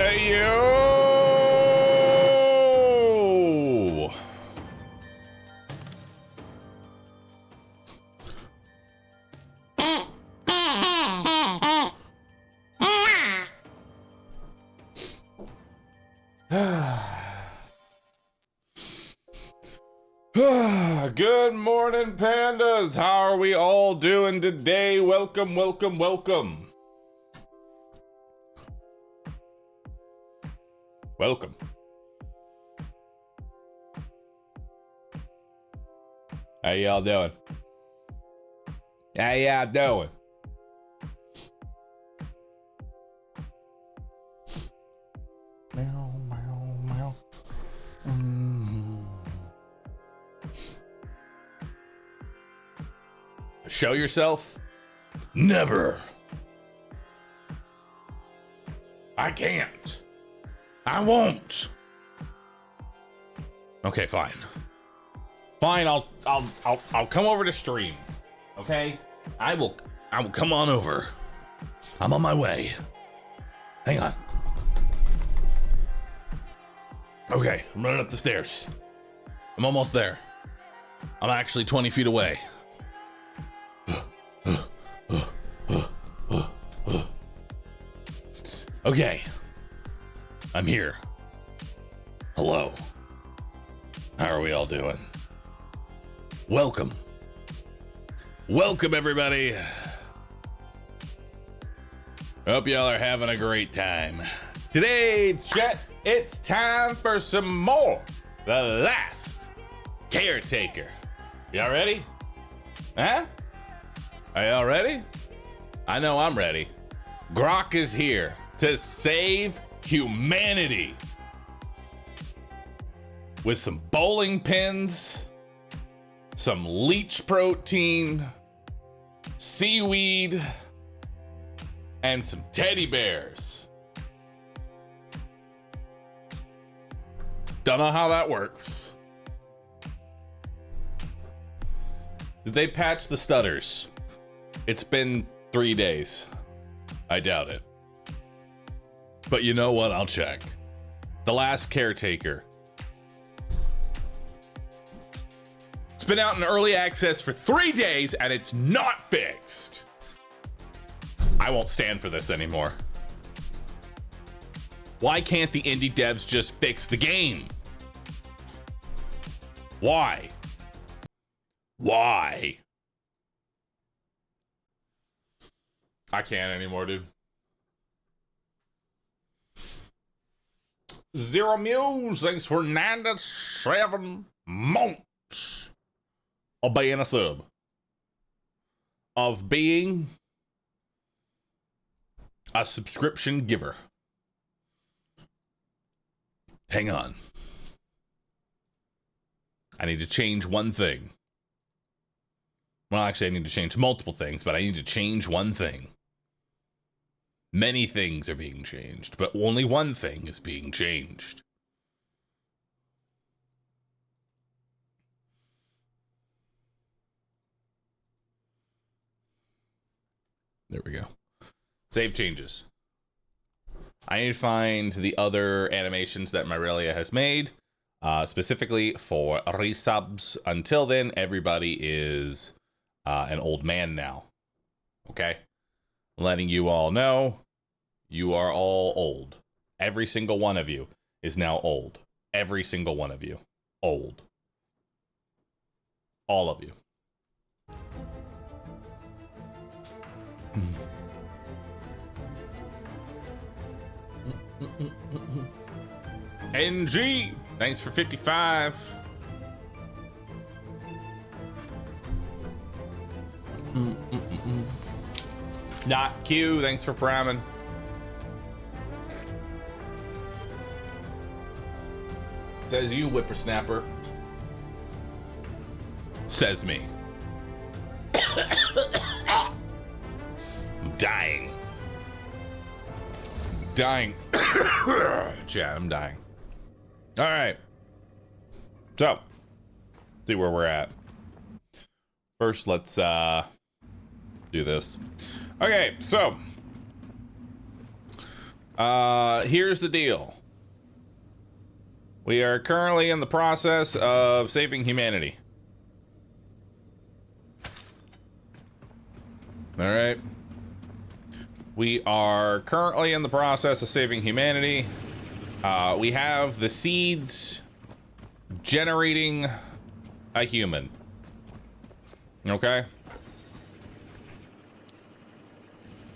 Hey, yo! Good morning, pandas. How are we all doing today? Welcome, welcome, welcome. Welcome. How y'all doing? How y'all doing? Meow, meow, meow. Show yourself? Never. I can't. I won't. Okay, fine. Fine, I'll come over to stream. Okay? I will come on over. I'm on my way. Hang on. Okay, I'm running up the stairs. I'm almost there. I'm actually 20 feet away. Okay. I'm here. Hello. How are we all doing? Welcome. Welcome, everybody. Hope y'all are having a great time. Today, chat, it's time for some more The Last Caretaker. Y'all ready? Huh? Are y'all ready? I know I'm ready. Grok is here to save humanity with some bowling pins, some leech protein, seaweed, and some teddy bears. Don't know how that works. Did they patch the stutters? It's been 3 days. I doubt it. But you know what? I'll check. The Last Caretaker. It's been out in early access for 3 days and it's not fixed. I won't stand for this anymore. Why can't the indie devs just fix the game? Why? Why? I can't anymore, dude. Zero Muse, thanks for 97 months of being a sub. Of being a subscription giver. Hang on. I need to change one thing. Well, actually, I need to change multiple things, but I need to change one thing. Many things are being changed, but only one thing is being changed. There we go. Save changes. I need to find the other animations that Myrelia has made, specifically for resubs. Until then, everybody is an old man now. Okay? Letting you all know, you are all old. Every single one of you is now old. Every single one of you. Old. All of you. NG, thanks for 55. Not Q, thanks for priming. Says you, whippersnapper. Says me. I'm dying. Dying. Chat, I'm dying. All right. So, see where we're at. First, let's do this. Okay, so Here's the deal. We are currently in the process of saving humanity. All right. We are currently in the process of saving humanity. We have the seeds generating a human. Okay?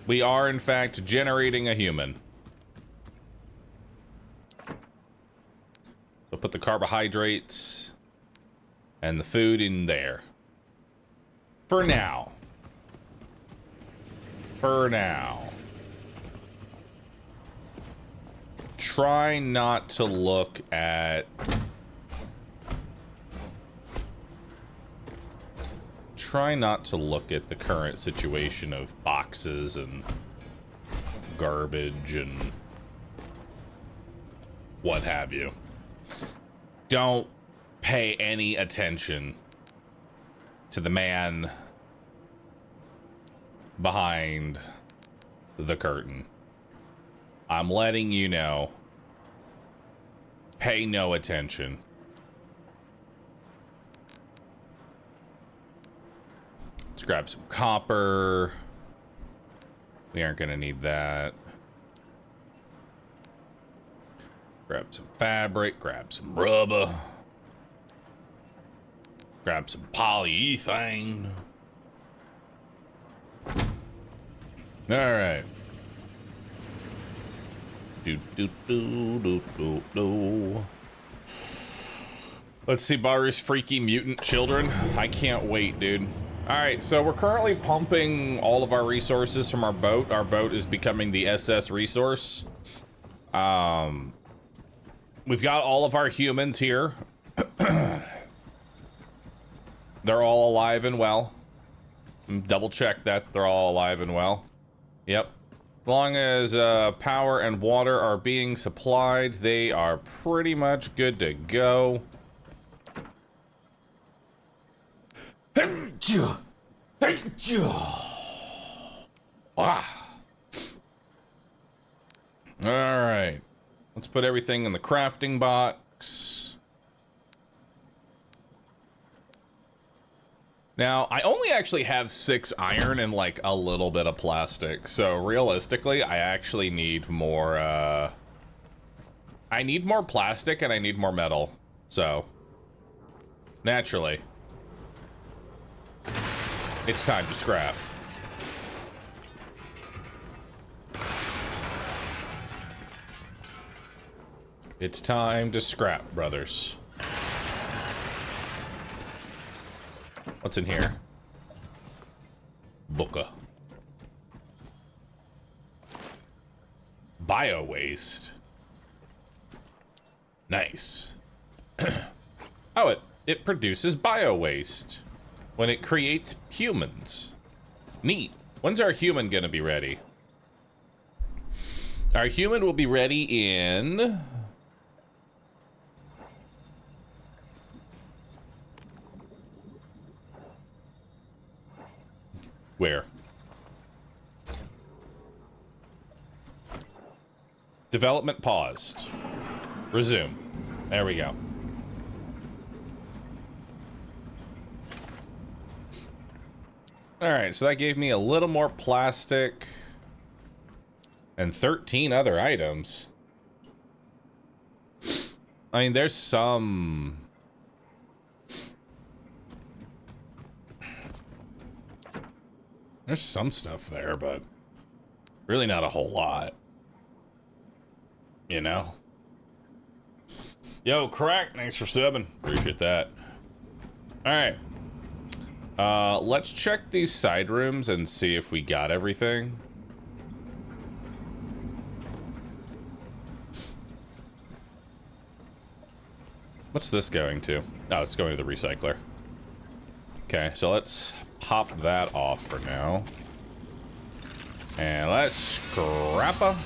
We are, in fact, generating a human. So put the carbohydrates and the food in there. For now. For now. Try not to look at... Try not to look at the current situation of boxes and garbage and what have you. Don't pay any attention to the man behind the curtain. I'm letting you know. Pay no attention. Let's grab some copper. We aren't gonna need that. Grab some fabric, grab some rubber. Grab some polyethylene. All right. Let's see Bahroo's freaky mutant children. I can't wait, dude. All right, so we're currently pumping all of our resources from our boat. Our boat is becoming the SS resource. We've got all of our humans here. They're all alive and well. Double check that they're all alive and well. Yep. As long as power and water are being supplied, they are pretty much good to go. All right. Let's put everything in the crafting box. Now, I only actually have 6 iron and like a little bit of plastic. So realistically, I actually need more, I need more plastic and I need more metal. So, naturally, it's time to scrap. It's time to scrap, brothers. What's in here? Booka. Bio waste. Nice. Oh, it produces bio waste when it creates humans. Neat. When's our human gonna be ready? Our human will be ready in... Where? Development paused. Resume. There we go. All right, so that gave me a little more plastic and 13 other items. I mean, there's some... There's some stuff there, but really not a whole lot. You know? Yo, Crack, thanks for subbing. Appreciate that. All right. Let's check these side rooms and see if we got everything. What's this going to? Oh, it's going to the recycler. Okay, so let's pop that off for now. And let's scrap her.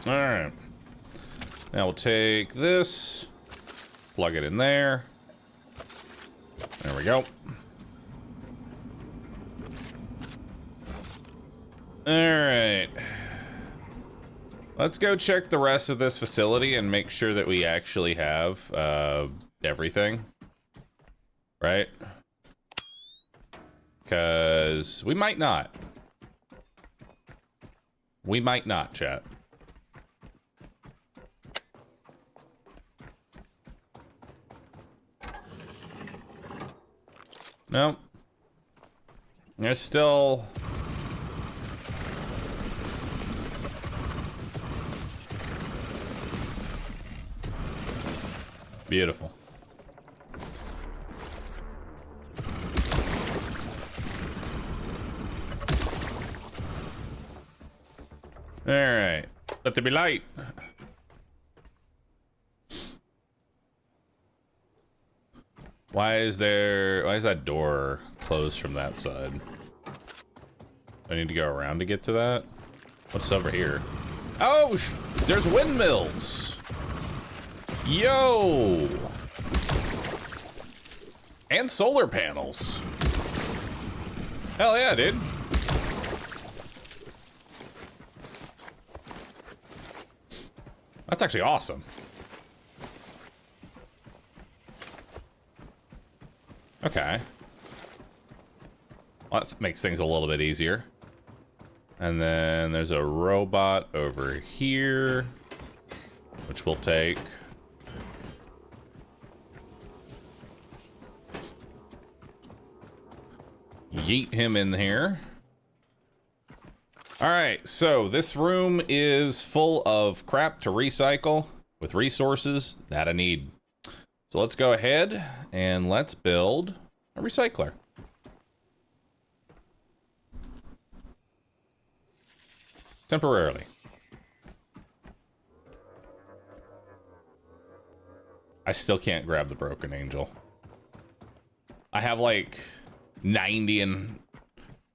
All right. Now we'll take this, plug it in there. There we go. right. Let's go check the rest of this facility and make sure that we actually have everything. Right? Because we might not. We might not, chat. Nope. There's still... Beautiful. All right. Let there be light. Why is that door closed from that side? Do I need to go around to get to that? What's over here? Oh, there's windmills. Yo! And solar panels. Hell yeah, dude. That's actually awesome. Okay. Well, that makes things a little bit easier. And then there's a robot over here, which we'll take. Yeet him in here. All right, so this room is full of crap to recycle with resources that I need. So let's go ahead and let's build a recycler. Temporarily. I still can't grab the broken angel. I have like 90 in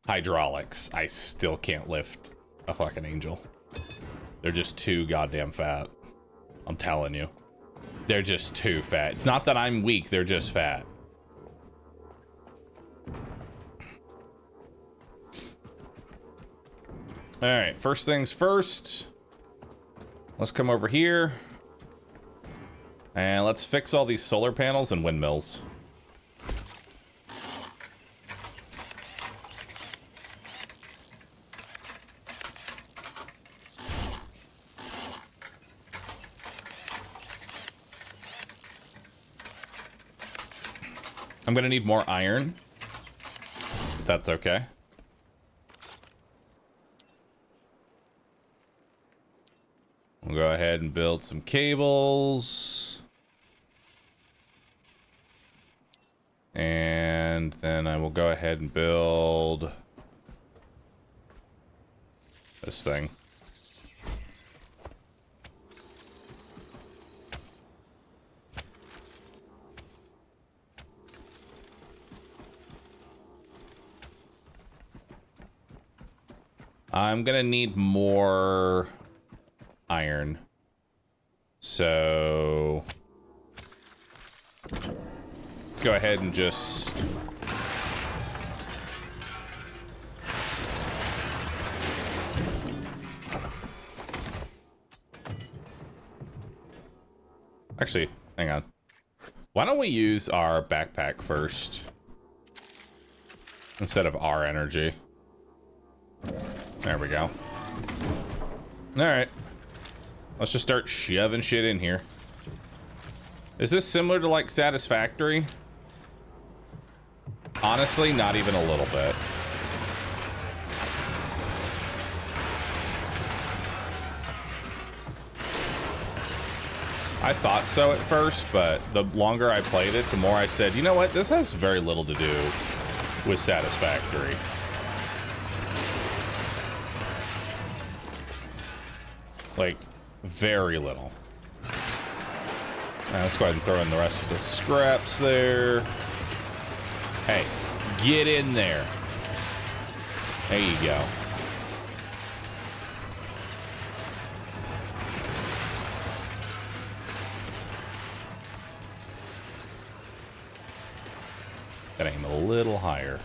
hydraulics. I still can't lift a fucking angel. They're just too goddamn fat. I'm telling you. They're just too fat. It's not that I'm weak, they're just fat. All right, first things first. Let's come over here. And let's fix all these solar panels and windmills. I'm gonna need more iron, if that's okay. We'll go ahead and build some cables. And then I will go ahead and build this thing. I'm gonna need more iron. So let's go ahead and just actually, hang on. Why don't we use our backpack first instead of our energy? There we go. All right. Let's just start shoving shit in here. Is this similar to like Satisfactory? Honestly, not even a little bit. I thought so at first, but the longer I played it, the more I said, you know what? This has very little to do with Satisfactory. Like, very little. Now, let's go ahead and throw in the rest of the scraps there. Hey, get in there. There you go. Gotta aim a little higher.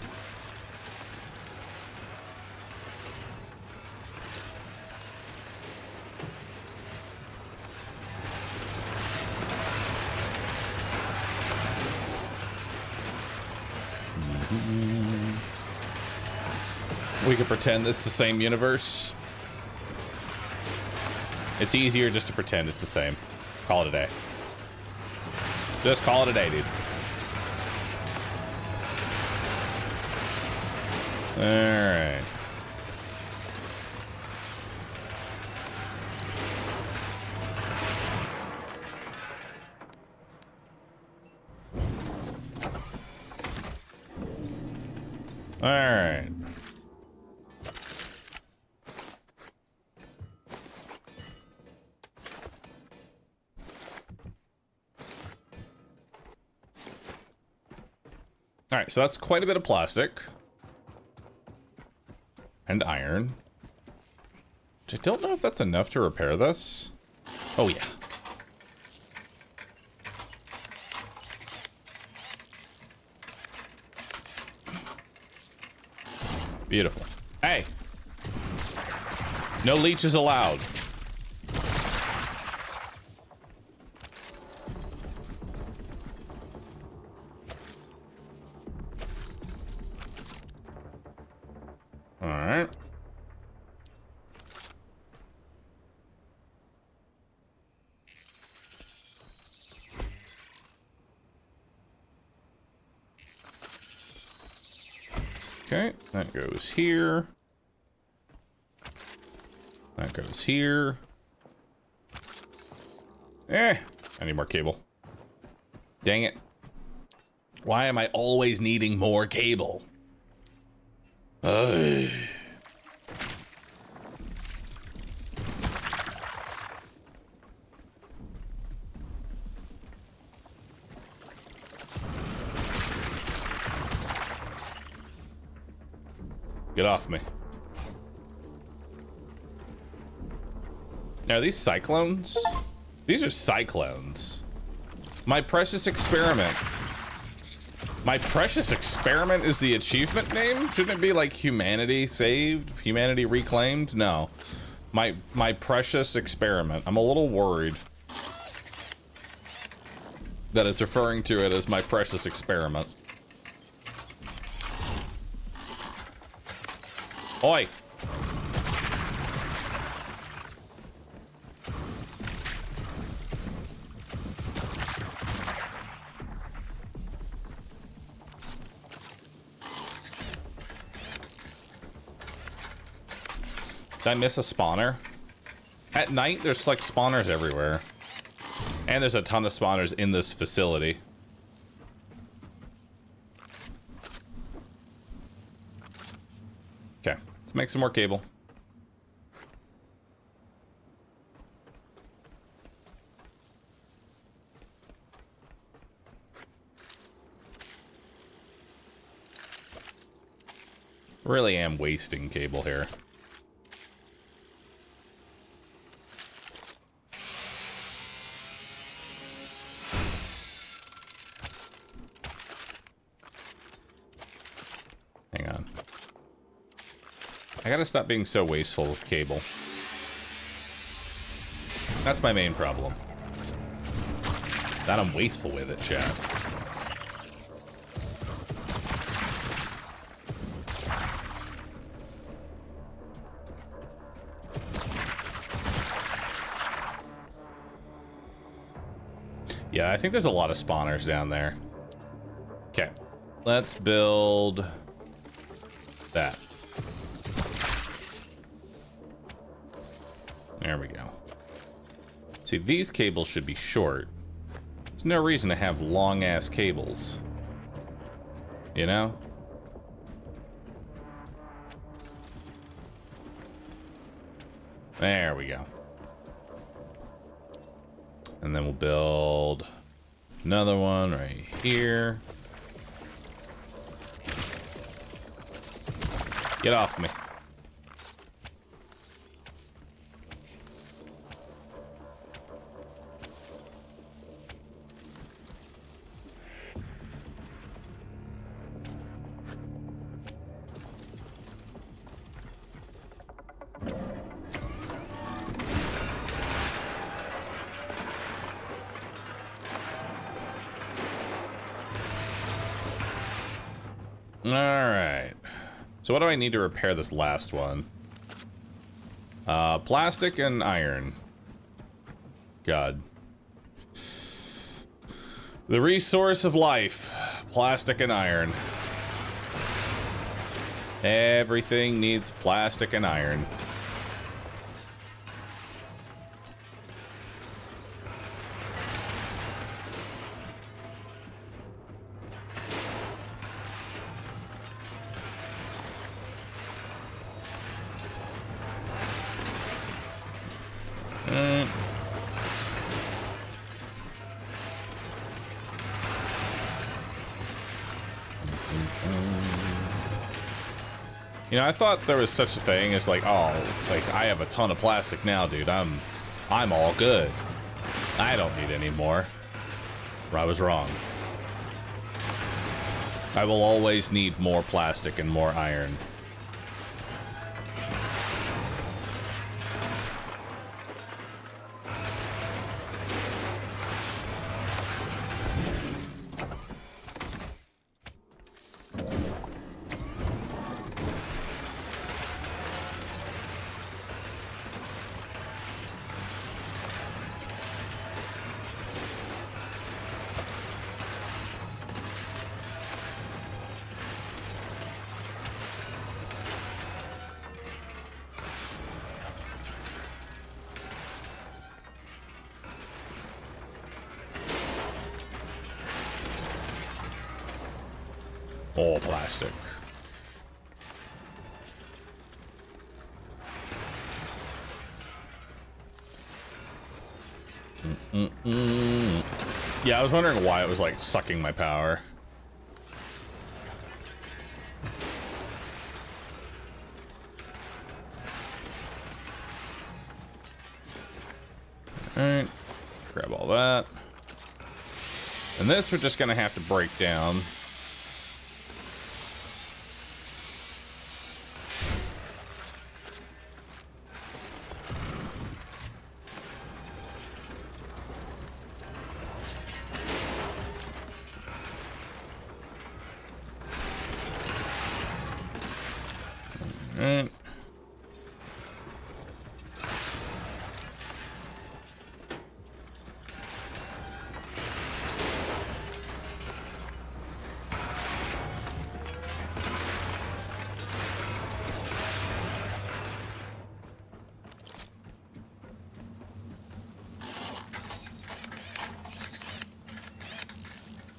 We could pretend it's the same universe. It's easier just to pretend it's the same. Call it a day. Just call it a day, dude. Alright. Alright. Alright, so that's quite a bit of plastic. And iron. Which I don't know if that's enough to repair this. Oh, yeah. Beautiful. Hey! No leeches allowed. Alright. Okay, that goes here. That goes here. I need more cable. Dang it. Why am I always needing more cable? Ugh. Get off me. Now, are these cyclones? These are cyclones. My precious experiment. My precious experiment is the achievement name? Shouldn't it be like humanity saved? Humanity reclaimed? No. My precious experiment. I'm a little worried that it's referring to it as my precious experiment. Oi! Did I miss a spawner? At night, there's like spawners everywhere. And there's a ton of spawners in this facility. Okay, let's make some more cable. Really am wasting cable here. Hang on. I gotta stop being so wasteful with cable. That's my main problem. That I'm wasteful with it, chat. Yeah, I think there's a lot of spawners down there. Okay, let's build that. There we go. See, these cables should be short. There's no reason to have long-ass cables. You know? There we go. And then we'll build another one right here. Get off me. Alright. So what do I need to repair this last one? Plastic and iron. God. The resource of life. Plastic and iron. Everything needs plastic and iron. You know, I thought there was such a thing as like, oh, like I have a ton of plastic now, dude. I'm all good. I don't need any more. I was wrong. I will always need more plastic and more iron. All plastic. Yeah, I was wondering why it was like sucking my power. Alright, grab all that. And this we're just gonna have to break down. Alright.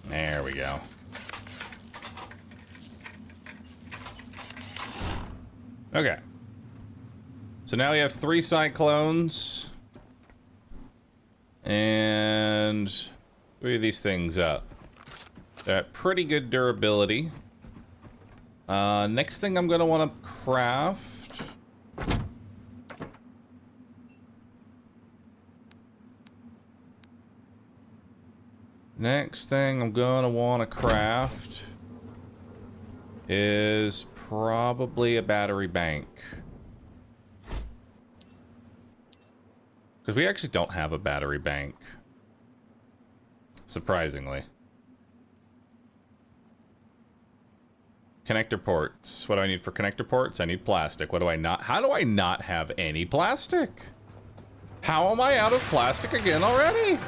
There we go. Okay. So now we have 3 cyclones. And weigh these things up. They're at pretty good durability. Next thing I'm gonna want to craft. Next thing I'm gonna want to craft is probably a battery bank. Because we actually don't have a battery bank. Surprisingly. Connector ports. What do I need for connector ports? I need plastic. What do I not? How do I not have any plastic? How am I out of plastic again already?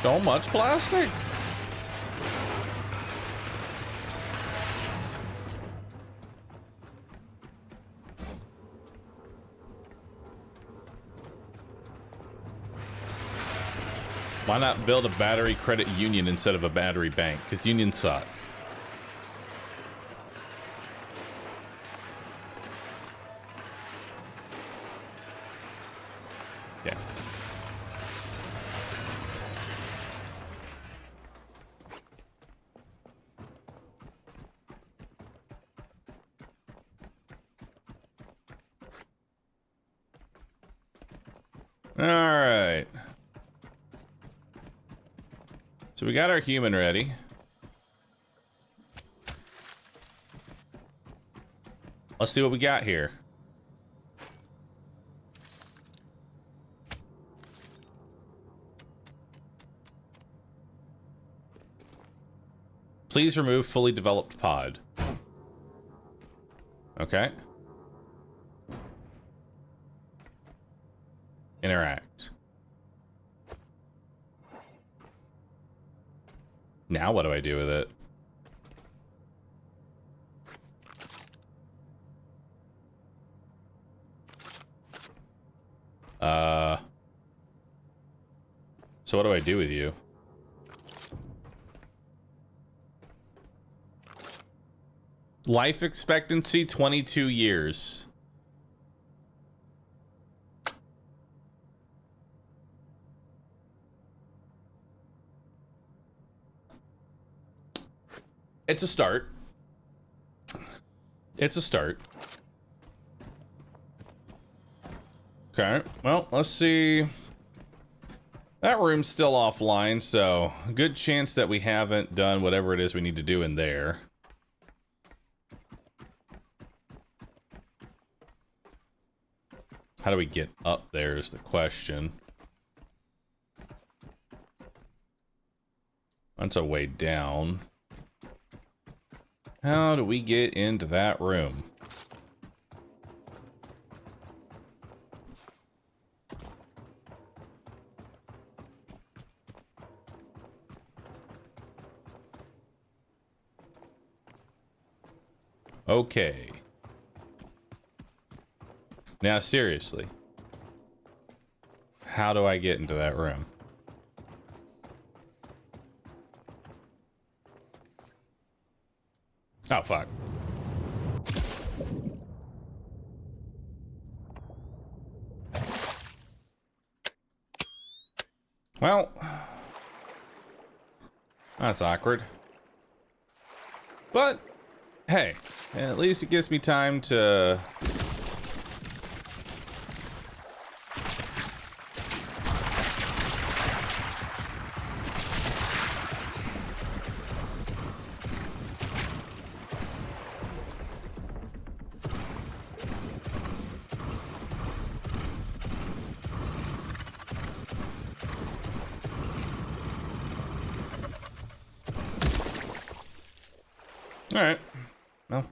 So much plastic. Why not build a battery credit union instead of a battery bank? Because unions suck. Yeah. All right. So we got our human ready. Let's see what we got here. Please remove fully developed pod. Okay. Interact. Now what do I do with it? So what do I do with you? Life expectancy 22 years. It's a start. It's a start. Okay, well, let's see. That room's still offline, so good chance that we haven't done whatever it is we need to do in there. How do we get up there is the question. That's a way down. How do we get into that room? Okay. Now, seriously. How do I get into that room? Oh, fuck. Well, that's awkward. But, hey, at least it gives me time to... Alright. Well,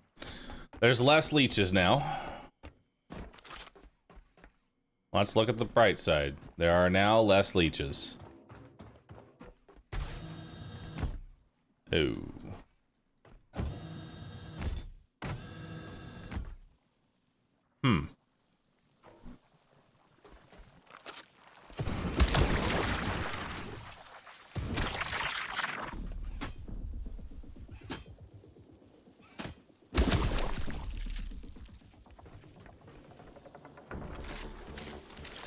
there's less leeches now. Let's look at the bright side. There are now less leeches. Oh. Hmm.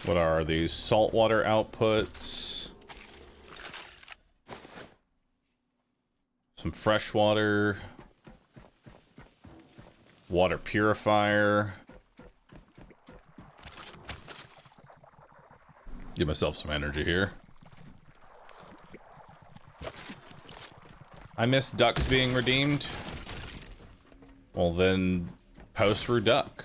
What are these? Saltwater outputs. Some fresh water. Water purifier. Give myself some energy here. I miss ducks being redeemed. Well then, post for duck.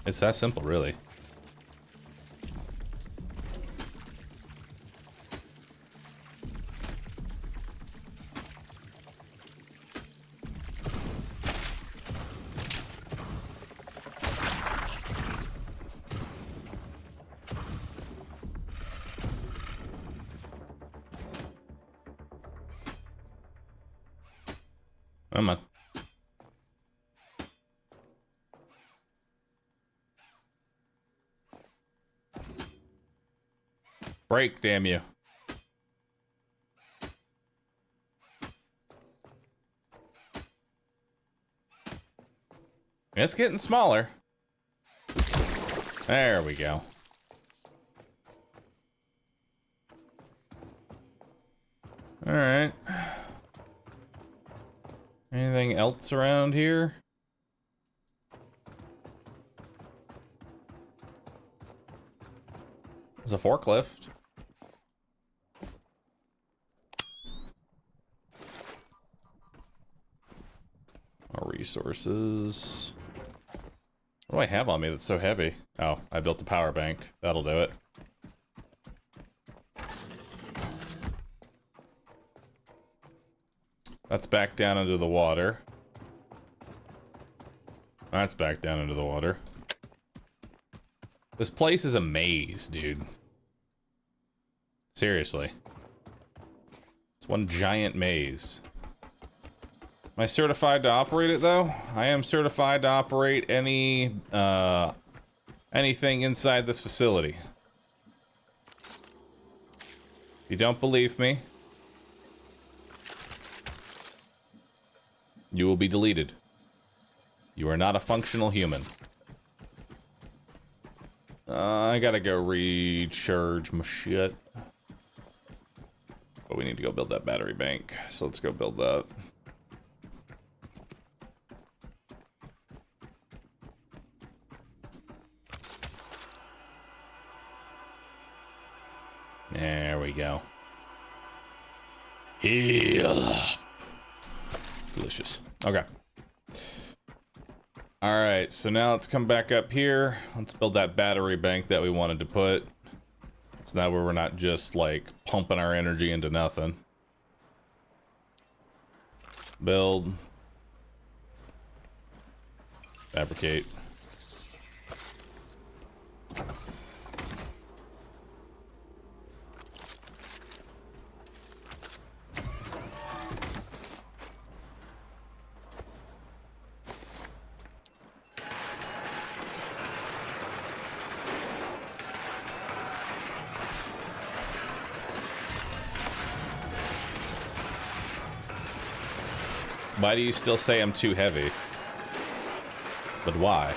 It's that simple, really. Come on. Break, damn you. It's getting smaller. There we go. All right. Anything else around here? There's a forklift. resources. What do I have on me that's so heavy? Oh, I built a power bank. That'll do it. That's back down under the water. That's back down into the water. This place is a maze, dude. Seriously. It's one giant maze. Am I certified to operate it, though? I am certified to operate any, anything inside this facility. If you don't believe me, you will be deleted. You are not a functional human. I gotta go recharge my shit. But we need to go build that battery bank, so let's go build that. There we go. Heal up. Delicious. Okay. Alright, so now let's come back up here. Let's build that battery bank that we wanted to put. So now we're not just, like, pumping our energy into nothing. Build. Fabricate. Why do you still say I'm too heavy? But why?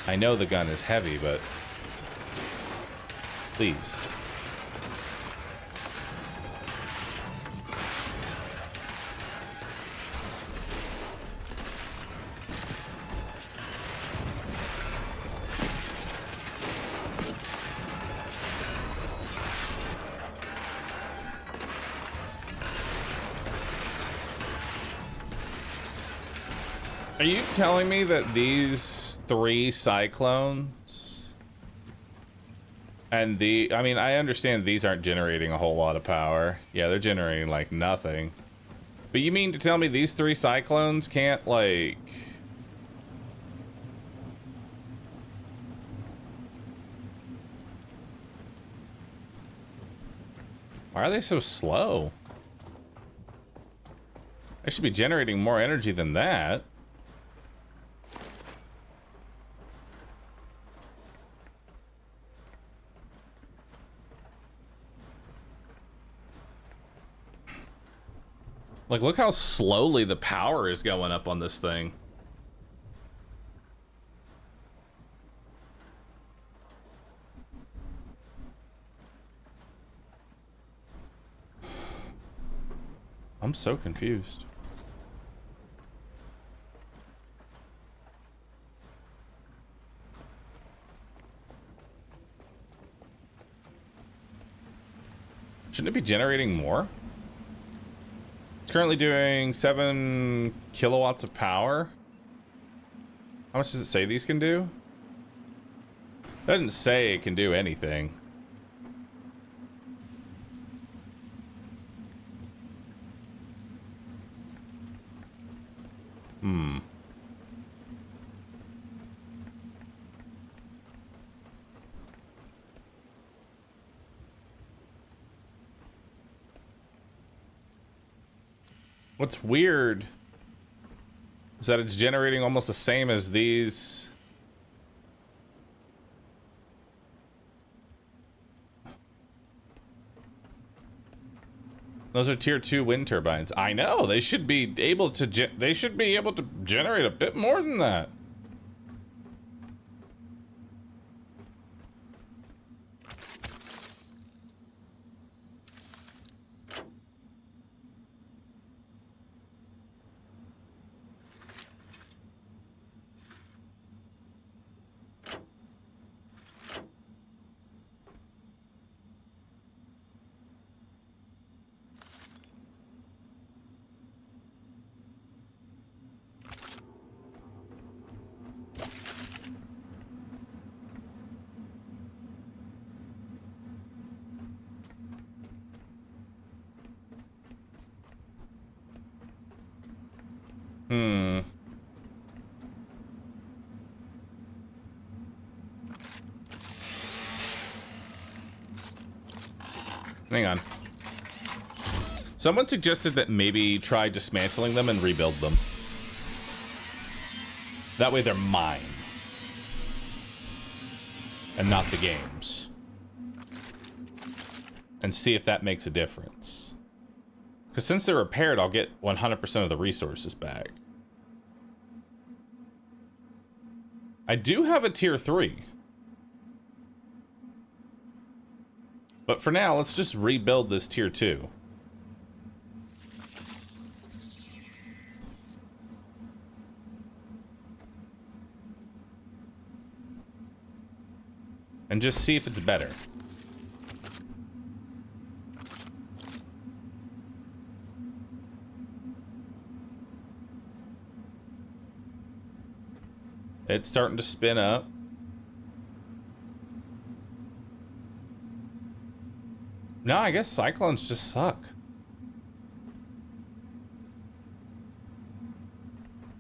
I know the gun is heavy, but please. Are you telling me that these 3 cyclones and I mean, I understand these aren't generating a whole lot of power. Yeah, they're generating like nothing. But you mean to tell me these 3 cyclones can't, like... Why are they so slow? They should be generating more energy than that. Like, look how slowly the power is going up on this thing. I'm so confused. Shouldn't it be generating more? It's currently doing 7 kilowatts of power. How much does it say these can do? It doesn't say it can do anything. What's weird is that it's generating almost the same as these. Those are tier 2 wind turbines. I know, they should be able to generate a bit more than that. Hang on. Someone suggested that maybe try dismantling them and rebuild them. That way they're mine. And not the game's. And see if that makes a difference. Because since they're repaired, I'll get 100% of the resources back. I do have a tier 3. But for now, let's just rebuild this tier 2. And just see if it's better. It's starting to spin up. No, I guess cyclones just suck.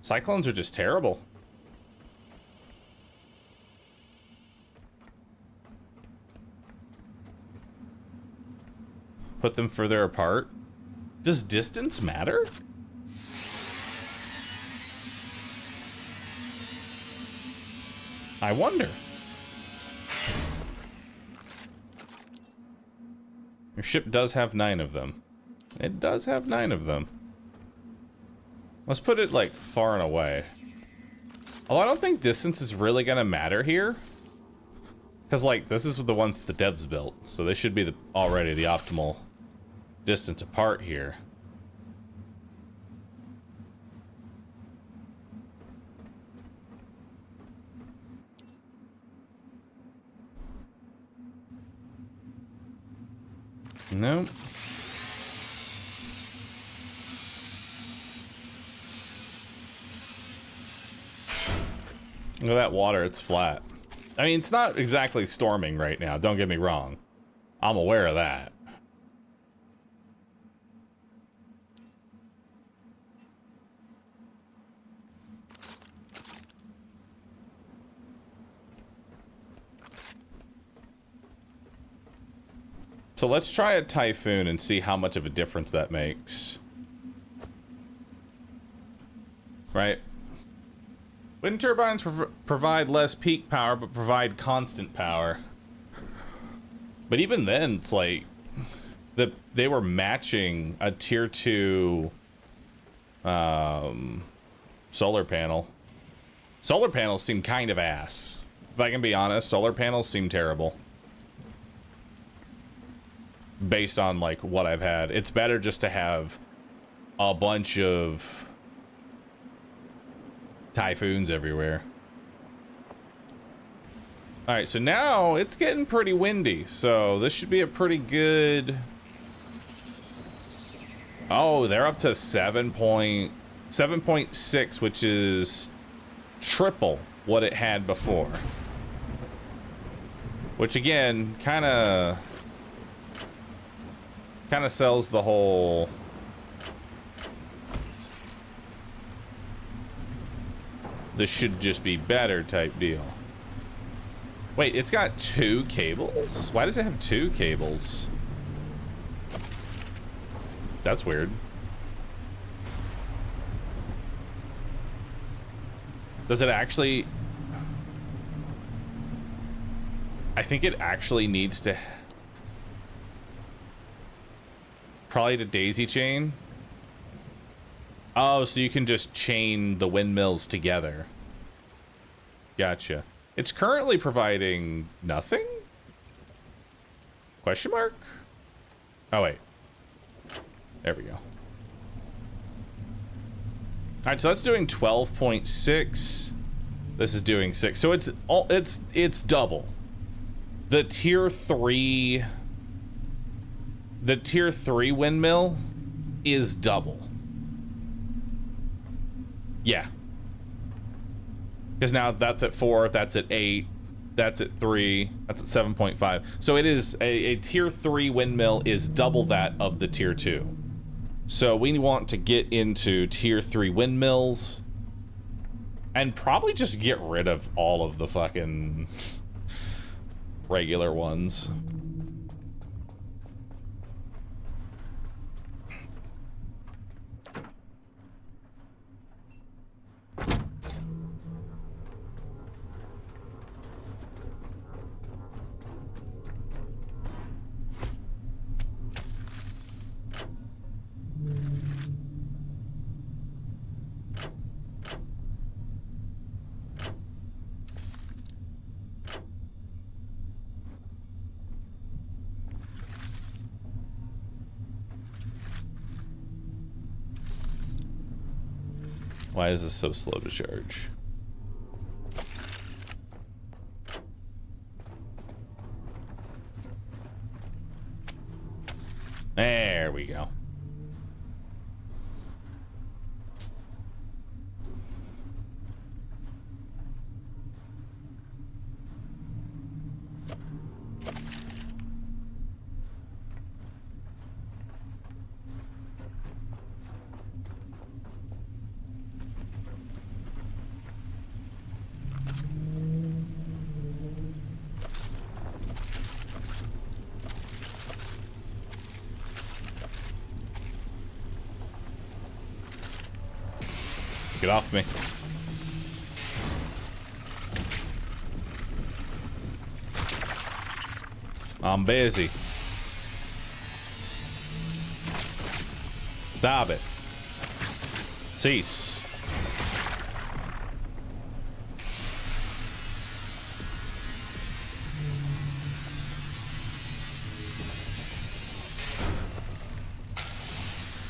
Cyclones are just terrible. Put them further apart. Does distance matter? I wonder. Your ship does have 9 of them. It does have 9 of them. Let's put it, like, far and away. Although I don't think distance is really gonna matter here. Because, like, this is the ones the devs built. So they should be already the optimal distance apart here. No. Look at that water, it's flat. I mean, it's not exactly storming right now, don't get me wrong. I'm aware of that. So let's try a typhoon and see how much of a difference that makes. Right? Wind turbines provide less peak power, but provide constant power. But even then, it's like they were matching a tier 2 solar panel. Solar panels seem kind of ass. If I can be honest, solar panels seem terrible. Based on like what I've had, it's better just to have a bunch of typhoons everywhere. All right, so now it's getting pretty windy, so this should be a pretty good. Oh, they're up to 7.6, which is triple what it had before, which again kind of sells the whole this should just be better type deal. Wait, it's got 2 cables? Why does it have 2 cables? That's weird. Does it actually? I think it actually needs to. Probably to daisy chain. Oh, so you can just chain the windmills together. Gotcha. It's currently providing nothing? Question mark? Oh, wait. There we go. All right, so that's doing 12.6. This is doing 6. So it's double. The tier 3 windmill is double. Yeah. Because now that's at 4, that's at 8, that's at 3, that's at 7.5. So it is a tier 3 windmill is double that of the tier 2. So we want to get into tier 3 windmills and probably just get rid of all of the fucking regular ones. Why is this so slow to charge? There we go. Get off me. I'm busy. Stop it. Cease.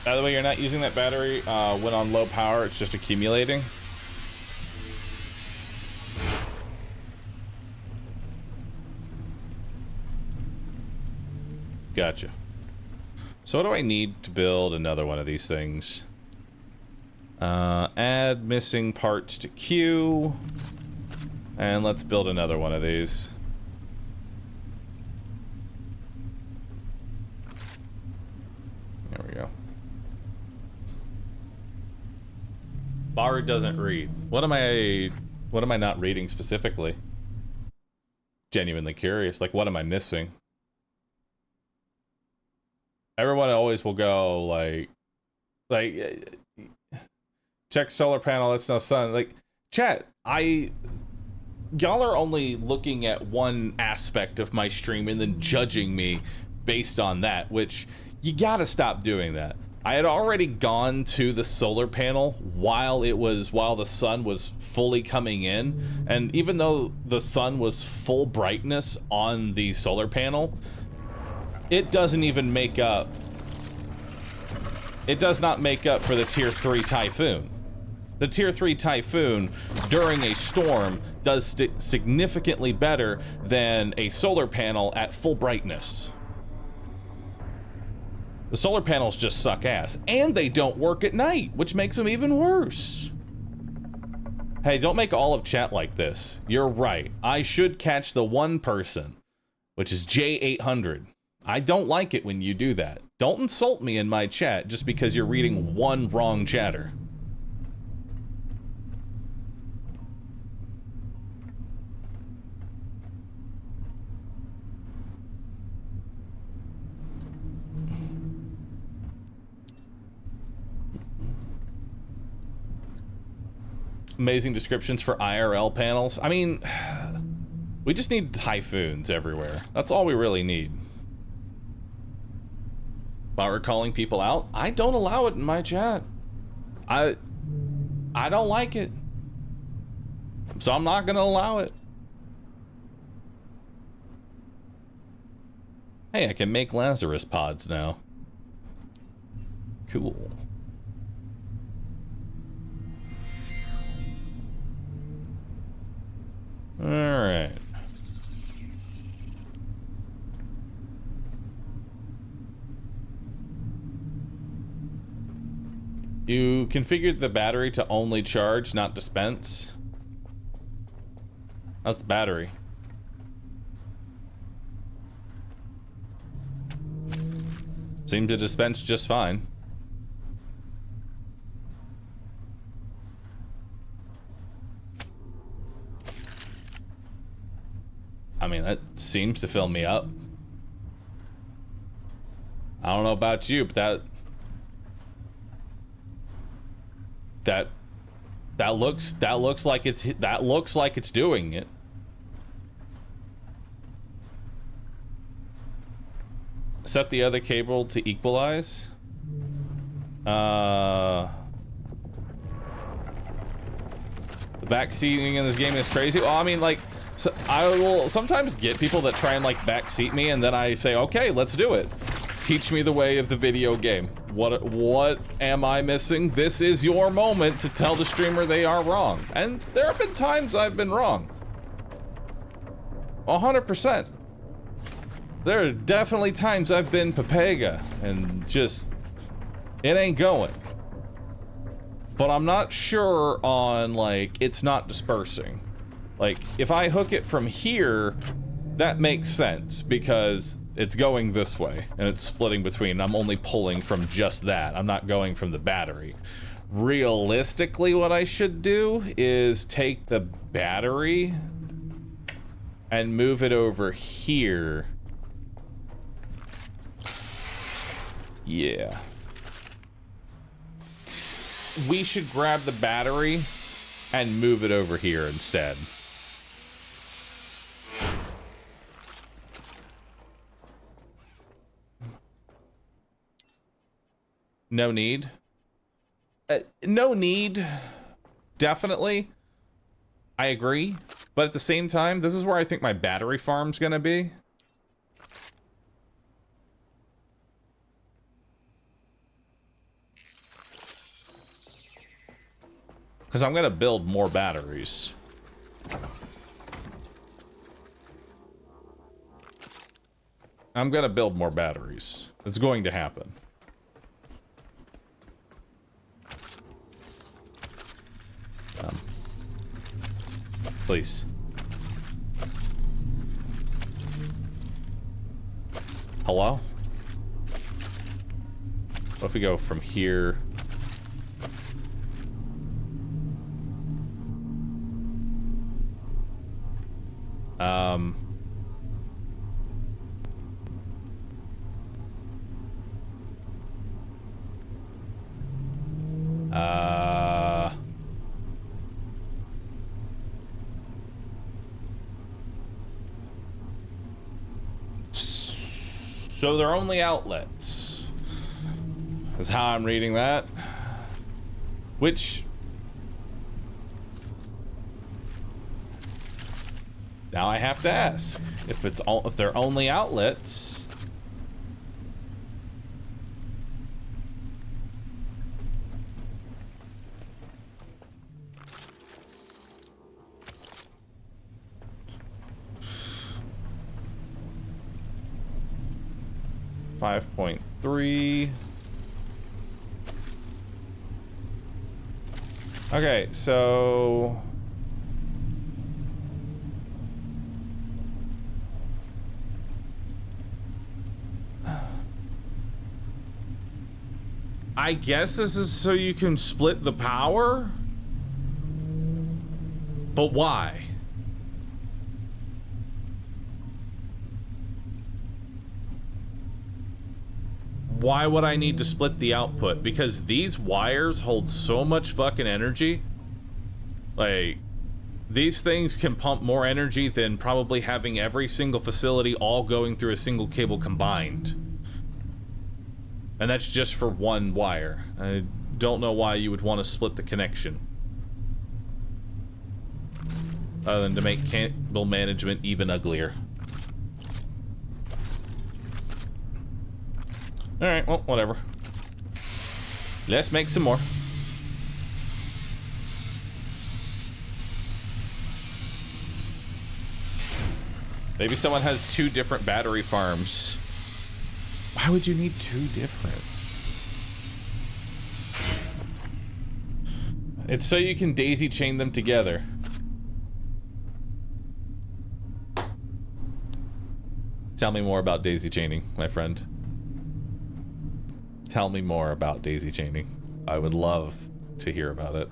By the way, you're not using that battery when on low power, it's just accumulating. Gotcha. So what do I need to build another one of these things? Add missing parts to queue. And let's build another one of these. There we go. Bahroo doesn't read. What am I not reading specifically? Genuinely curious. Like, what am I missing? Everyone always will go like check solar panel, it's no sun. Like, chat, y'all are only looking at one aspect of my stream and then judging me based on that, which you gotta stop doing that. I had already gone to the solar panel while the sun was fully coming in, and even though the sun was full brightness on the solar panel, it doesn't even make up. It does not make up for the tier 3 typhoon. The tier 3 typhoon during a storm does significantly better than a solar panel at full brightness. The solar panels just suck ass, and they don't work at night, which makes them even worse. Hey, don't make all of chat like this. You're right. I should catch the one person, which is J800. I don't like it when you do that. Don't insult me in my chat just because you're reading one wrong chatter. Amazing descriptions for IRL panels. I mean, we just need typhoons everywhere. That's all we really need. While we're calling people out, I don't allow it in my chat. I don't like it. So I'm not gonna allow it. Hey, I can make Lazarus pods now. Cool. All right. You configured the battery to only charge, not dispense. How's the battery? Seemed to dispense just fine. I mean, that seems to fill me up. I don't know about you, but that looks like it's doing it. Set the other cable to equalize. The backseating in this game is crazy. Well, I mean, like, so I will sometimes get people that try and like backseat me, and then I say, okay, let's do it. Teach me the way of the video game. What am I missing? This is your moment to tell the streamer they are wrong. And there have been times I've been wrong. 100%. There are definitely times I've been Papega and just, it ain't going. But I'm not sure on, like, it's not dispersing. Like, if I hook it from here, that makes sense because it's going this way and it's splitting between. I'm only pulling from just that. I'm not going from the battery. Realistically, what I should do is take the battery and move it over here. Yeah. We should grab the battery and move it over here instead. No need. No need. Definitely. I agree. But at the same time, this is where I think my battery farm's gonna be. Because I'm gonna build more batteries. I'm gonna build more batteries. It's going to happen. Please. Hello? What if we go from here? So they're only outlets, is how I'm reading that. Which, now I have to ask, if they're only outlets, .3. Okay, so I guess this is so you can split the power? But why? Why would I need to split the output? Because these wires hold so much fucking energy. Like, these things can pump more energy than probably having every single facility all going through a single cable combined. And that's just for one wire. I don't know why you would want to split the connection. Other than to make cable management even uglier. Alright, well, whatever. Let's make some more. Maybe someone has 2 different battery farms. Why would you need 2 different? It's so you can daisy chain them together. Tell me more about daisy chaining, my friend. Tell me more about daisy chaining. I would love to hear about it.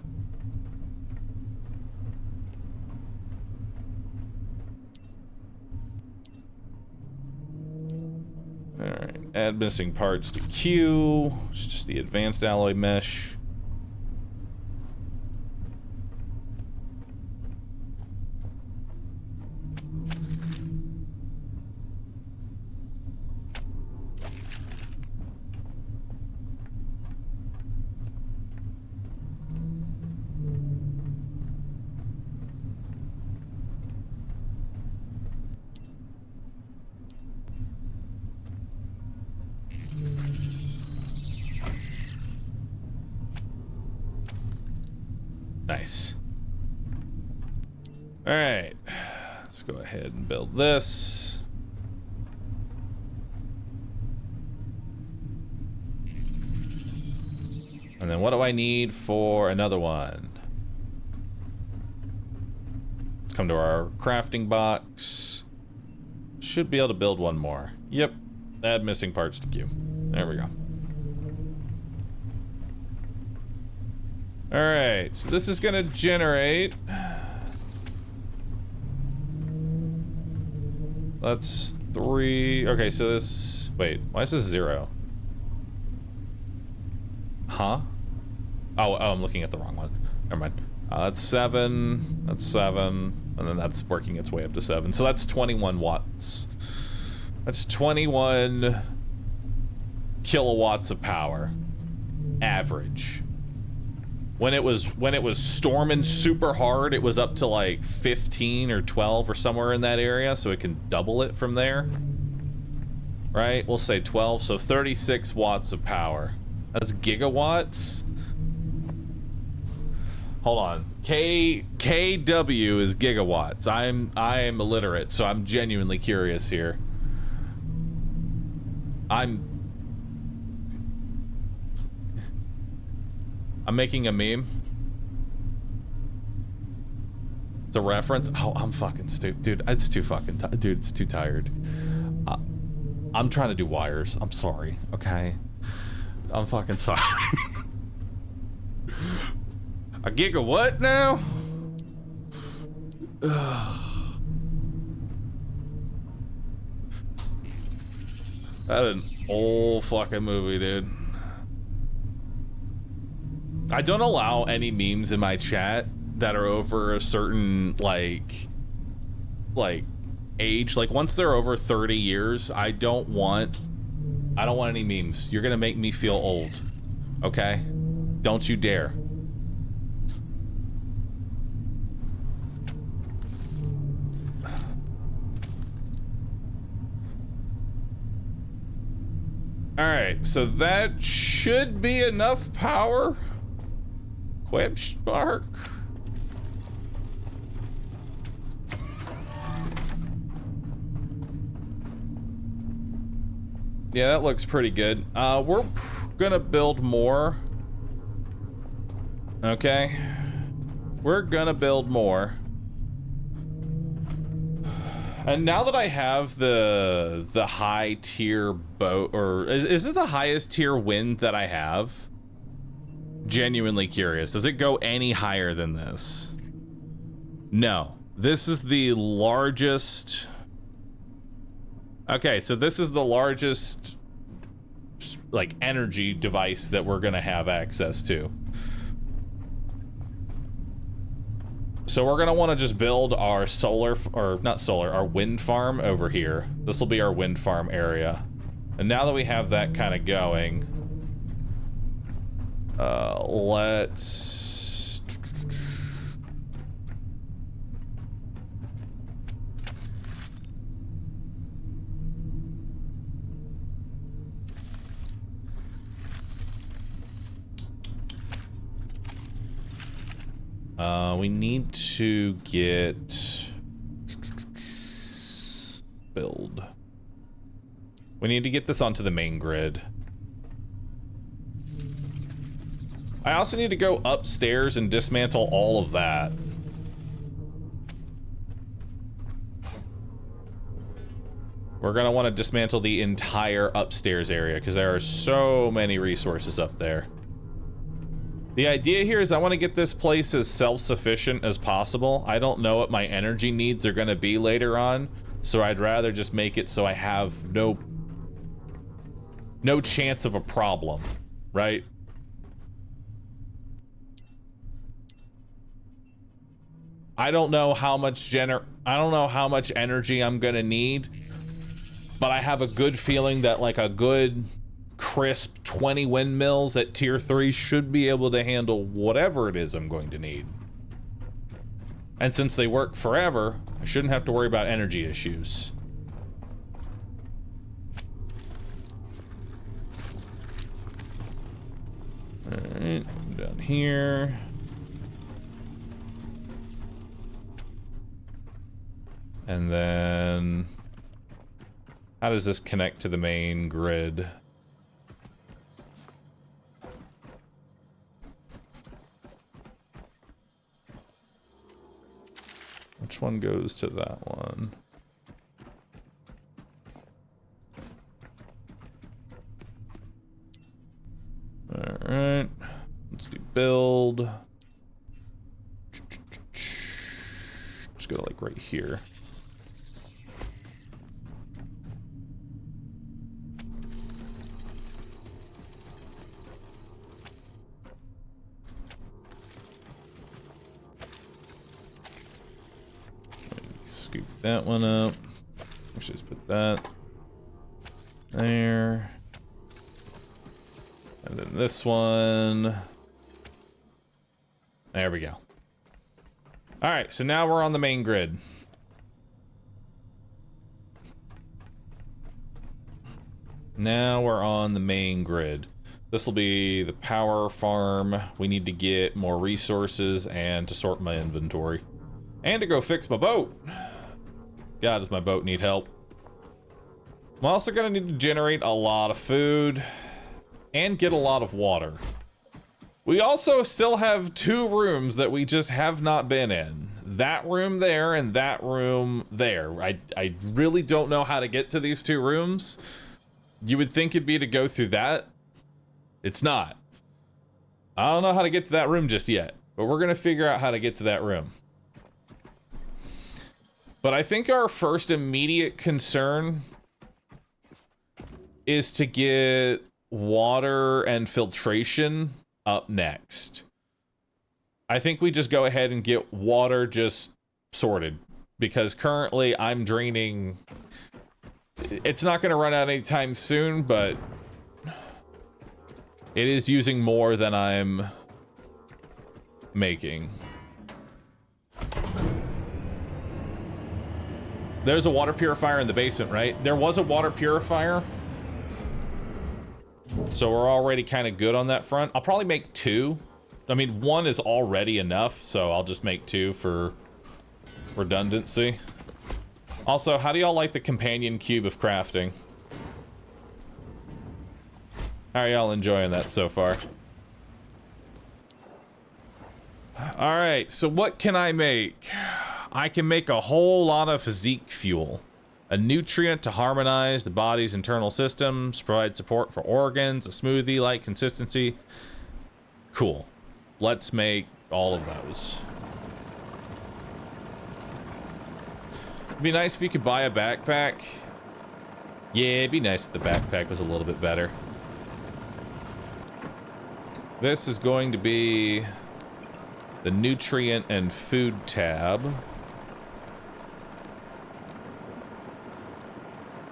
Alright, add missing parts to queue. It's just the advanced alloy mesh. Nice. All right, let's go ahead and build this. And then what do I need for another one? Let's come to our crafting box. Should be able to build one more. Yep, add missing parts to queue. There we go. All right, so this is gonna generate. That's 3. Okay, so this. Wait, why is this 0? Huh? Oh, I'm looking at the wrong one. Never mind. That's 7. That's 7. And then that's working its way up to 7. So that's 21 watts. That's 21 kilowatts of power. Average. When it was storming super hard, it was up to like 15 or 12 or somewhere in that area, so it can double it from there. Right? We'll say 12, so 36 watts of power. That's gigawatts. Hold on. KW is gigawatts. I am illiterate, so I'm genuinely curious here. I'm making a meme. It's a reference. Oh, I'm fucking stupid. Dude, it's too fucking dude, it's too tired. I'm trying to do wires. I'm sorry, okay? I'm fucking sorry. A gigawatt now? That's an old fucking movie, dude. I don't allow any memes in my chat that are over a certain like age. Like once they're over 30 years, I don't want any memes. You're gonna make me feel old. Okay? Don't you dare. Alright, so that should be enough power. Question mark. Yeah, that looks pretty good. We're gonna build more. Okay. We're gonna build more. And now that I have the high tier boat, or is it the highest tier wind that I have? Genuinely curious. Does it go any higher than this? No. This is the largest. Okay, so this is the largest like energy device that we're gonna have access to. So we're gonna want to just build our our wind farm over here. This will be our wind farm area. And now that we have that kind of going, let's we need to get build. We need to get this onto the main grid. I also need to go upstairs and dismantle all of that. We're gonna want to dismantle the entire upstairs area because there are so many resources up there. The idea here is I want to get this place as self-sufficient as possible. I don't know what my energy needs are going to be later on, so I'd rather just make it so I have no chance of a problem, right? I don't know how much energy I'm going to need, but I have a good feeling that like a good crisp 20 windmills at tier 3 should be able to handle whatever it is I'm going to need. And since they work forever, I shouldn't have to worry about energy issues. Alright, down here. And then how does this connect to the main grid? Which one goes to that one? All right, let's do build. Just go like right here. Scoop that one up. Let's just put that there. And then this one. There we go. All right, so now we're on the main grid. Now we're on the main grid. This will be the power farm. We need to get more resources and to sort my inventory. And to go fix my boat. God, does my boat need help. I'm also gonna need to generate a lot of food and get a lot of water. We also still have 2 rooms that we just have not been in. That room there and that room there. I really don't know how to get to these 2 rooms. You would think it'd be to go through that. It's not. I don't know how to get to that room just yet, but we're gonna figure out how to get to that room. But I think our first immediate concern is to get water and filtration up next. I think we just go ahead and get water just sorted, because currently I'm draining. It's not going to run out anytime soon, but it is using more than I'm making. There's a water purifier in the basement, right? There was a water purifier. So we're already kind of good on that front. I'll probably make 2. I mean, 1 is already enough, so I'll just make 2 for redundancy. Also, how do y'all like the companion cube of crafting? How are y'all enjoying that so far? All right, so what can I make? I can make a whole lot of physique fuel. A nutrient to harmonize the body's internal systems, provide support for organs, a smoothie-like consistency. Cool. Let's make all of those. It'd be nice if you could buy a backpack. Yeah, it'd be nice if the backpack was a little bit better. This is going to be the nutrient and food tab.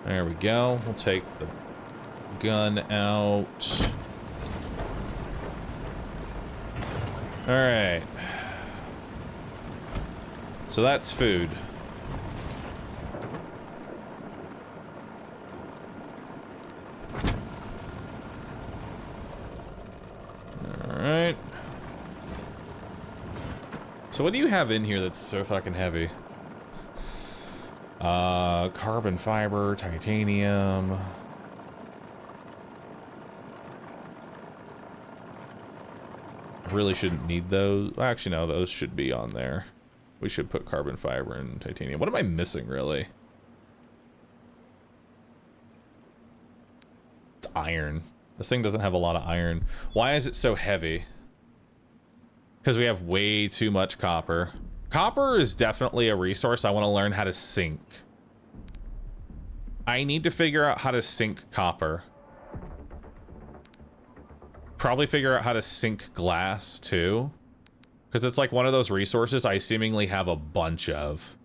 There we go. We'll take the gun out. All right. So that's food. All right. So what do you have in here that's so fucking heavy? Carbon fiber, titanium. I really shouldn't need those. Actually, no, those should be on there. We should put carbon fiber and titanium. What am I missing, really? It's iron. This thing doesn't have a lot of iron. Why is it so heavy? Because we have way too much copper. Copper is definitely a resource I want to learn how to sink. I need to figure out how to sink copper. Probably figure out how to sink glass too. Because it's like one of those resources I seemingly have a bunch of.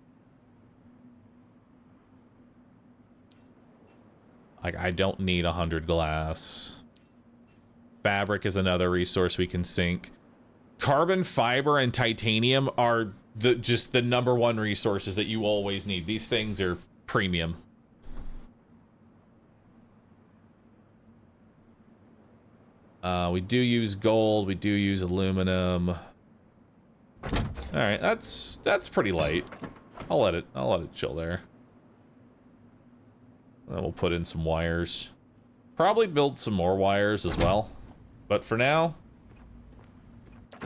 Like, I don't need 100 glass. Fabric is another resource we can sink. Carbon fiber and titanium are just the #1 resources that you always need. These things are premium. We do use gold. We do use aluminum. All right, that's pretty light. I'll let it chill there. Then we'll put in some wires. Probably build some more wires as well. But for now,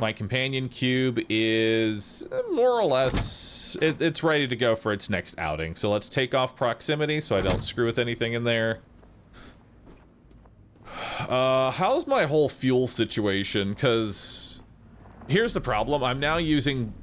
my companion cube is more or less, it's ready to go for its next outing. So let's take off proximity so I don't screw with anything in there. How's my whole fuel situation? Because here's the problem. I'm now using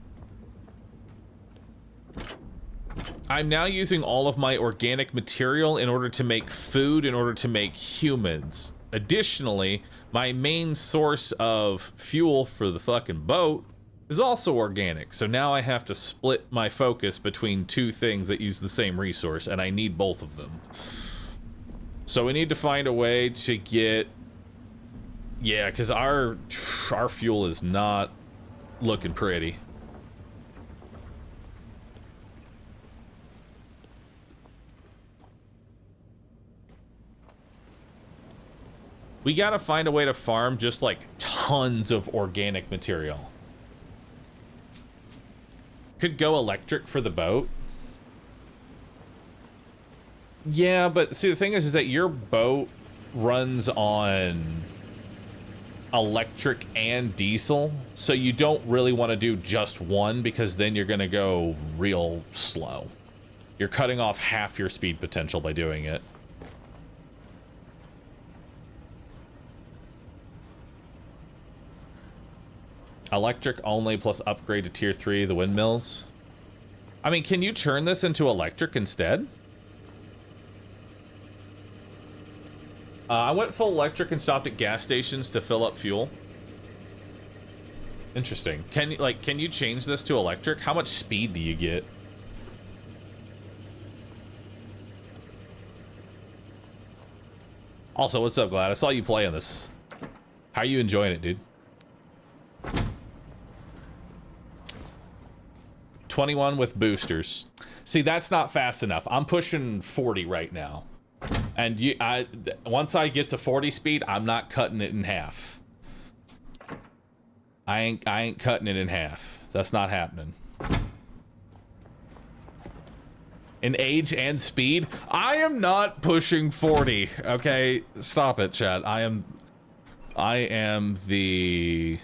all of my organic material in order to make food, in order to make humans. Additionally, my main source of fuel for the fucking boat is also organic. So now I have to split my focus between two things that use the same resource, and I need both of them. So we need to find a way to get... Yeah, because our fuel is not looking pretty. We gotta find a way to farm just like tons of organic material. Could go electric for the boat. Yeah, but see, the thing is that your boat runs on electric and diesel, so you don't really want to do just one, because then you're gonna go real slow. You're cutting off half your speed potential by doing it. Electric only plus upgrade to tier 3, the windmills. I mean, can you turn this into electric instead? I went full electric and stopped at gas stations to fill up fuel. Interesting. Can you change this to electric? How much speed do you get? Also, what's up, Glad? I saw you playing this. How are you enjoying it, dude? 21 with boosters. See, that's not fast enough. I'm pushing 40 right now. And once I get to 40 speed, I'm not cutting it in half. I ain't cutting it in half. That's not happening. In age and speed, I am not pushing 40. Okay, stop it, chat. I am the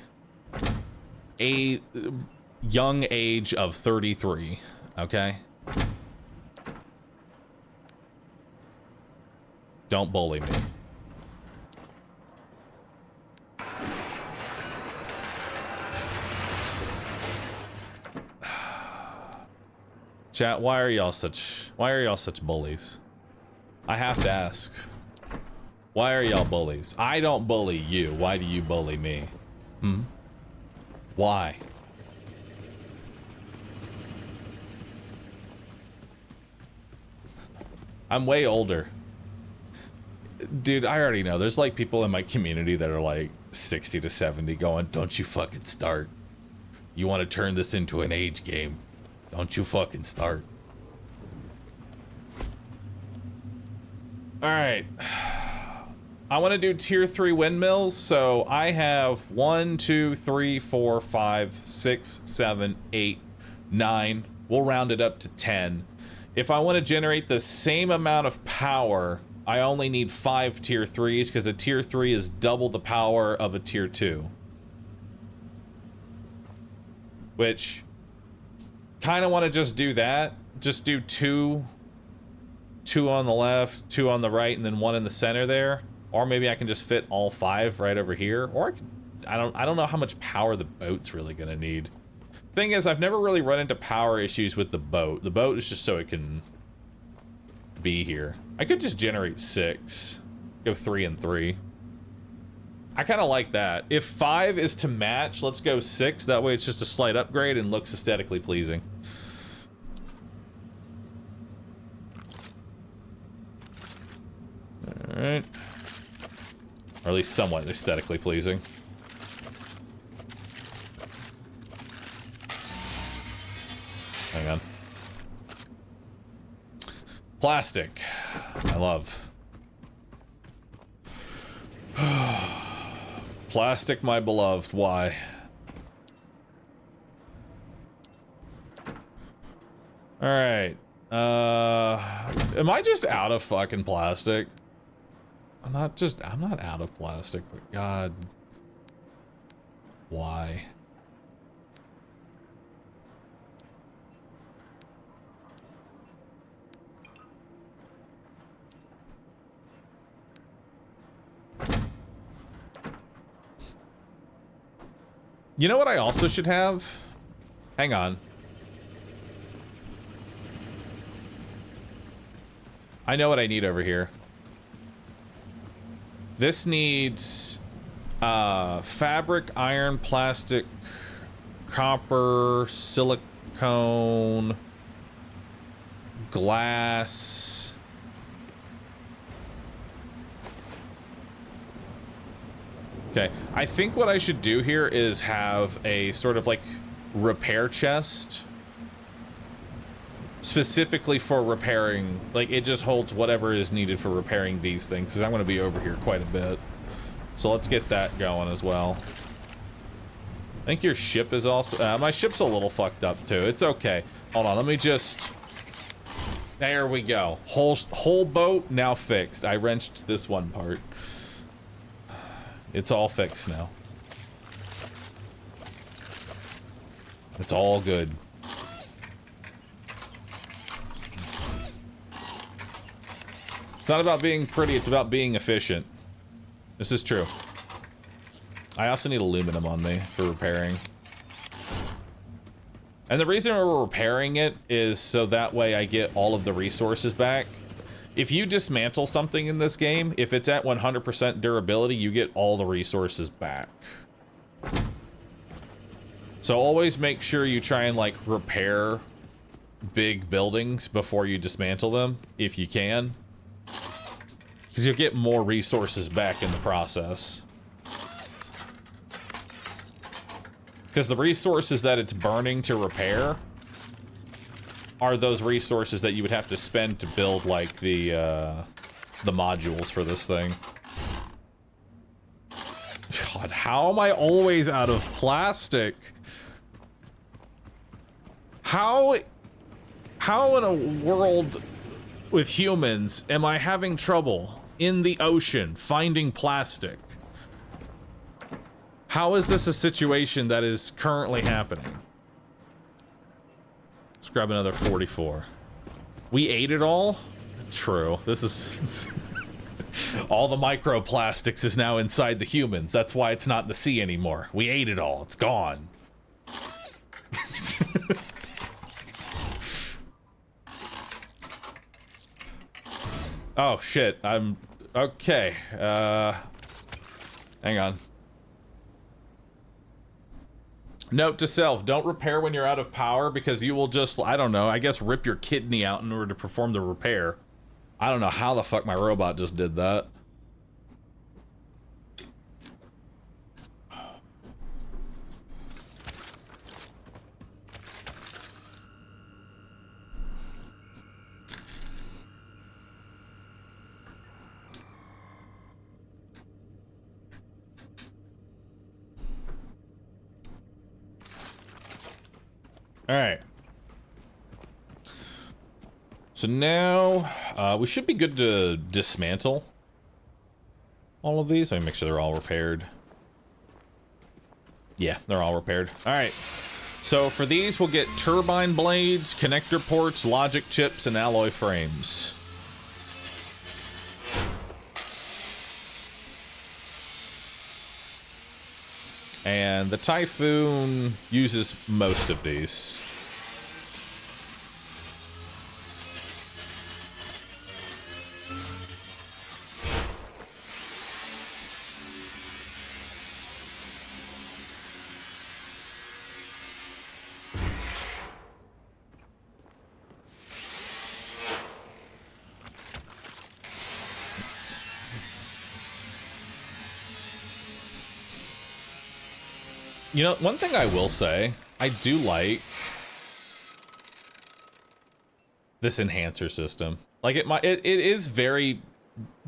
young age of 33. Okay. Don't bully me. Chat, why are y'all such bullies? I have to ask. Why are y'all bullies? I don't bully you. Why do you bully me? Why? I'm way older. Dude, I already know. There's like people in my community that are like 60 to 70 going, don't you fucking start. You want to turn this into an age game. Don't you fucking start. Alright. I want to do tier 3 windmills, so I have 1, 2, 3, 4, 5, 6, 7, 8, 9. We'll round it up to 10. If I want to generate the same amount of power, I only need 5 tier 3s, because a tier 3 is double the power of a tier 2. Which, kind of want to just do that. Just do 2 on the left, 2 on the right, and then 1 in the center there. Or maybe I can just fit all 5 right over here. Or I don't know how much power the boat's really gonna need. Thing is, I've never really run into power issues with the boat. The boat is just so it can be here. I could just generate 6. Go 3 and 3. I kind of like that. If 5 is to match, let's go 6. That way it's just a slight upgrade and looks aesthetically pleasing. Alright. Or at least somewhat aesthetically pleasing. Hang on. Plastic. I love. Plastic, my beloved. Why? All right. Am I just out of fucking plastic? I'm not out of plastic, but God, why? You know what I also should have? Hang on. I know what I need over here. This needs fabric, iron, plastic, copper, silicone, glass. Okay, I think what I should do here is have a sort of like repair chest specifically for repairing, like it just holds whatever is needed for repairing these things, because I'm going to be over here quite a bit. So let's get that going as well. I think your ship is also, my ship's a little fucked up too. It's okay. Hold on, let me just, there we go. Whole boat now fixed. I wrenched this one part. It's all fixed now. It's all good. It's not about being pretty, it's about being efficient. This is true. I also need aluminum on me for repairing. And the reason we're repairing it is so that way I get all of the resources back. If you dismantle something in this game, if it's at 100% durability, you get all the resources back. So always make sure you try and like repair big buildings before you dismantle them, if you can. Because you'll get more resources back in the process. Because the resources that it's burning to repair are those resources that you would have to spend to build like the modules for this thing. God, how am I always out of plastic? How in a world with humans am I having trouble in the ocean finding plastic? How is this a situation that is currently happening? Let's grab another 44. We ate it all? True. This is... all the microplastics is now inside the humans. That's why it's not in the sea anymore. We ate it all. It's gone. Oh, shit. I'm... Okay. Hang on. Note to self, don't repair when you're out of power because you will just, I don't know, I guess rip your kidney out in order to perform the repair. I don't know how the fuck my robot just did that. All right. So now we should be good to dismantle all of these. Let me make sure they're all repaired. Yeah, they're all repaired. All right. So for these, we'll get turbine blades, connector ports, logic chips, and alloy frames. And the Typhoon uses most of these. You know, one thing I will say, I do like this enhancer system. Like it is very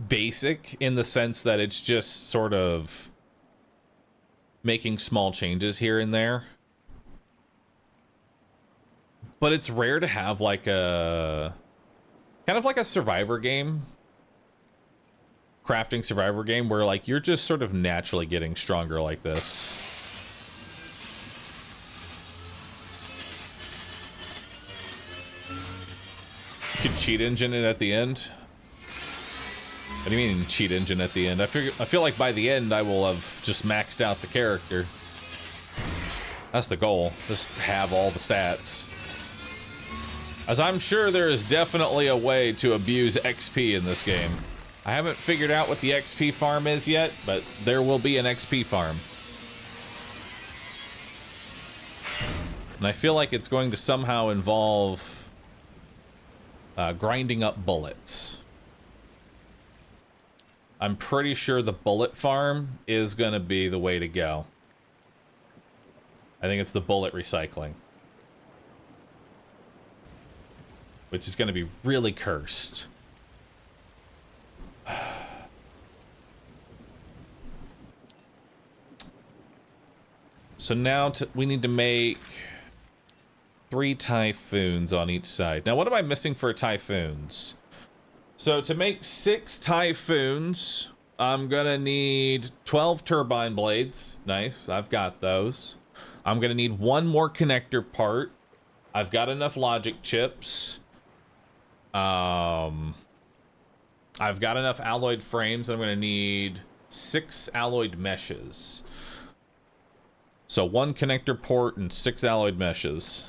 basic in the sense that it's just sort of making small changes here and there. but it's rare to have like a kind of like a survivor game, crafting survivor game, where like you're just sort of naturally getting stronger like this. You could cheat engine it at the end. What do you mean cheat engine at the end? I feel like by the end I will have just maxed out the character. That's the goal. Just have all the stats. As I'm sure there is definitely a way to abuse XP in this game. I haven't figured out what the XP farm is yet, but there will be an XP farm. And I feel like it's going to somehow involve grinding up bullets. I'm pretty sure the bullet farm is going to be the way to go. I think it's the bullet recycling. Which is going to be really cursed. So now we need to make 3 typhoons on each side. Now, what am I missing for typhoons? So to make 6 typhoons, I'm gonna need 12 turbine blades. Nice, I've got those. I'm gonna need 1 more connector part. I've got enough logic chips. I've got enough alloyed frames. I'm gonna need 6 alloyed meshes. So 1 connector port and 6 alloyed meshes.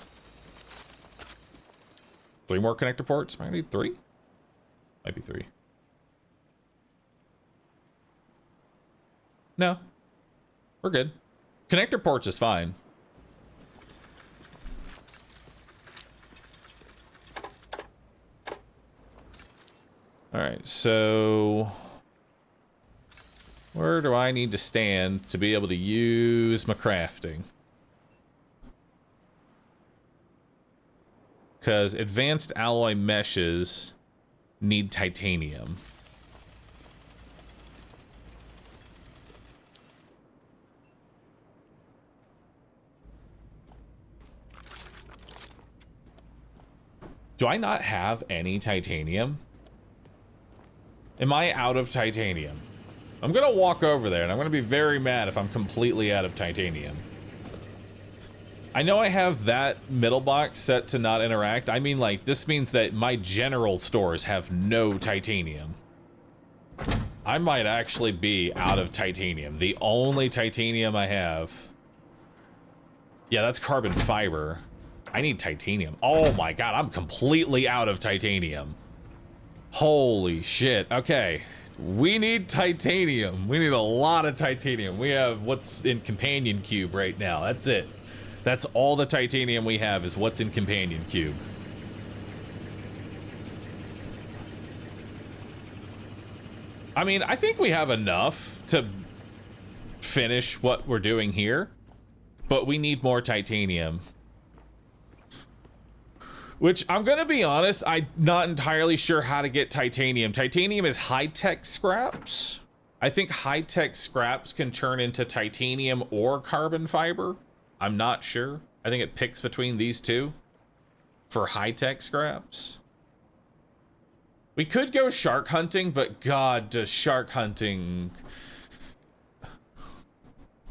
3 more connector ports? Am I gonna need 3? Might be 3. No. We're good. Connector ports is fine. Alright, so where do I need to stand to be able to use my crafting? Because advanced alloy meshes need titanium. Do I not have any titanium? Am I out of titanium? I'm gonna walk over there and I'm gonna be very mad if I'm completely out of titanium. I know I have that middle box set to not interact. I mean, like, this means that my general stores have no titanium. I might actually be out of titanium. The only titanium I have. Yeah, that's carbon fiber. I need titanium. Oh my god, I'm completely out of titanium. Holy shit. Okay. We need titanium. We need a lot of titanium. We have what's in companion cube right now. That's it. That's all the titanium we have is what's in companion cube. I mean, I think we have enough to finish what we're doing here, but we need more titanium. Which, I'm gonna be honest, I'm not entirely sure how to get titanium. Titanium is high-tech scraps. I think high-tech scraps can turn into titanium or carbon fiber. I'm not sure. I think it picks between these two for high-tech scraps. We could go shark hunting, but god, does shark hunting...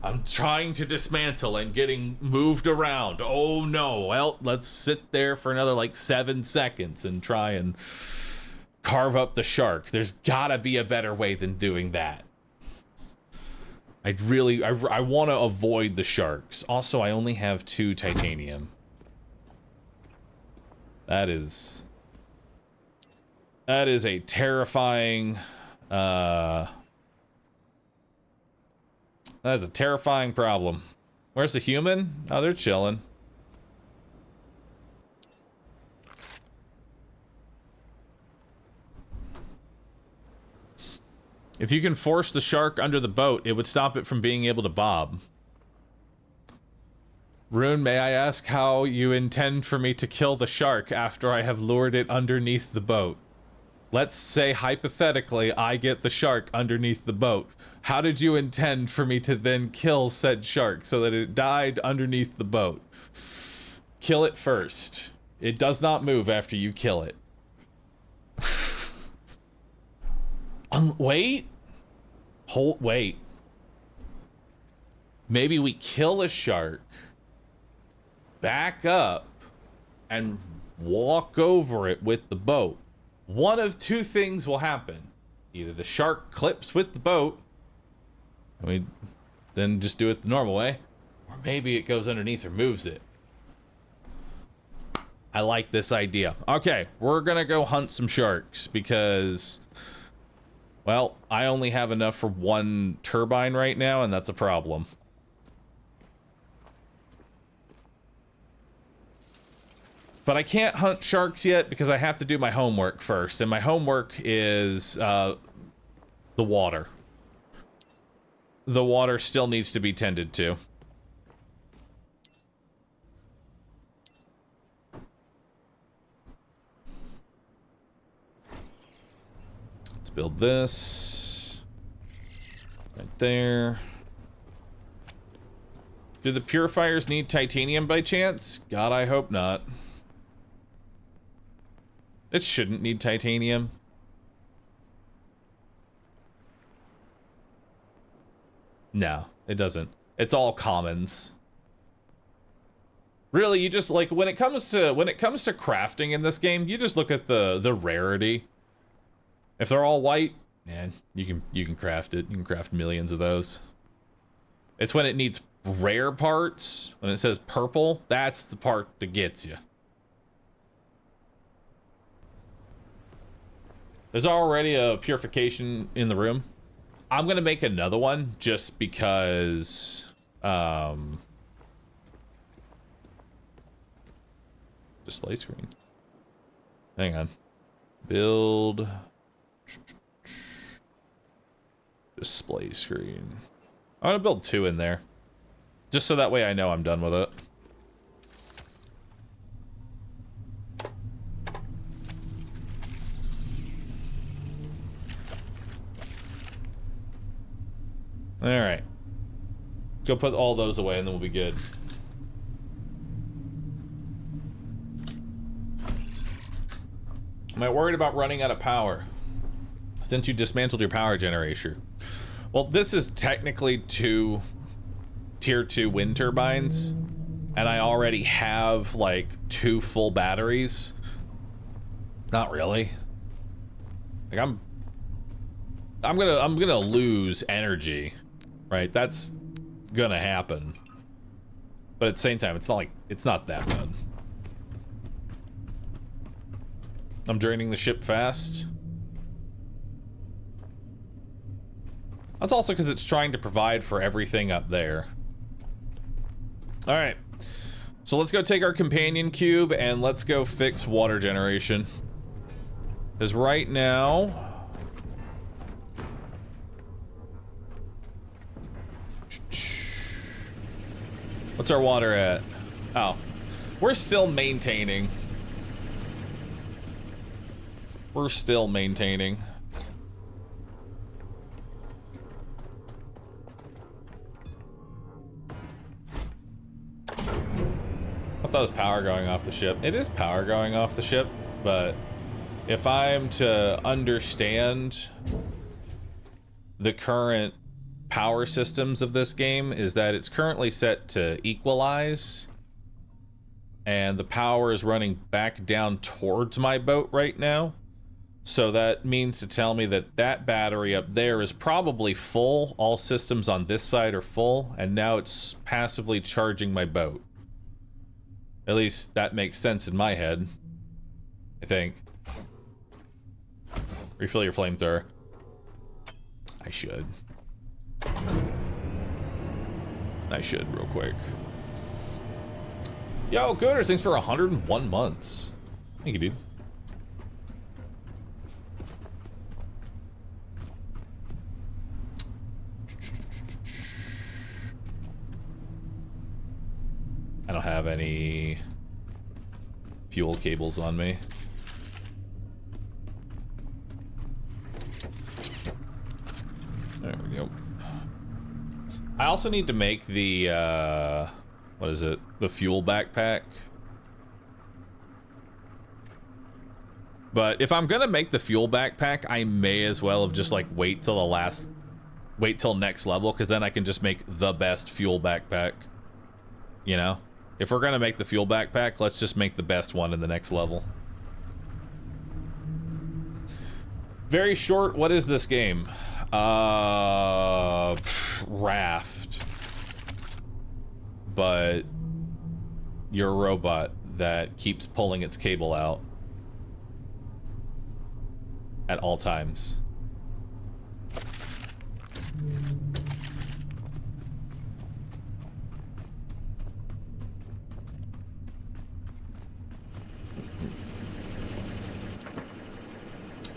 I'm trying to dismantle and getting moved around. Oh no, well, let's sit there for another like 7 seconds and try and carve up the shark. There's gotta be a better way than doing that. I want to avoid the sharks. Also, I only have 2 titanium. That is a terrifying, that is a terrifying problem. Where's the human? Oh, they're chilling. If you can force the shark under the boat, it would stop it from being able to bob. Rune, may I ask how you intend for me to kill the shark after I have lured it underneath the boat? Let's say, hypothetically, I get the shark underneath the boat. How did you intend for me to then kill said shark so that it died underneath the boat? Kill it first. It does not move after you kill it. Wait. Wait. Maybe we kill a shark, back up, and walk over it with the boat. One of two things will happen. Either the shark clips with the boat, and we then just do it the normal way, or maybe it goes underneath or moves it. I like this idea. Okay, we're gonna go hunt some sharks because, well, I only have enough for one turbine right now, and that's a problem. But I can't hunt sharks yet because I have to do my homework first, and my homework is the water. The water still needs to be tended to. Let's build this right there. Do the purifiers need titanium by chance? God, I hope not. It shouldn't need titanium. No, it doesn't. It's all commons. Really, you just like when it comes to crafting in this game, you just look at the rarity. If they're all white, man, you can craft it. You can craft millions of those. It's when it needs rare parts, when it says purple, that's the part that gets you. There's already a purification in the room. I'm gonna make another one just because display screen. Hang on. Build display screen. I'm gonna build 2 in there. Just so that way I know I'm done with it. Alright. Go put all those away and then we'll be good. Am I worried about running out of power? Since you dismantled your power generator. Well, this is technically 2 tier 2 wind turbines. And I already have like 2 full batteries. Not really. Like I'm gonna lose energy. Right, that's gonna happen. But at the same time, it's not that bad. I'm draining the ship fast. That's also because it's trying to provide for everything up there. Alright. So let's go take our companion cube and let's go fix water generation. Because right now... What's our water at? Oh. We're still maintaining. We're still maintaining. I thought it was power going off the ship. It is power going off the ship, but if I'm to understand the current power systems of this game, is that it's currently set to equalize, and the power is running back down towards my boat right now. So that means to tell me that that battery up there is probably full. All systems on this side are full, and now it's passively charging my boat. At least that makes sense in my head, I think. Refill your flamethrower. I should real quick. Yo, Gooders, thanks for 101 months. Thank you, dude. I don't have any fuel cables on me. There we go. I also need to make the, what is it? The fuel backpack. But if I'm gonna make the fuel backpack, I may as well have just like wait till next level, because then I can just make the best fuel backpack. You know? If we're gonna make the fuel backpack, let's just make the best one in the next level. Very short, what is this game? Raft. But you're a robot that keeps pulling its cable out at all times. And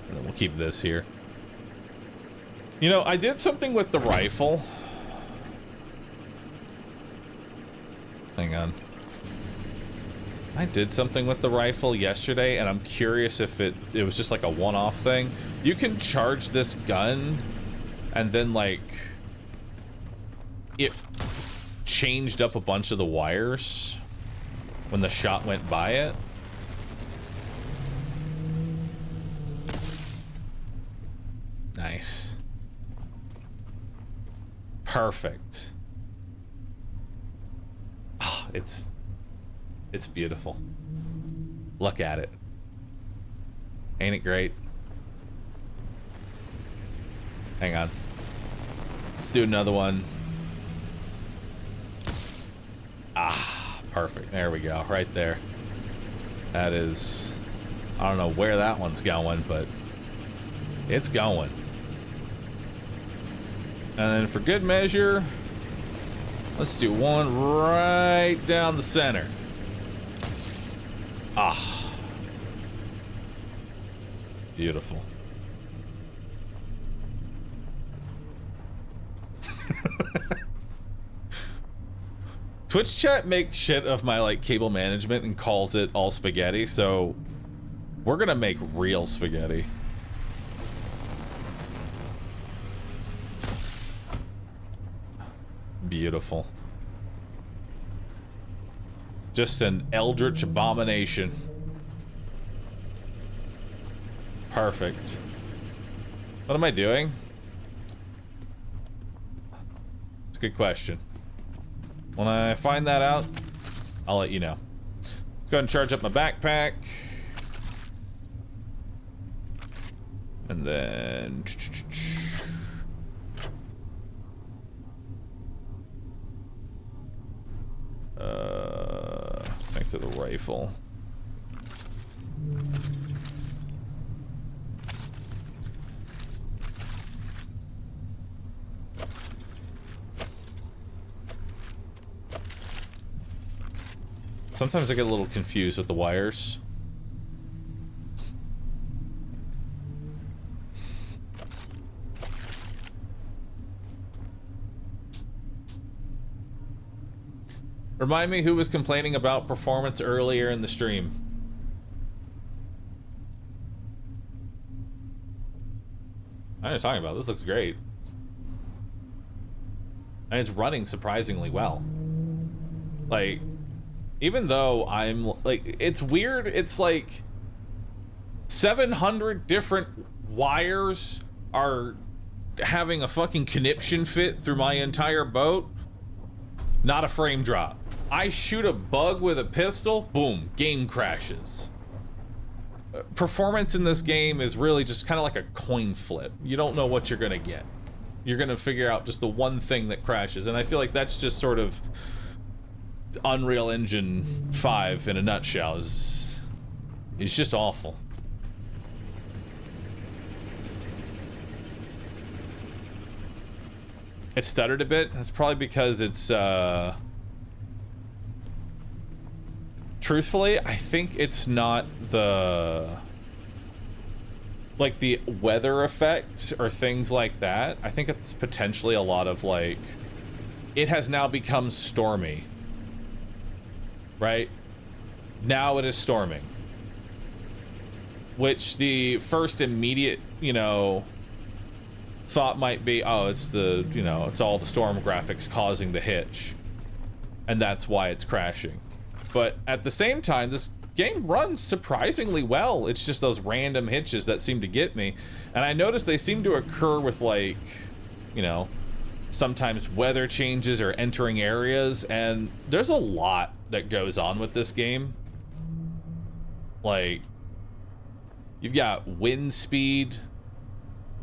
then we'll keep this here. You know, I did something with the rifle. Hang on. I did something with the rifle yesterday, and I'm curious if it was just like a one-off thing. You can charge this gun, and then like it changed up a bunch of the wires when the shot went by it. Nice. Perfect. Oh, it's beautiful. Look at it. Ain't it great? Hang on. Let's do another one. Ah, perfect. There we go. Right there. That is... I don't know where that one's going, but it's going. And then for good measure, let's do one right down the center. Ah. Beautiful. Twitch chat makes shit of my like cable management and calls it all spaghetti, so we're gonna make real spaghetti. Beautiful. Just an eldritch abomination. Perfect. What am I doing? It's a good question. When I find that out, I'll let you know. Go ahead and charge up my backpack. And then... back to the rifle. Sometimes I get a little confused with the wires. Remind me who was complaining about performance earlier in the stream. I was talking about this. Looks great. And it's running surprisingly well. Like, even though I'm like, it's weird. It's like 700 different wires are having a fucking conniption fit through my entire boat. Not a frame drop. I shoot a bug with a pistol, boom, game crashes. Performance in this game is really just kind of like a coin flip. You don't know what you're gonna get. You're gonna figure out just the one thing that crashes, and I feel like that's just sort of Unreal Engine 5 in a nutshell. It's just awful. It stuttered a bit. That's probably because it's truthfully, I think it's not the like the weather effects or things like that. I think it's potentially a lot of like, it has now become stormy. Right? Now it is storming. Which the first immediate, you know, thought might be, oh, it's the, you know, it's all the storm graphics causing the hitch. And that's why it's crashing. But at the same time, this game runs surprisingly well. It's just those random hitches that seem to get me. And I noticed they seem to occur with, like, you know, sometimes weather changes or entering areas, and there's a lot that goes on with this game. Like, you've got wind speed,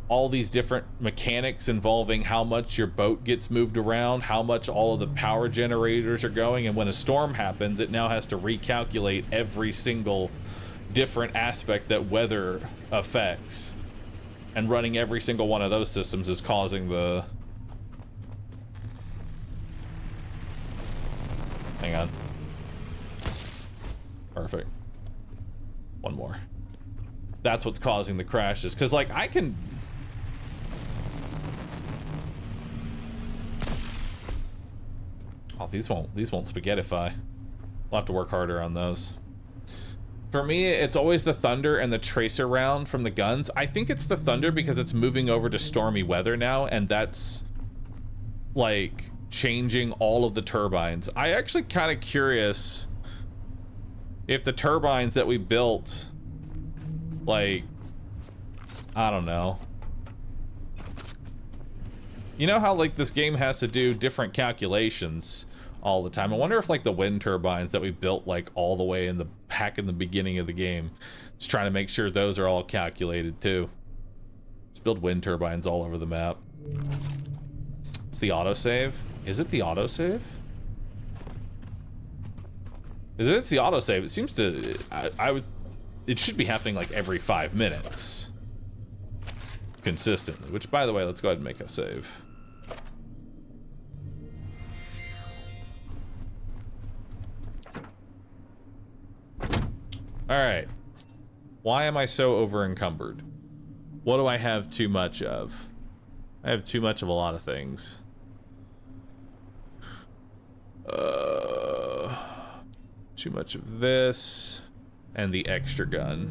all these different mechanics involving how much your boat gets moved around, how much all of the power generators are going, and when a storm happens, it now has to recalculate every single different aspect that weather affects. And running every single one of those systems is causing the... Hang on. Perfect. One more. That's what's causing the crashes, because, like, I can... Oh, these won't spaghettify. We'll have to work harder on those. For me, it's always the thunder and the tracer round from the guns. I think it's the thunder because it's moving over to stormy weather now, and that's, like, changing all of the turbines. I actually kind of curious if the turbines that we built, like, I don't know. You know how, like, this game has to do different calculations all the time? I wonder if, like, the wind turbines that we built, like, all the way in the back in the beginning of the game, just trying to make sure those are all calculated too. Just build wind turbines all over the map. It's the autosave. Is it the autosave? It's the autosave. It seems to... it should be happening, like, every 5 minutes. Consistently. Which, by the way, let's go ahead and make a save. Alright. Why am I so over encumbered? What do I have too much of? I have too much of a lot of things. Too much of this. And the extra gun.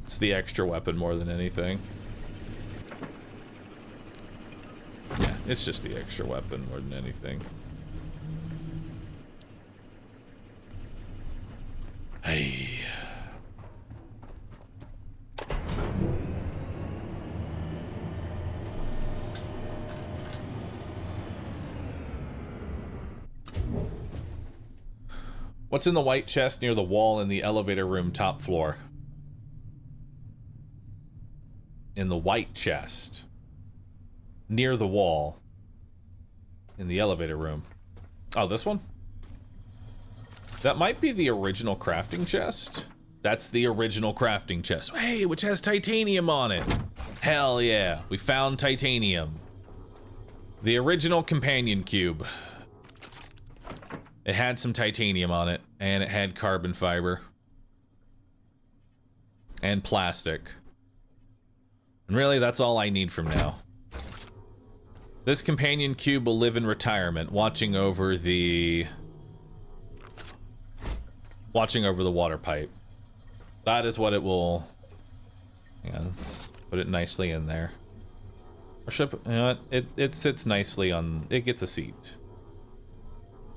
It's the extra weapon more than anything. Yeah, it's just the extra weapon more than anything. Hey. What's in the white chest near the wall in the elevator room top floor? In the white chest near the wall in the elevator room. Oh, this one? That might be the original crafting chest. That's the original crafting chest. Hey, which has titanium on it. Hell yeah, we found titanium. The original companion cube. It had some titanium on it, and it had carbon fiber. And plastic. And really, that's all I need from now. This companion cube will live in retirement, watching over the water pipe. That is what it will... Yeah, let's put it nicely in there. Or should I, you know what? It sits nicely on... It gets a seat.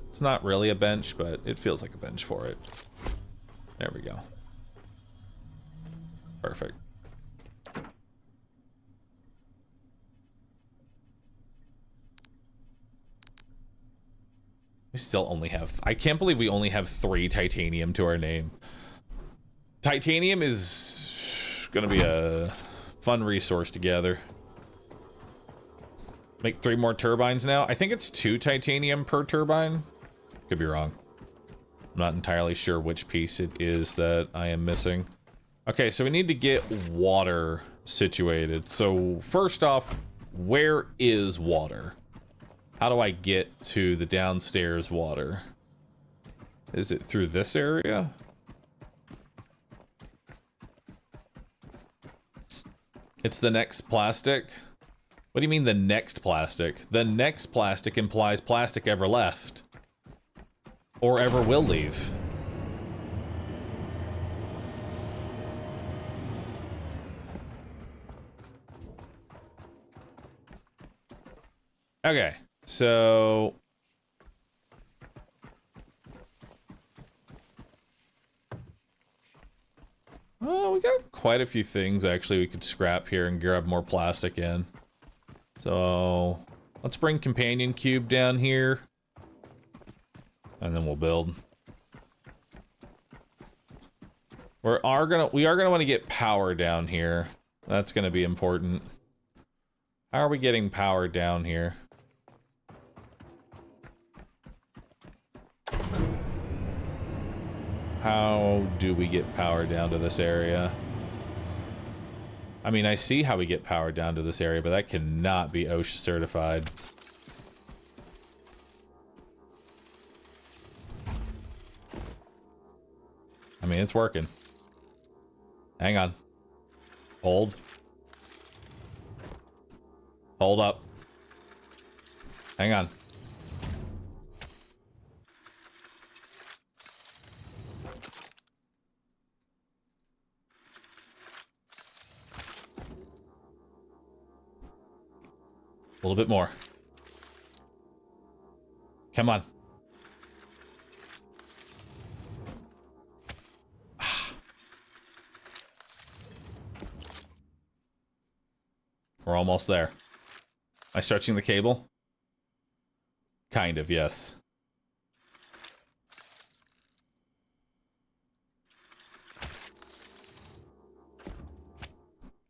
It's not really a bench, but it feels like a bench for it. There we go. Perfect. We still only have... I can't believe we only have 3 titanium to our name. Titanium is gonna be a fun resource to gather. Make 3 more turbines now. I think it's 2 titanium per turbine. Could be wrong. I'm not entirely sure which piece it is that I am missing. Okay, so we need to get water situated. So first off, where is water? How do I get to the downstairs water? Is it through this area? It's the next plastic? What do you mean the next plastic? The next plastic implies plastic ever left. Or ever will leave. Okay, so... quite a few things actually we could scrap here and grab more plastic in. So let's bring companion cube down here. And then we'll build. We are gonna want to get power down here. That's gonna be important. How are we getting power down here? How do we get power down to this area? I mean, I see how we get power down to this area, but that cannot be OSHA certified. I mean, it's working. Hang on. Hold. Hold up. Hang on. A little bit more. Come on. We're almost there. Am I stretching the cable? Kind of, yes.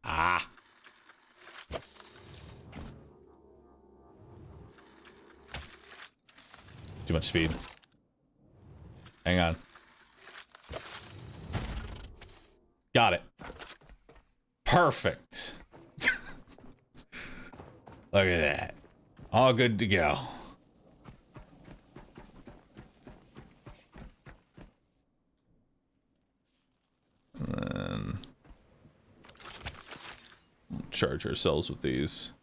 Ah. Too much speed. Hang on. Got it. Perfect. Look at that. All good to go. And then we'll charge ourselves with these.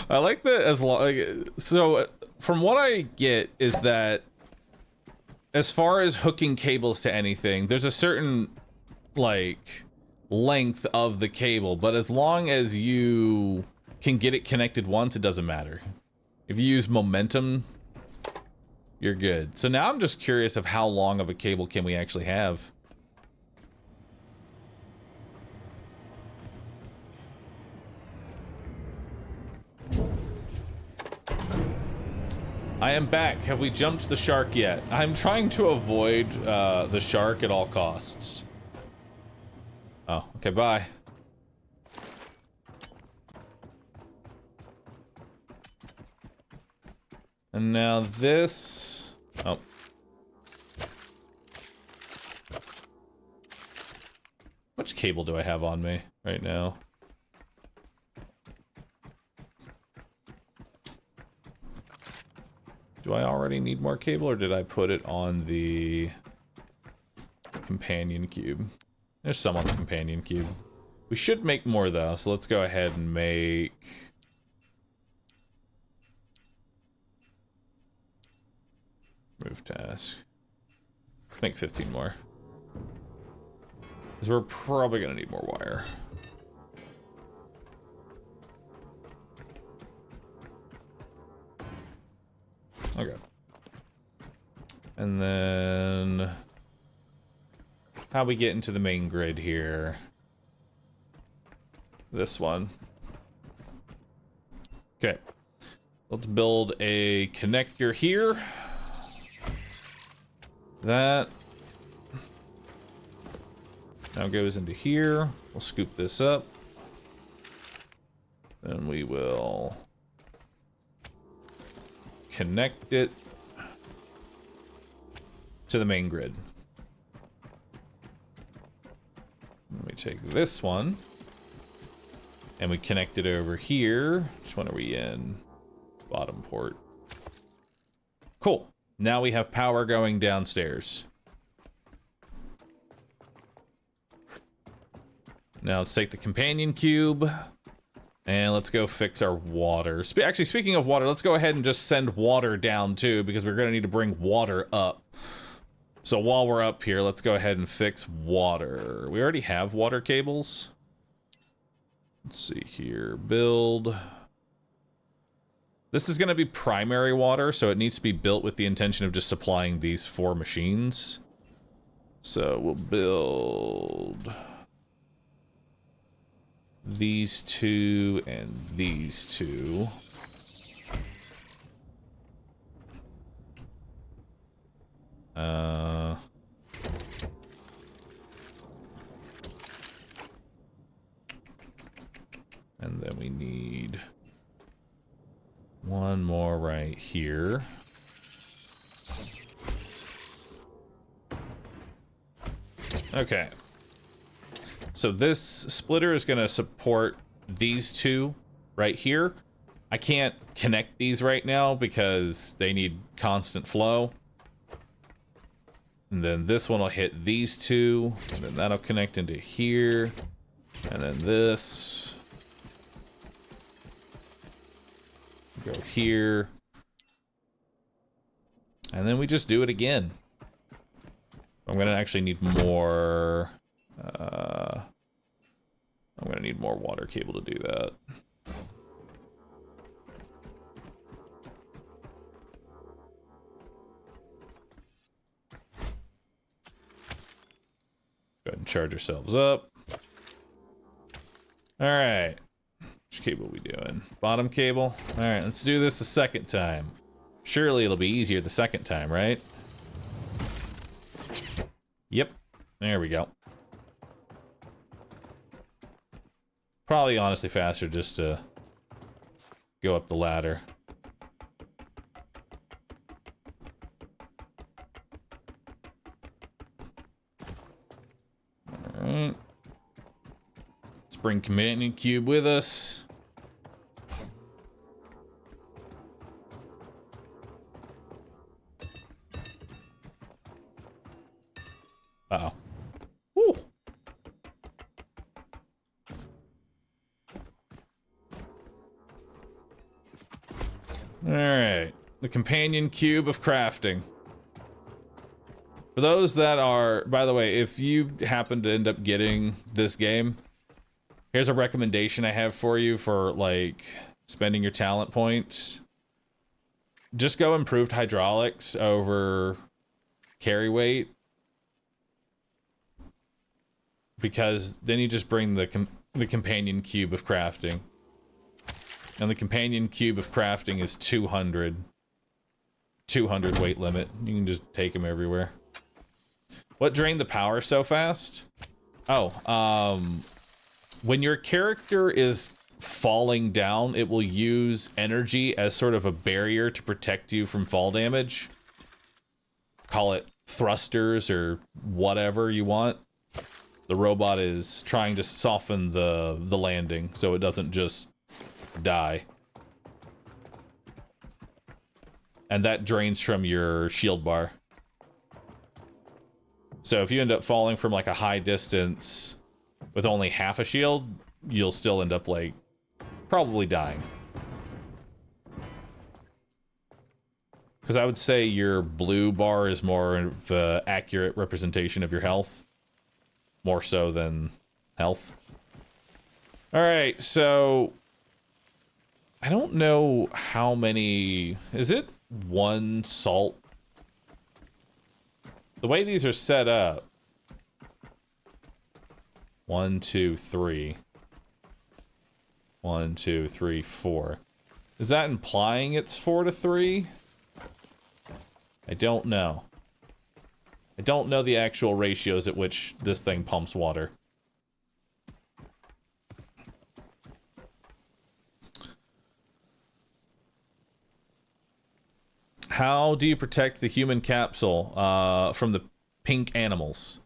I like that as long, like, so from what I get is that as far as hooking cables to anything, there's a certain, like, length of the cable, but as long as you can get it connected once, it doesn't matter. If you use momentum, you're good. So now I'm just curious of how long of a cable can we actually have. I am back. Have we jumped the shark yet? I'm trying to avoid the shark at all costs. Oh, okay, bye. And now this... Oh. How much cable do I have on me right now? Do I already need more cable, or did I put it on the companion cube? There's some on the companion cube. We should make more, though, so let's go ahead and make... Move task. Let's make 15 more. Because we're probably going to need more wire. Okay. And then how we get into the main grid here? This one. Okay. Let's build a connector here. That now goes into here. We'll scoop this up. Then we will connect it to the main grid. Let me take this one and we connect it over here. Which one are we in? Bottom port. Cool. Now we have power going downstairs. Now let's take the companion cube and let's go fix our water. Actually, speaking of water, let's go ahead and just send water down too, because we're gonna need to bring water up. So while we're up here, let's go ahead and fix water. We already have water cables. Let's see here, build. This is going to be primary water, so it needs to be built with the intention of just supplying these 4 machines. So we'll build these 2 and these 2. And then we need 1 more right here. Okay. So this splitter is going to support these 2 right here. I can't connect these right now because they need constant flow. And then this one will hit these 2, and then that'll connect into here. And then this. Go here. And then we just do it again. I'm gonna actually need more. I'm gonna need more water cable to do that. Go ahead and charge ourselves up. All right. Which cable are we doing? Bottom cable? All right, let's do this a second time. Surely it'll be easier the second time, right? Yep. There we go. Probably honestly faster just to go up the ladder. All right. Let's bring companion cube with us. Uh-oh. Woo. Alright. The companion cube of crafting. For those that are... By the way, if you happen to end up getting this game, here's a recommendation I have for you for, like, spending your talent points. Just go improved hydraulics over carry weight. Because then you just bring the companion cube of crafting. And the companion cube of crafting is 200. 200 weight limit. You can just take them everywhere. What drained the power so fast? Oh, when your character is falling down, it will use energy as sort of a barrier to protect you from fall damage. Call it thrusters or whatever you want. The robot is trying to soften the landing so it doesn't just die. And that drains from your shield bar. So if you end up falling from like a high distance with only half a shield, you'll still end up like probably dying. Because I would say your blue bar is more of an accurate representation of your health. More so than health. Alright, so... I don't know how many... Is it 1 salt? The way these are set up... 1, 2, 3. 1, 2, 3, 4. Is that implying it's 4 to 3? I don't know. I don't know the actual ratios at which this thing pumps water. How do you protect the human capsule from the pink animals?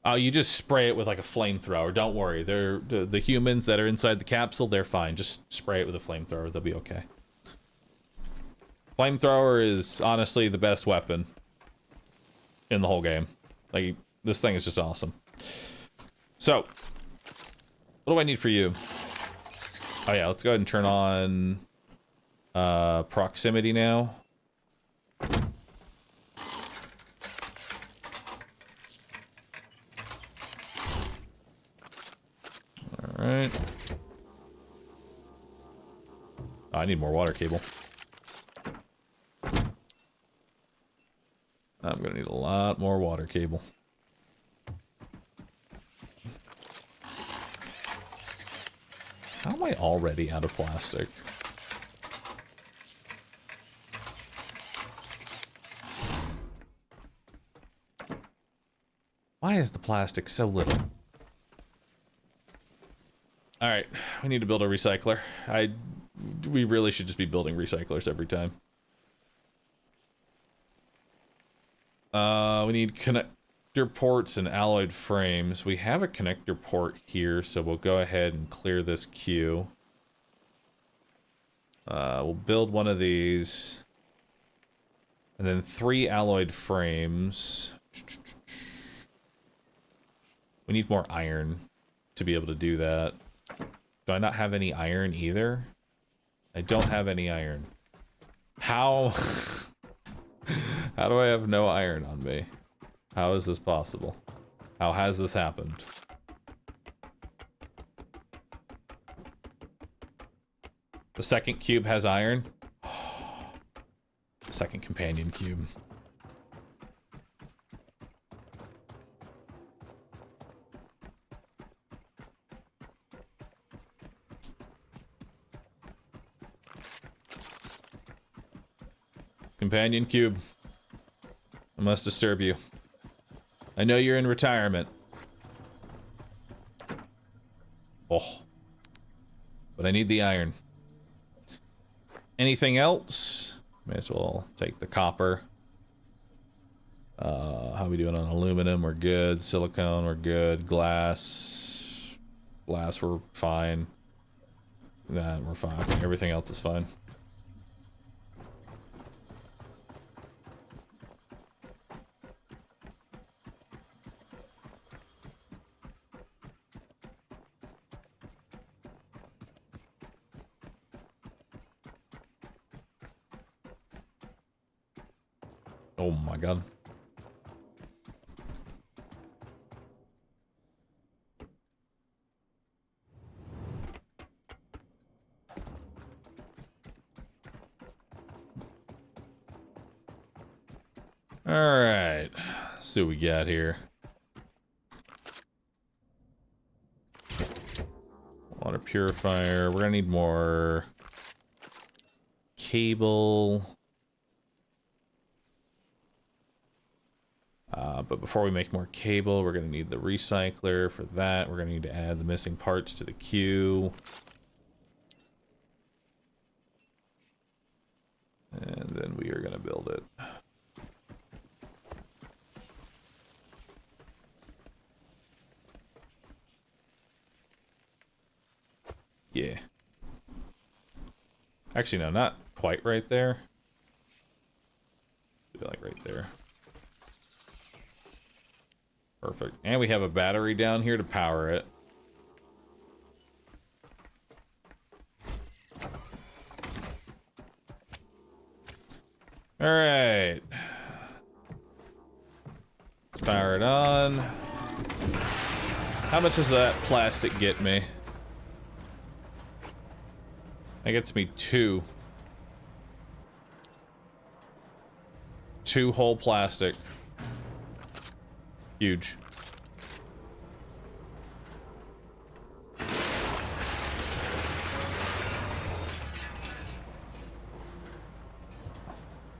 You just spray it with like a flamethrower. Don't worry. They're the humans that are inside the capsule, they're fine. Just spray it with a flamethrower. They'll be okay. Flamethrower is honestly the best weapon in the whole game. Like, this thing is just awesome. So, what do I need for you? Oh yeah, let's go ahead and turn on proximity now. Alright. Oh, I need more water cable. I'm gonna need a lot more water cable. How am I already out of plastic? Why is the plastic so little? Alright, we need to build a recycler. We really should just be building recyclers every time. We need connector ports and alloyed frames. We have a connector port here, so we'll go ahead and clear this queue. We'll build one of these. And then 3 alloyed frames. We need more iron to be able to do that. Do I not have any iron either? I don't have any iron. How? How do I have no iron on me? How is this possible? How has this happened? The second cube has iron. The second companion cube. Companion cube. I must disturb you. I know you're in retirement. Oh. But I need the iron. Anything else? May as well take the copper. How we doing on aluminum? We're good. Silicone, we're good. Glass. Glass, we're fine. Nah, we're fine. Everything else is fine. Oh my god. All right, let's see what we got here. Water purifier. We're gonna need more cable. But before we make more cable, we're going to need the recycler. For that, we're going to need to add the missing parts to the queue. And then we are going to build it. Yeah. Actually, no, not quite right there. Maybe like right there. Perfect. And we have a battery down here to power it. All right. Let's power it on. How much does that plastic get me? That gets me 2. 2 whole plastic. Huge.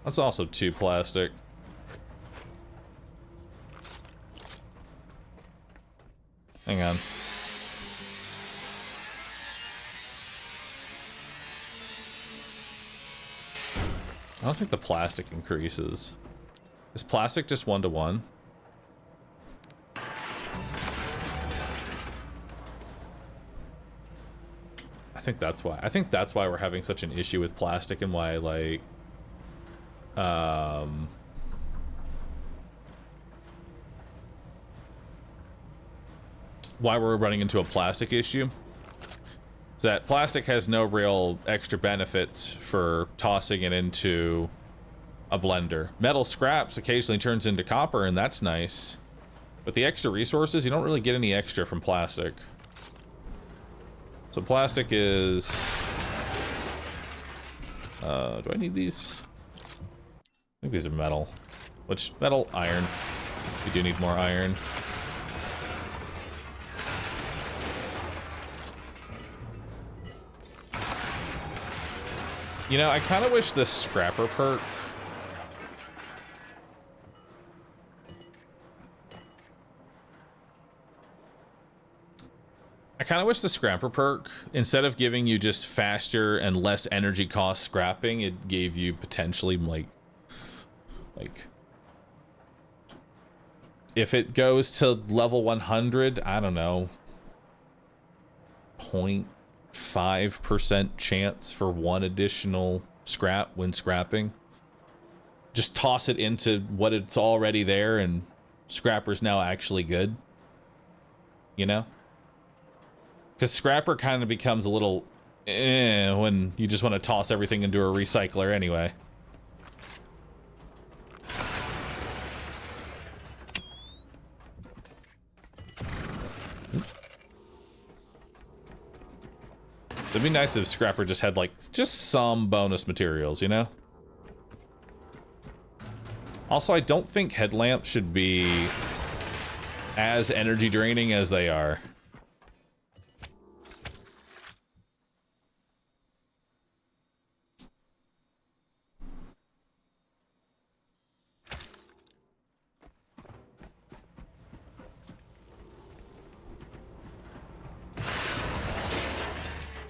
That's also 2 plastic. Hang on. I don't think the plastic increases. Is plastic just 1-to-1? I think that's why. I think that's why we're having such an issue with plastic and why, like, why we're running into a plastic issue. Is that plastic has no real extra benefits for tossing it into a blender. Metal scraps occasionally turns into copper, and that's nice. But the extra resources, you don't really get any extra from plastic. So plastic is... do I need these? I think these are metal. Which, metal, iron. We do need more iron. You know, I kind of wish the scrapper perk instead of giving you just faster and less energy cost scrapping, it gave you potentially like if it goes to level 100, I don't know, 0.5% chance for one additional scrap when scrapping. Just toss it into what it's already there, and scrapper's now actually good. You know? Because scrapper kind of becomes a little when you just want to toss everything into a recycler anyway. It'd be nice if scrapper just had, like, just some bonus materials, you know? Also, I don't think headlamps should be as energy draining as they are.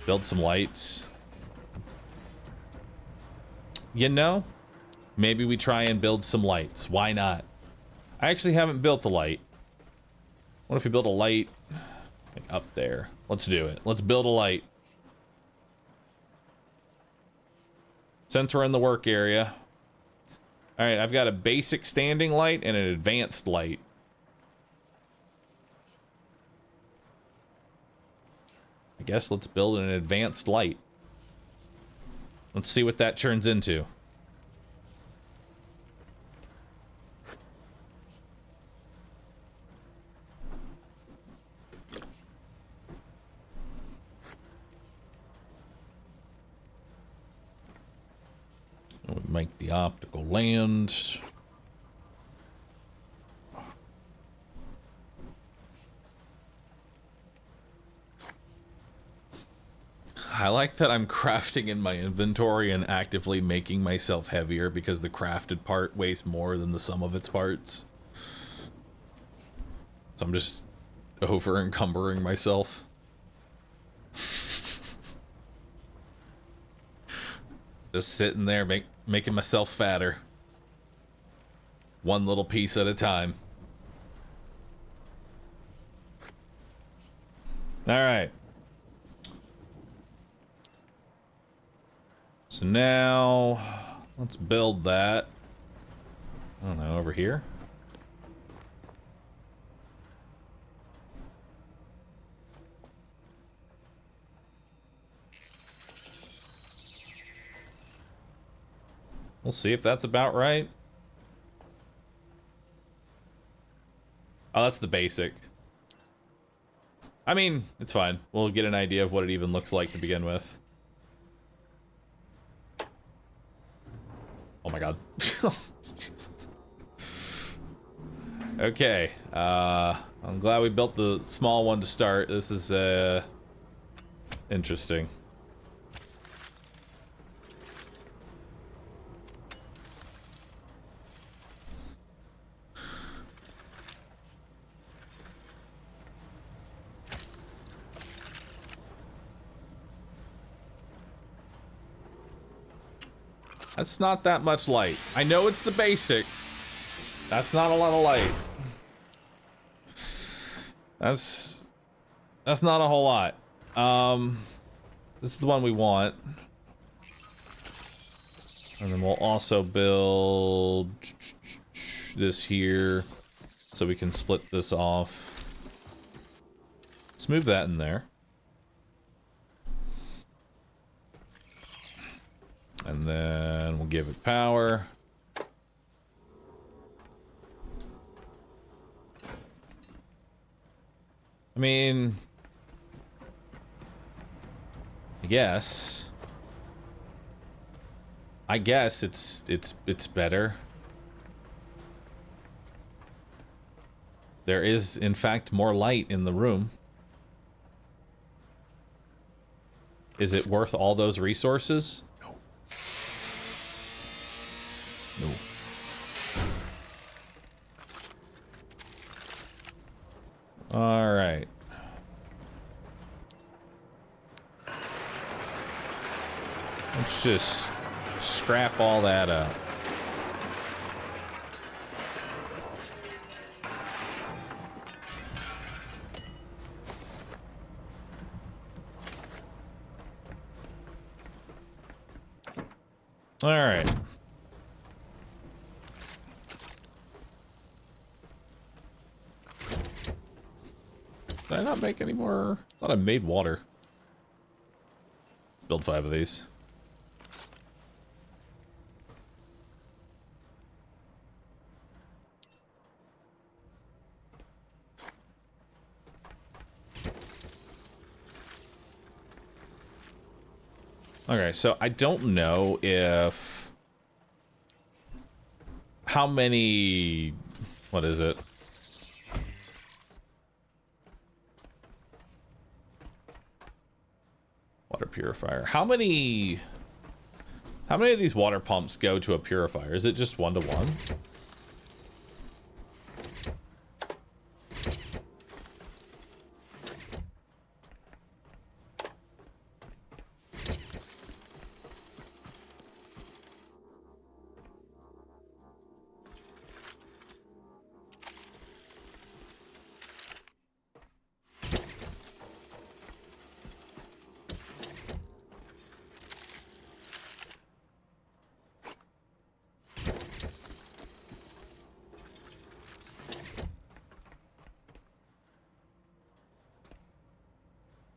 Build some lights. You know, maybe we try and build some lights. Why not? I actually haven't built a light. What if we build a light like up there? Let's do it. Let's build a light. Since we're in the work area. All right, I've got a basic standing light and an advanced light. I guess let's build an advanced light. Let's see what that turns into. We make the optical land. I like that I'm crafting in my inventory and actively making myself heavier because the crafted part weighs more than the sum of its parts. So I'm just over encumbering myself. Just sitting there making myself fatter. One little piece at a time. All right. So now, let's build that. I don't know, over here? We'll see if that's about right. Oh, that's the basic. I mean, it's fine. We'll get an idea of what it even looks like to begin with. Oh my god. Jesus. Okay. I'm glad we built the small one to start. This is interesting. That's not that much light. I know it's the basic. That's not a lot of light. That's not a whole lot. This is the one we want. And then we'll also build this here so we can split this off. Let's move that in there. And then we'll give it power. I mean, I guess it's better. There is, in fact, more light in the room. Is it worth all those resources? No. No. All right. Let's just scrap all that up. All right. Did I not make any more? I thought I made water. Build 5 of these. Okay, so I don't know if... How many... What is it? Water purifier. How many of these water pumps go to a purifier? Is it just 1 to 1?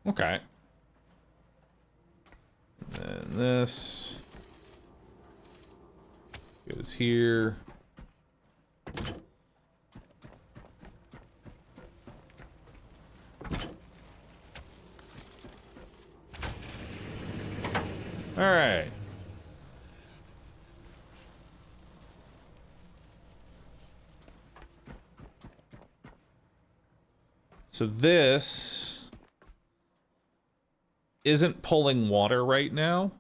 Okay. And this goes here. All right. So this isn't pulling water right now.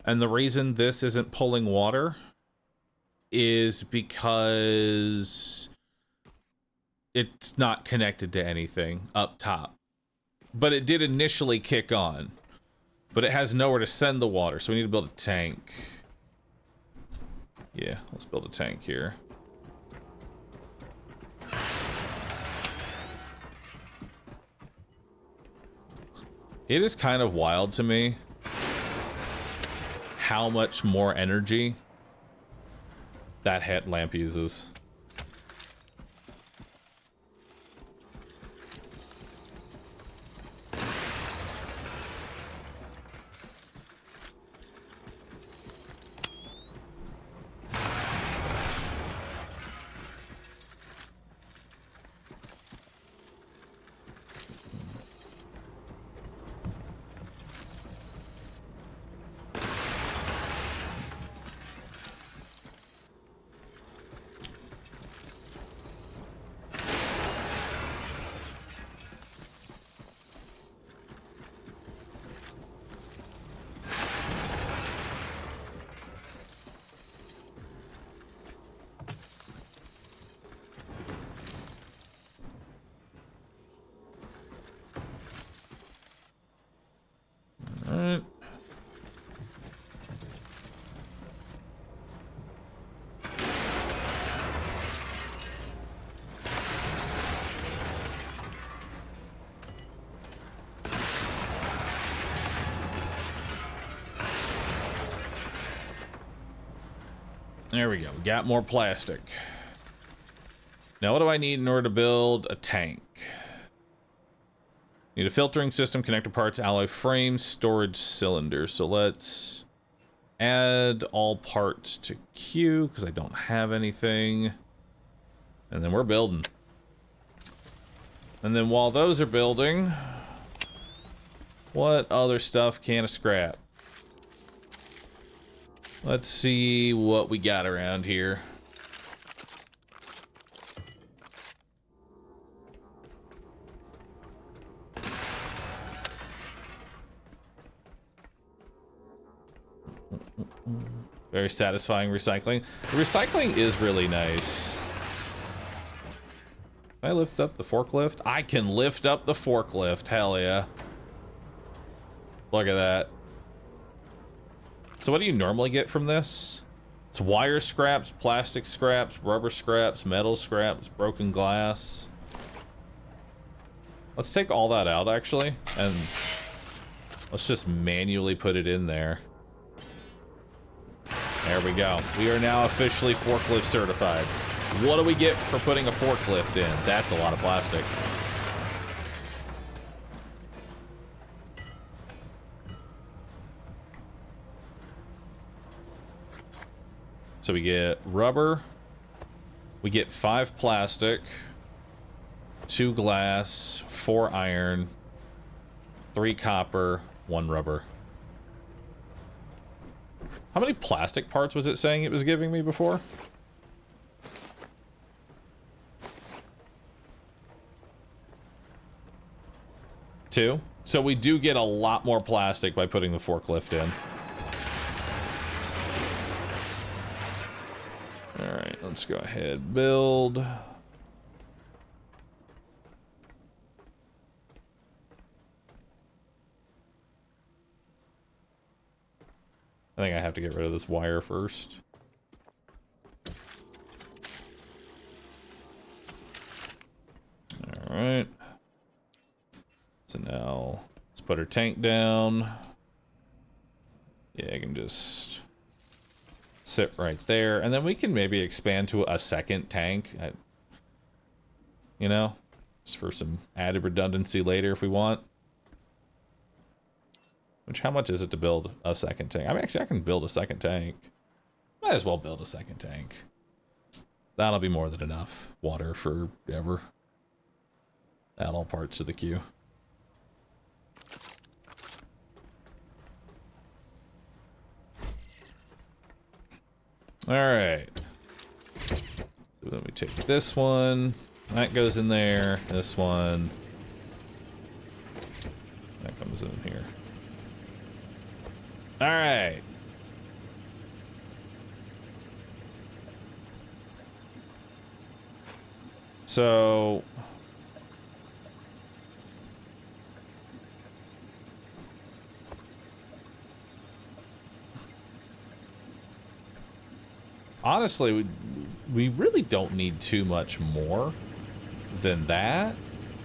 And the reason this isn't pulling water is because it's not connected to anything up top. But it did initially kick on. But it has nowhere to send the water, so we need to build a tank. Yeah, let's build a tank here. It is kind of wild to me how much more energy that headlamp uses. Alright. There we go. We got more plastic. Now, what do I need in order to build a tank? Need a filtering system, connector parts, alloy frame, storage cylinder. So let's add all parts to queue because I don't have anything. And then we're building. And then while those are building, what other stuff can I scrap? Let's see what we got around here. Very satisfying recycling. The recycling is really nice. Can I lift up the forklift? I can lift up the forklift. Hell yeah. Look at that. So what do you normally get from this? It's wire scraps, plastic scraps, rubber scraps, metal scraps, broken glass. Let's take all that out, actually, and let's just manually put it in there. There we go. We are now officially forklift certified. What do we get for putting a forklift in? That's a lot of plastic. So we get rubber, we get 5 plastic, 2 glass, 4 iron, 3 copper, 1 rubber. How many plastic parts was it saying it was giving me before? 2. So we do get a lot more plastic by putting the forklift in. Alright, let's go ahead, build. I think I have to get rid of this wire first. Alright. So now, let's put our tank down. Yeah, I can just sit right there. And then we can maybe expand to a second tank. You know, just for some added redundancy later if we want. Which, how much is it to build a second tank? I mean, actually, I can build a second tank. Might as well build a second tank. That'll be more than enough water forever. Add all parts of the queue. Alright. So then we take this one. That goes in there. This one. That comes in here. Alright. So honestly, we really don't need too much more than that.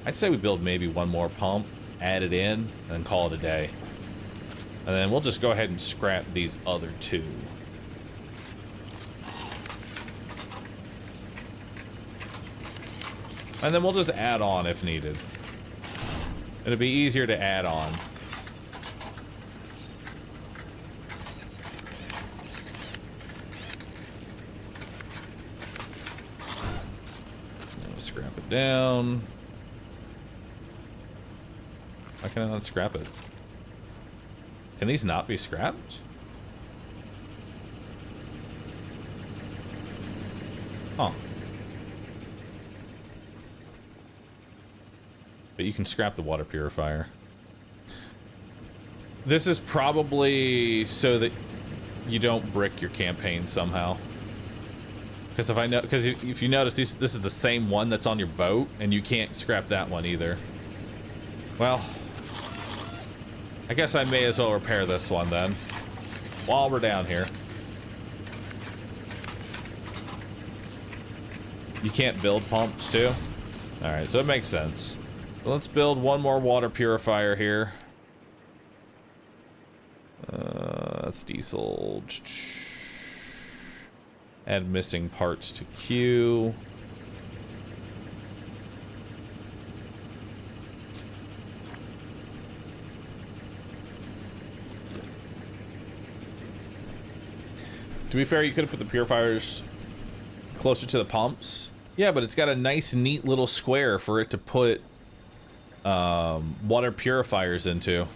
I'd say we build maybe one more pump, add it in, and call it a day. And then we'll just go ahead and scrap these other 2. And then we'll just add on if needed. It'll be easier to add on. Scrap it down. Why can I not scrap it? Can these not be scrapped? Huh. But you can scrap the water purifier. This is probably so that you don't brick your campaign somehow. Because if you notice, this is the same one that's on your boat, and you can't scrap that one either. Well, I guess I may as well repair this one then, while we're down here. You can't build pumps too? Alright, so it makes sense. So let's build one more water purifier here. That's diesel. Add missing parts to queue. To be fair, you could have put the purifiers closer to the pumps. Yeah, but it's got a nice, neat little square for it to put water purifiers into.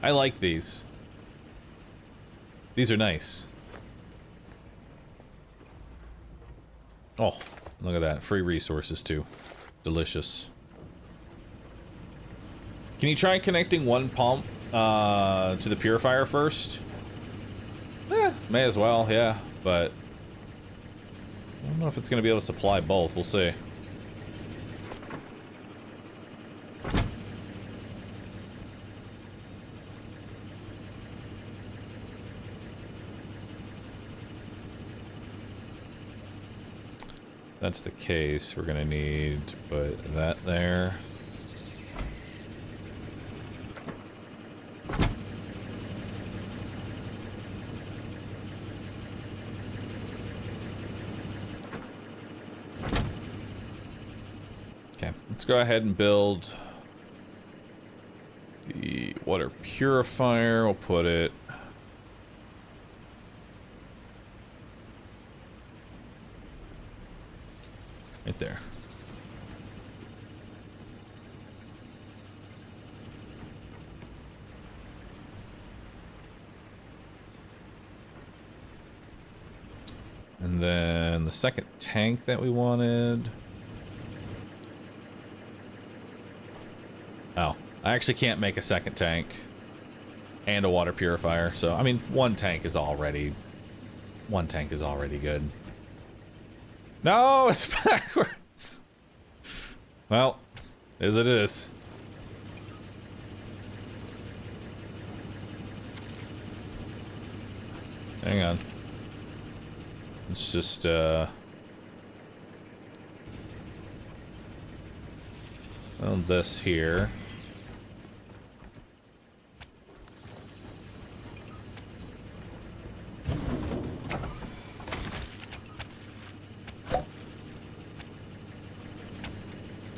I like these. These are nice. Oh, look at that. Free resources, too. Delicious. Can you try connecting one pump to the purifier first? May as well, yeah, but I don't know if it's going to be able to supply both. We'll see. That's the case. We're going to need to put that there. Let's go ahead and build the water purifier. We'll put it right there. And then the second tank that we wanted. Oh, I actually can't make a second tank and a water purifier. So, I mean, one tank is already good. No, it's backwards. Well, as it is. Hang on. Let's just, build this here.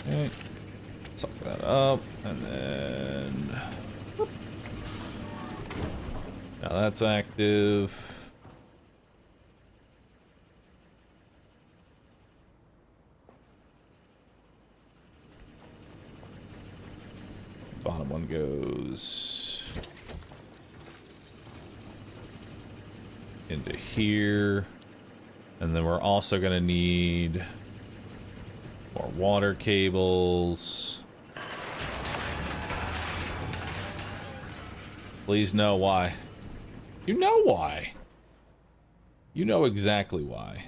Okay, suck that up, and then whoop. Now that's active. Bottom one goes into here, and then we're also gonna need more water cables. Please know why. You know why. You know exactly why.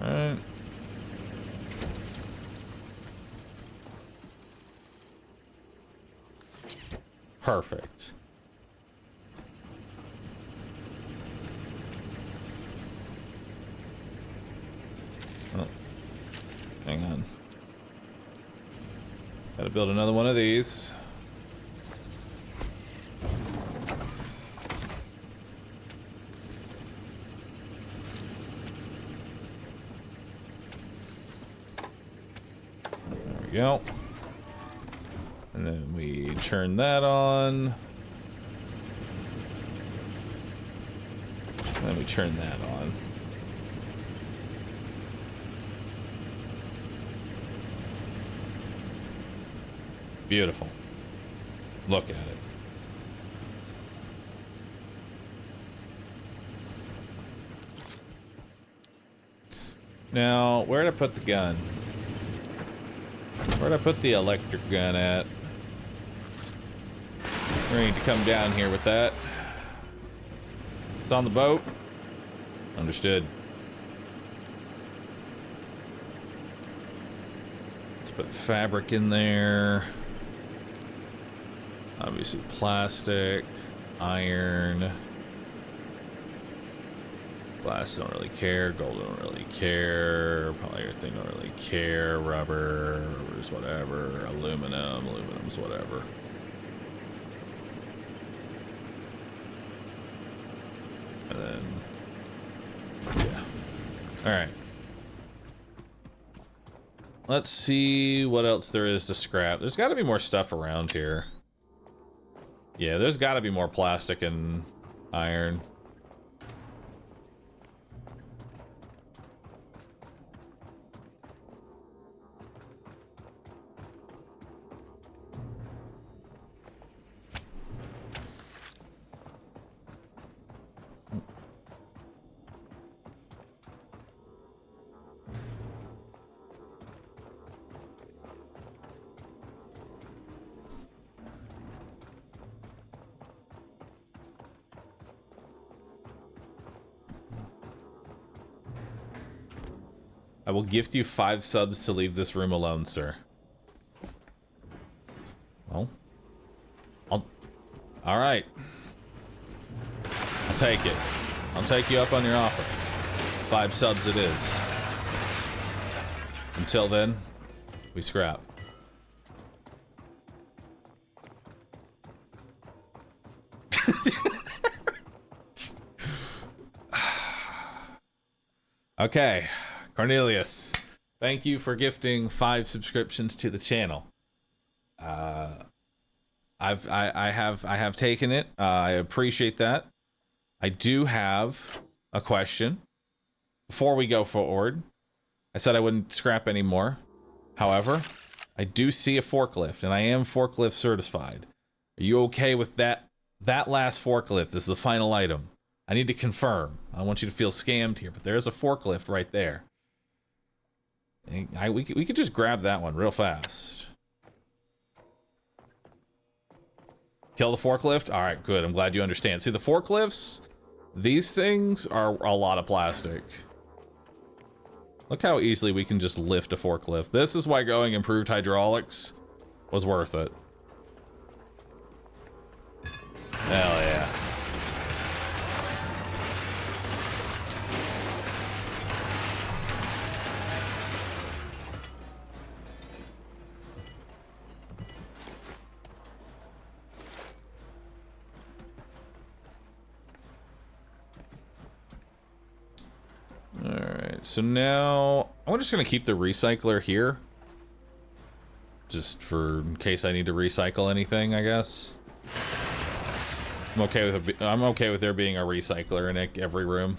Alright. Perfect. Oh, hang on. Gotta build another one of these. There we go. And then we turn that on. And then we turn that on. Beautiful. Look at it. Now, where'd I put the gun? Where'd I put the electric gun at? We need to come down here with that. It's on the boat. Understood. Let's put fabric in there. Obviously plastic, iron. Glass don't really care, gold don't really care, polyurethane don't really care, rubber's whatever, aluminum's whatever. And then, yeah. Alright. Let's see what else there is to scrap. There's got to be more stuff around here. Yeah, there's got to be more plastic and iron. I will gift you 5 subs to leave this room alone, sir. Well, all right. I'll take it. I'll take you up on your offer. 5 subs it is. Until then, we scrap. Okay, Cornelius, thank you for gifting 5 subscriptions to the channel. I have taken it. I appreciate that. I do have a question before we go forward. I said I wouldn't scrap anymore. However, I do see a forklift, and I am forklift certified. Are you okay with that? That last forklift is the final item. I need to confirm. I don't want you to feel scammed here, but there's a forklift right there. We could just grab that one real fast. Kill the forklift? All right, good. I'm glad you understand. See, the forklifts, these things are a lot of plastic. Look how easily we can just lift a forklift. This is why going improved hydraulics was worth it. Hell yeah. Alright, so now I'm just gonna keep the recycler here. Just for in case I need to recycle anything, I guess. I'm okay with there being a recycler in every room.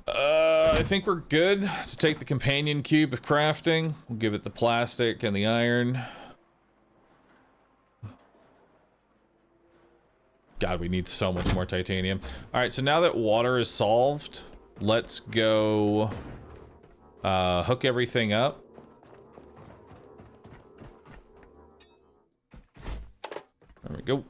I think we're good to take the companion cube of crafting. We'll give it the plastic and the iron. God, we need so much more titanium. All right, so now that water is solved, let's go hook everything up. There we go.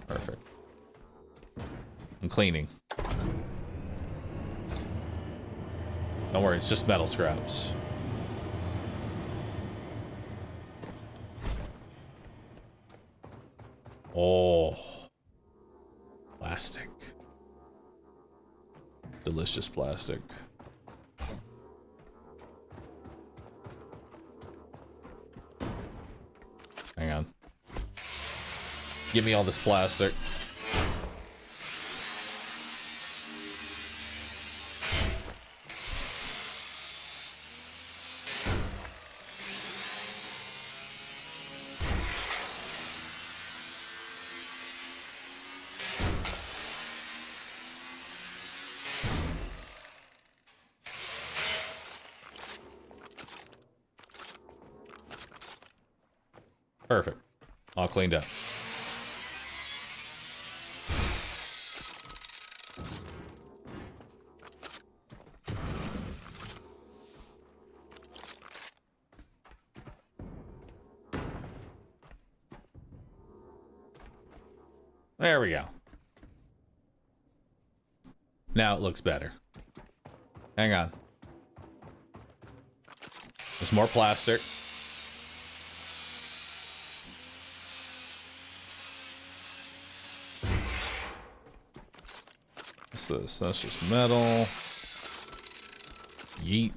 Perfect. I'm cleaning. Don't worry, it's just metal scraps. Oh. Plastic. Delicious plastic. Hang on. Give me all this plastic. Perfect. All cleaned up. There we go. Now it looks better. Hang on. There's more plastic. What's this? That's just metal. Yeet.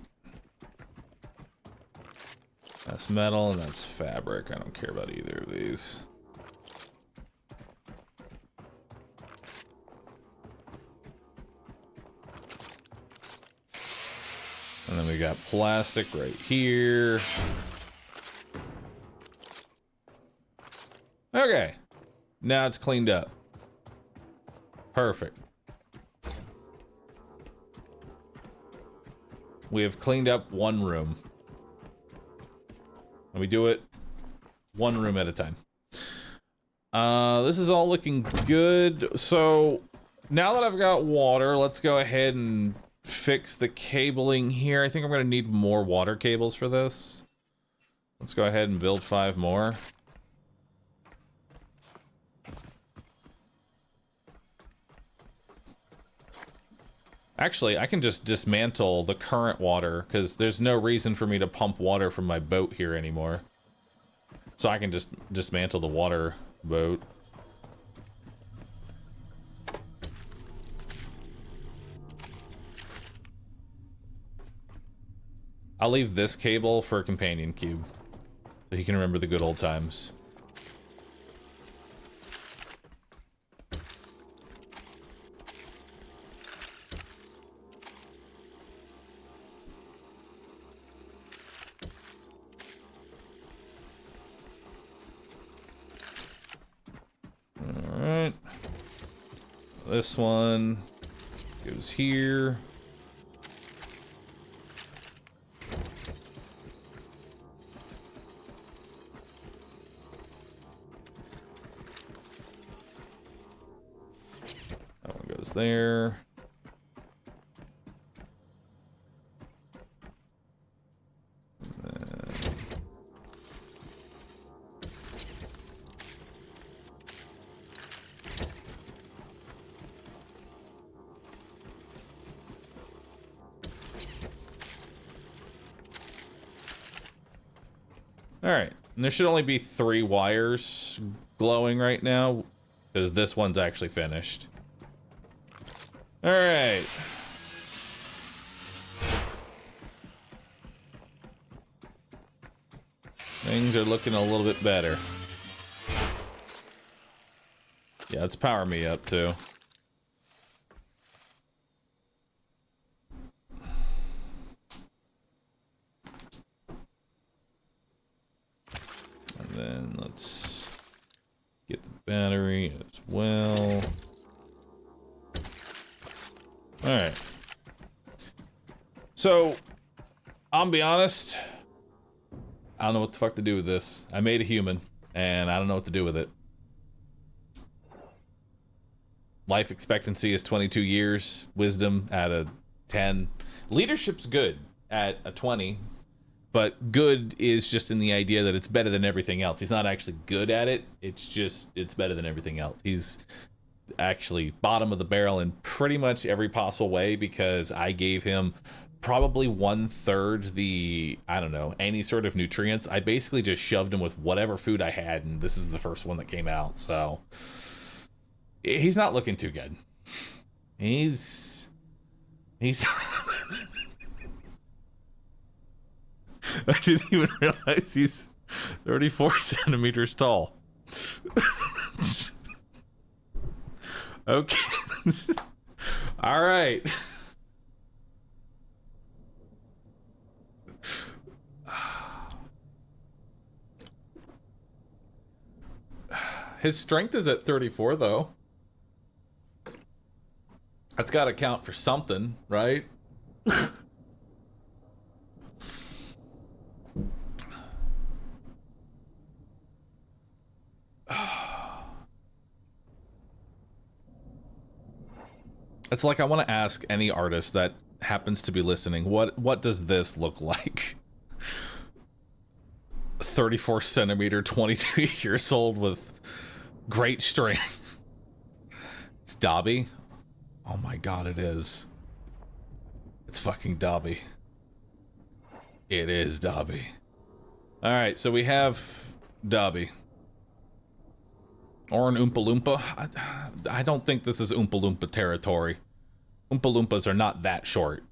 That's metal and that's fabric. I don't care about either of these. And then we got plastic right here. Okay. Now it's cleaned up. Perfect. We have cleaned up one room. And we do it one room at a time. This is all looking good. So now that I've got water, let's go ahead and fix the cabling here. I think I'm gonna need more water cables for this. Let's go ahead and build 5 more. Actually, I can just dismantle the current water, because there's no reason for me to pump water from my boat here anymore. So I can just dismantle the water boat. I'll leave this cable for a companion cube, so he can remember the good old times. Alright. This one goes here. That one goes there. Alright, and there should only be 3 wires glowing right now, because this one's actually finished. Alright. Things are looking a little bit better. Yeah, let's power me up too. Then let's get the battery as well. Alright. So, I'll be honest, I don't know what the fuck to do with this. I made a human, and I don't know what to do with it. Life expectancy is 22 years. Wisdom at a 10. Leadership's good at a 20. But good is just in the idea that it's better than everything else. He's not actually good at it. It's just, it's better than everything else. He's actually bottom of the barrel in pretty much every possible way, because I gave him probably 1/3 the, I don't know, any sort of nutrients. I basically just shoved him with whatever food I had, and this is the first one that came out. So he's not looking too good. He's I didn't even realize he's 34 centimeters tall. Okay. All right. His strength is at 34, though. That's got to count for something, right? It's like I want to ask any artist that happens to be listening, what does this look like? 34 centimeter, 22 years old with great strength. It's Dobby. Oh my god, it is. It's fucking Dobby. It is Dobby. Alright, so we have Dobby. Or an Oompa Loompa. I don't think this is Oompa Loompa territory. Oompa Loompas are not that short.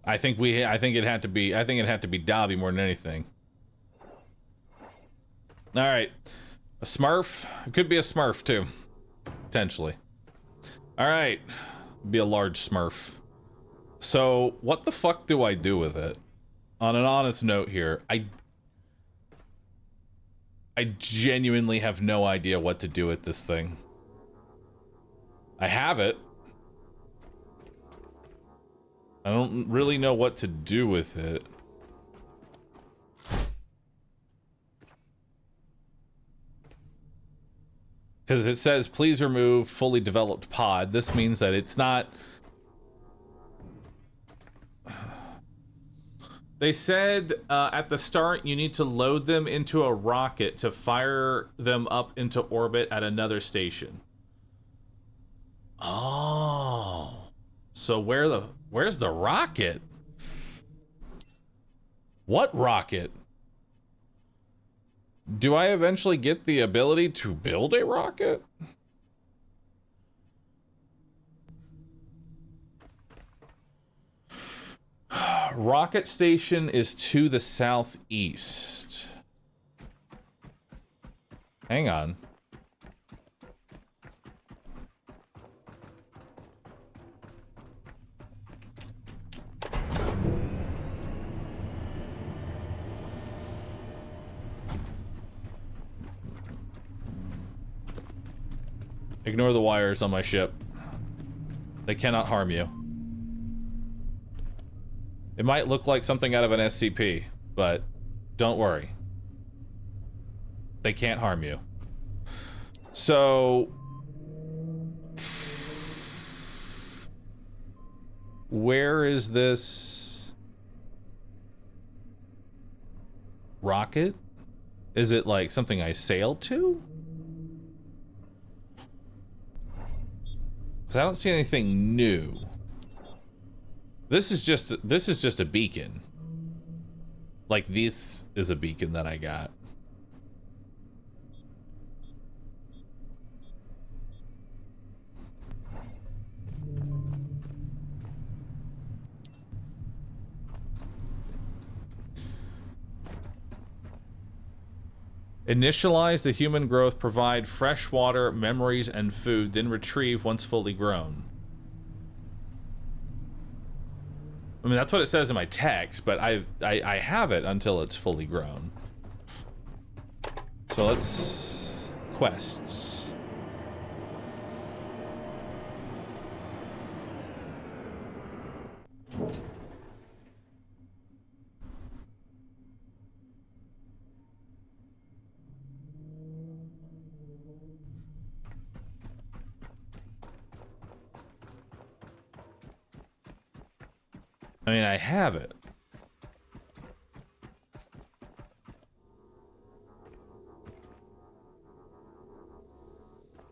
I think it had to be Dobby more than anything. All right. A Smurf. It could be a Smurf too. Potentially. All right. Be a large Smurf. So, what the fuck do I do with it? On an honest note here, I genuinely have no idea what to do with this thing. I have it. I don't really know what to do with it. Because it says, please remove fully developed pod. This means that it's not... They said at the start you need to load them into a rocket to fire them up into orbit at another station. Oh. So where's the rocket? What rocket? Do I eventually get the ability to build a rocket? Rocket station is to the southeast. Hang on. Ignore the wires on my ship. They cannot harm you. It might look like something out of an SCP, but don't worry. They can't harm you. So... where is this... rocket? Is it like something I sailed to? Because I don't see anything new. This is just a beacon. Like this is a beacon that I got. Initialize the human growth, provide fresh water, memories, and food, then retrieve once fully grown. I mean, that's what it says in my text, but I have it until it's fully grown. So let's... quests. I mean, I have it.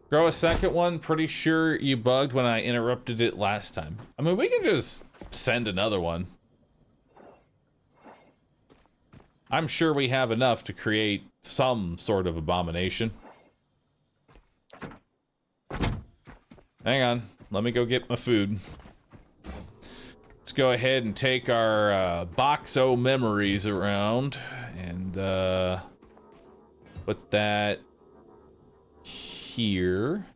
Grow a second one. Pretty sure you bugged when I interrupted it last time. I mean, we can just send another one. I'm sure we have enough to create some sort of abomination. Hang on. Let me go get my food. Let's go ahead and take our boxo memories around and put that here.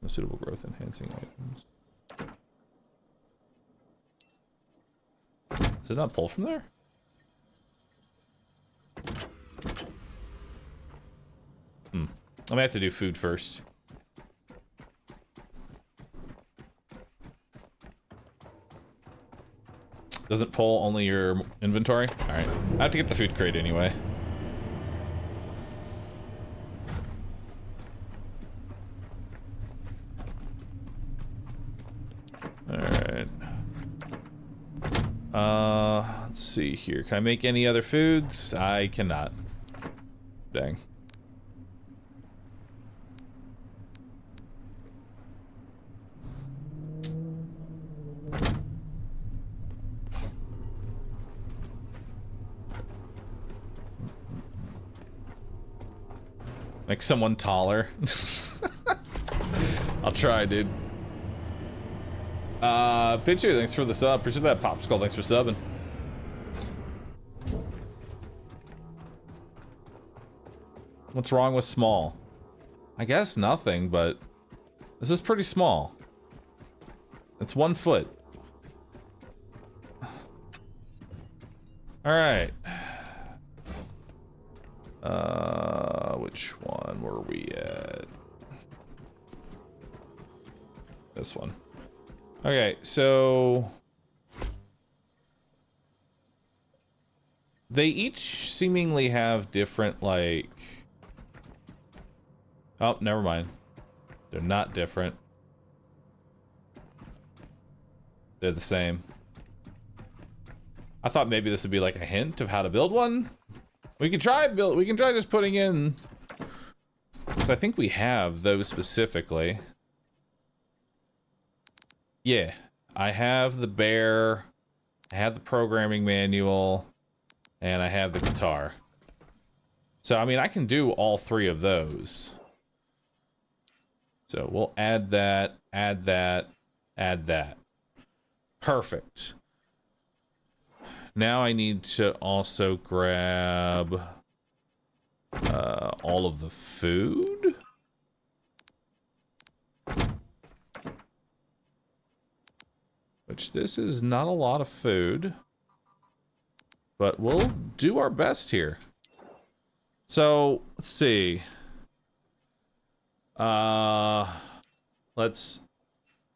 No suitable growth enhancing items. Does it not pull from there? I might have to do food first. Doesn't pull only your inventory? Alright. I have to get the food crate anyway. Alright. Let's see here. Can I make any other foods? I cannot. Dang. Like someone taller. I'll try, dude. Pitcher, thanks for the sub. Appreciate that. Popsicle, thanks for subbing. What's wrong with small? I guess nothing, but this is pretty small. It's 1 foot. All right. Which one were we at? This one. Okay, so they each seemingly have different, like, Oh, never mind. They're not different. They're the same. I thought maybe this would be like a hint of how to build one. We can try just putting in. I think we have those specifically. Yeah, I have the bear, I have the programming manual, and I have the guitar. So, I mean, I can do all three of those. So we'll add that, add that, add that. Perfect. Now I need to also grab all of the food. Which this is not a lot of food. But we'll do our best here. So, let's see. Let's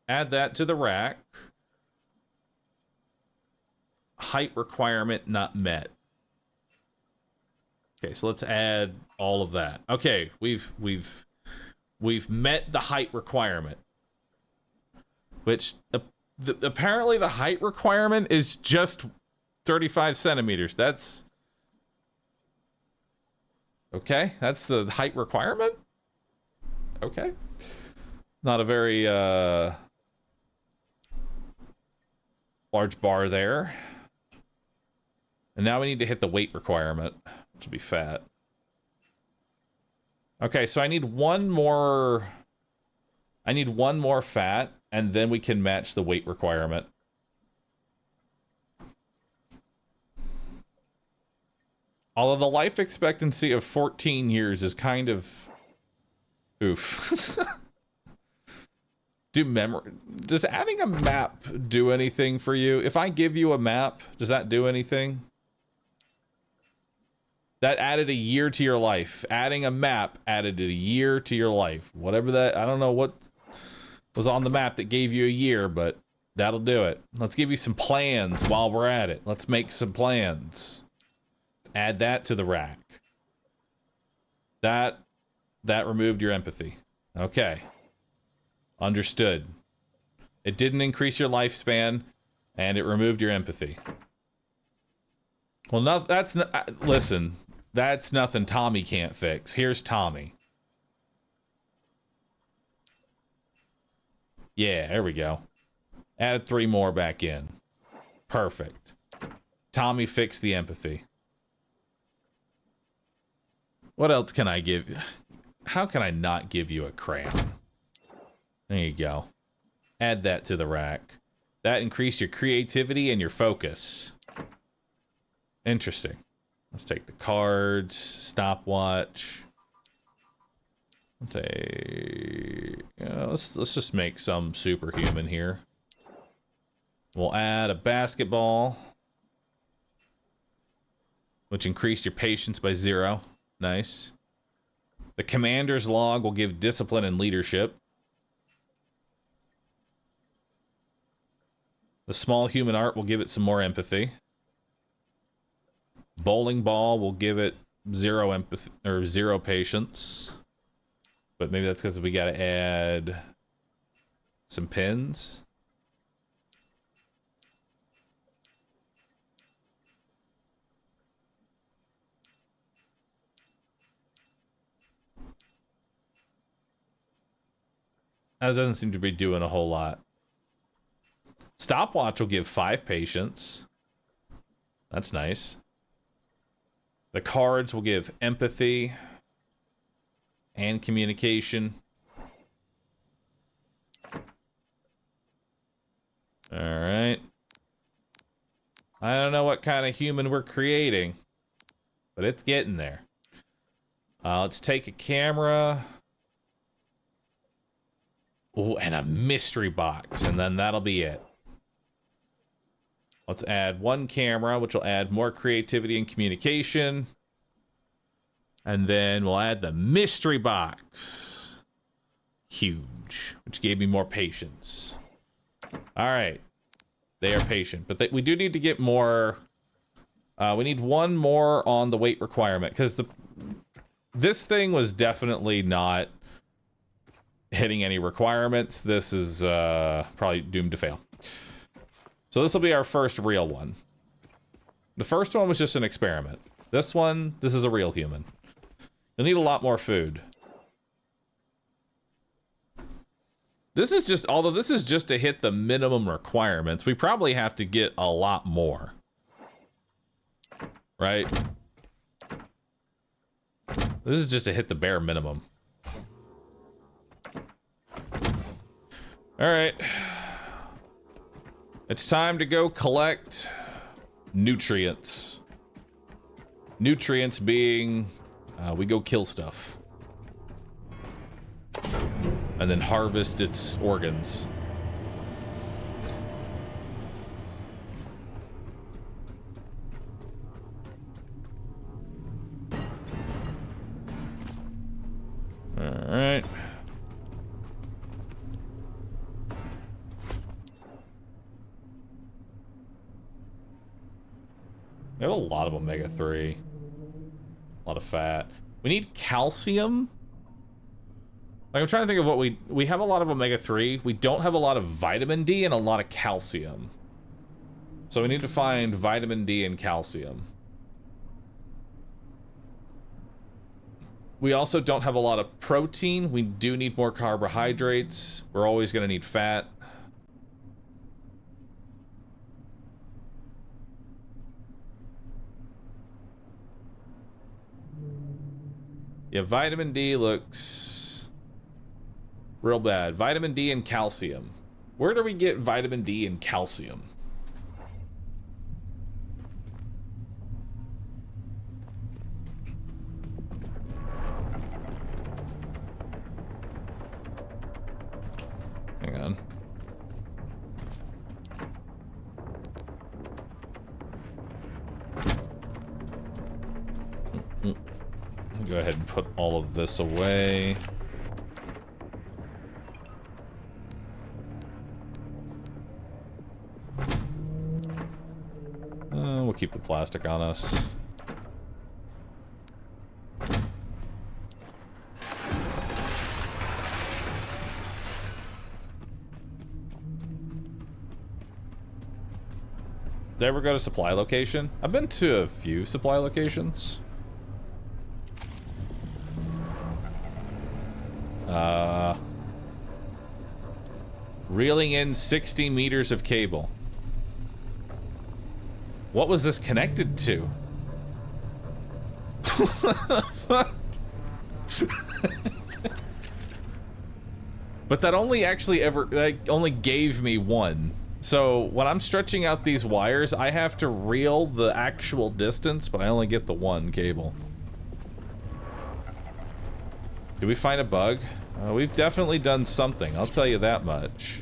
add that to the rack. Height requirement not met. Okay, so let's add all of that. Okay, we've met the height requirement. Which apparently the height requirement is just 35 centimeters. That's okay. That's the height requirement. Okay, not a very large bar there. And now we need to hit the weight requirement, which will be fat. Okay, so I need one more fat, and then we can match the weight requirement. Although the life expectancy of 14 years is kind of oof. Does adding a map do anything for you? If I give you a map, does that do anything? That added a year to your life. Adding a map added a year to your life. Whatever that, I don't know what was on the map that gave you a year, but that'll do it. Let's give you some plans while we're at it. Let's make some plans. Add that to the rack. That removed your empathy. Okay. Understood. It didn't increase your lifespan, and it removed your empathy. Well, no, listen, that's nothing Tommy can't fix. Here's Tommy. Yeah, there we go. Added 3 more back in. Perfect. Tommy fixed the empathy. What else can I give you? How can I not give you a crayon? There you go. Add that to the rack. That increased your creativity and your focus. Interesting. Let's take the cards, stopwatch. Let's just make some superhuman here. We'll add a basketball, which increased your patience by 0. Nice. The commander's log will give discipline and leadership. The small human art will give it some more empathy. Bowling ball will give it 0 empathy or 0 patience. But maybe that's because we gotta add some pins. That doesn't seem to be doing a whole lot. Stopwatch will give 5 patience. That's nice. The cards will give empathy and communication. All right. I don't know what kind of human we're creating, but it's getting there. Let's take a camera. Oh, and a mystery box, and then that'll be it. Let's add 1 camera, which will add more creativity and communication. And then we'll add the mystery box. Huge, which gave me more patience. All right. They are patient, but we do need to get more. We need 1 more on the weight requirement, because this thing was definitely not hitting any requirements, this is probably doomed to fail. So this will be our first real one. The first one was just an experiment. This one, this is a real human. You'll need a lot more food. This is just, although this is just to hit the minimum requirements, we probably have to get a lot more. Right? This is just to hit the bare minimum. Alright. It's time to go collect nutrients. Nutrients being, we go kill stuff. And then harvest its organs. Alright. We have a lot of omega-3. A lot of fat. We need calcium. Like, I'm trying to think of what we have a lot of omega-3. We don't have a lot of vitamin D and a lot of calcium. So we need to find vitamin D and calcium. We also don't have a lot of protein. We do need more carbohydrates. We're always going to need fat. Yeah, vitamin D looks real bad. Vitamin D and calcium. Where do we get vitamin D and calcium? Hang on. Go ahead and put all of this away. We'll keep the plastic on us. Did I ever go to supply location? I've been to a few supply locations. Reeling in 60 meters of cable. What was this connected to? But that only actually only gave me one. So when I'm stretching out these wires, I have to reel the actual distance, but I only get the one cable. Did we find a bug? We've definitely done something, I'll tell you that much.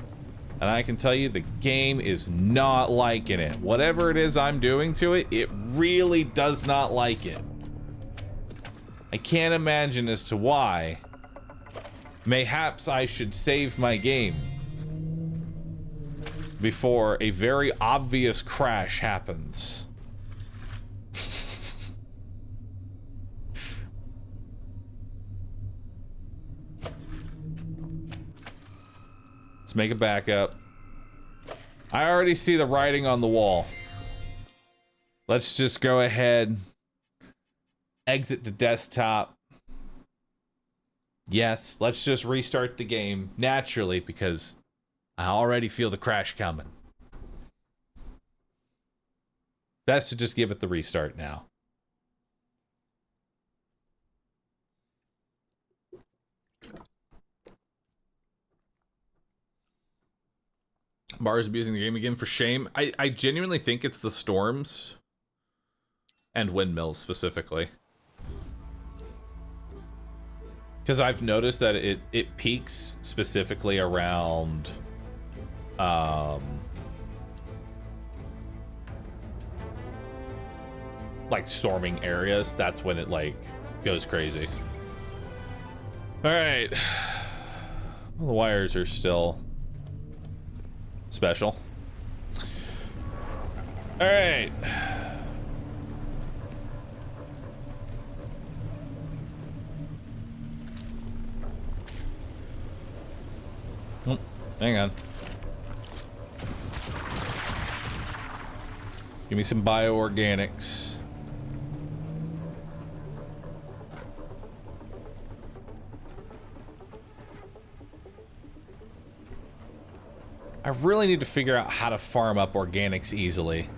And I can tell you the game is not liking it. Whatever it is I'm doing to it, it really does not like it. I can't imagine as to why. Mayhaps I should save my game before a very obvious crash happens. Let's make a backup. I already see the writing on the wall. Let's just go ahead. Exit the desktop. Yes, let's just restart the game naturally because I already feel the crash coming. Best to just give it the restart now. Bar's abusing the game again, for shame. I genuinely think it's the storms and windmills specifically. Because I've noticed that it peaks specifically around like storming areas. That's when it like goes crazy. All right. Well, the wires are still special. All right. Oh, hang on. Give me some bioorganics. I really need to figure out how to farm up organics easily.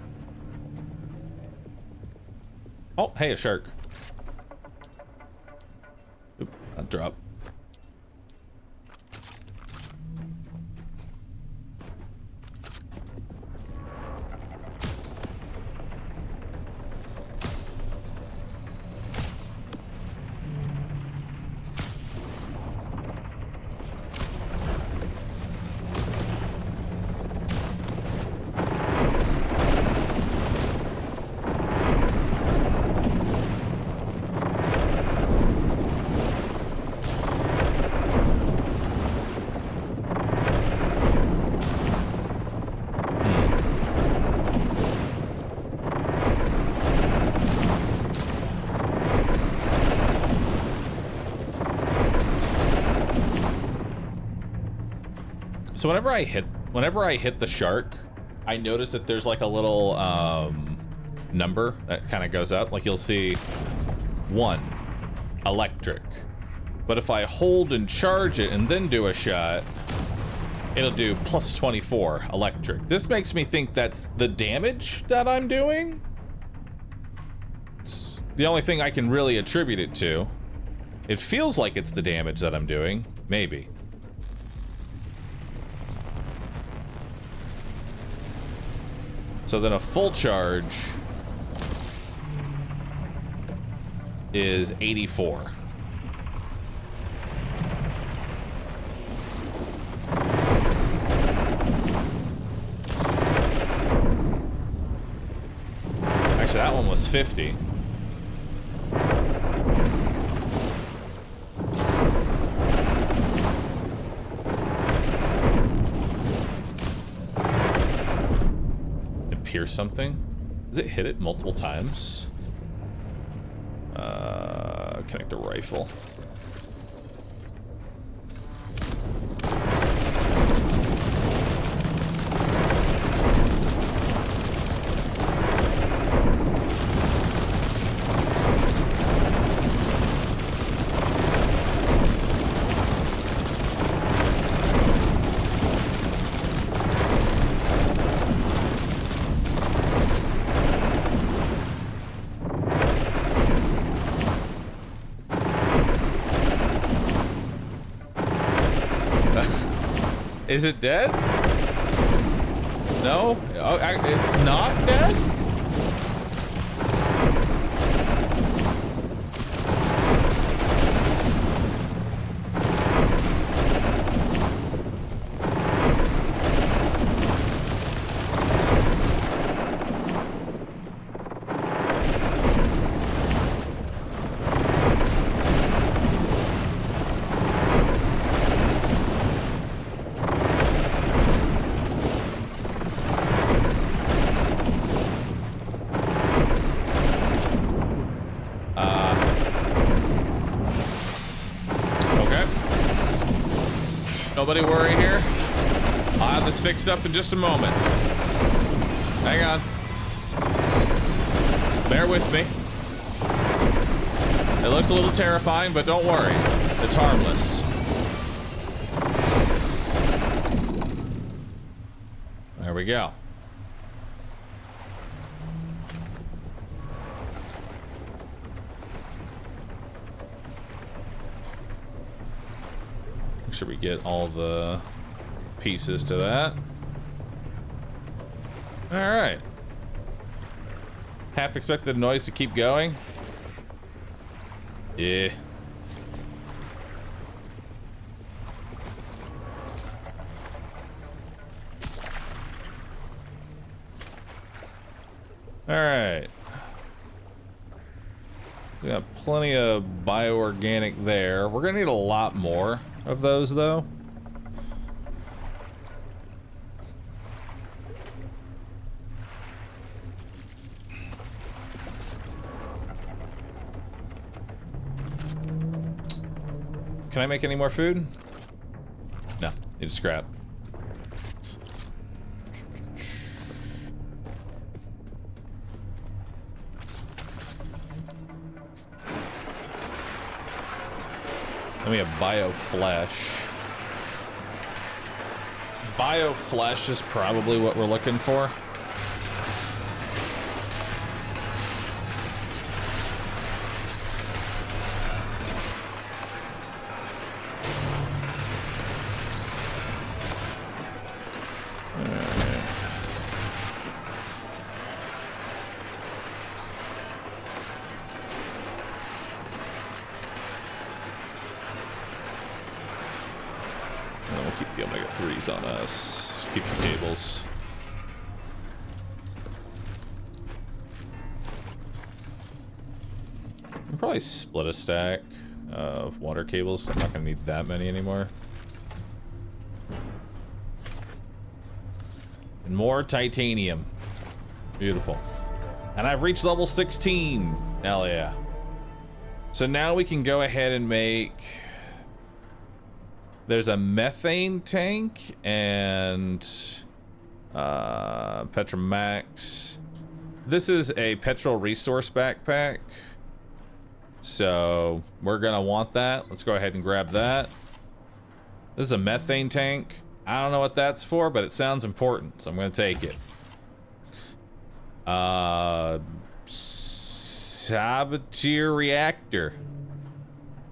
Oh, hey, a shark. Oop, that dropped. So whenever I hit the shark, I notice that there's like a little number that kind of goes up. Like you'll see 1 electric, but if I hold and charge it and then do a shot, it'll do plus 24 electric. This makes me think that's the damage that I'm doing. It's the only thing I can really attribute it to. It feels like it's the damage that I'm doing, maybe. So then a full charge is 84. Actually, that one was 50. Pierce something? Does it hit it multiple times? Connect a rifle. Is it dead? No? Oh, it's not dead? Nobody worry here. I'll have this fixed up in just a moment. Hang on. Bear with me. It looks a little terrifying, but don't worry. It's harmless. There we go. Make sure we get all the pieces to that. All right. Half expect the noise to keep going. Yeah. All right. We got plenty of bioorganic there. We're gonna need a lot more of those, though. Can I make any more food? No. Need scrap. Then we have bioflesh. Bioflesh is probably what we're looking for. On us. Keep the cables. I'll probably split a stack of water cables. I'm not gonna need that many anymore. And more titanium. Beautiful. And I've reached level 16. Hell yeah. So now we can go ahead and make... There's a methane tank and Petromax. This is a petrol resource backpack. So we're gonna want that. Let's go ahead and grab that. This is a methane tank. I don't know what that's for, but it sounds important, so I'm gonna take it. Saboteur reactor.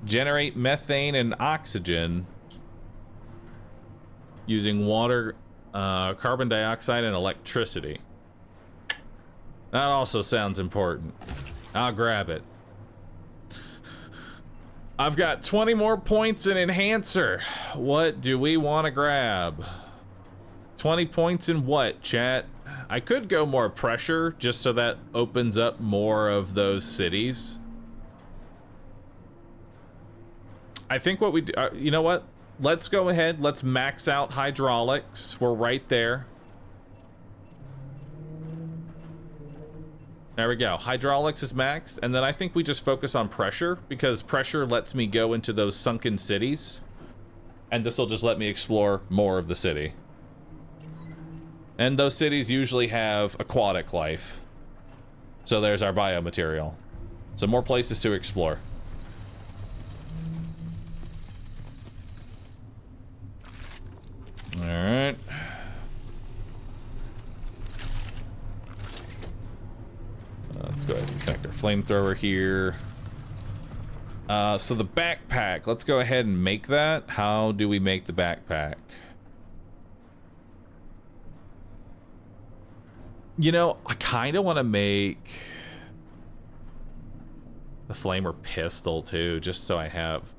Generate methane and oxygen using water, carbon dioxide, and electricity. That also sounds important. I'll grab it. I've got 20 more points in Enhancer. What do we want to grab? 20 points in what, chat? I could go more pressure, just so that opens up more of those cities. I think what we do, you know what? Let's go ahead, let's max out hydraulics. We're right there. There we go. Hydraulics is maxed, and then I think we just focus on pressure, because pressure lets me go into those sunken cities, and this will just let me explore more of the city. And those cities usually have aquatic life. So there's our biomaterial. So more places to explore. All right. Let's go ahead and connect our flamethrower here. So the backpack, let's go ahead and make that. How do we make the backpack? You know, I kind of want to make the flamer pistol too, just so I have,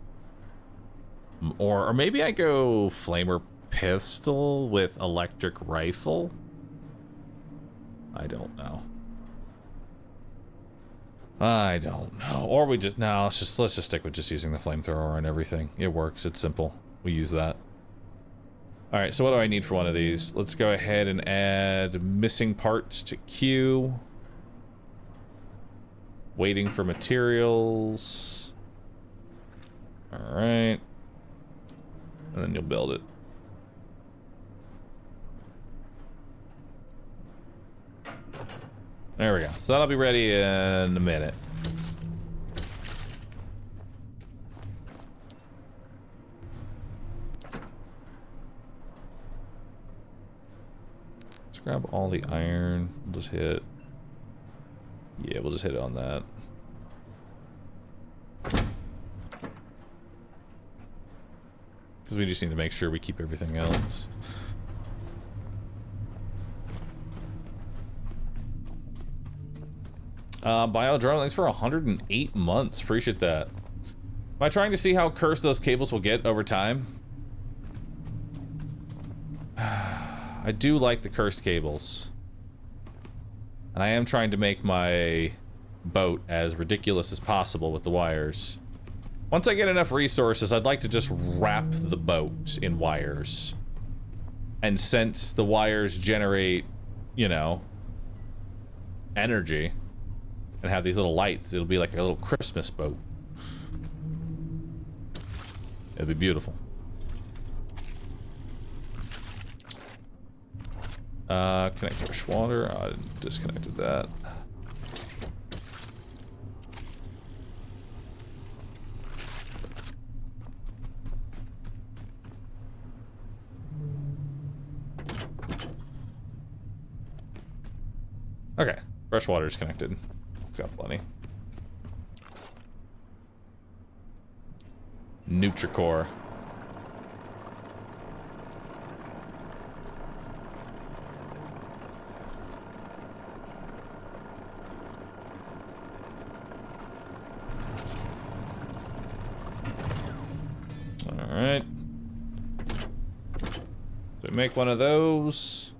or maybe I go flamer pistol with electric rifle. I don't know. I don't know. Or we just, no, let's just stick with just using the flamethrower and everything. It works. It's simple. We use that. All right, so what do I need for one of these? Let's go ahead and add missing parts to queue. Waiting for materials. All right. And then you'll build it. There we go. So that'll be ready in a minute. Let's grab all the iron. We'll just hit. Yeah, we'll just hit it on that. Because we just need to make sure we keep everything else. Biodrone, thanks for 108 months. Appreciate that. Am I trying to see how cursed those cables will get over time? I do like the cursed cables. And I am trying to make my boat as ridiculous as possible with the wires. Once I get enough resources, I'd like to just wrap the boat in wires. And since the wires generate, you know, energy, and have these little lights, it'll be like a little Christmas boat. It'll be beautiful. Connect fresh water. I disconnected that. Okay, fresh water is connected. It's got plenty. Nutricore. Alright. So make one of those.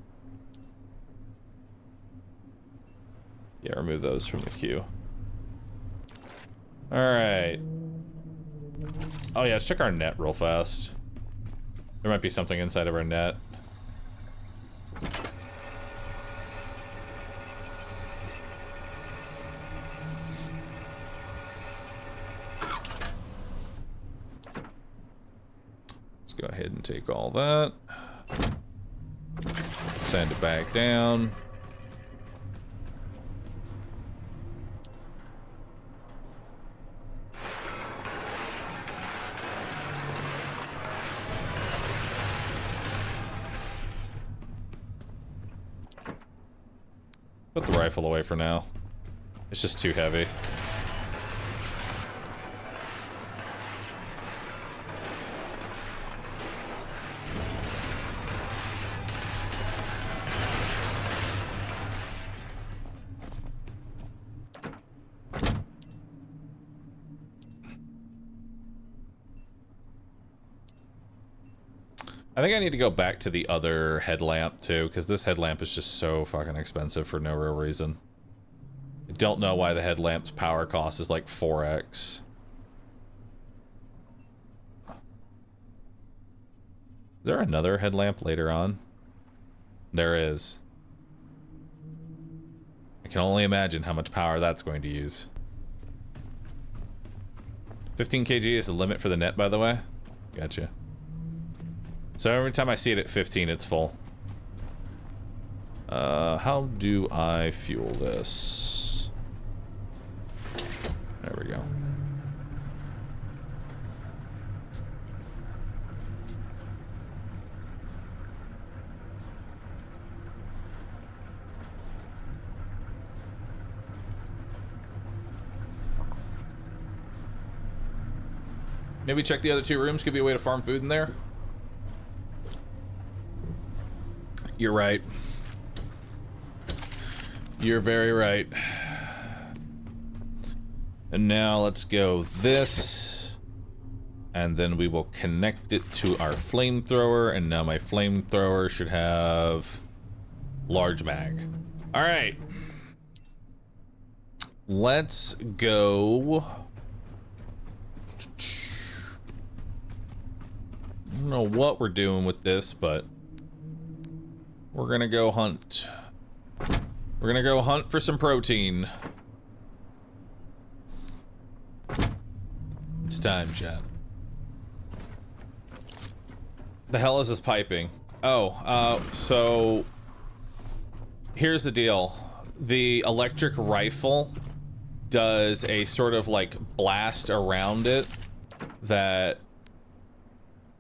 Yeah, remove those from the queue. Alright. Oh yeah, let's check our net real fast. There might be something inside of our net. Let's go ahead and take all that. Send it back down. Put the rifle away for now. It's just too heavy. I think I need to go back to the other headlamp too, because this headlamp is just so fucking expensive for no real reason. I don't know why the headlamp's power cost is like 4x. Is there another headlamp later on? There is. I can only imagine how much power that's going to use. 15 kg is the limit for the net, by the way. Gotcha. So every time I see it at 15, it's full. How do I fuel this? There we go. Maybe check the other two rooms. Could be a way to farm food in there. You're right. You're very right. And now let's go this. And then we will connect it to our flamethrower. And now my flamethrower should have large mag. All right. Let's go. I don't know what we're doing with this, but we're gonna go hunt. We're gonna go hunt for some protein. It's time, chat. The hell is this piping? Oh, so here's the deal. The electric rifle does a sort of like blast around it that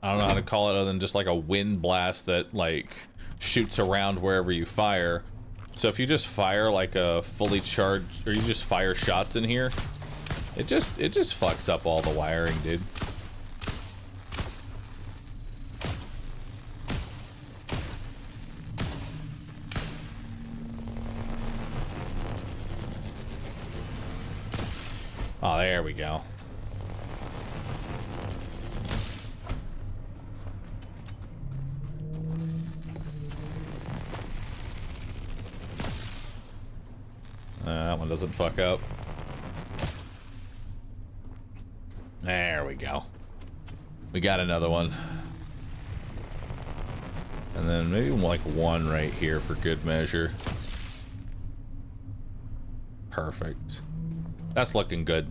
I don't know how to call it other than just like a wind blast that like shoots around wherever you fire. So if you just fire like a fully charged, or you just fire shots in here, it just fucks up all the wiring, dude. Oh, there we go. That one doesn't fuck up. There we go. We got another one. And then maybe like one right here for good measure. Perfect. That's looking good.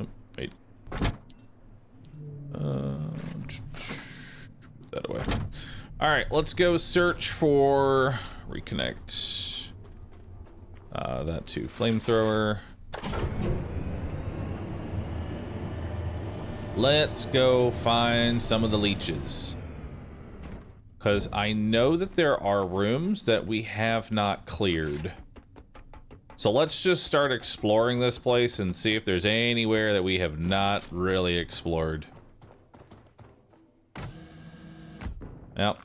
Oh, wait. All right, let's go search for reconnect that to flamethrower. Let's go find some of the leeches. Because I know that there are rooms that we have not cleared. So let's just start exploring this place and see if there's anywhere that we have not really explored. Yep.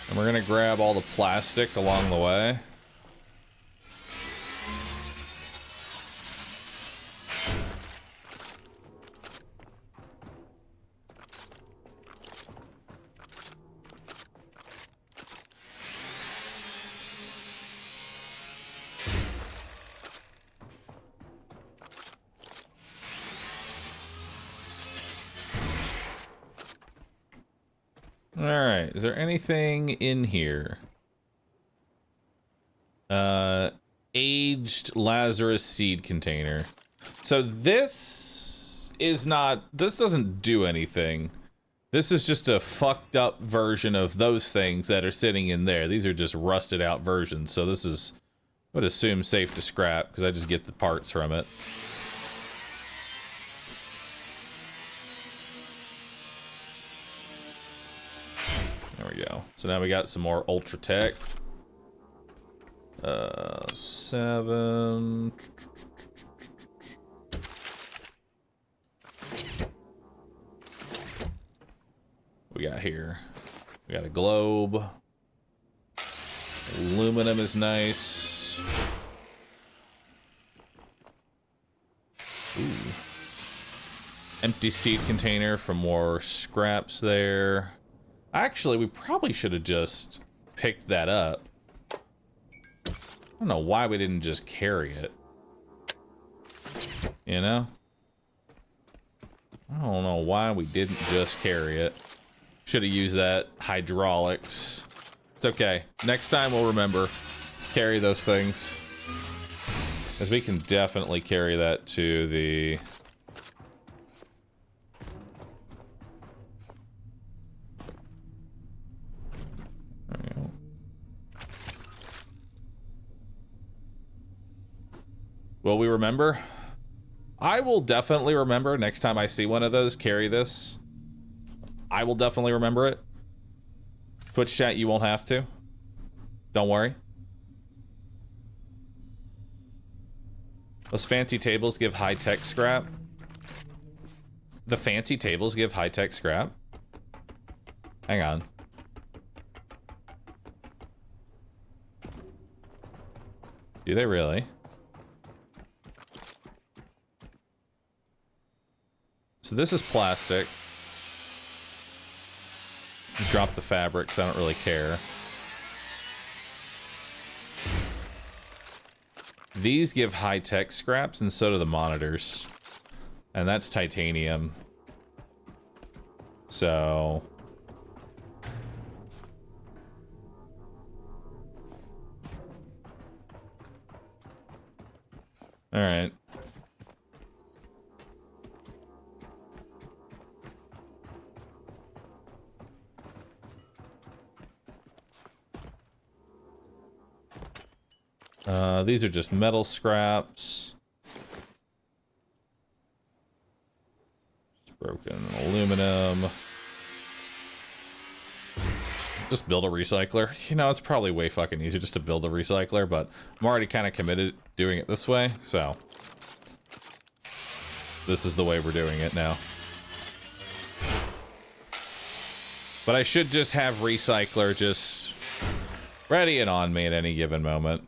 And we're gonna grab all the plastic along the way. Alright, is there anything in here? Aged Lazarus seed container. So this doesn't do anything. This is just a fucked up version of those things that are sitting in there. These are just rusted out versions. So this is, I would assume, safe to scrap because I just get the parts from it. There we go. So now we got some more Ultra Tech. 7. We got here. We got a globe. Aluminum is nice. Ooh. Empty seed container for more scraps there. Actually, we probably should have just picked that up. I don't know why we didn't just carry it. You know? I don't know why we didn't just carry it. Should have used that hydraulics. It's okay. Next time we'll remember. Carry those things. Because we can definitely carry that to the... There we go. Will we remember? I will definitely remember next time I see one of those. Carry this. I will definitely remember it. Twitch chat, you won't have to. Don't worry. Those fancy tables give high-tech scrap. The fancy tables give high-tech scrap. Hang on. Do they really? So this is plastic. Drop the fabric, because I don't really care. These give high-tech scraps, and so do the monitors. And that's titanium. So... Alright. These are just metal scraps. Just broken aluminum. Just build a recycler. You know, it's probably way fucking easier just to build a recycler, but I'm already kind of committed doing it this way, so this is the way we're doing it now. But I should just have recycler just ready and on me at any given moment.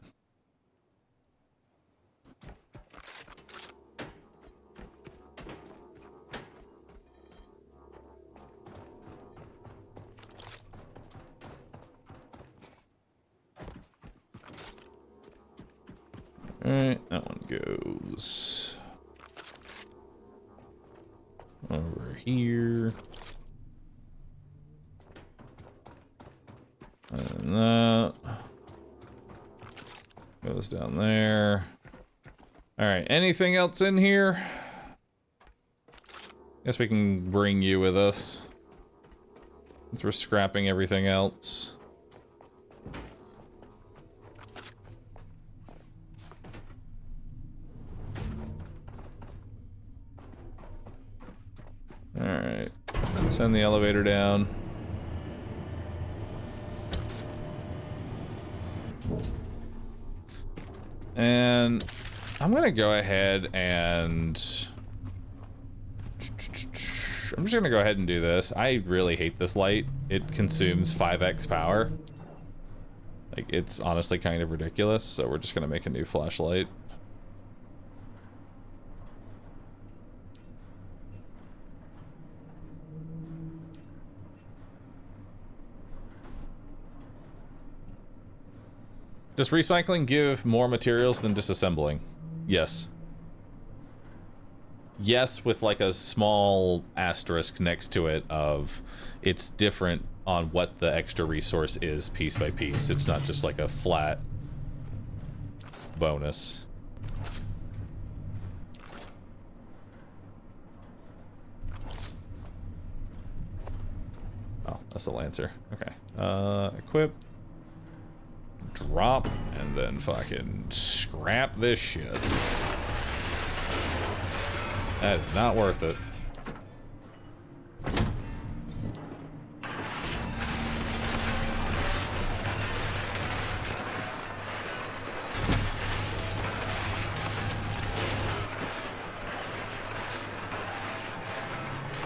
Alright, that one goes over here. And that goes down there. Alright, anything else in here? Guess we can bring you with us. Since we're scrapping everything else. Alright. Send the elevator down. And I'm gonna go ahead and... I'm just gonna go ahead and do this. I really hate this light. It consumes 5x power. Like, it's honestly kind of ridiculous, so we're just gonna make a new flashlight. Does recycling give more materials than disassembling? Yes. Yes, with like a small asterisk next to it of it's different on what the extra resource is piece by piece. It's not just like a flat bonus. Oh, that's the Lancer. Okay. Equip. Drop. And then fucking scrap this shit. That is not worth it.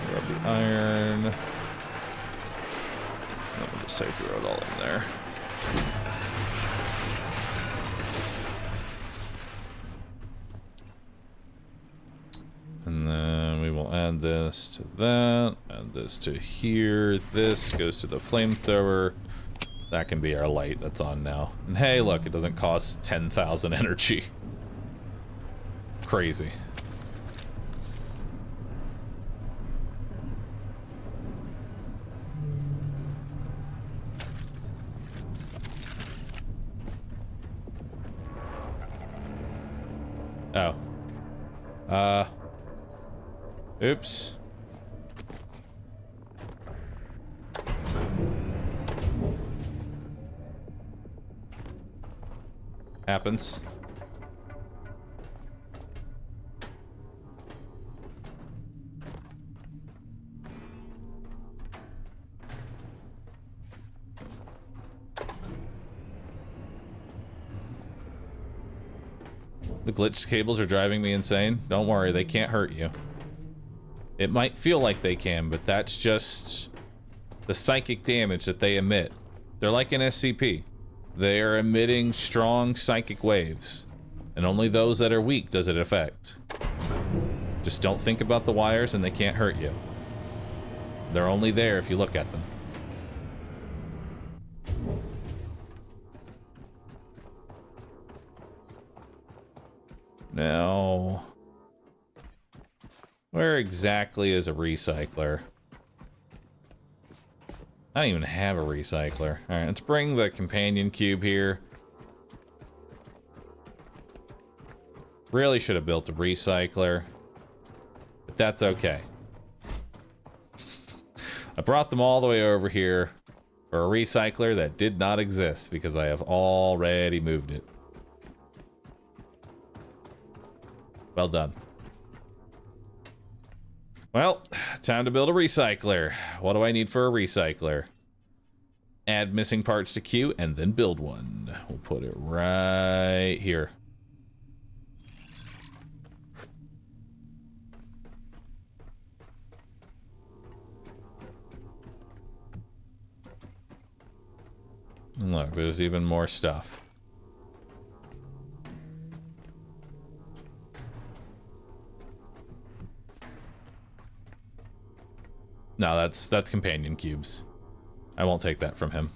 Grab the iron. Let me just say throw it all in there. And then we will add this to that, add this to here, this goes to the flamethrower. That can be our light that's on now. And hey, look, it doesn't cost 10,000 energy. Crazy. Oh. Oops. Happens. The glitched cables are driving me insane. Don't worry, they can't hurt you. It might feel like they can, but that's just the psychic damage that they emit. They're like an SCP. They are emitting strong psychic waves, and only those that are weak does it affect. Just don't think about the wires and they can't hurt you. They're only there if you look at them. Now, where exactly is a recycler? I don't even have a recycler. Alright, let's bring the companion cube here. Really should have built a recycler, but that's okay. I brought them all the way over here for a recycler that did not exist because I have already moved it. Well done. Well, time to build a recycler. What do I need for a recycler? Add missing parts to queue and then build one. We'll put it right here. Look, there's even more stuff. No, that's companion cubes. I won't take that from him.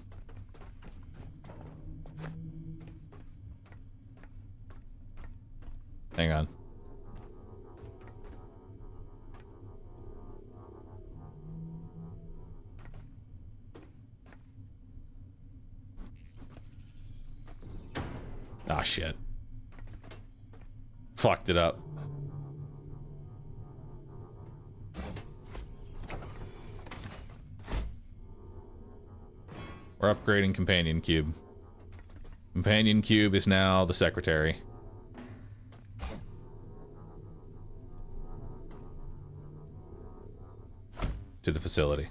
Hang on. Ah, shit. Fucked it up. We're upgrading Companion Cube. Companion Cube is now the secretary. To the facility.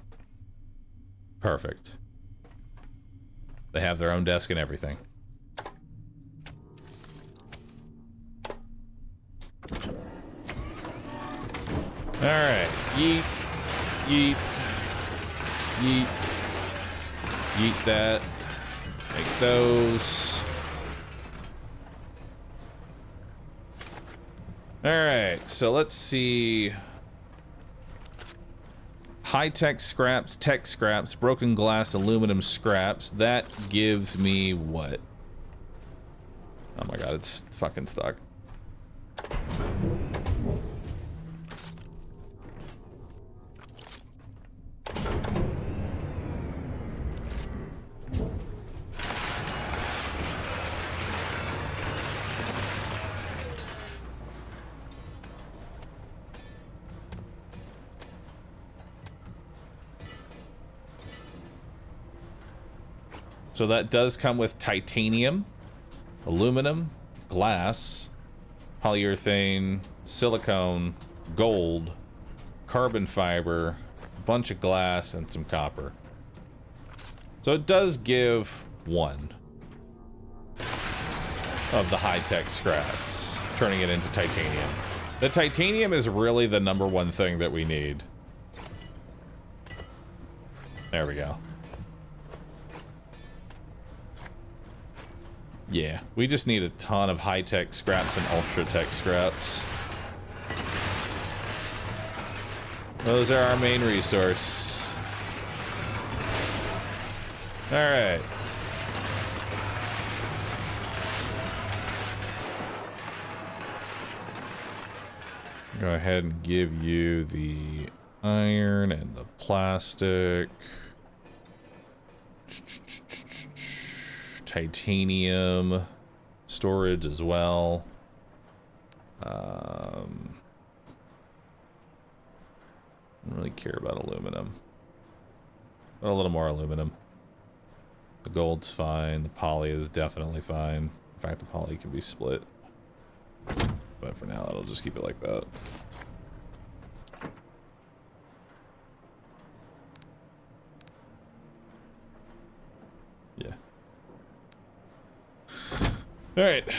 Perfect. They have their own desk and everything. Alright. Yeet. Yeet. Yeet. Yeet that. Make those. Alright, so let's see. High-tech scraps, tech scraps, broken glass, aluminum scraps. That gives me what? Oh my god, it's fucking stuck. So that does come with titanium, aluminum, glass, polyurethane, silicone, gold, carbon fiber, a bunch of glass, and some copper. So it does give one of the high-tech scraps, turning it into titanium. The titanium is really the #1 thing that we need. There we go. Yeah, we just need a ton of high-tech scraps and ultra-tech scraps. Those are our main resource. Alright. Go ahead and give you the iron and the plastic. Titanium storage as well. I don't really care about aluminum, but a little more aluminum. The gold's fine. The poly is definitely fine. In fact, the poly can be split, but for now I'll just keep it like that. Yeah. Alright,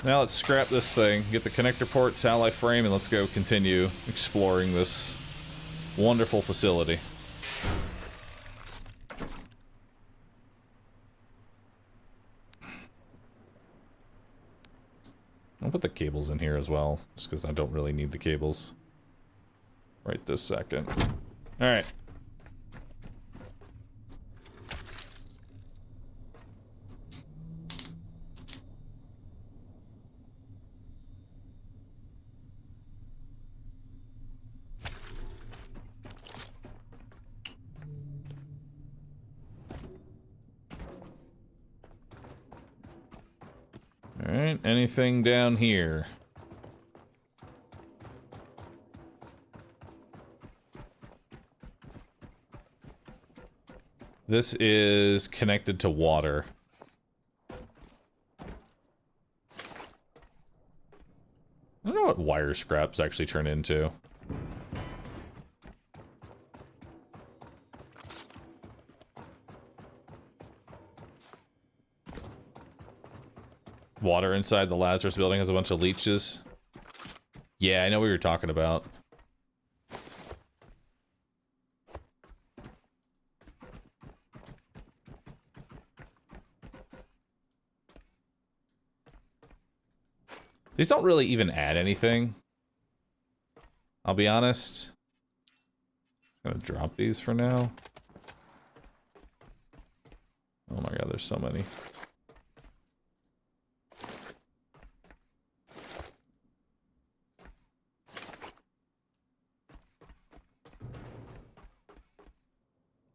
now let's scrap this thing, get the connector ports, ally frame, and let's go continue exploring this wonderful facility. I'll put the cables in here as well, just because I don't really need the cables right this second. Alright. Alright, anything down here? This is connected to water. I don't know what wire scraps actually turn into. Water inside the Lazarus building has a bunch of leeches. Yeah, I know what you were talking about. These don't really even add anything. I'll be honest. I'm gonna drop these for now. Oh my god, there's so many.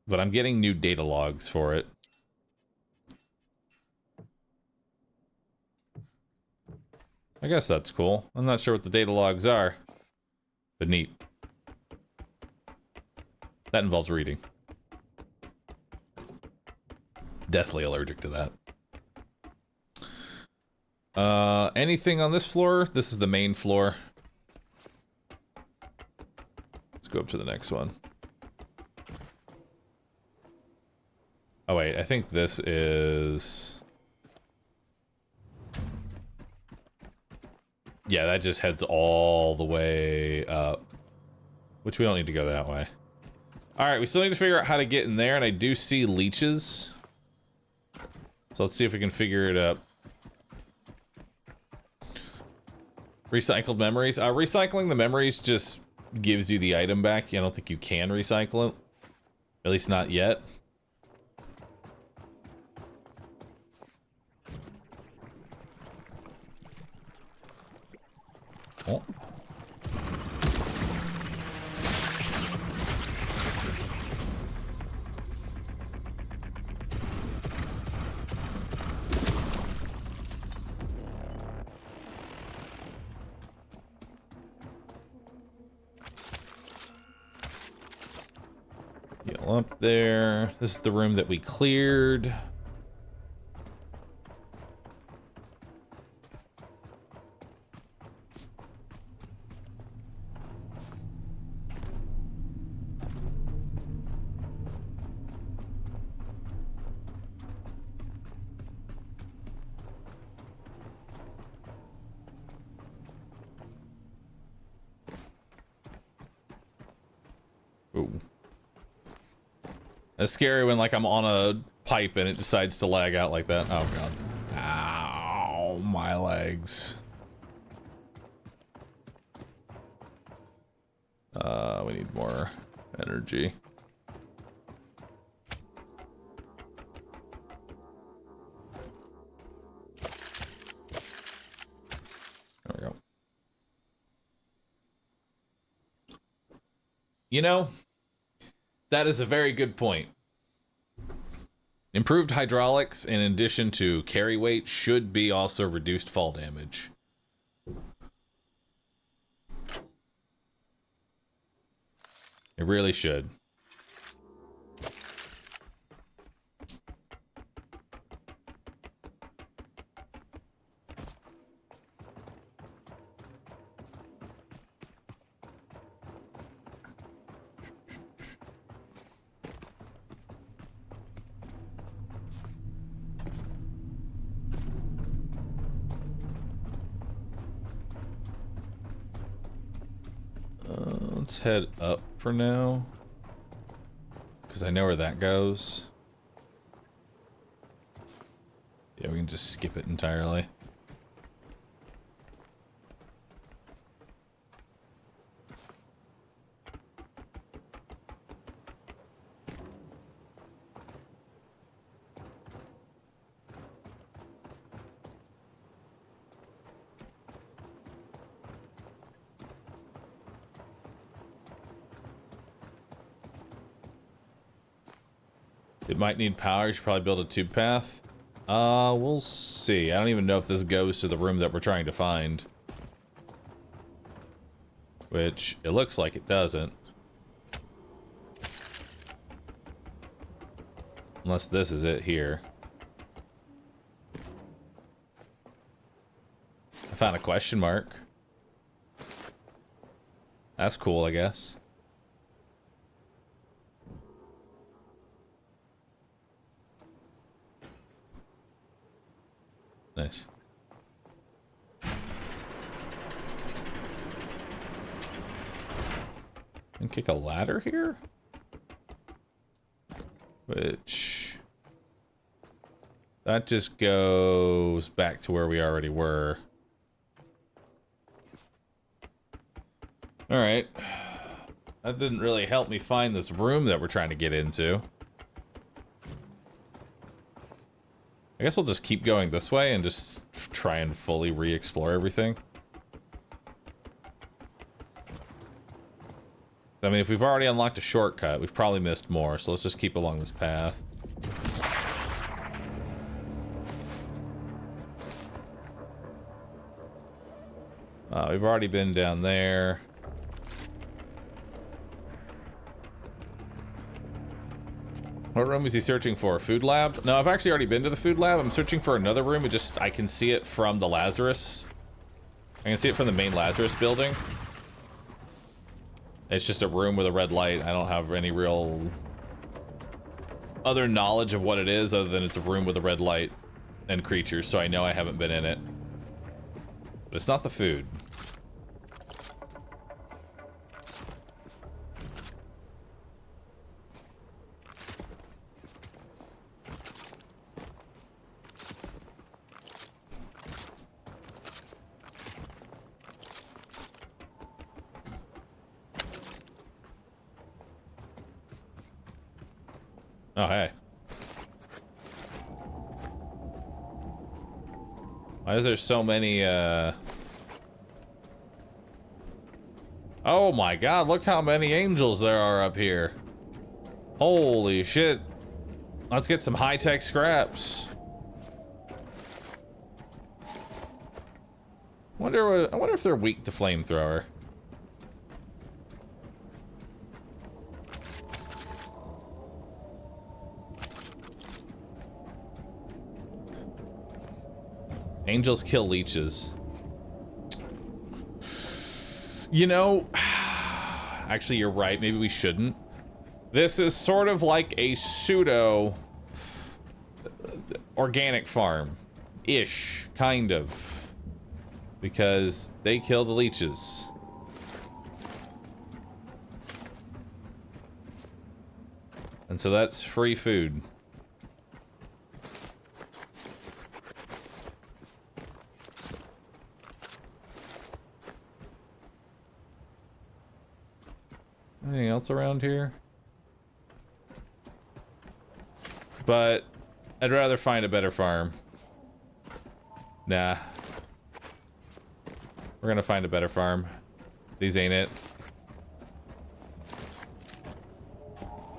But I'm getting new data logs for it. I guess that's cool. I'm not sure what the data logs are, but neat. That involves reading. Deathly allergic to that. Anything on this floor? This is the main floor. Let's go up to the next one. Oh wait, I think this is... Yeah, that just heads all the way up. Which we don't need to go that way. Alright, we still need to figure out how to get in there, and I do see leeches. So let's see if we can figure it up. Recycled memories. Recycling the memories just gives you the item back. I don't think you can recycle it. At least not yet. Oh. Go up there. This is the room that we cleared. Ooh. It's scary when, like, I'm on a pipe and it decides to lag out like that. Oh, God. Ow, my legs. We need more energy. There we go. You know, that is a very good point. Improved hydraulics, in addition to carry weight, should be also reduced fall damage. It really should. Let's head up for now, because I know where that goes. Yeah, we can just skip it entirely. It might need power. You should probably build a tube path. We'll see. I don't even know if this goes to the room that we're trying to find. Which, it looks like it doesn't. Unless this is it here. I found a question mark. That's cool, I guess. Nice. And kick a ladder here? Which... that just goes back to where we already were. Alright. That didn't really help me find this room that we're trying to get into. I guess we'll just keep going this way and just try and fully re-explore everything. I mean, if we've already unlocked a shortcut, we've probably missed more, so let's just keep along this path. We've already been down there. What room is he searching for? Food lab? No, I've actually already been to the food lab. I'm searching for another room. I can see it from the Lazarus. I can see it from the main Lazarus building. It's just a room with a red light. I don't have any real other knowledge of what it is other than it's a room with a red light and creatures, so I know I haven't been in it. But it's not the food. Oh, hey. Why is there so many, Oh my god, look how many angels there are up here. Holy shit. Let's get some high-tech scraps. I wonder if they're weak to flamethrower. Angels kill leeches. You know, actually you're right, maybe we shouldn't. This is sort of like a pseudo organic farm-ish, kind of. Because they kill the leeches. And so that's free food. Anything else around here? But I'd rather find a better farm. Nah. We're gonna find a better farm. These ain't it.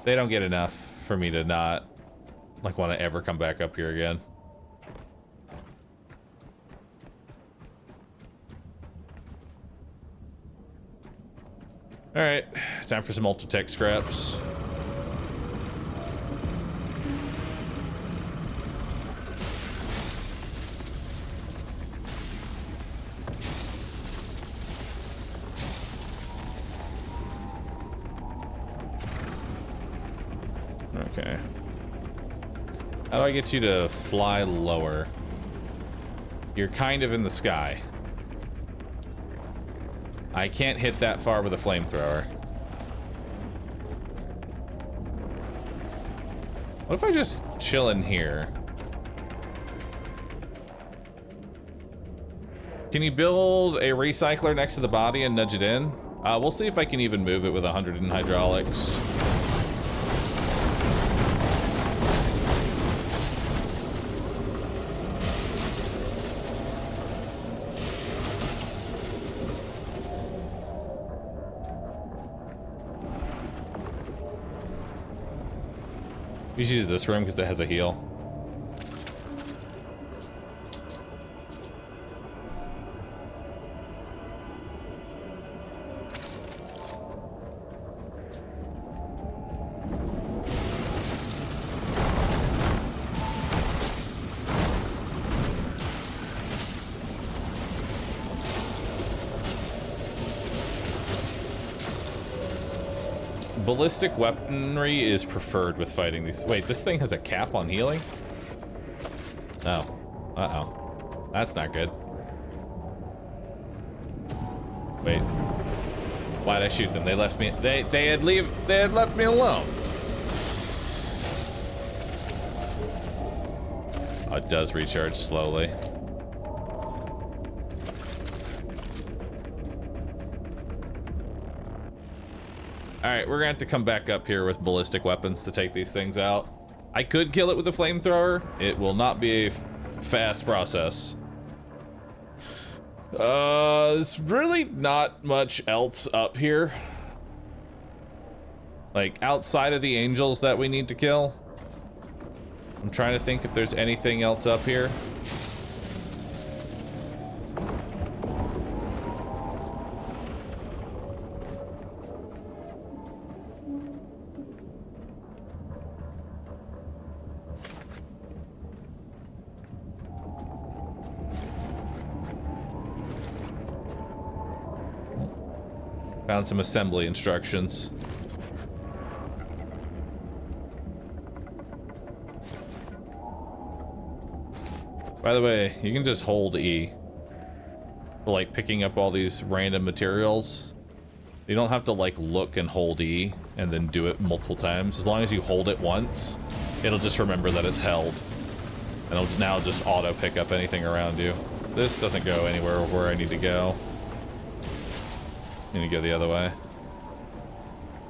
They don't get enough for me to not, like, want to ever come back up here again. Alright, time for some ultra-tech scraps. Okay. How do I get you to fly lower? You're kind of in the sky. I can't hit that far with a flamethrower. What if I just chill in here? Can you build a recycler next to the body and nudge it in? We'll see if I can even move it with 100 in hydraulics. We should use this room because it has a heal. Ballistic weaponry is preferred with fighting these. Wait, this thing has a cap on healing? Oh. Uh-oh. That's not good. Wait. Why'd I shoot them? They left me. They had left me alone. Oh, it does recharge slowly. Alright, we're gonna have to come back up here with ballistic weapons to take these things out. I could kill it with a flamethrower. It will not be a fast process. There's really not much else up here. Like, outside of the angels that we need to kill. I'm trying to think if there's anything else up here. Found some assembly instructions. By the way, you can just hold E for like picking up all these random materials. You don't have to like look and hold E and then do it multiple times. As long as you hold it once, it'll just remember that it's held. And it'll now just auto pick up anything around you. This doesn't go anywhere where I need to go. I need to go the other way.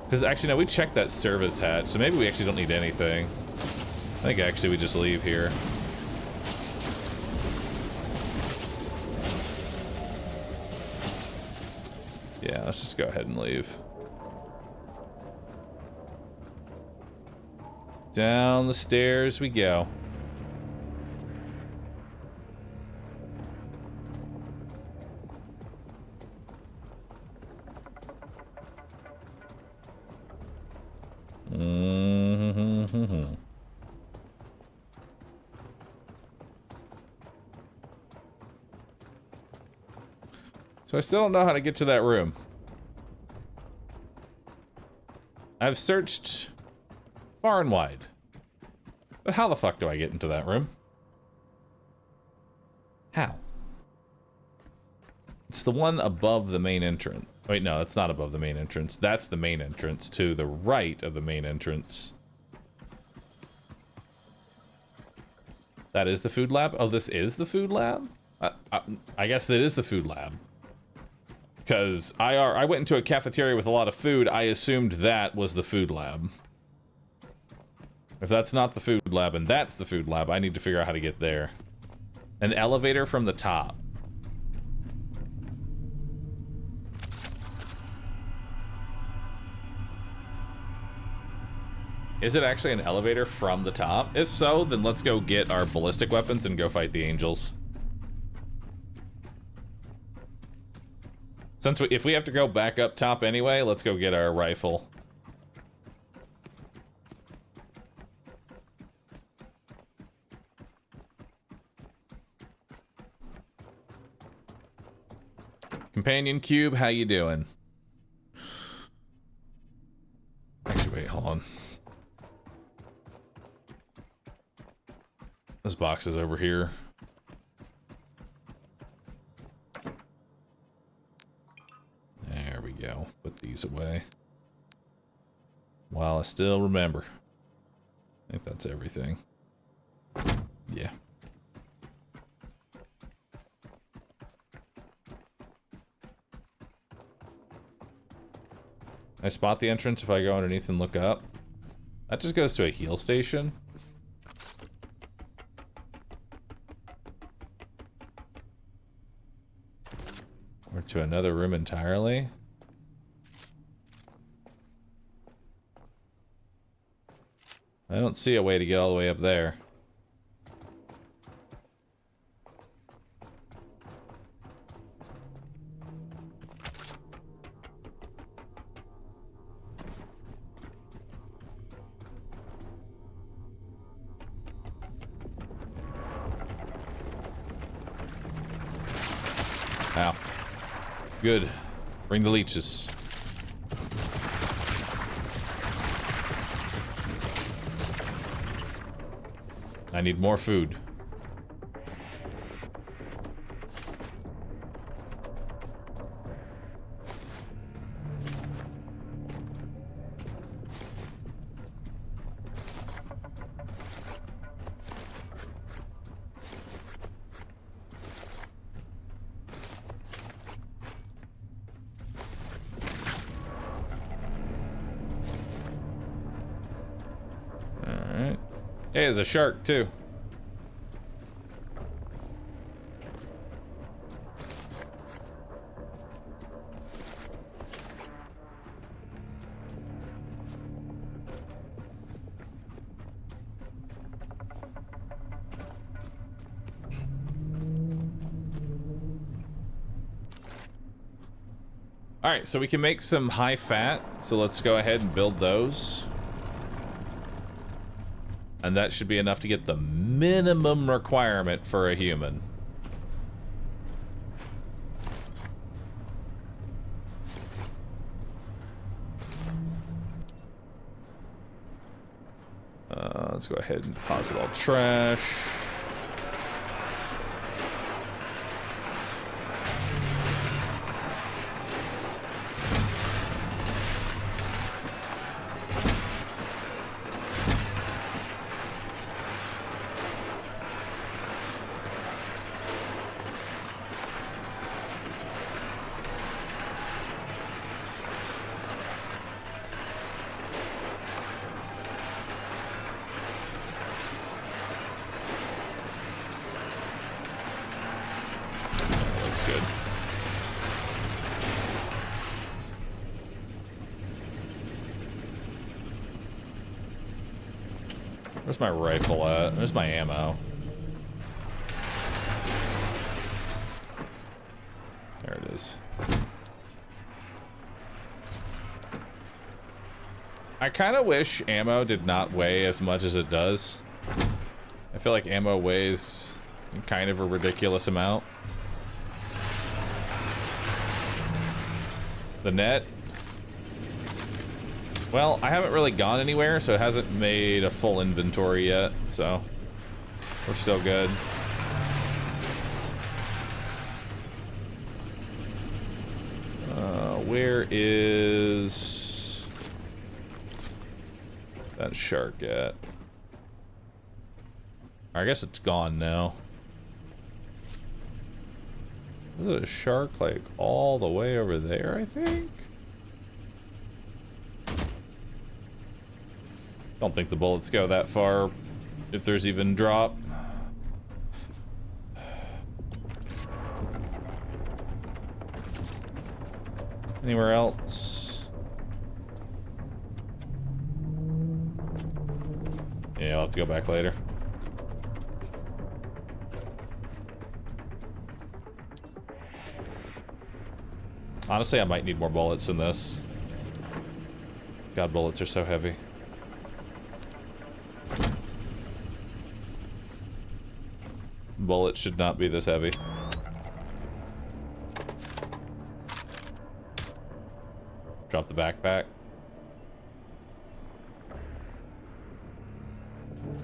Because actually, no, we checked that service hatch, so maybe we actually don't need anything. I think actually we just leave here. Yeah, let's just go ahead and leave. Down the stairs we go. So I still don't know how to get to that room. I've searched far and wide. But how the fuck do I get into that room? How? It's the one above the main entrance. Wait, no, it's not above the main entrance. That's the main entrance to the right of the main entrance. That is the food lab? Oh, this is the food lab? I guess that is the food lab. Because I went into a cafeteria with a lot of food. I assumed that was the food lab. If that's not the food lab and that's the food lab, I need to figure out how to get there. An elevator from the top. Is it actually an elevator from the top? If so, then let's go get our ballistic weapons and go fight the angels. Since if we have to go back up top anyway, let's go get our rifle. Companion Cube, how you doing? Actually, wait, hold on. This box is over here. There we go. Put these away. While I still remember. I think that's everything. Yeah. I spot the entrance if I go underneath and look up. That just goes to a heal station. Or to another room entirely. I don't see a way to get all the way up there. Ow. Good. Bring the leeches. I need more food. Alright. Hey, there's a shark too. Alright, so we can make some high fat, so let's go ahead and build those. And that should be enough to get the minimum requirement for a human. Let's go ahead and deposit all trash. Good. Where's my rifle at? Where's my ammo? There it is. I kind of wish ammo did not weigh as much as it does. I feel like ammo weighs kind of a ridiculous amount. The net. Well, I haven't really gone anywhere, so it hasn't made a full inventory yet, so we're still good. Where is that shark at? I guess it's gone now. There's a shark like all the way over there, I think. Don't think the bullets go that far, if there's even drop. Anywhere else? Yeah, I'll have to go back later. Honestly, I might need more bullets than this. God, bullets are so heavy. Bullets should not be this heavy. Drop the backpack.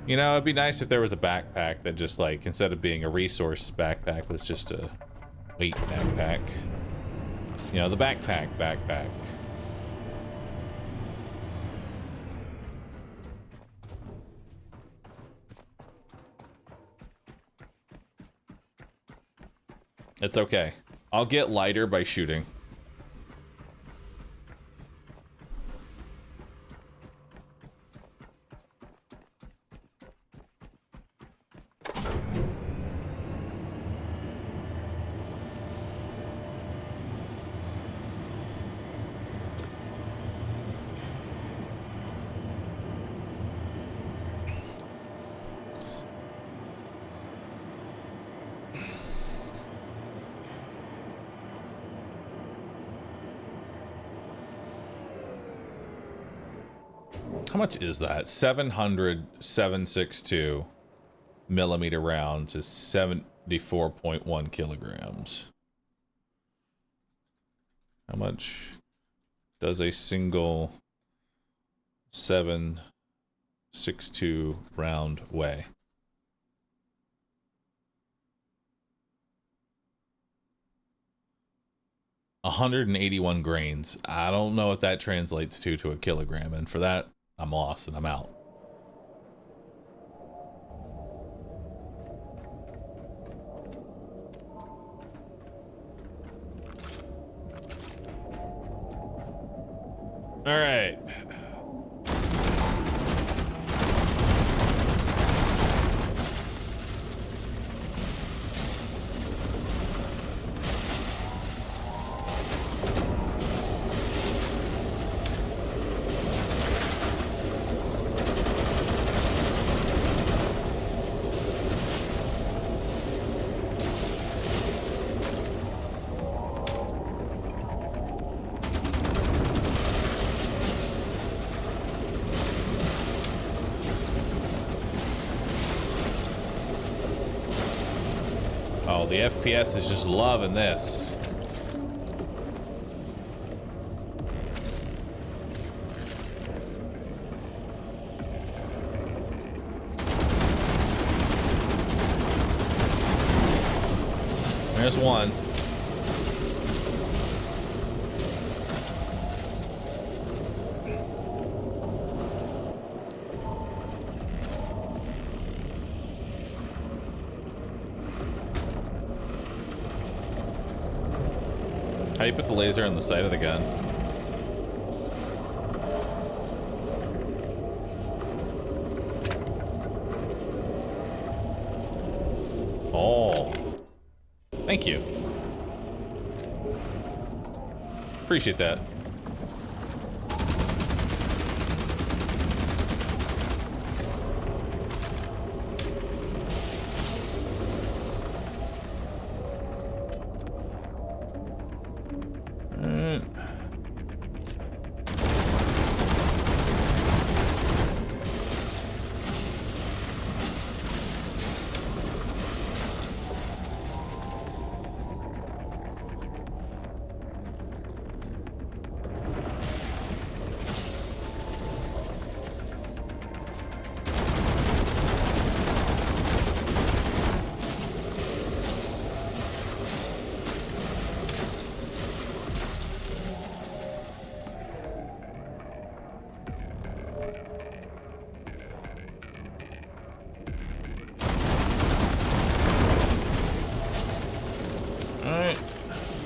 You know, it'd be nice if there was a backpack that just, like, instead of being a resource backpack, was just a weight backpack. You know, the backpack. It's okay. I'll get lighter by shooting. How much is that? 762 millimeter rounds is 74.1 kilograms. How much does a single 762 round weigh? $181 grains. I don't know what that translates to a kilogram, and for that, I'm lost and I'm out. All right. The FPS is just loving this. There's one. How do you put the laser on the side of the gun? Oh. Thank you. Appreciate that.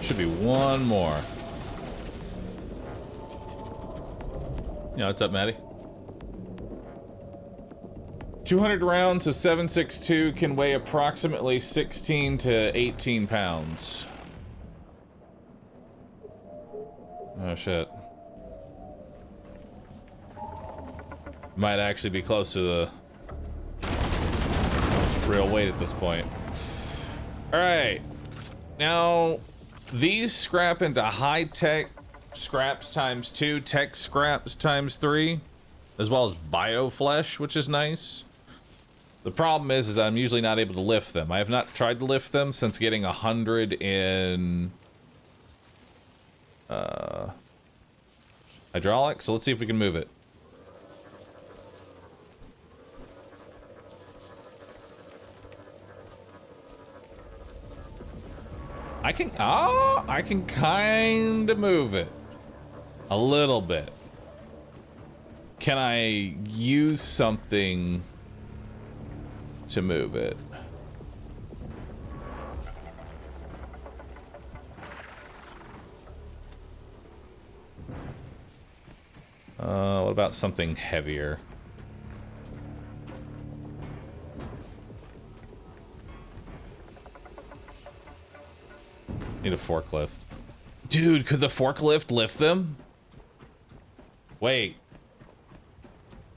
Should be one more. Yeah, what's up, Maddie? 200 rounds of 7.62 can weigh approximately 16 to 18 pounds. Oh, shit. Might actually be close to the real weight at this point. Alright. Now, these scrap into high-tech scraps times 2, tech scraps times 3, as well as bio flesh, which is nice. The problem is that I'm usually not able to lift them. I have not tried to lift them since getting 100 in hydraulic, so let's see if we can move it. I can kind of move it. A little bit. Can I use something to move it? What about something heavier? Need a forklift. Dude, could the forklift lift them? Wait.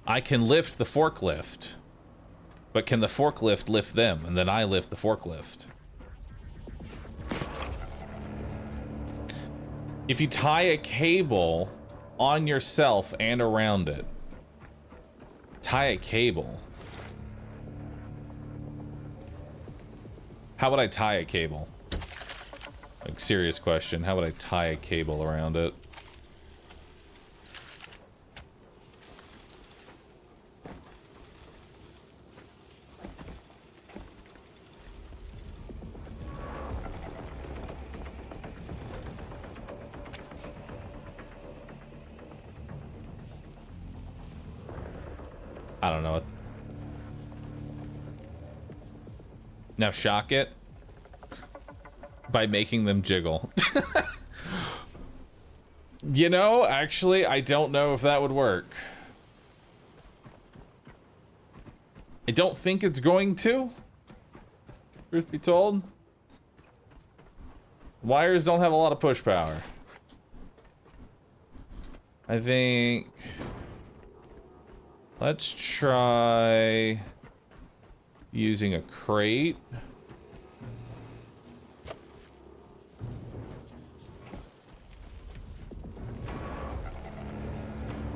I can lift the forklift. But can the forklift lift them? And then I lift the forklift. If you tie a cable on yourself and around it. Tie a cable. How would I tie a cable? Like, serious question. How would I tie a cable around it? I don't know. Now shock it by making them jiggle. You know, actually, I don't know if that would work. I don't think it's going to. Truth be told. Wires don't have a lot of push power. I think... Let's try using a crate.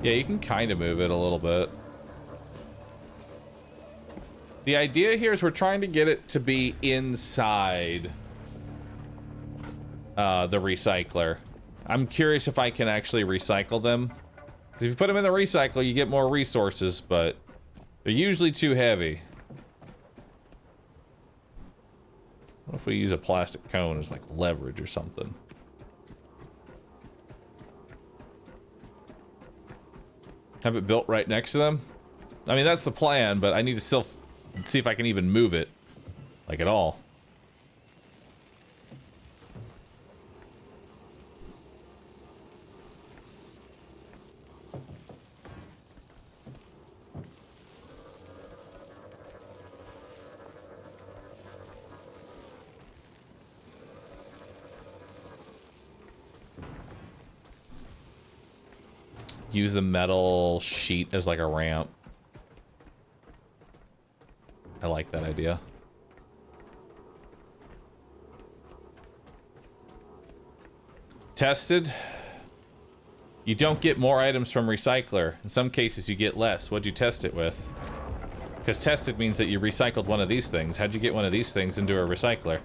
Yeah, you can kind of move it a little bit. The idea here is we're trying to get it to be inside the recycler. I'm curious if I can actually recycle them. If you put them in the recycle, you get more resources, but they're usually too heavy. What if we use a plastic cone as like leverage or something? Have it built right next to them? I mean, that's the plan, but I need to still see if I can even move it. Like, at all. Use the metal sheet as like a ramp. I like that idea. Tested. You don't get more items from recycler. In some cases you get less. What'd you test it with? Because tested means that you recycled one of these things. How'd you get one of these things into a recycler?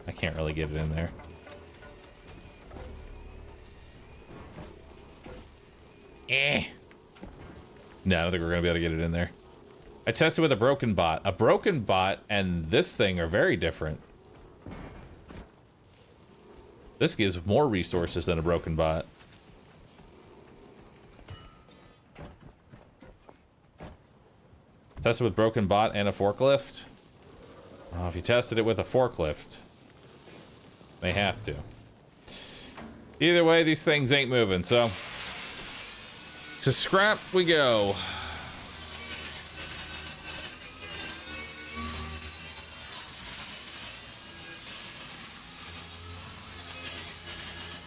I can't really get it in there. No, I don't think we're gonna be able to get it in there. I tested with a broken bot. A broken bot and this thing are very different. This gives more resources than a broken bot. Tested with broken bot and a forklift. Oh, if you tested it with a forklift, they have to. Either way, these things ain't moving, so to scrap we go.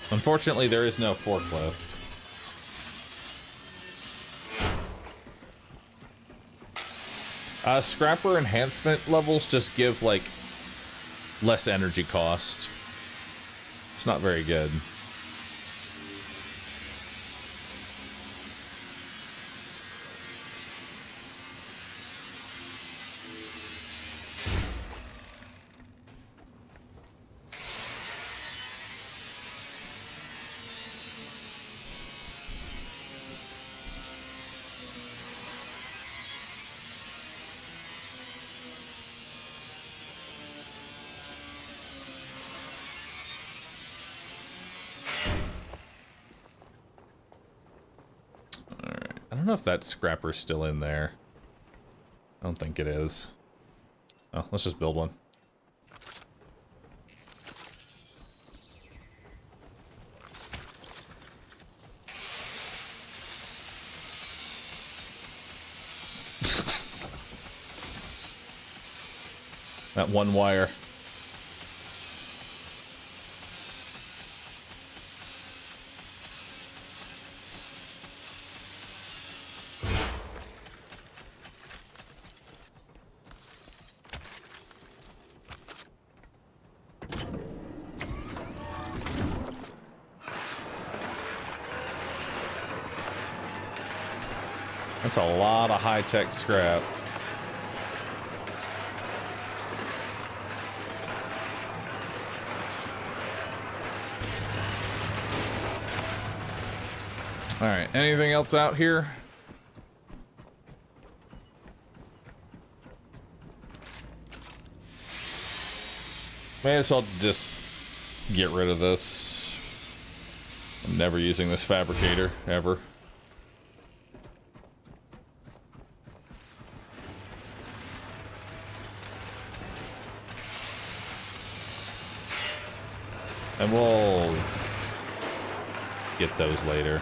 Unfortunately, there is no forklift. Scrapper enhancement levels just give, like, less energy cost. It's not very good. I don't know if that scrapper's still in there. I don't think it is. Oh, let's just build one. That one wire. That's a lot of high-tech scrap. All right, anything else out here? May as well just get rid of this. I'm never using this fabricator, ever. And we'll get those later.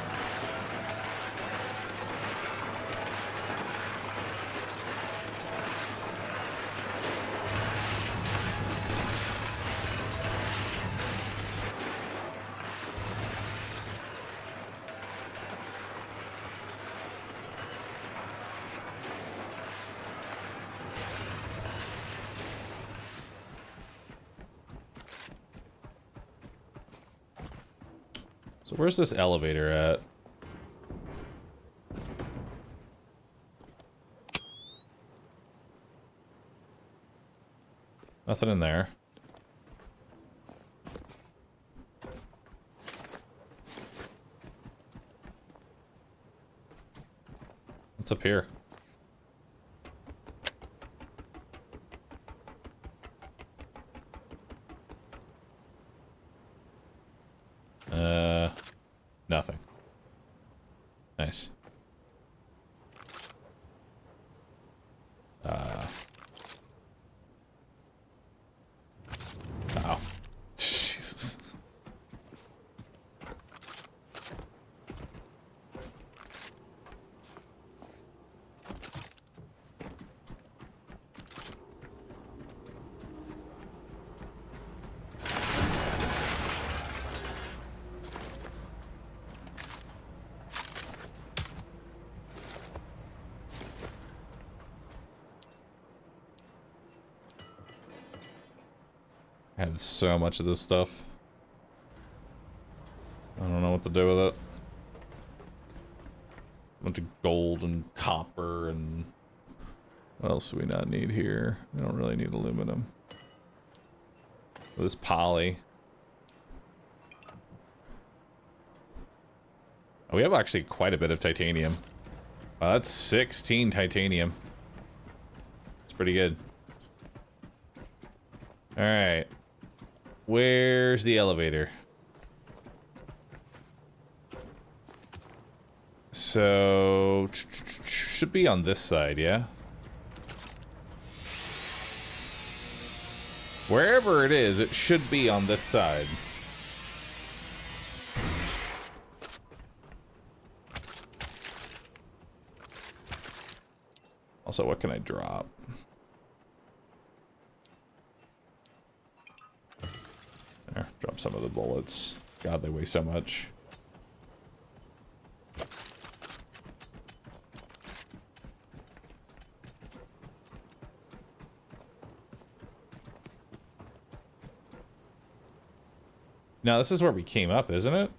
So where's this elevator at? Nothing in there. What's up here? Nothing. Nice. Wow. Jesus. I have so much of this stuff. I don't know what to do with it. A bunch of gold and copper and... What else do we not need here? We don't really need aluminum. This poly. Oh, we have actually quite a bit of titanium. Wow, that's 16 titanium. It's pretty good. Alright. Where's the elevator? So... should be on this side, yeah? Wherever it is, it should be on this side. Also, what can I drop? There, drop some of the bullets. God, they weigh so much. Now, this is where we came up, isn't it?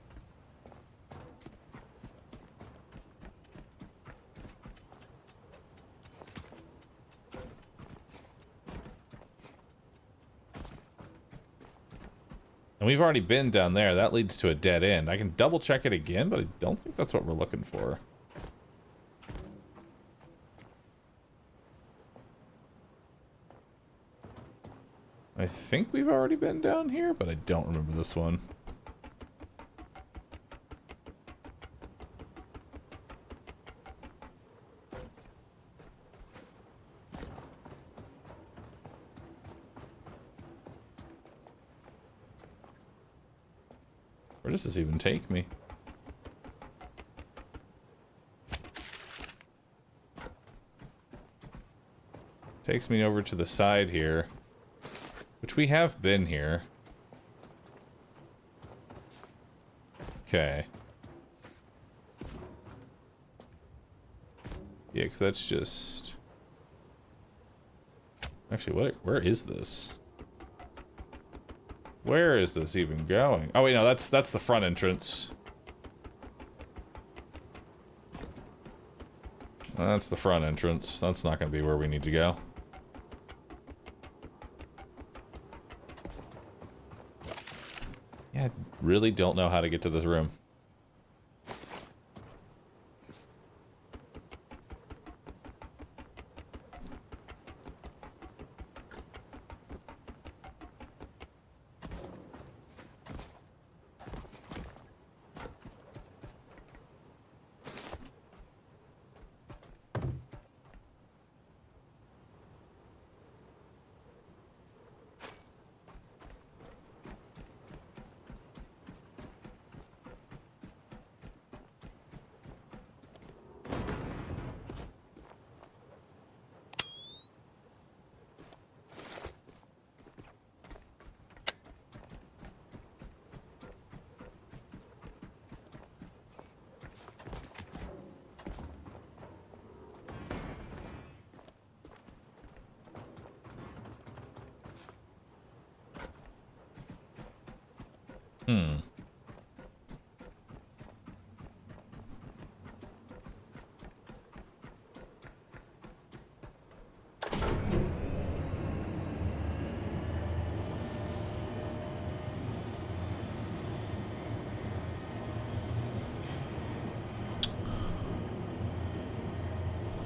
And we've already been down there. That leads to a dead end. I can double check it again, but I don't think that's what we're looking for. I think we've already been down here, but I don't remember this one. Where does this even take me? Takes me over to the side here, which we have been here. Okay. Yeah, because that's just... Actually, where is this? Where is this even going? Oh wait, no, that's the front entrance. That's the front entrance. That's not going to be where we need to go. Yeah, I really don't know how to get to this room.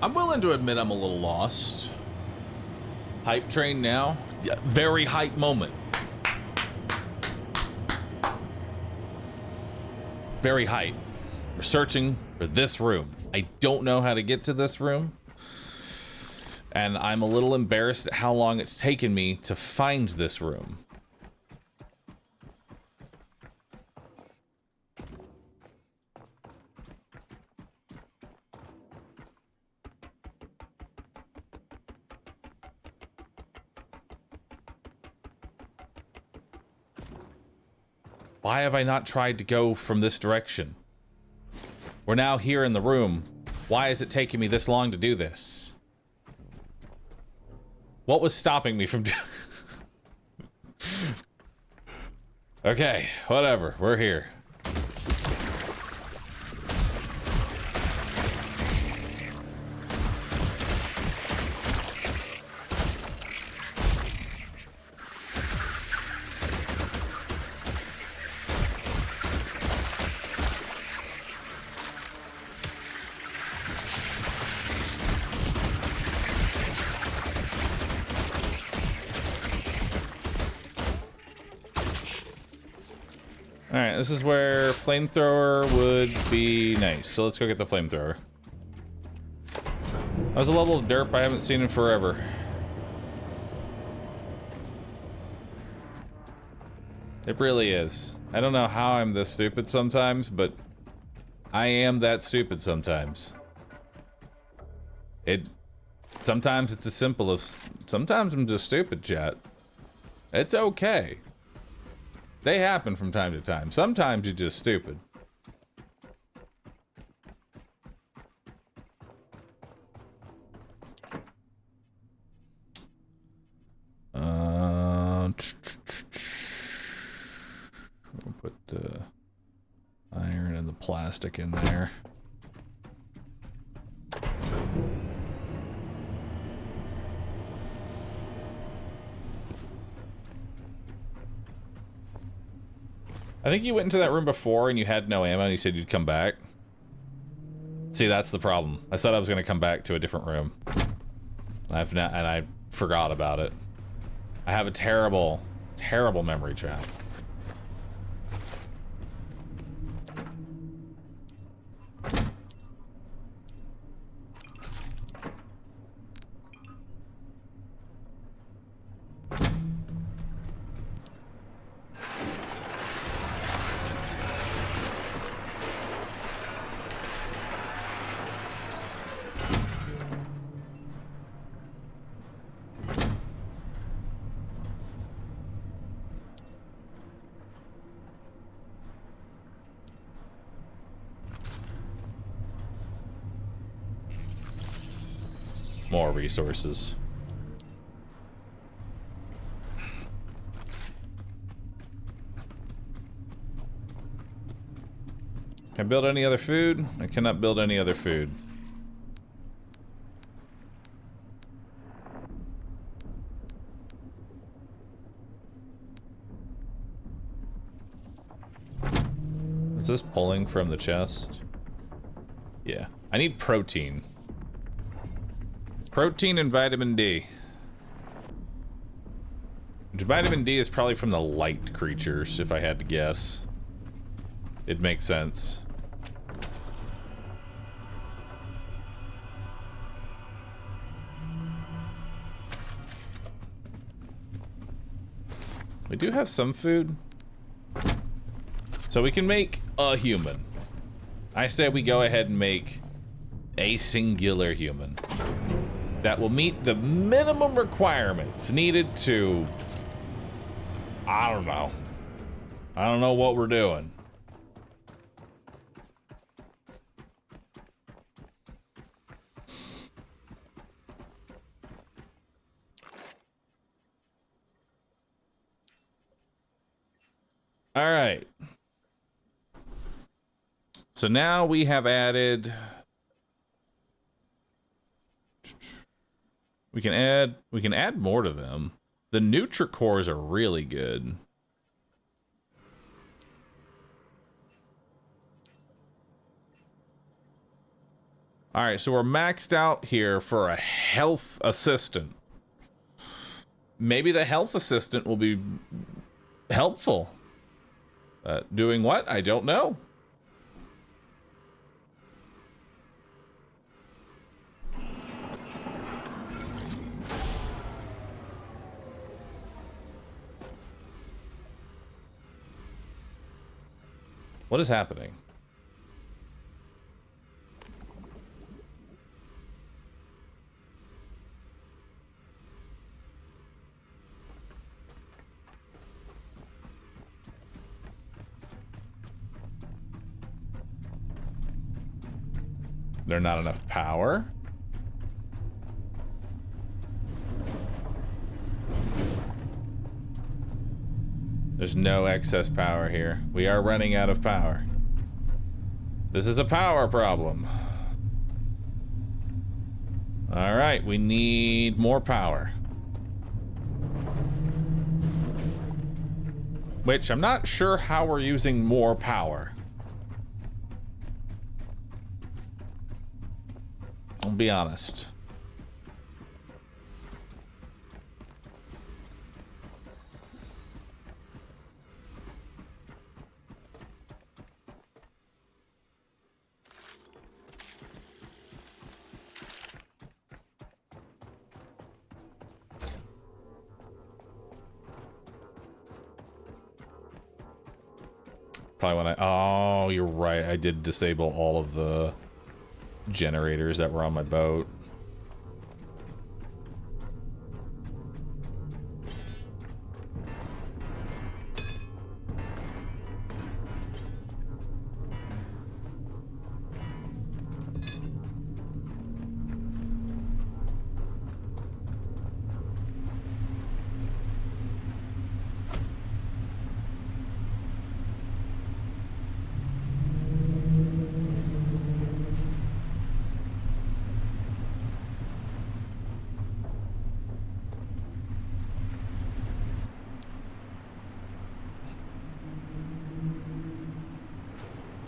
I'm willing to admit I'm a little lost. Hype train now? Yeah, very hype moment. Very hype. We're searching for this room. I don't know how to get to this room. And I'm a little embarrassed at how long it's taken me to find this room. Why have I not tried to go from this direction? We're now here in the room. Why is it taking me this long to do this? What was stopping me from doing... Okay, whatever. We're here. Alright, this is where flamethrower would be nice. So let's go get the flamethrower. That was a level of derp I haven't seen in forever. It really is. I don't know how I'm this stupid sometimes, but I am that stupid sometimes. Sometimes it's as simple as... Sometimes I'm just stupid, chat. It's okay. They happen from time to time. Sometimes you're just stupid. We'll put the iron and the plastic in there. I think you went into that room before and you had no ammo and you said you'd come back. See, that's the problem. I said I was going to come back to a different room. And I forgot about it. I have a terrible, terrible memory trap. More resources. Can I build any other food? I cannot build any other food. Is this pulling from the chest? Yeah. I need protein. Protein and vitamin D. Vitamin D is probably from the light creatures, if I had to guess. It makes sense. We do have some food. So we can make a human. I say we go ahead and make a singular human that will meet the minimum requirements needed to... I don't know. I don't know what we're doing. All right. So now we have added... We can add more to them. The Nutricores are really good. All right, so we're maxed out here for a health assistant. Maybe the health assistant will be helpful. Doing what? I don't know. What is happening? There's not enough power. There's no excess power here. We are running out of power. This is a power problem. All right, we need more power. Which I'm not sure how we're using more power. I'll be honest. Probably when oh, you're right. I did disable all of the generators that were on my boat.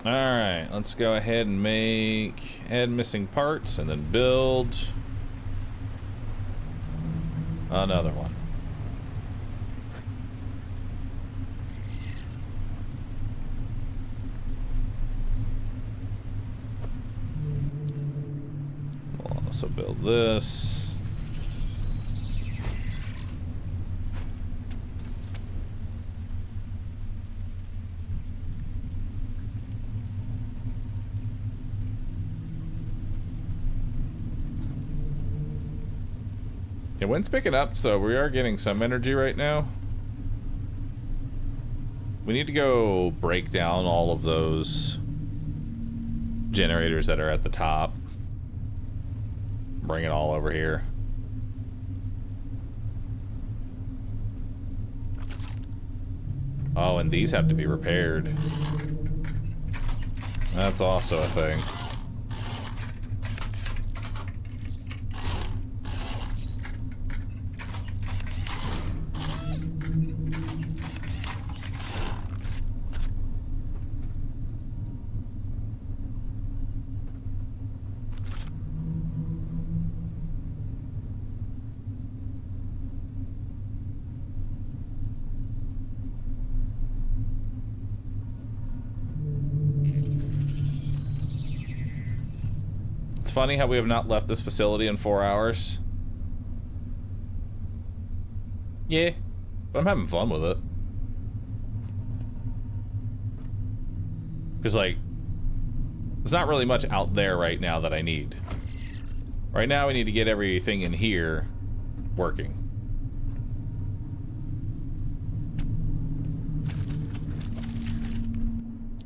Alright, let's go ahead and add missing parts and then build another one. We'll also build this. The wind's picking up, so we are getting some energy right now. We need to go break down all of those generators that are at the top. Bring it all over here. Oh, and these have to be repaired. That's also a thing. Funny how we have not left this facility in 4 hours. Yeah, but I'm having fun with it. Because, like, there's not really much out there right now that I need. Right now we need to get everything in here working.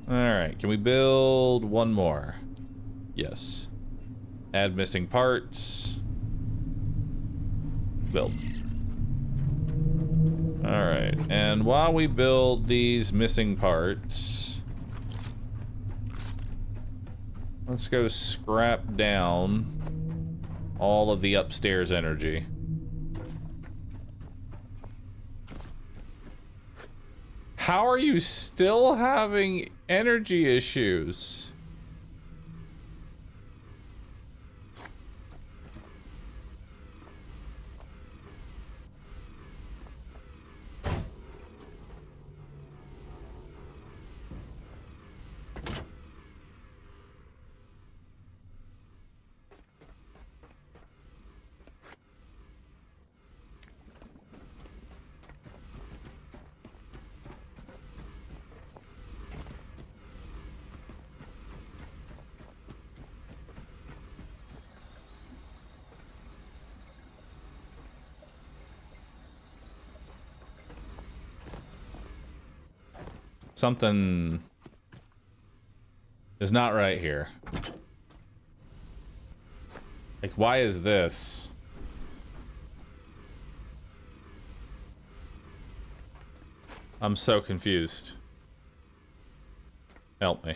Alright, can we build one more? Yes. Add missing parts. Build. Alright, and while we build these missing parts, let's go scrap down all of the upstairs energy. How are you still having energy issues? Something is not right here. Like, why is this? I'm so confused. Help me.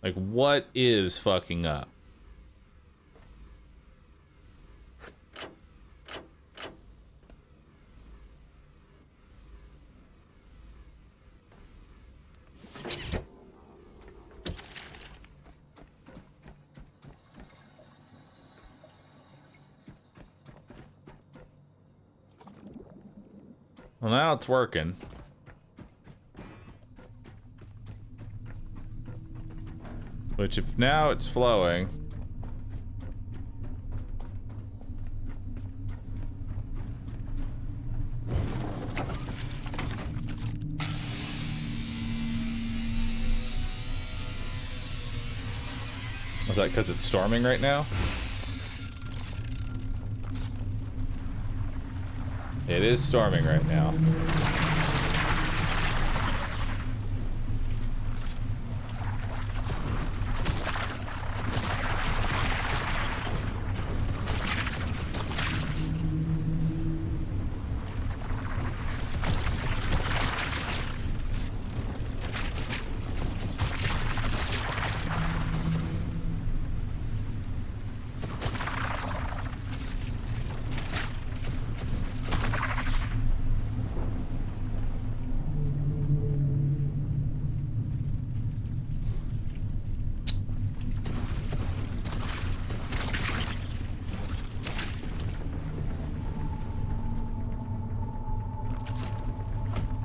Like, what is fucking up? Well, now it's working. Which, if now it's flowing. Is that because it's storming right now? It is storming right now.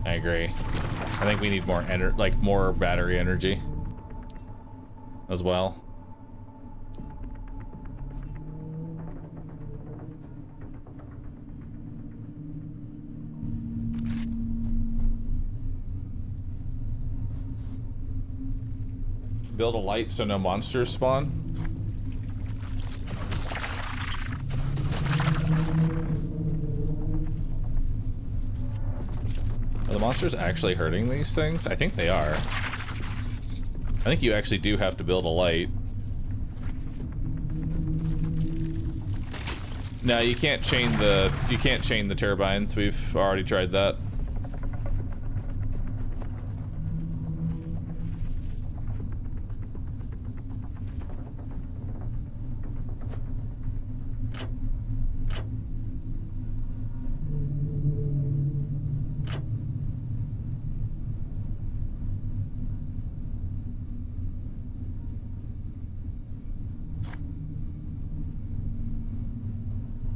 I agree. I think we need more more battery energy as well. Build a light so no monsters spawn. Are the monsters actually hurting these things? I think they are. I think you actually do have to build a light. No, you can't chain the turbines. We've already tried that.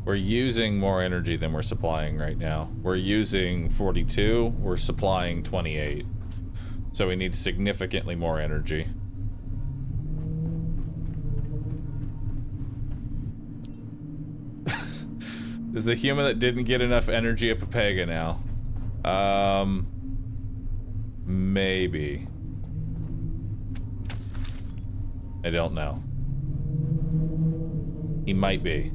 We're using more energy than we're supplying right now. We're using 42, we're supplying 28. So we need significantly more energy. Is the human that didn't get enough energy a Papega now? Maybe. I don't know. He might be.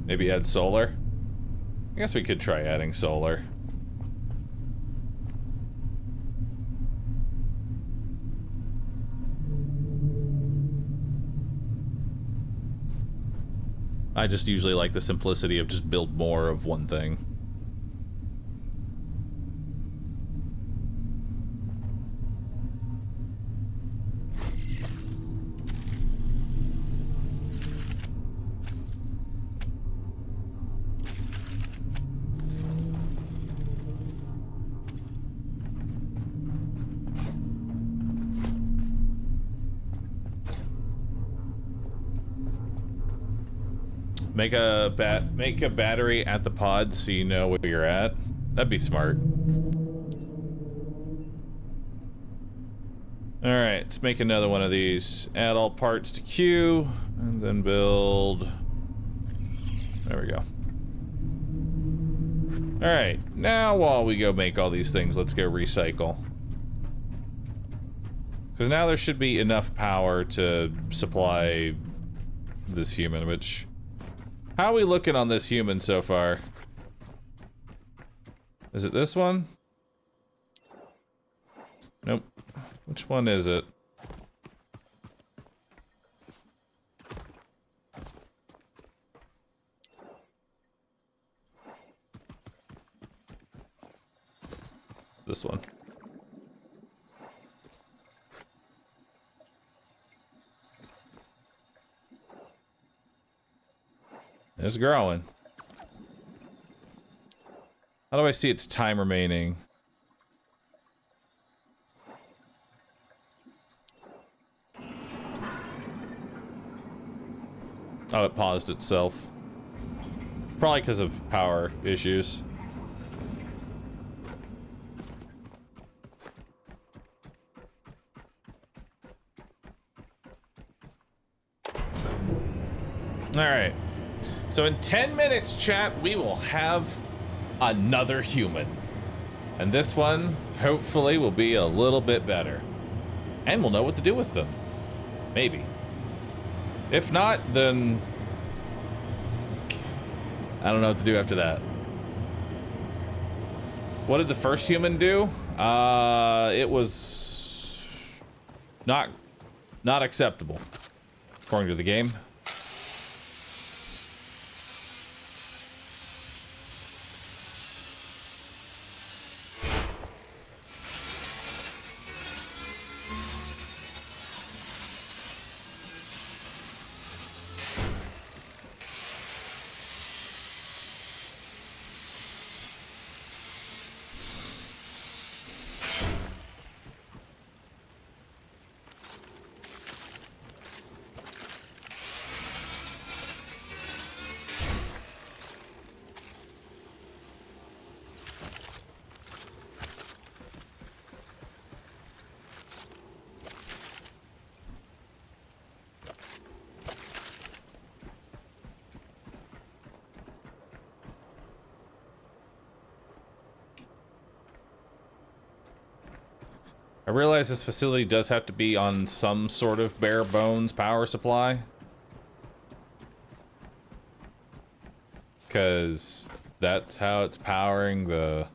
Maybe add solar? I guess we could try adding solar. I just usually like the simplicity of just build more of one thing. Make a battery at the pod so you know where you're at. That'd be smart. All right, let's make another one of these. Add all parts to queue, and then build. There we go. All right, now while we go make all these things, let's go recycle. Because now there should be enough power to supply this human, which... How are we looking on this human so far? Is it this one? Nope. Which one is it? This one. It's growing. How do I see its time remaining? Oh, it paused itself. Probably because of power issues. Alright. So in 10 minutes, chat, we will have another human. And this one, hopefully, will be a little bit better. And we'll know what to do with them. Maybe. If not, then... I don't know what to do after that. What did the first human do? It was... Not acceptable. According to the game. I realize this facility does have to be on some sort of bare bones power supply. Because that's how it's powering the...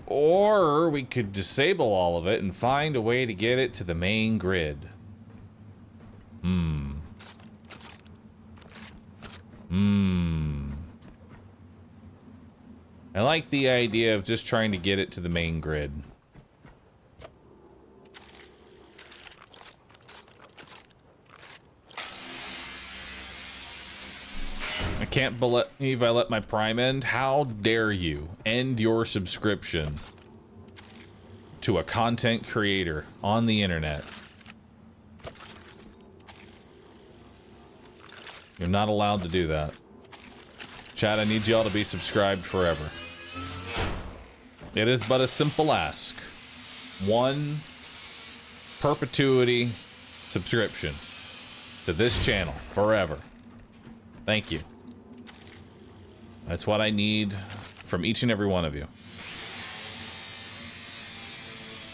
Or we could disable all of it and find a way to get it to the main grid. I like the idea of just trying to get it to the main grid. I can't believe I let my Prime end. How dare you end your subscription to a content creator on the internet? You're not allowed to do that. Chat, I need y'all to be subscribed forever. It is but a simple ask. One perpetuity subscription to this channel forever. Thank you. That's what I need from each and every one of you.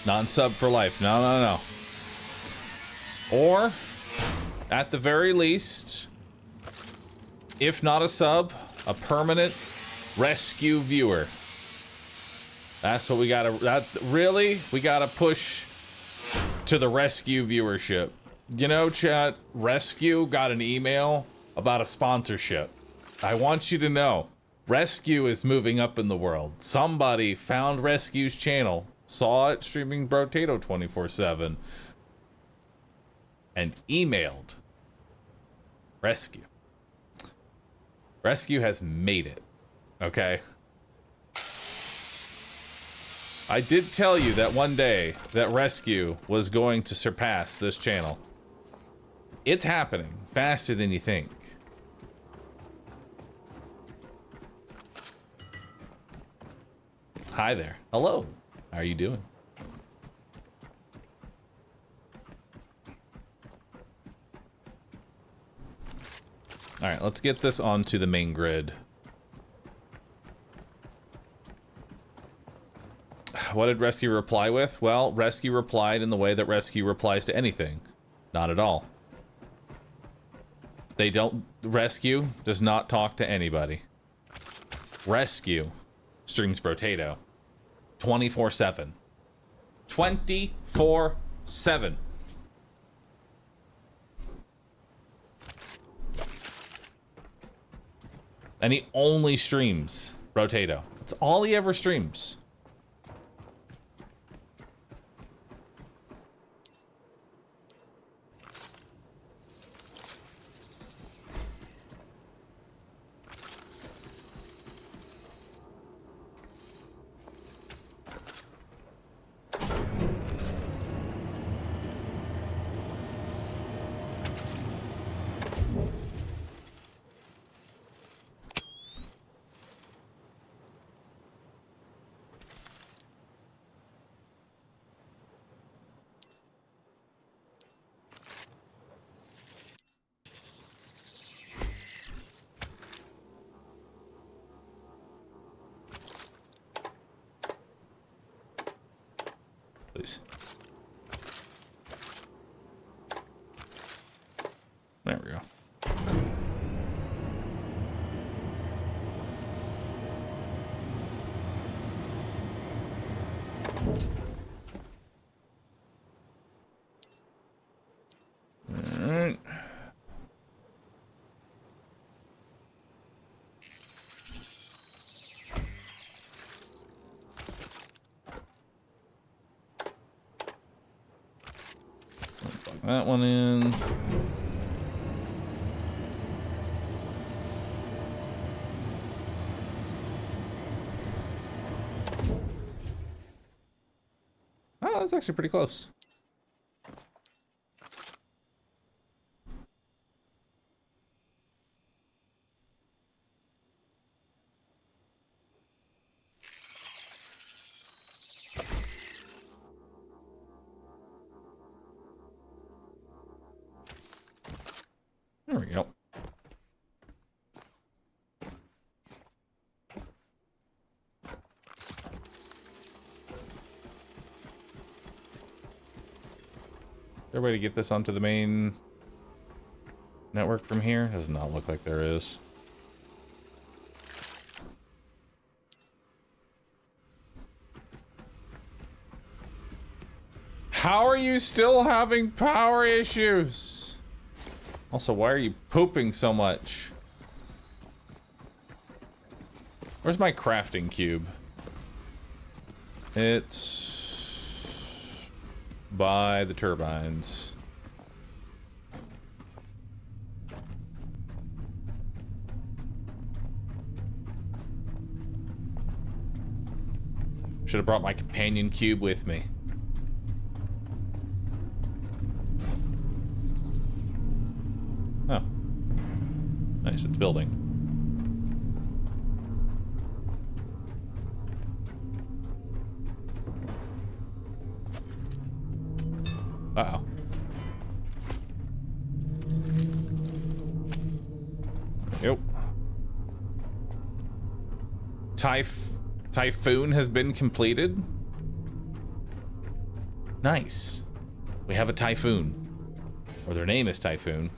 Non-sub for life. No, no, no. Or, at the very least, if not a sub, a permanent rescue viewer. That's what we gotta, we gotta push to the rescue viewership. You know, chat, Rescue got an email about a sponsorship. I want you to know, Rescue is moving up in the world. Somebody found Rescue's channel, saw it streaming Brotato 24/7, and emailed Rescue. Rescue has made it, okay? I did tell you that one day that Rescue was going to surpass this channel. It's happening faster than you think. Hi there. Hello. How are you doing? Alright, let's get this onto the main grid. What did Rescue reply with? Well, Rescue replied in the way that Rescue replies to anything. Not at all. They don't... Rescue does not talk to anybody. Rescue streams Brotato 24/7. 24/7. And he only streams Brotato. That's all he ever streams. Please. There we go. All right. Plug that one in. Oh, that's actually pretty close. There we go. Is there a way to get this onto the main network from here? Does not look like there is. How are you still having power issues? Also, why are you pooping so much? Where's my crafting cube? It's by the turbines. Should have brought my companion cube with me. Oh. Nice, it's building. Uh-oh. Yep. Typhoon has been completed. Nice. We have a Typhoon. Or their name is Typhoon.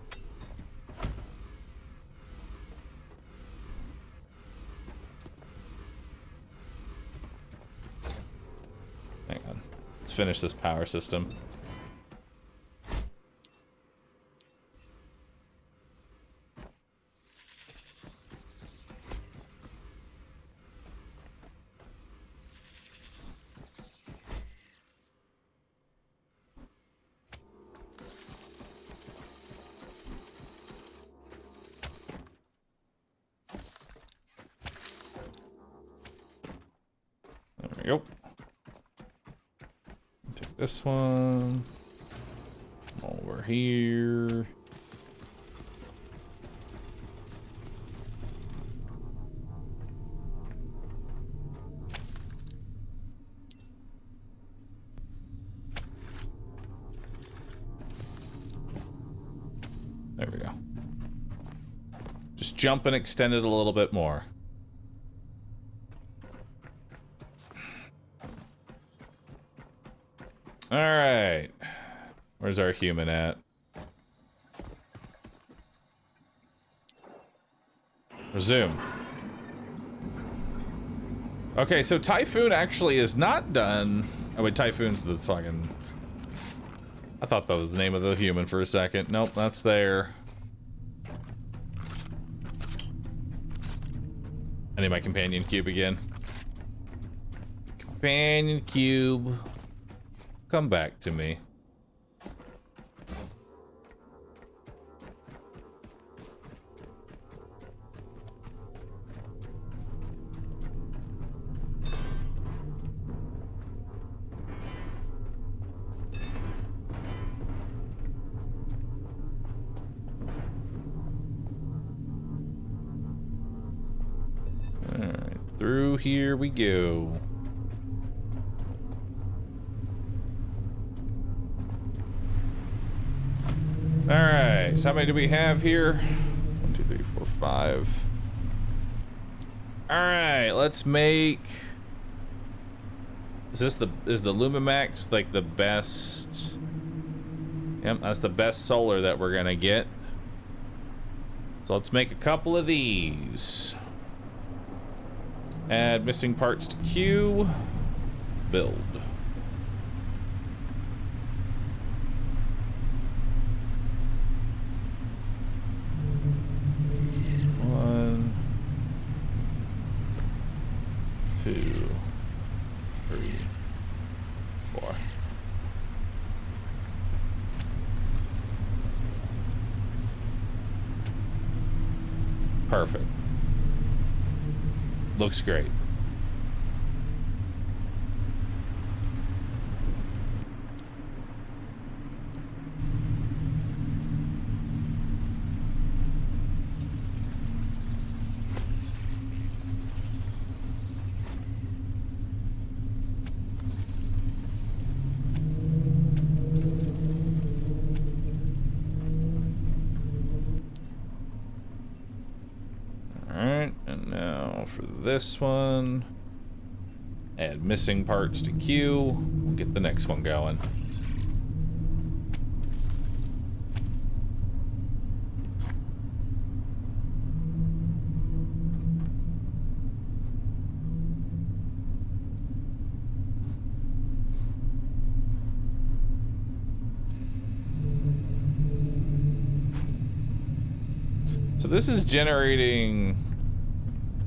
Hang on. Let's finish this power system. There we go. Take this one. Over here. There we go. jump and extend it a little bit more. All right. Where's our human at? Resume. Okay, so Typhoon actually is not done. Oh wait, Typhoon's the fucking... I thought that was the name of the human for a second. Nope, that's there. I need my companion cube again. Companion cube. Come back to me. Alright, through here we go. Alright, so how many do we have here? 1, 2, 3, 4, 5. Alright, let's make... Is the Lumimax like the best? Yep, that's the best solar that we're gonna get. So let's make a couple of these. Add missing parts to queue. Build. One, 2, 3, 4. Perfect. Looks great. Alright, and now for this one, add missing parts to queue. We'll get the next one going. So this is generating,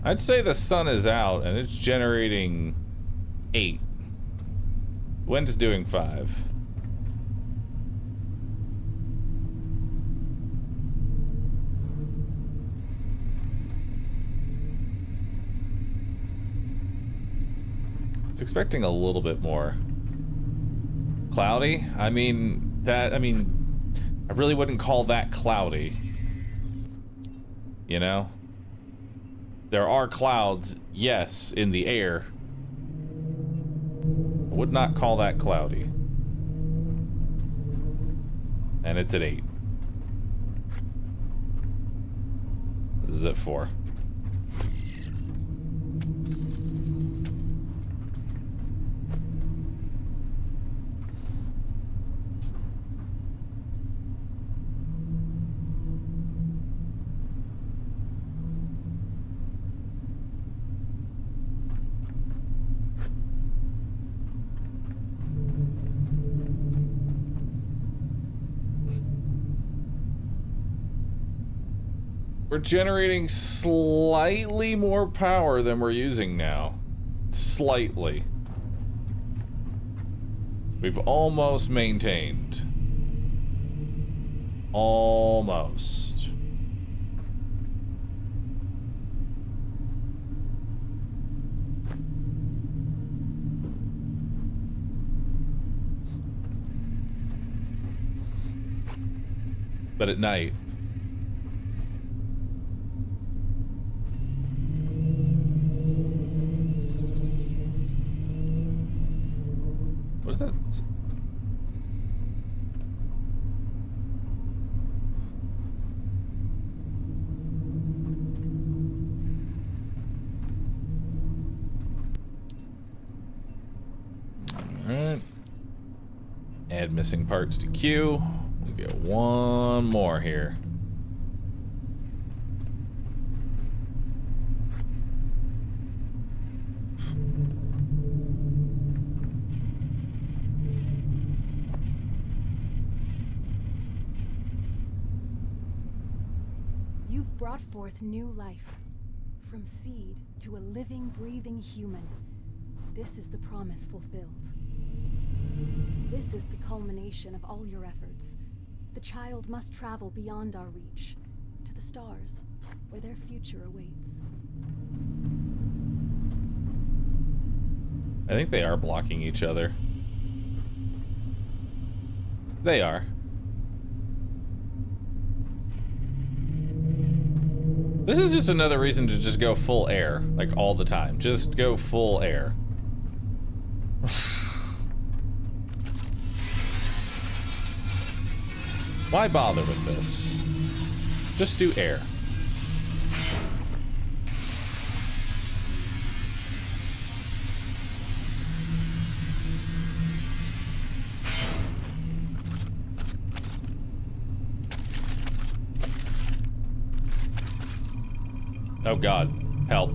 I'd say the sun is out and it's generating 8. Wind's doing 5. I was expecting a little bit more. Cloudy? I really wouldn't call that cloudy. You know? There are clouds, yes, in the air. I would not call that cloudy. And it's at 8. This is at 4. We're generating slightly more power than we're using now. Slightly. We've almost maintained. Almost. But at night, what is that? Add missing parts to queue. We'll get one more here. You've brought forth new life. From seed to a living, breathing human. This is the promise fulfilled. This is the culmination of all your efforts. The child must travel beyond our reach, to the stars, where their future awaits. I think they are blocking each other. They are. This is just another reason to just go full air, like all the time. Just go full air. Why bother with this? Just do air. Oh God, help.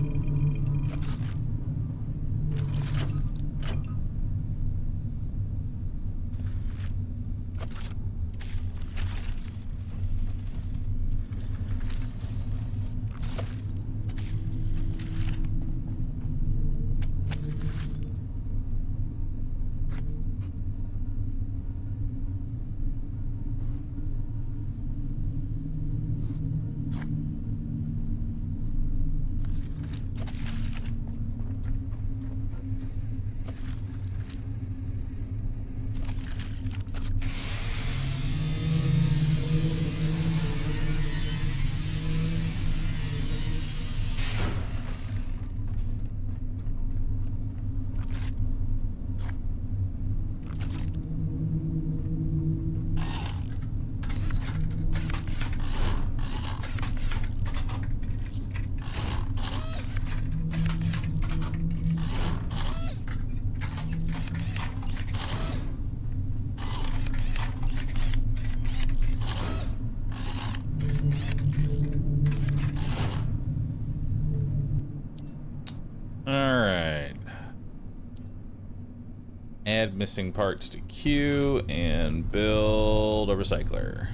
Add missing parts to queue and build a recycler.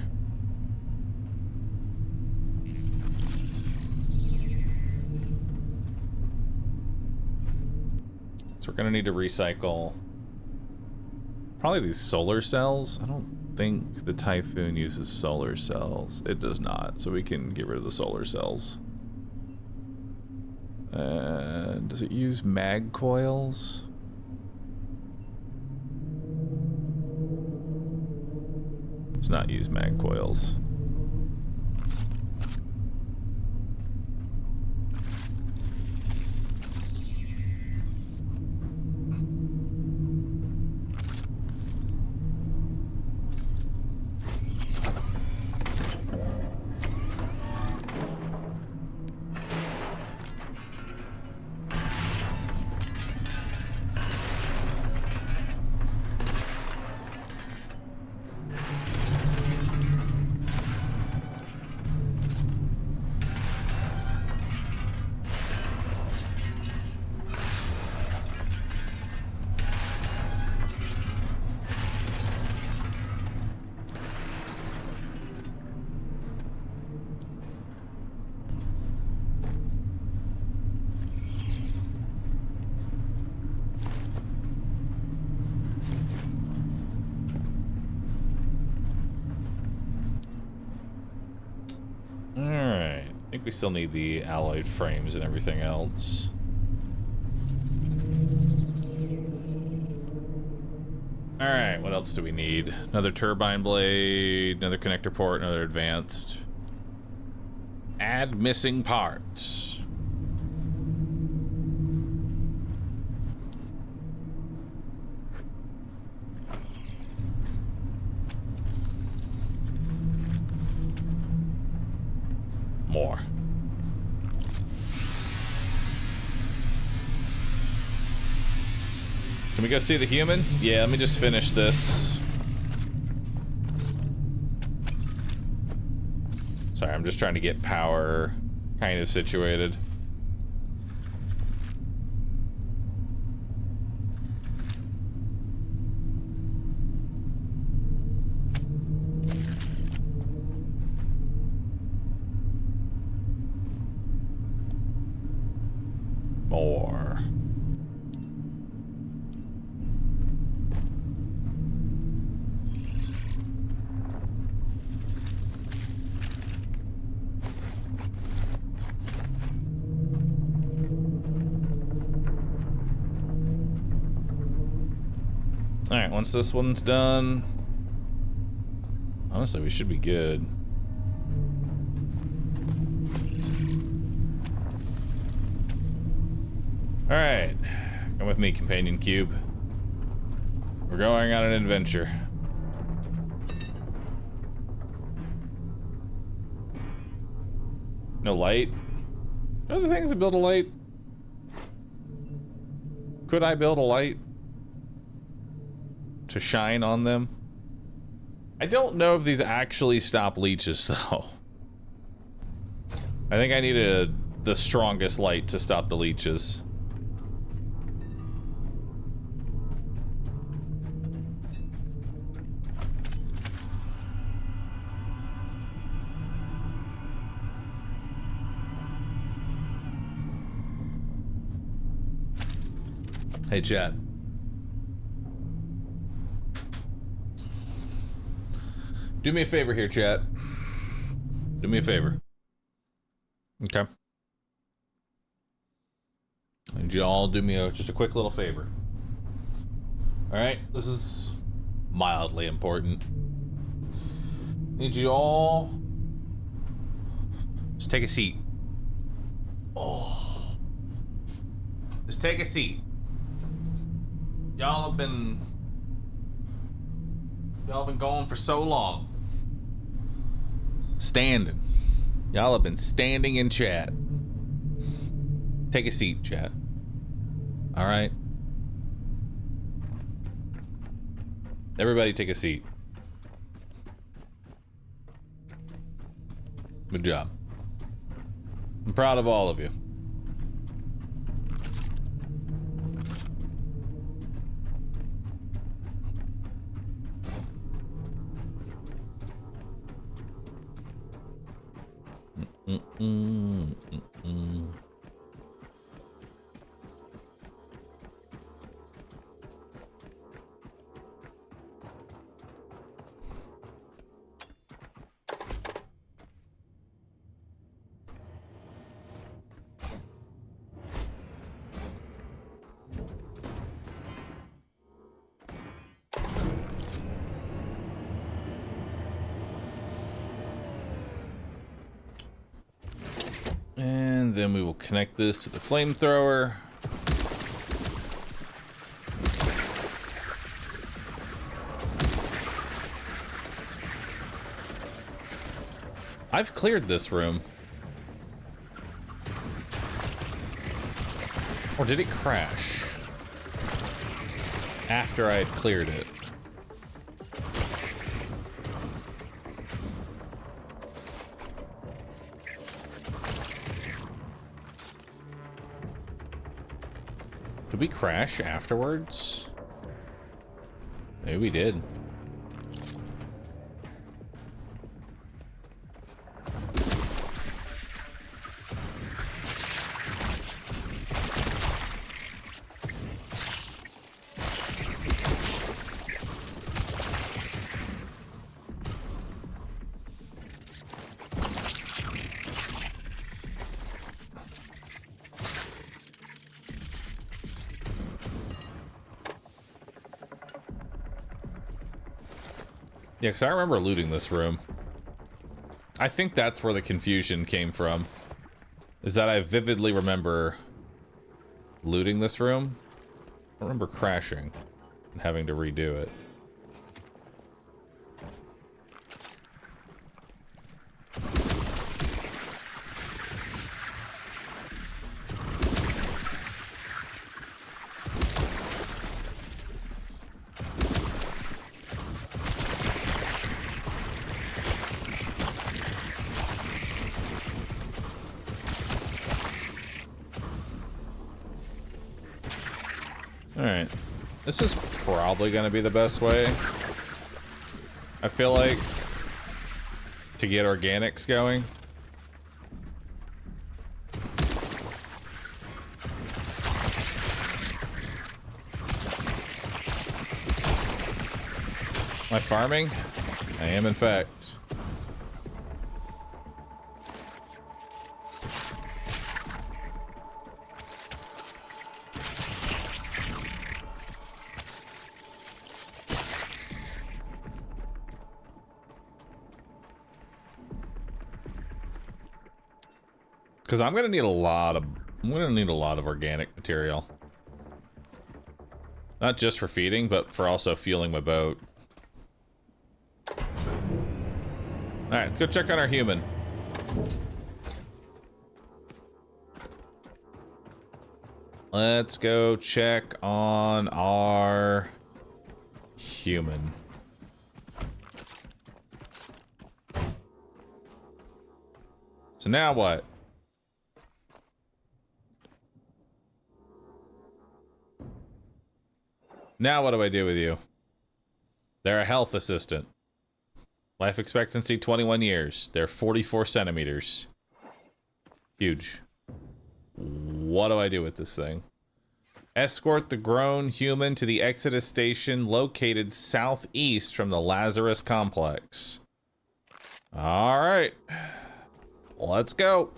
So we're gonna need to recycle probably these solar cells. I don't think the Typhoon uses solar cells. It does not, so we can get rid of the solar cells. And does it use mag coils? Let's not use mag coils. We still need the alloyed frames and everything else. Alright, what else do we need? Another turbine blade, another connector port, another advanced. Add missing parts. More. Can we go see the human? Yeah, let me just finish this. I'm just trying to get power kind of situated. More. Alright, once this one's done, honestly, we should be good. Alright, come with me, companion cube. We're going on an adventure. No light? Other things to build a light? Could I build a light to shine on them? I don't know if these actually stop leeches, though. I think I need the strongest light to stop the leeches. Hey, chat. Do me a favor here, chat. Do me a favor. Okay. And you all do me just a quick little favor. Alright, this is mildly important. Need you all just take a seat. Oh. Just take a seat. Y'all have been going for so long. Standing. Y'all have been standing in chat. Take a seat, chat. All right. Everybody take a seat. Good job. I'm proud of all of you. And then we will connect this to the flamethrower. I've cleared this room. Or did it crash after I had cleared it? Did we crash afterwards? Maybe we did. Yeah, because I remember looting this room. I think that's where the confusion came from. Is that I vividly remember looting this room. I remember crashing and having to redo it. Alright. This is probably gonna be the best way, I feel like, to get organics going. Am I farming? I am, in fact. Because I'm gonna need a lot of organic material. Not just for feeding, but for also fueling my boat. Alright, let's go check on our human. Let's go check on our human. So now what? Now what do I do with you? They're a health assistant. Life expectancy 21 years. They're 44 centimeters. Huge. What do I do with this thing? Escort the grown human to the Exodus station located southeast from the Lazarus complex. All right. Let's go.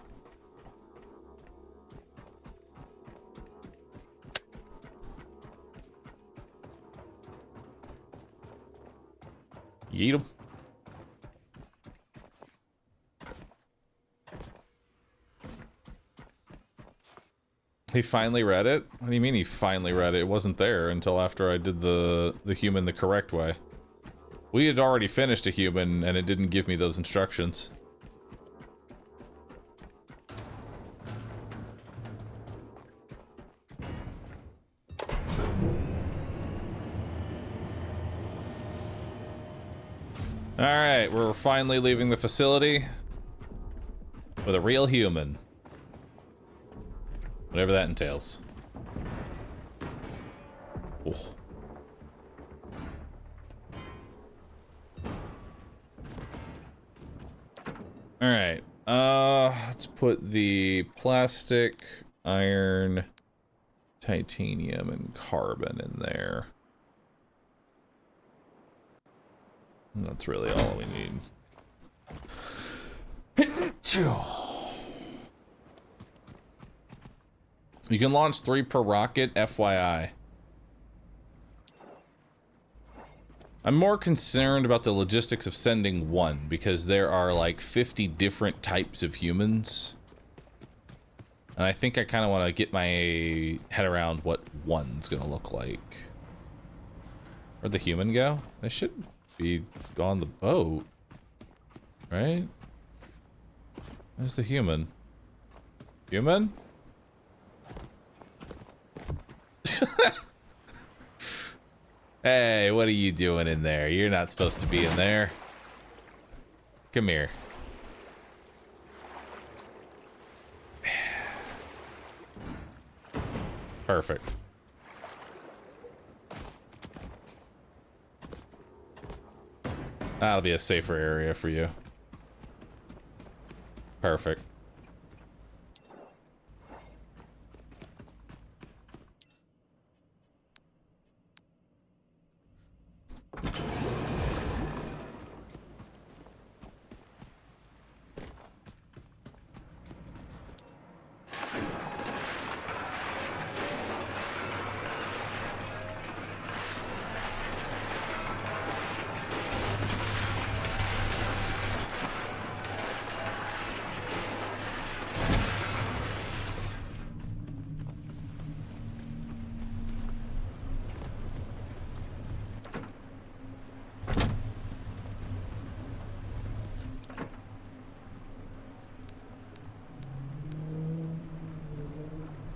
Yeet 'em. He finally read it? What do you mean he finally read it? It wasn't there until after I did the human the correct way. We had already finished a human and it didn't give me those instructions. Alright, we're finally leaving the facility with a real human. Whatever that entails. Oh. Alright, let's put the plastic, iron, titanium, and carbon in there. That's really all we need. You can launch 3 per rocket, FYI. I'm more concerned about the logistics of sending 1, because there are like 50 different types of humans. And I think I kind of want to get my head around what 1's gonna look like. Where'd the human go? They should be on the boat, right? Where's the human? Human? Hey, what are you doing in there? You're not supposed to be in there. Come here. Perfect. That'll be a safer area for you. Perfect.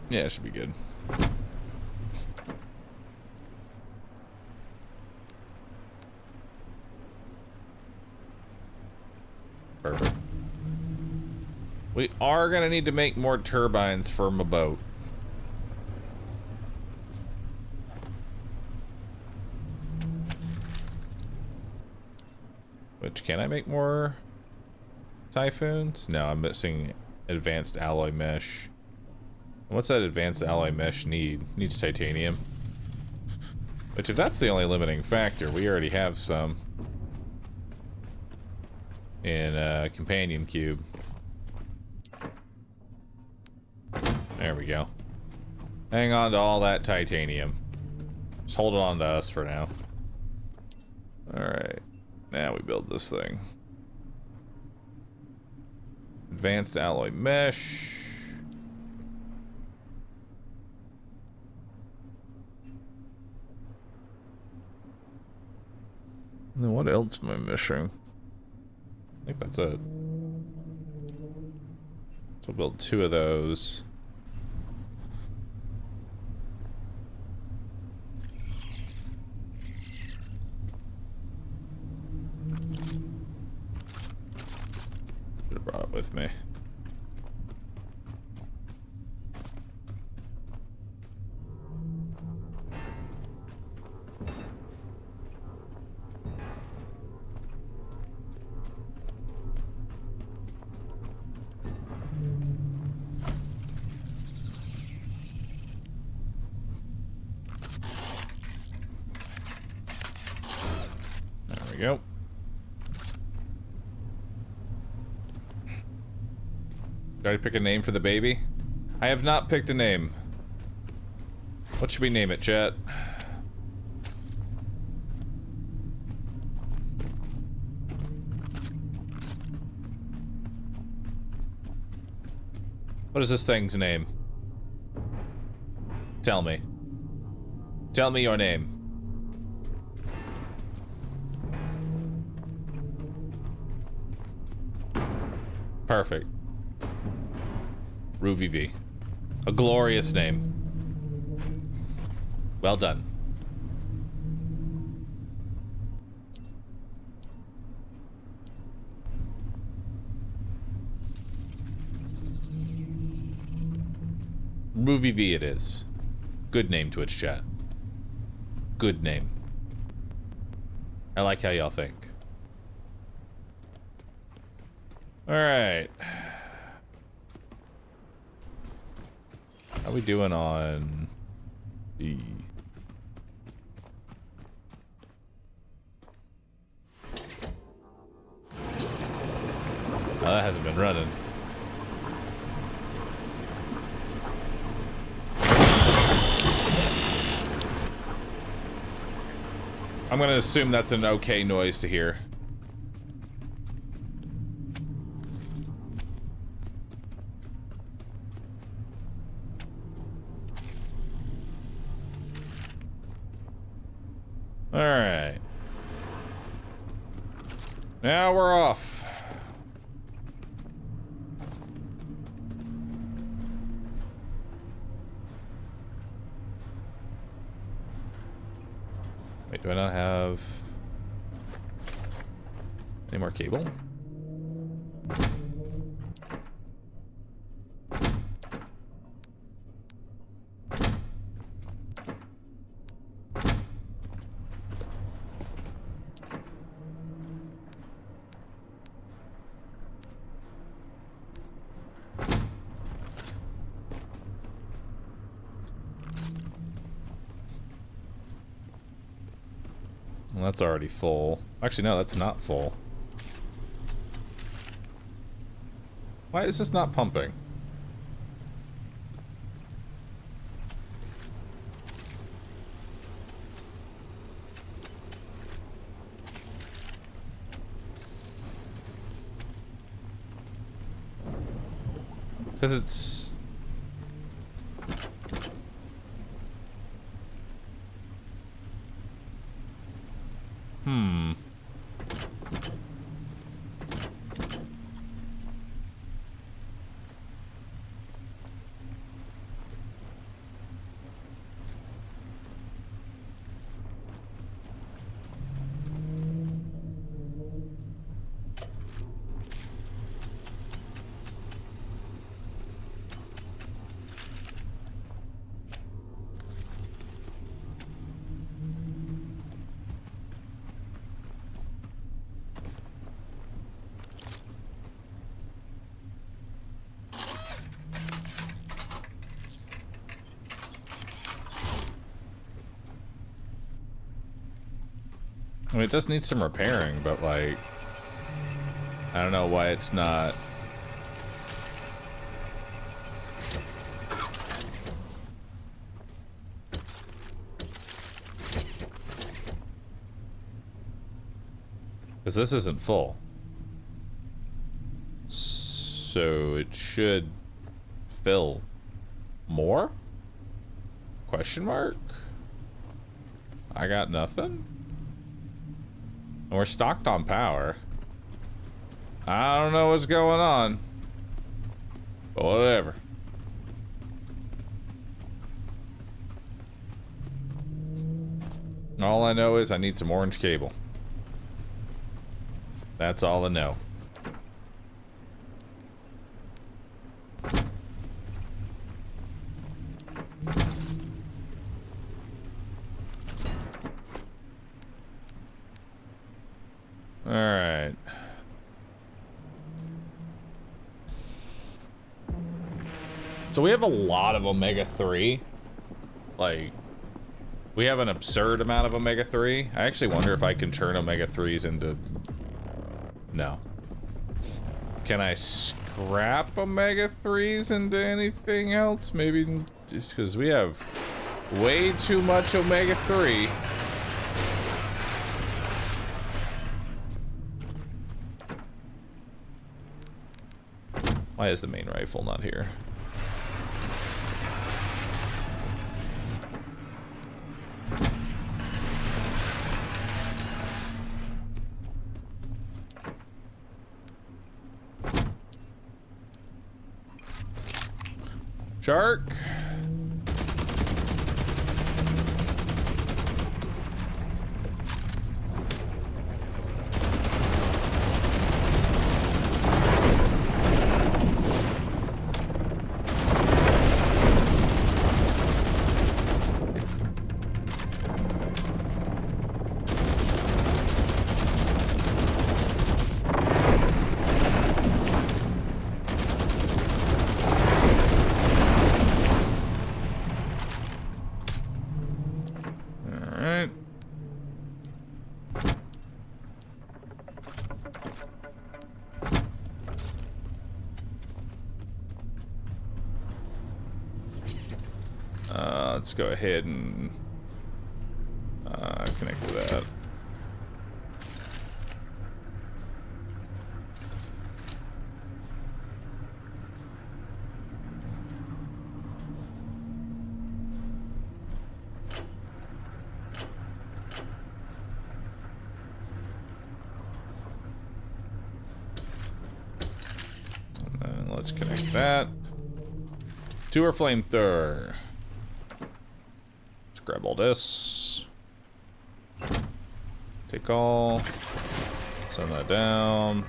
Yeah, it should be good. Perfect. We are gonna need to make more turbines for my boat. Which, can I make more typhoons? No, I'm missing advanced alloy mesh. What's that advanced alloy mesh need? Needs titanium. Which, if that's the only limiting factor, we already have some in companion cube. There we go. Hang on to all that titanium. Just hold it on to us for now. Alright. Now we build this thing. Advanced alloy mesh. And then what else am I missing? I think that's it. So we'll build 2 of those. Should have brought it with me. Go. Gotta pick a name for the baby? I have not picked a name. What should we name it, chat? What is this thing's name? Tell me. Tell me your name. Perfect. Roo VV. A glorious name. Well done. Roo VV it is. Good name, Twitch chat. Good name. I like how y'all think. Alright. How we doing on the... Oh, that hasn't been running. I'm gonna assume that's an okay noise to hear. Alright. Now we're off. Wait, do I not have any more cable? Well, that's already full. Actually, no, that's not full. Why is this not pumping? Because it's... I mean, it does need some repairing, but like, I don't know why it's not. Because this isn't full. So it should fill more? Question mark? I got nothing? And we're stocked on power. I don't know what's going on. But whatever. All I know is I need some orange cable. That's all I know. All right. So we have a lot of omega-3. Like, we have an absurd amount of omega-3. I actually wonder if I can turn omega-3s into... No. Can I scrap omega-3s into anything else? Maybe just because we have way too much omega-3. Why is the main rifle not here? Shark. Let's go ahead and connect to that. And then let's connect that to our flamethrower. Grab all this. Take all. Send that down.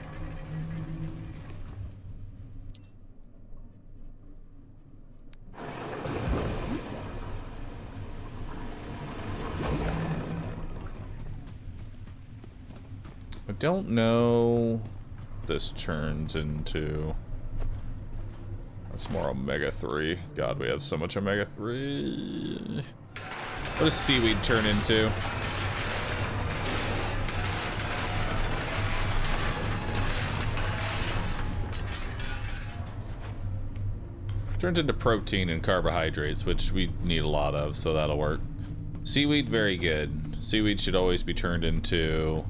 I don't know what this turns into. That's more omega-3. God, we have so much omega-3. What does seaweed turn into? Turns into protein and carbohydrates, which we need a lot of, so that'll work. Seaweed, very good. Seaweed should always be turned into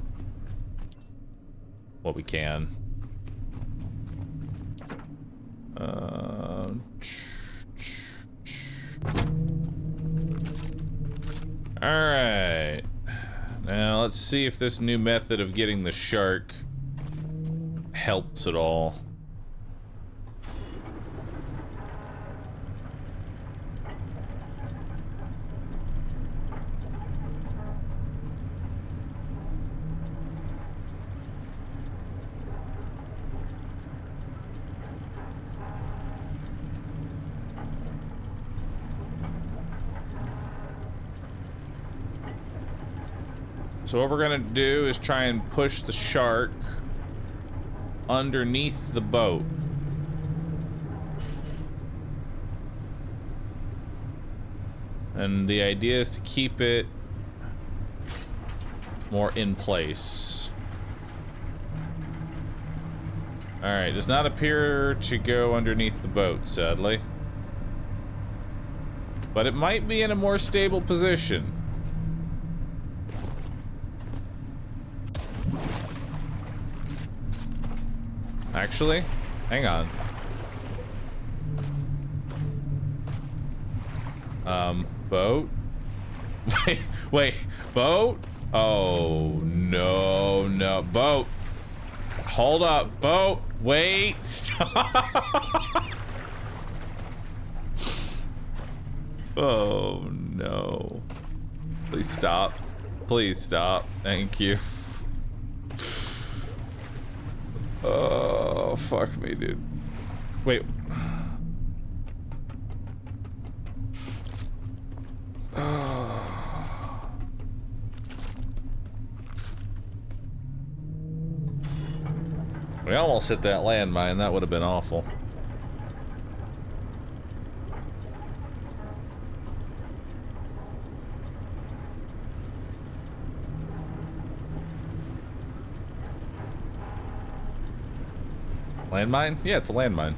what we can. Alright. Now let's see if this new method of getting the shark helps at all. So what we're gonna do is try and push the shark underneath the boat. And the idea is to keep it more in place. Alright, does not appear to go underneath the boat, sadly. But it might be in a more stable position. Actually, hang on. Boat? Wait, boat? Oh, no, no, boat. Hold up, boat. Wait, stop. Oh, no. Please stop. Please stop. Thank you. Oh, fuck me, dude. Wait. We almost hit that landmine. That would have been awful. Landmine? Yeah, it's a landmine.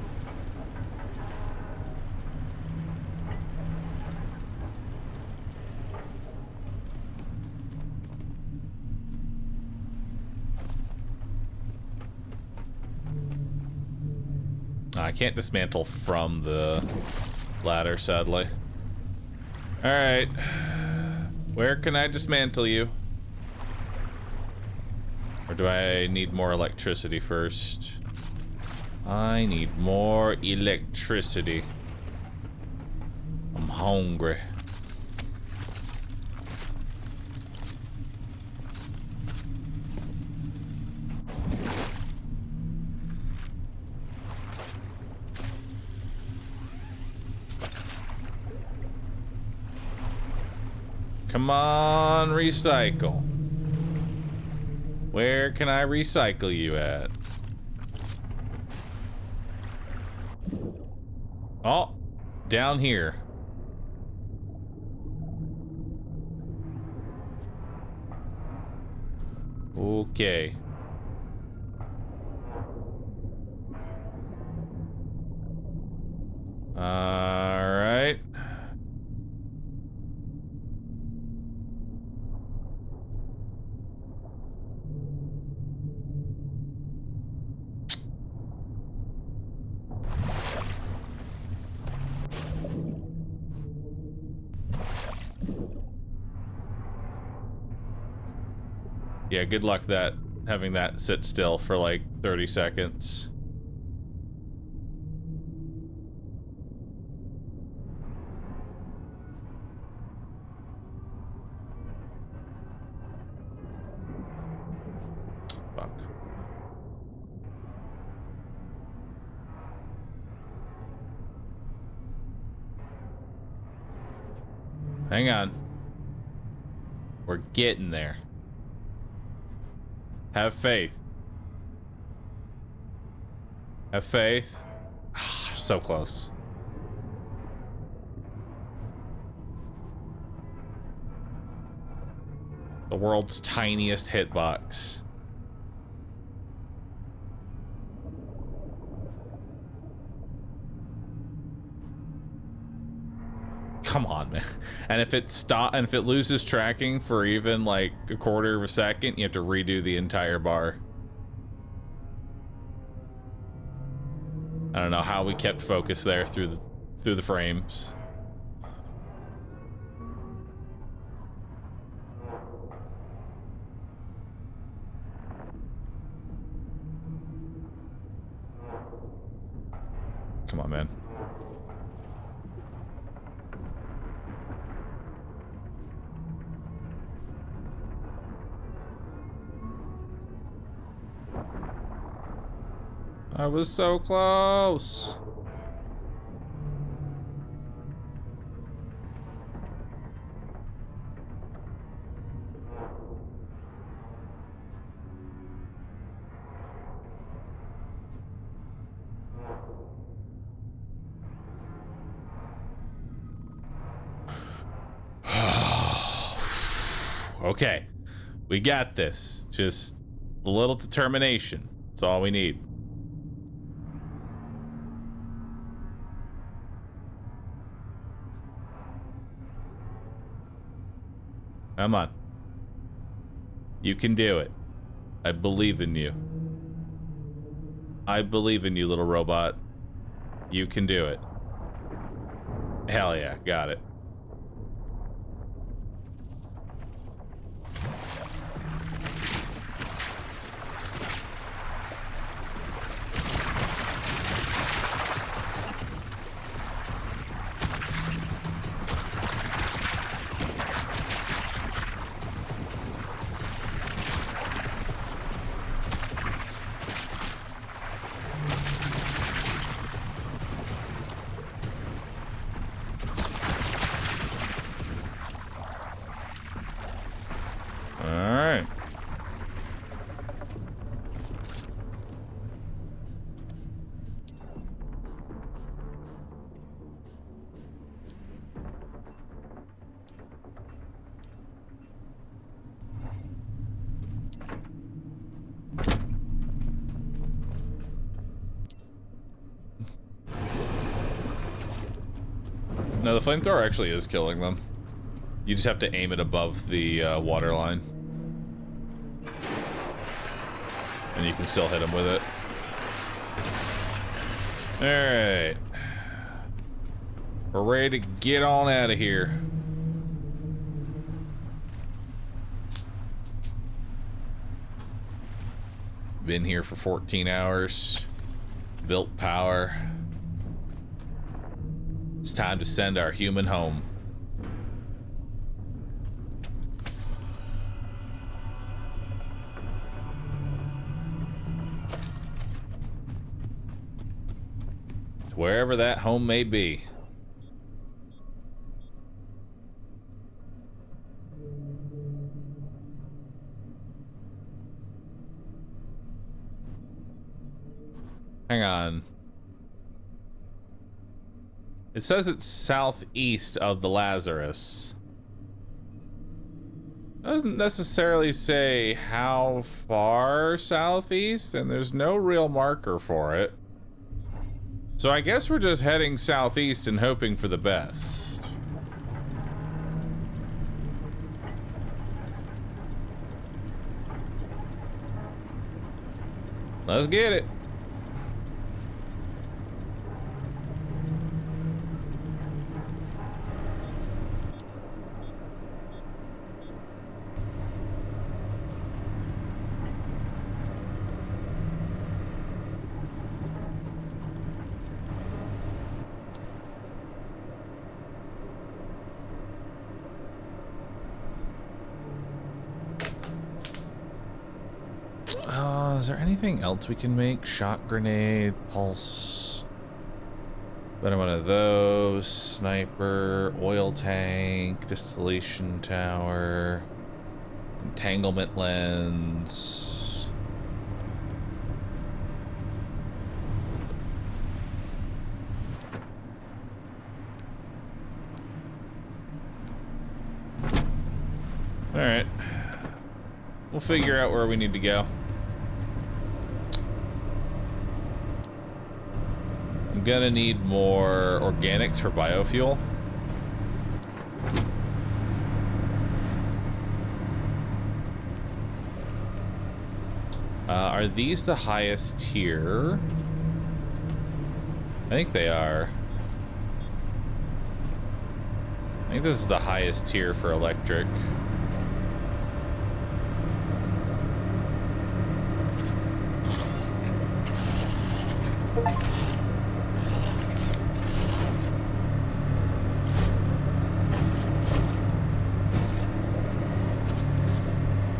I can't dismantle from the ladder, sadly. Alright. Where can I dismantle you? Or do I need more electricity first? I need more electricity. I'm hungry. Come on, recycle. Where can I recycle you at? Oh, down here. Okay. All right. Yeah, good luck having that sit still for like 30 seconds. Fuck. Hang on. We're getting there. Have faith. Have faith. So close. The world's tiniest hitbox. Come on, man. And if it loses tracking for even like a quarter of a second, you have to redo the entire bar. I don't know how we kept focus there through the frames. Come on, man. I was so close. Okay. We got this. Just a little determination. That's all we need. Come on. You can do it. I believe in you. I believe in you, little robot. You can do it. Hell yeah, got it. No, the flamethrower actually is killing them. You just have to aim it above the water line. And you can still hit them with it. Alright. We're ready to get on out of here. Been here for 14 hours. Built power. It's time to send our human home. To wherever that home may be. Hang on. It says it's southeast of the Lazarus. Doesn't necessarily say how far southeast, and there's no real marker for it. So I guess we're just heading southeast and hoping for the best. Let's get it. Is there anything else we can make? Shot grenade, pulse. Better one of those. Sniper, oil tank, distillation tower, entanglement lens. All right. We'll figure out where we need to go. I'm gonna need more organics for biofuel. Are these the highest tier? I think they are. I think this is the highest tier for electric.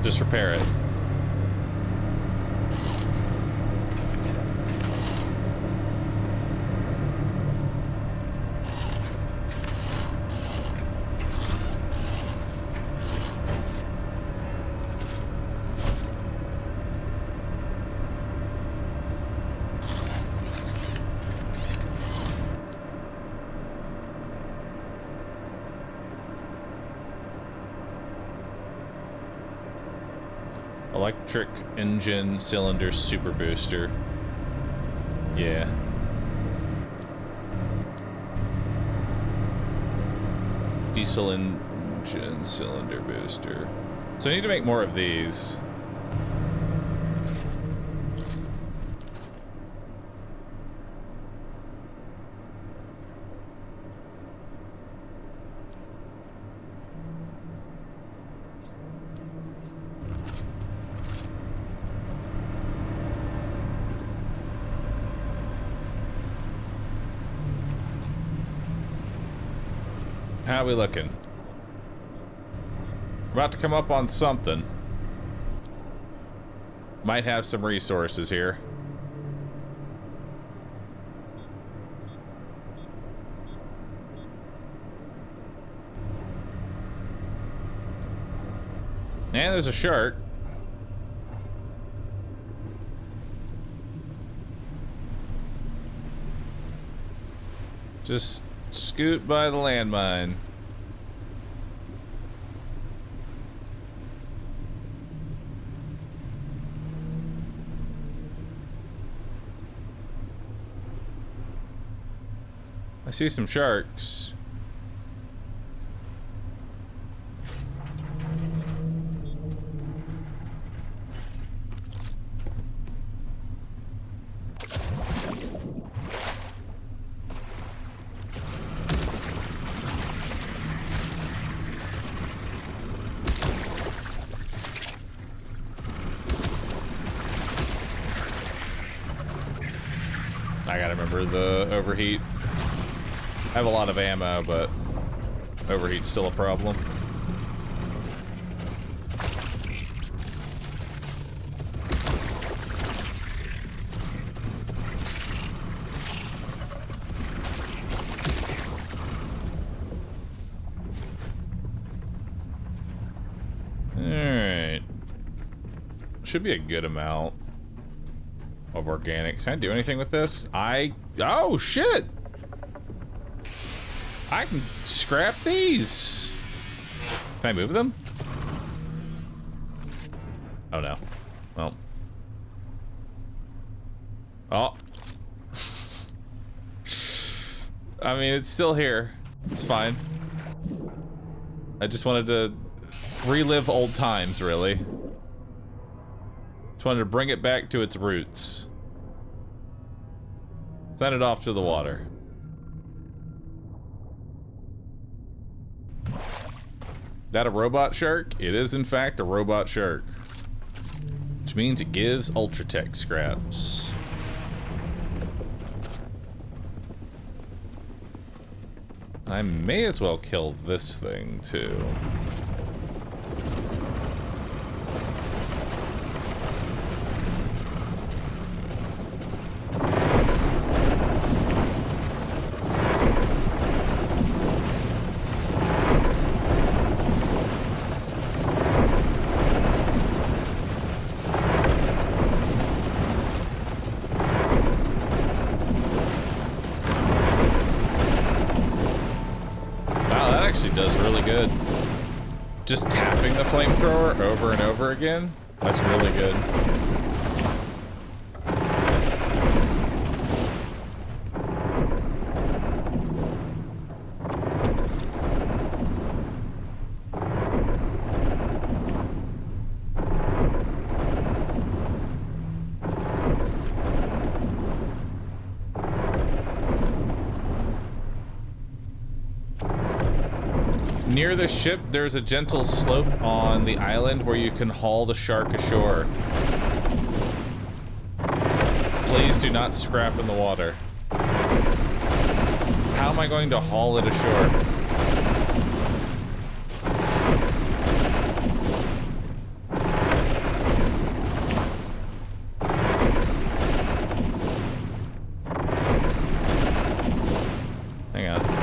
Just repair it. Electric engine cylinder super booster. Yeah. Diesel engine cylinder booster. So I need to make more of these. How are we looking? About to come up on something. Might have some resources here. And there's a shark. Just scoot by the landmine. I see some sharks. I gotta remember the overheat. I have a lot of ammo, but overheat's still a problem. Alright. Should be a good amount of organics. Can I do anything with this? Oh shit! I can scrap these. Can I move them? Oh no. Well. Oh. I mean, it's still here. It's fine. I just wanted to relive old times, really. Just wanted to bring it back to its roots. Send it off to the water. That a robot shark? It is in fact a robot shark. Which means it gives Ultratech scraps. I may as well kill this thing too. Just tapping the flamethrower over and over again, that's really good. Near the ship, there's a gentle slope on the island where you can haul the shark ashore. Please do not scrap in the water. How am I going to haul it ashore? Hang on.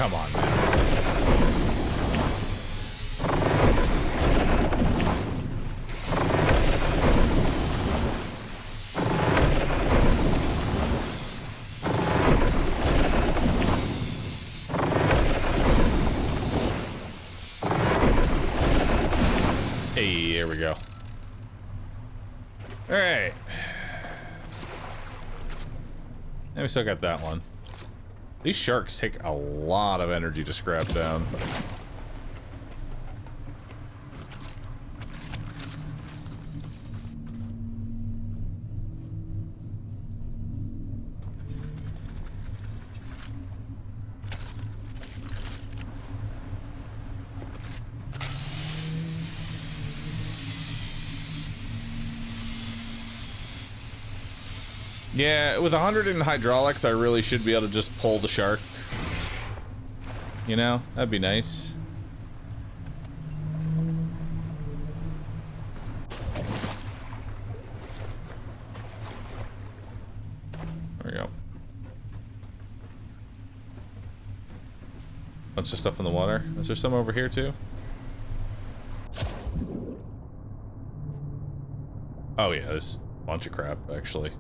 Come on, man. Hey, here we go. All right. And we still got that one. These sharks take a lot of energy to scrap down. Yeah, with 100 in hydraulics, I really should be able to just pull the shark. You know, that'd be nice. There we go. Bunch of stuff in the water. Is there some over here too? Oh yeah, there's a bunch of crap actually.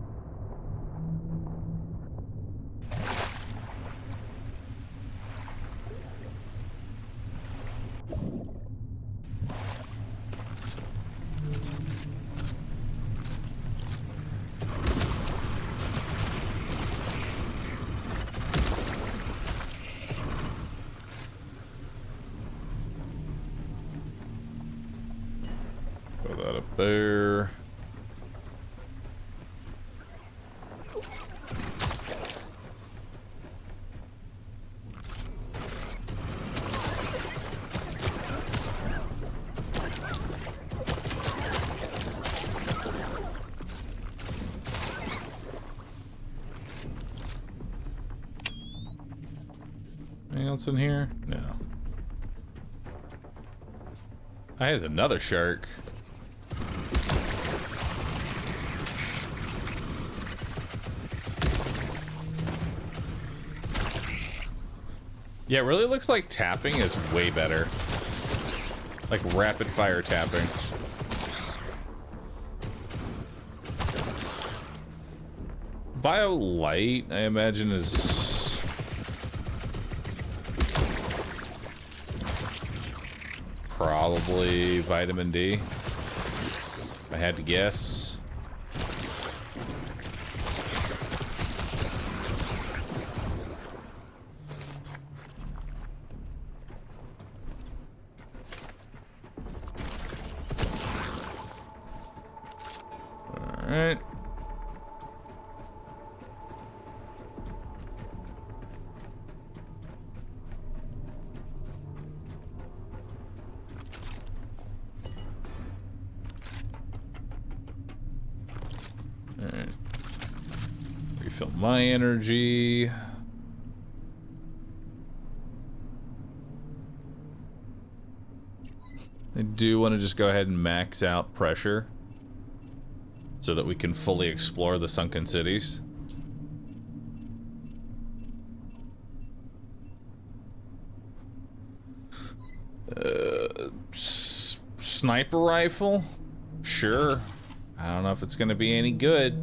Throw that up there. Anything else in here? No. Ah, here's another shark. Yeah, it really looks like tapping is way better. Like rapid fire tapping. BioLite, I imagine, is probably vitamin D, if I had to guess. Alright. Alright. Refill my energy. I do want to just go ahead and max out pressure so that we can fully explore the sunken cities. Sniper rifle? Sure. I don't know if it's gonna be any good,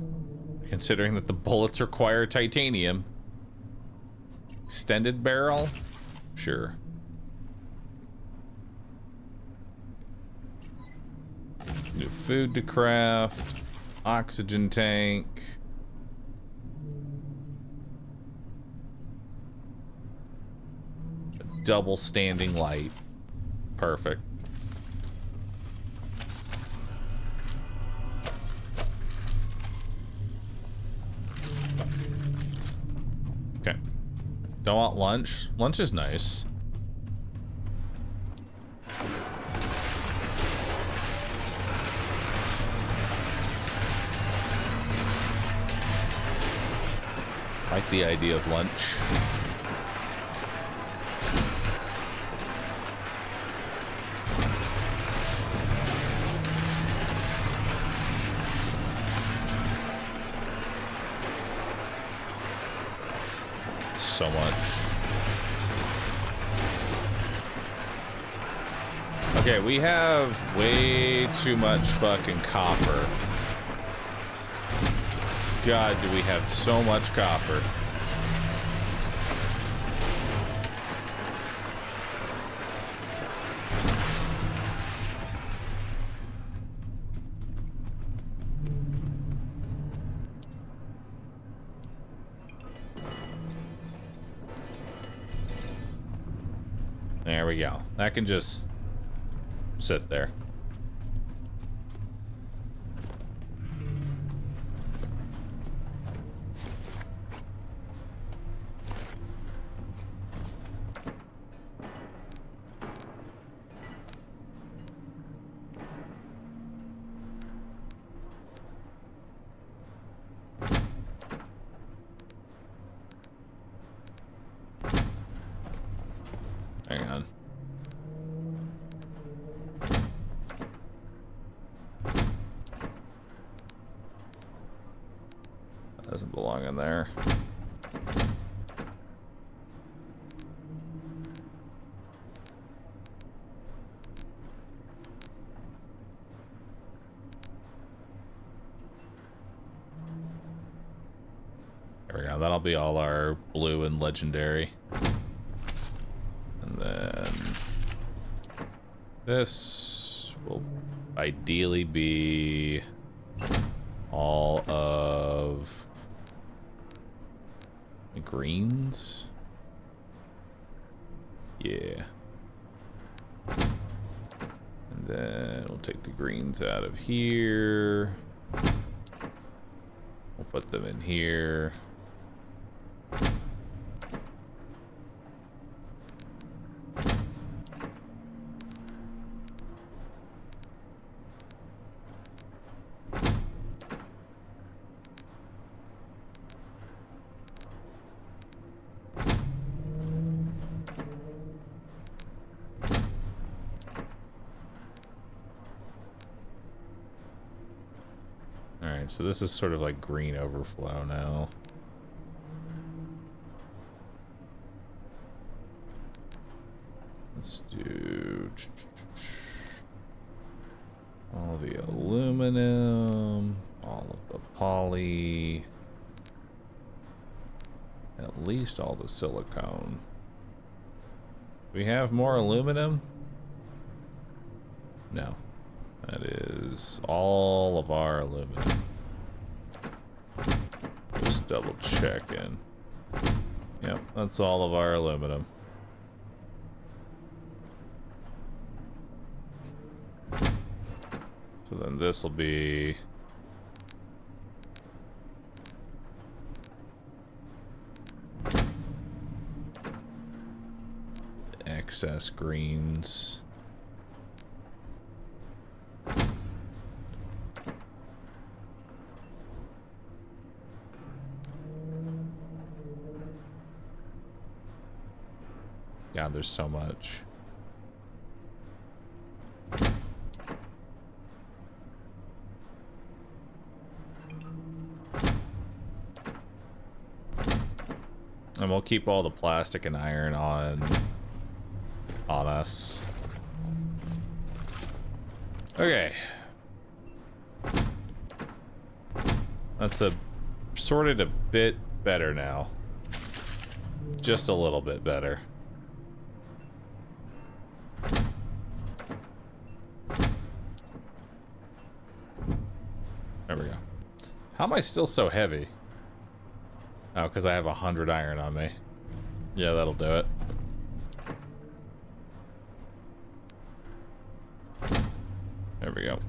considering that the bullets require titanium. Extended barrel? Sure. New food to craft. Oxygen tank. A double standing light. Perfect. Okay. Don't want lunch. Lunch is nice. I like the idea of lunch. So much. Okay, we have way too much fucking copper. God, do we have so much copper. There we go. That can just sit there. Hang on. That doesn't belong in there. There we go. That'll be all our blue and legendary. And then this will ideally be all of the greens. Yeah. And then we'll take the greens out of here. We'll put them in here. So this is sort of like green overflow now. Let's do all the aluminum, all of the poly, at least all the silicone. We have more aluminum? No. That is all of our aluminum. Just double checking. Yep, that's all of our aluminum. So then this will be excess greens. God, there's so much. And we'll keep all the plastic and iron on us. Okay. That's sorted a bit better now. Just a little bit better. There we go. How am I still so heavy? Oh, because I have 100 iron on me. Yeah, that'll do it. There we go.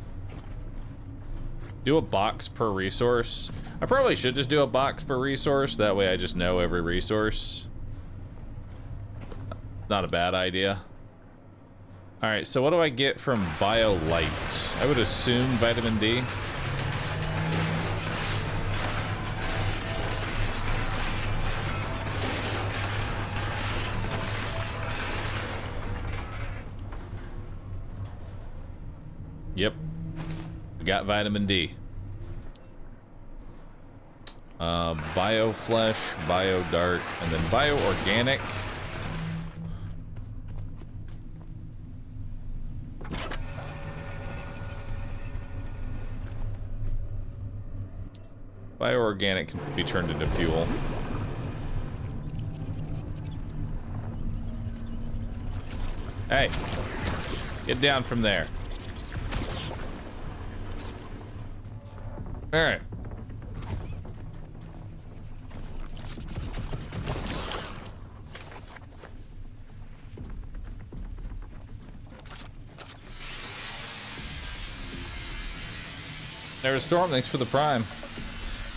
Do a box per resource. I probably should just do a box per resource. That way I just know every resource. Not a bad idea. Alright, so what do I get from BioLite? I would assume vitamin D. Yep. We got vitamin D. Bioflesh, Biodark, and then Bioorganic. Bioorganic can be turned into fuel. Hey, get down from there. All right. There's a storm. Thanks for the prime.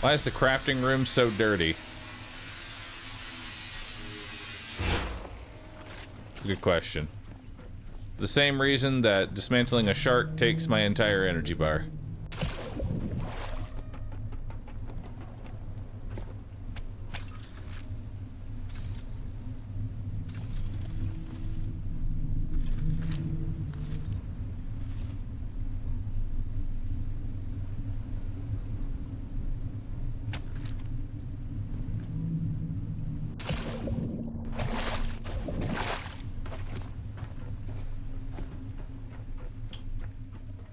Why is the crafting room so dirty? It's a good question. The same reason that dismantling a shark takes my entire energy bar.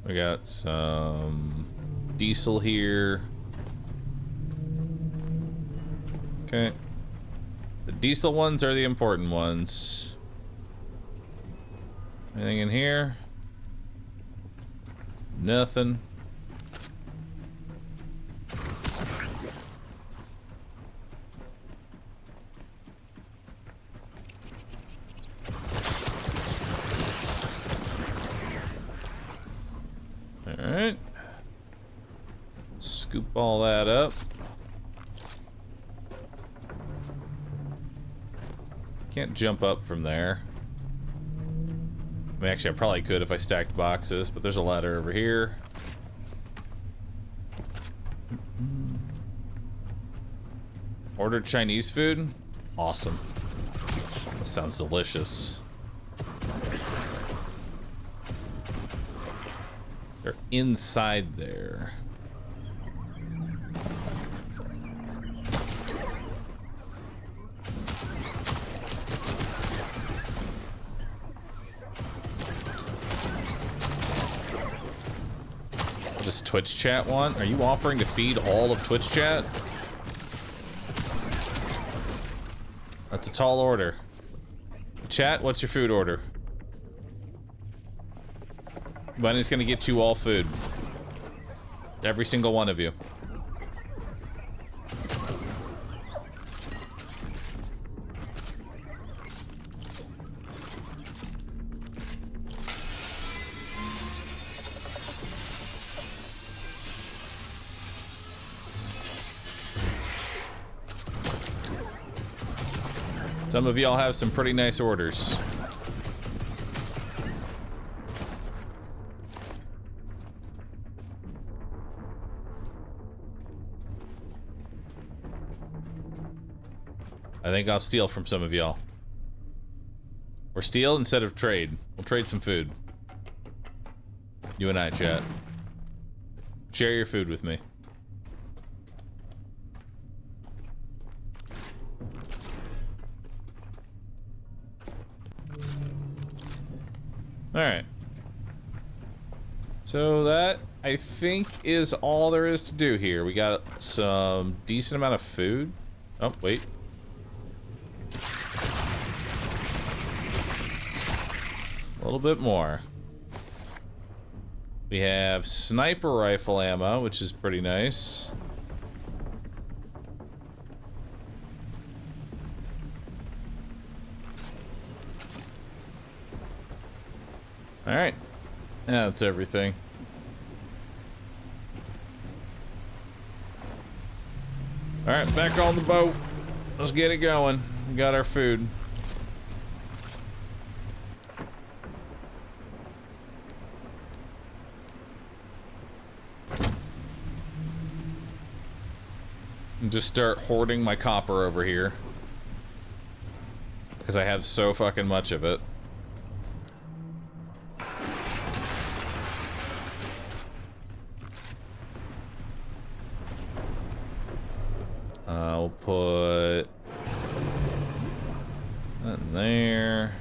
We got some diesel here. Okay. The diesel ones are the important ones. Anything in here? Nothing. Alright. Scoop all that up. Can't jump up from there. I mean, actually, I probably could if I stacked boxes, but there's a ladder over here. Ordered Chinese food? Awesome. That sounds delicious. They're inside there. What does Twitch chat want? Are you offering to feed all of Twitch chat? That's a tall order. Chat, what's your food order? Bunny's gonna get you all food. Every single one of you. Some of y'all have some pretty nice orders. I think I'll steal from some of y'all. Or steal instead of trade. We'll trade some food. You and I, chat. Share your food with me. Alright. So that, I think, is all there is to do here. We got some decent amount of food. Oh, wait. A little bit more. We have sniper rifle ammo, which is pretty nice. Alright. Yeah, that's everything. Alright, back on the boat. Let's get it going. We got our food. And just start hoarding my copper over here. Because I have so fucking much of it. I'll put that in there.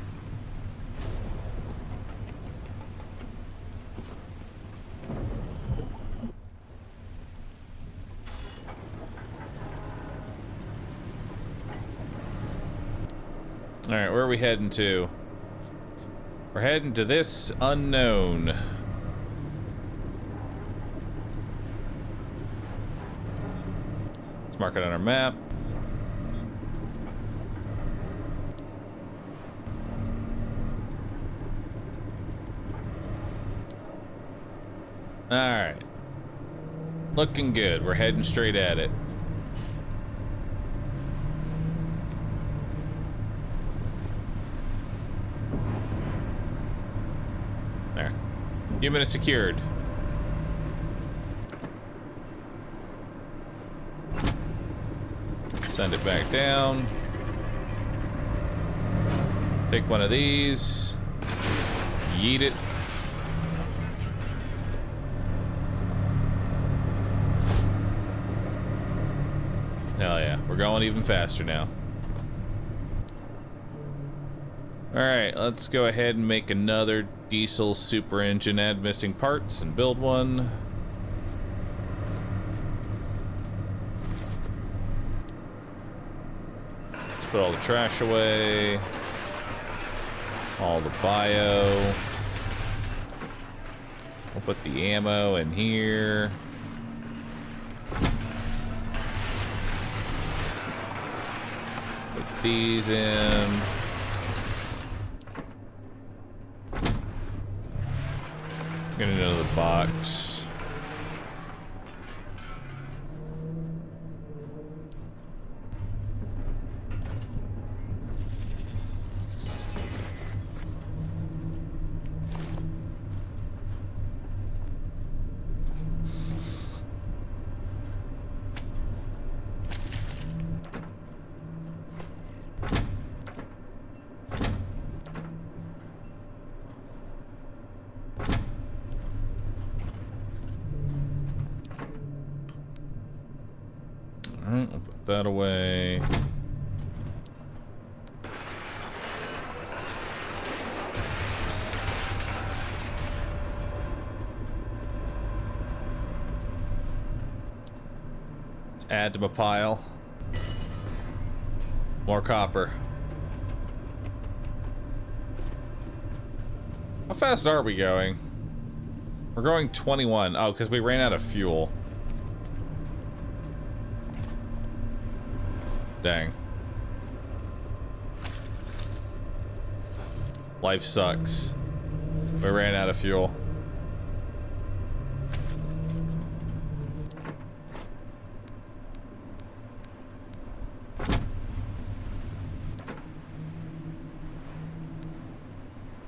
Alright, where are we heading to? We're heading to this unknown. Let's mark it on our map. Alright. Looking good. We're heading straight at it. There. Human is secured. Send it back down. Take one of these. Yeet it. Hell yeah, we're going even faster now. Alright, let's go ahead and make another diesel super engine, add missing parts, and build one. Let's put all the trash away. All the bio. We'll put the ammo in here. Put these in. Get another box. Alright, I'll put that away. Let's add to my pile. More copper. How fast are we going? We're going 21. Oh, because we ran out of fuel. Dang. Life sucks. We ran out of fuel.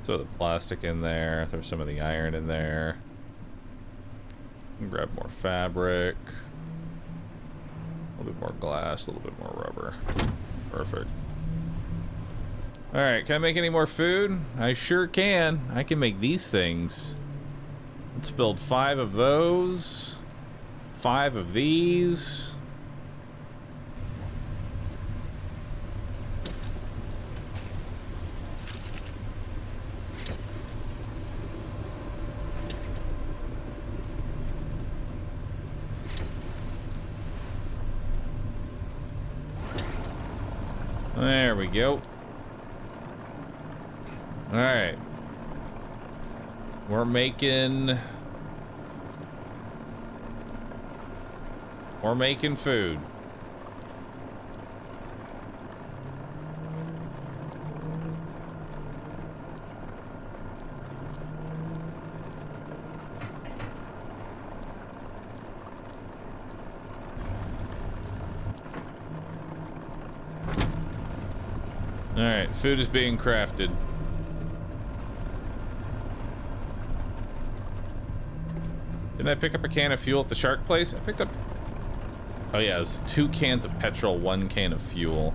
Throw the plastic in there, throw some of the iron in there. Grab more fabric. A little bit more glass, a little bit more rubber. Perfect. Alright, can I make any more food? I sure can. I can make these things. Let's build 5 of those. 5 of these. There we go. All right. We're making food. All right, food is being crafted. Didn't I pick up a can of fuel at the shark place? I picked up... Oh yeah, it was 2 cans of petrol, 1 can of fuel.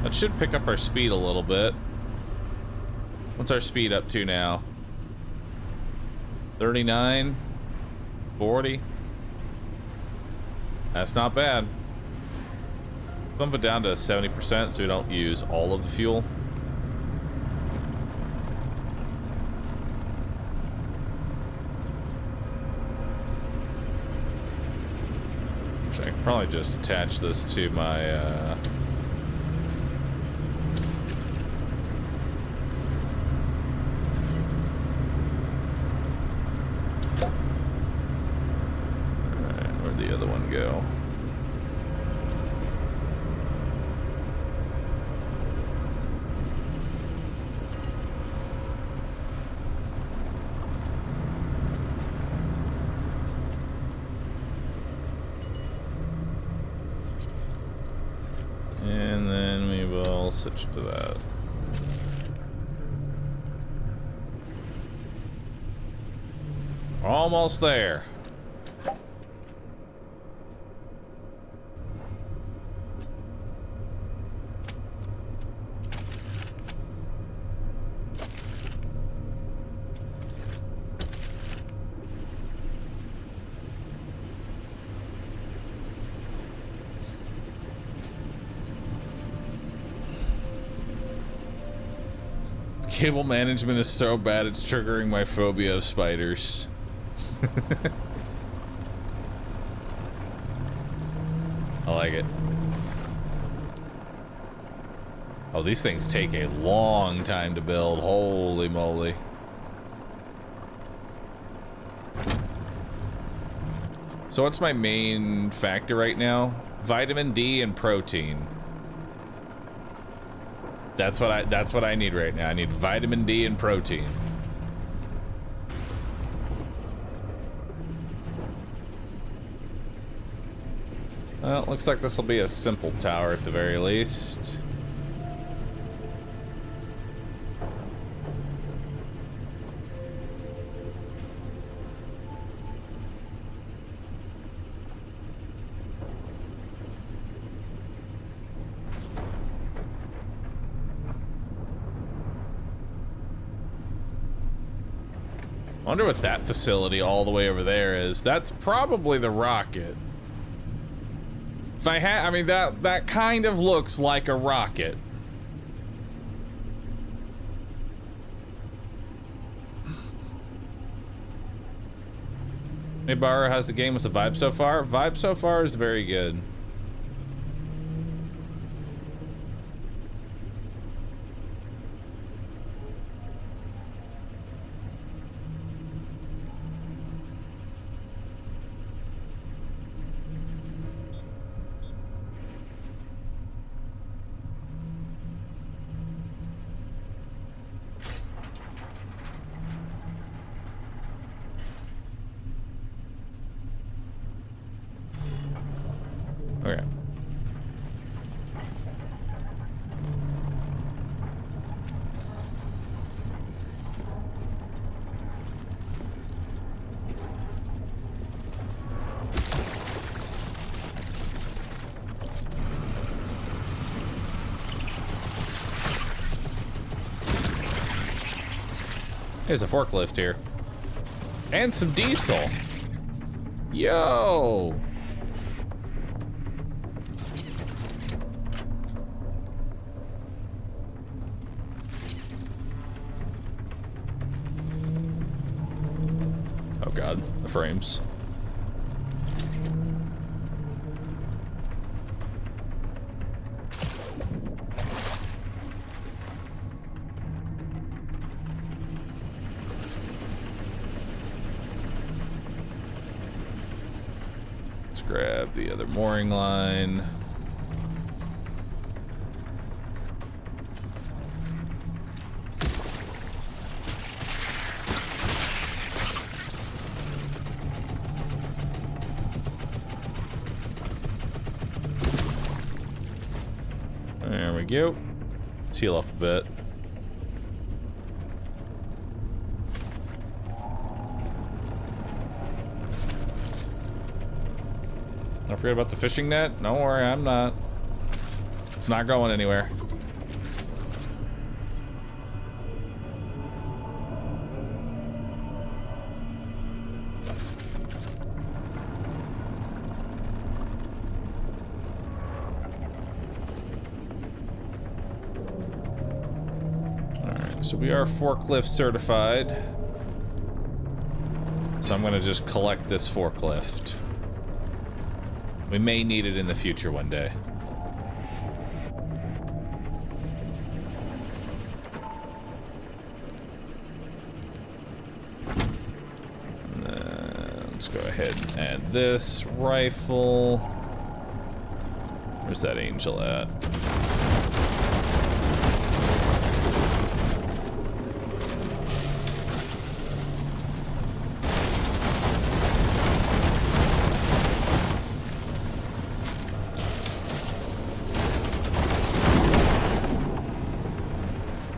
That should pick up our speed a little bit. What's our speed up to now? 39? 40? That's not bad. Bump it down to 70% so we don't use all of the fuel. Probably just attach this to my, Alright, where'd the other one go? And then we will switch to that. Almost there. Cable management is so bad it's triggering my phobia of spiders. I like it. Oh, these things take a long time to build. Holy moly. So what's my main factor right now? Vitamin D and protein. That's what I need right now. I need vitamin D and protein. Well, looks like this will be a simple tower at the very least. I wonder what that facility all the way over there is. That's probably the rocket. If I had, I mean, that kind of looks like a rocket. Hey, Bahroo, how's the game? What's the vibe so far? Vibe so far is very good. Okay. There's a forklift here. And some diesel. Yo! Oh god, the frames. Let's grab the other mooring line. There we go. Let's heal up a bit. Don't forget about the fishing net. Don't worry, I'm not. It's not going anywhere. So we are forklift certified. So I'm gonna just collect this forklift. We may need it in the future one day. Let's go ahead and add this rifle. Where's that angel at?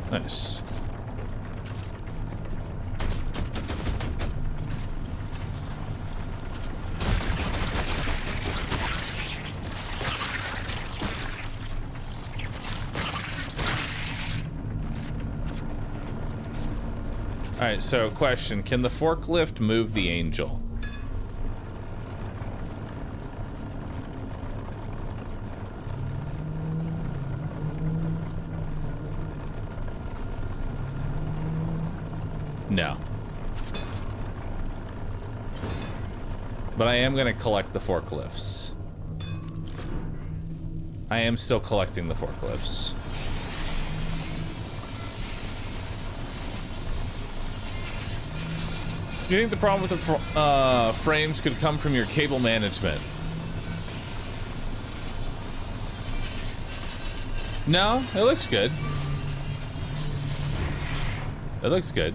Nice. Alright, so question, can the forklift move the angel? No. But I am going to collect the forklifts. I am still collecting the forklifts. Do you think the problem with the frames could come from your cable management? No, it looks good. It looks good.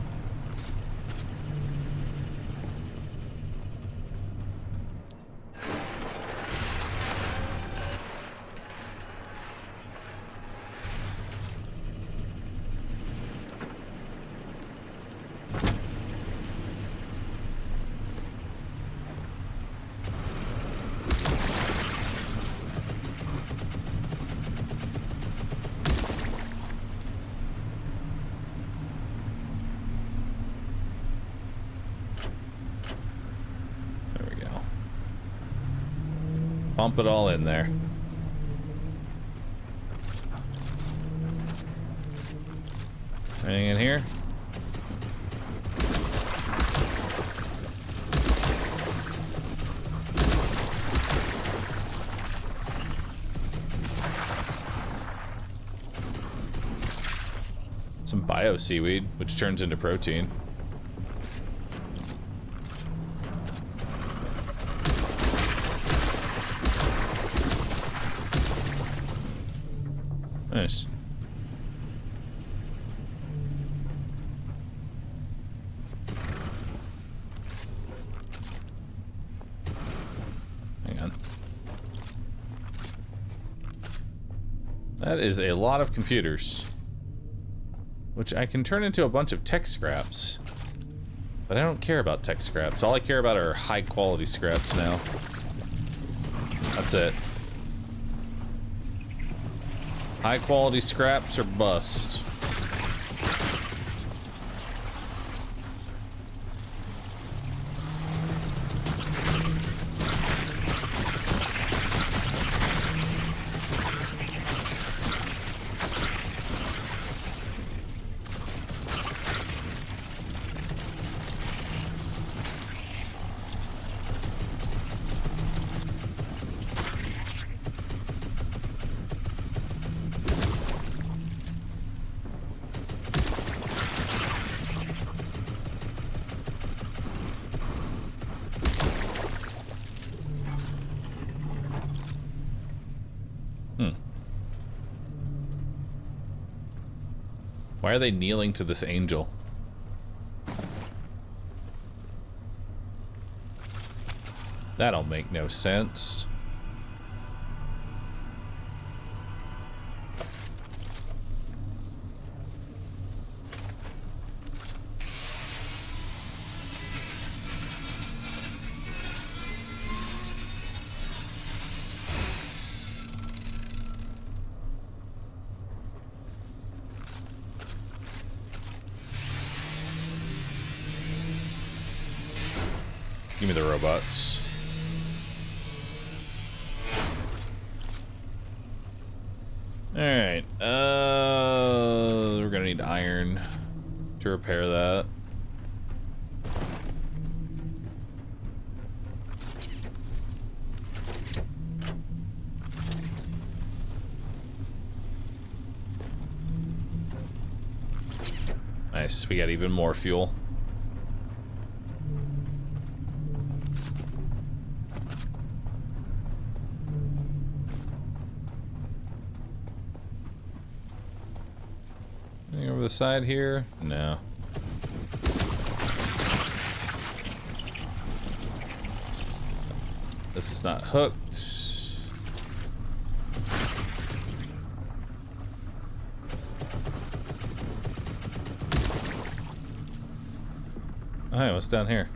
Pump it all in there. Anything in here? Some bio seaweed, which turns into protein. Nice. Hang on. That is a lot of computers. Which I can turn into a bunch of tech scraps. But I don't care about tech scraps. All I care about are high quality scraps now. That's it. High quality scraps or bust. Why are they kneeling to this angel? That'll make no sense. Give me the robots. Alright, we're gonna need iron to repair that. Nice, we got even more fuel. Anything over the side here? No. This is not hooked. Alright, what's down here?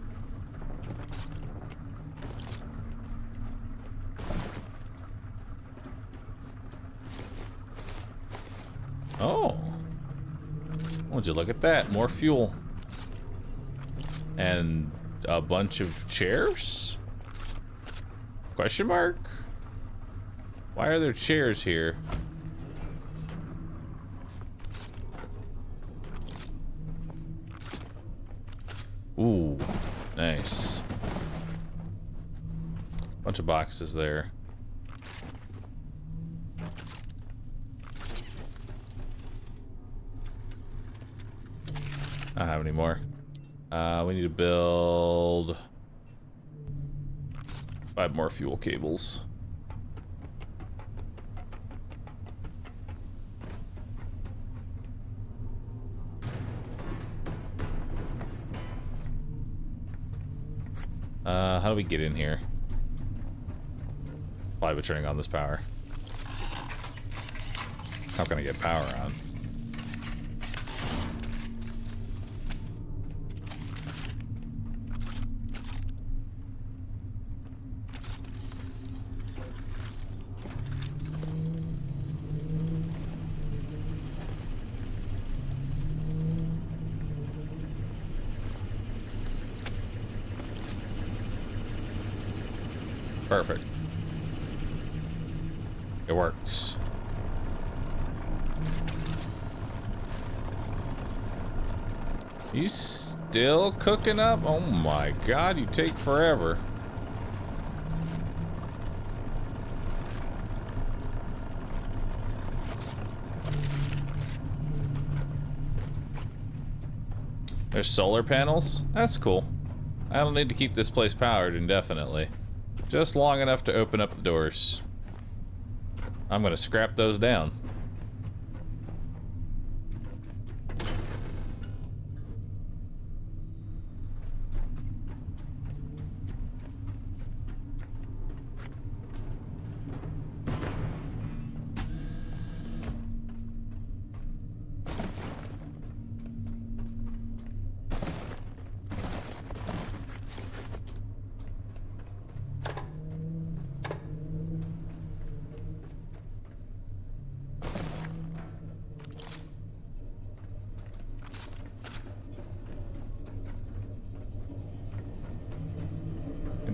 Oh. Would you look at that? More fuel. And a bunch of chairs? Question mark? Why are there chairs here? Ooh, nice. Bunch of boxes there. I don't have any more. We need to build 5 more fuel cables. How do we get in here? Probably by turning on this power. How can I get power on? Perfect. It works. You still cooking up? Oh my god, you take forever. There's solar panels? That's cool. I don't need to keep this place powered indefinitely. Just long enough to open up the doors. I'm gonna scrap those down.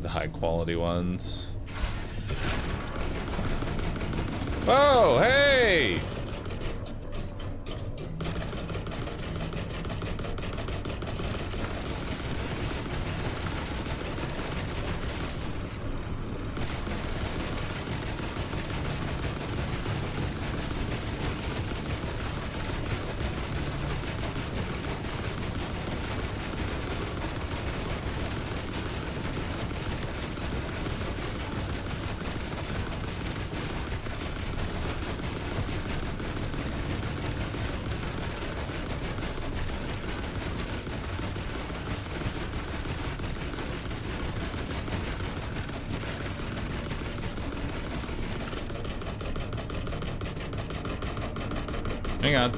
The high quality ones. Oh, hey! Hang on.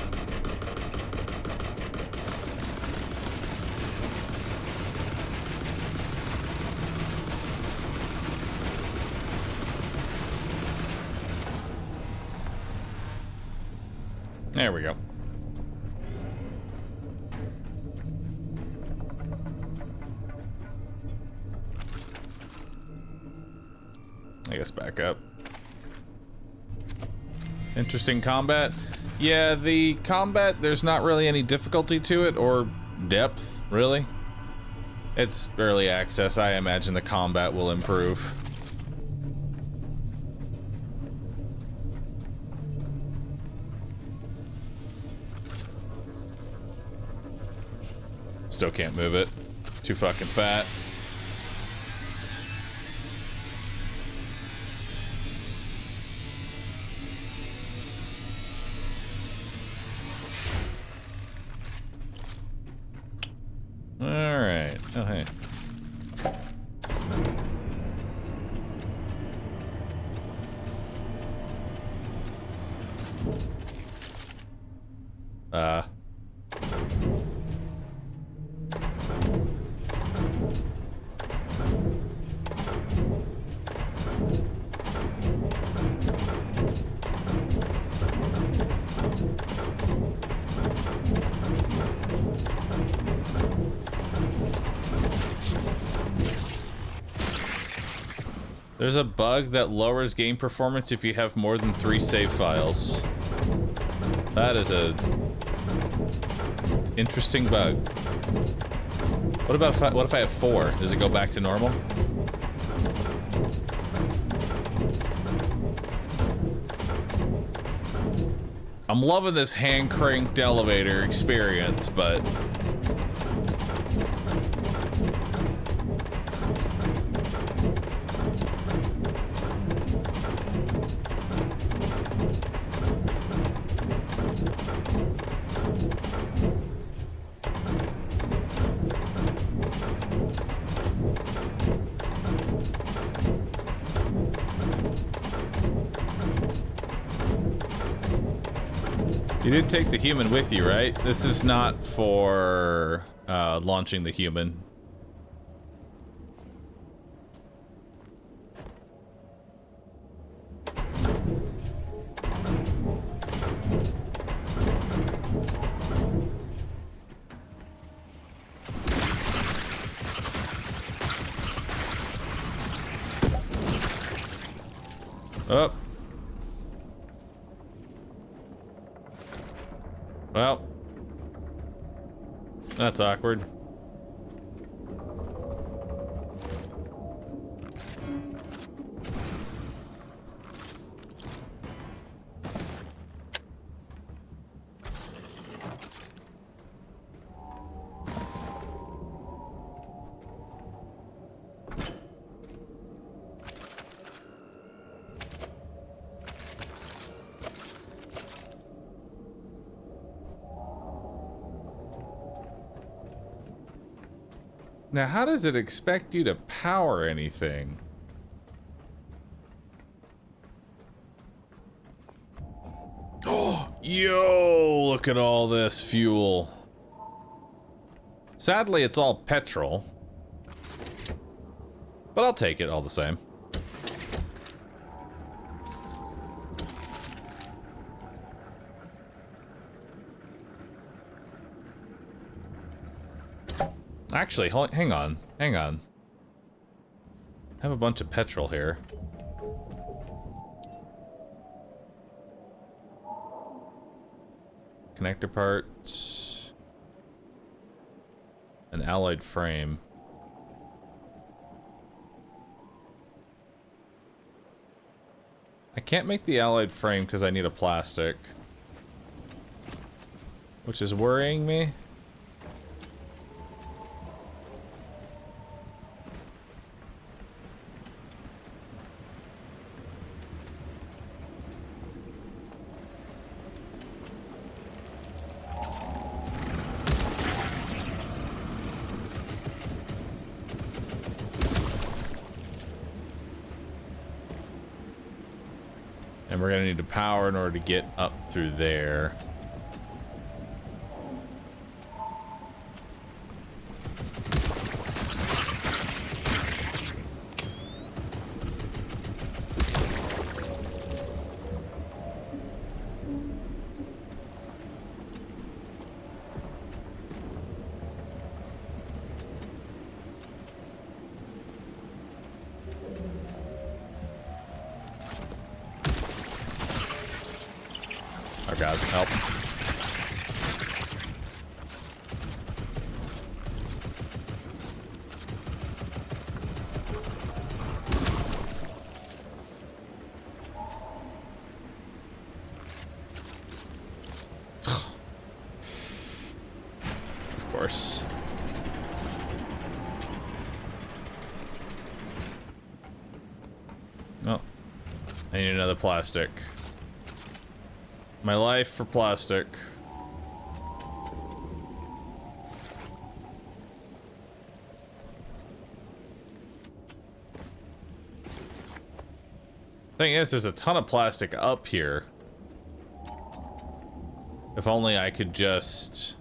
There we go. I guess back up. Interesting combat. Yeah, the combat, there's not really any difficulty to it or depth, really. It's early access. I imagine the combat will improve. Still can't move it. Too fucking fat. Alright. Oh, hey. There's a bug that lowers game performance if you have more than 3 save files. That is a interesting bug. What about what if I have 4? Does it go back to normal? I'm loving this hand cranked elevator experience, but you did take the human with you, right? This is not for launching the human. Oh. Well, that's awkward. Now, how does it expect you to power anything? Oh, yo, look at all this fuel. Sadly, it's all petrol. But I'll take it all the same. Actually, hang on. Hang on. I have a bunch of petrol here. Connector parts. An alloyed frame. I can't make the alloyed frame because I need a plastic. Which is worrying me. And we're gonna need to power in order to get up through there. Oh god, help. Of course. I need another plastic. My life for plastic. Thing is, there's a ton of plastic up here. If only I could just,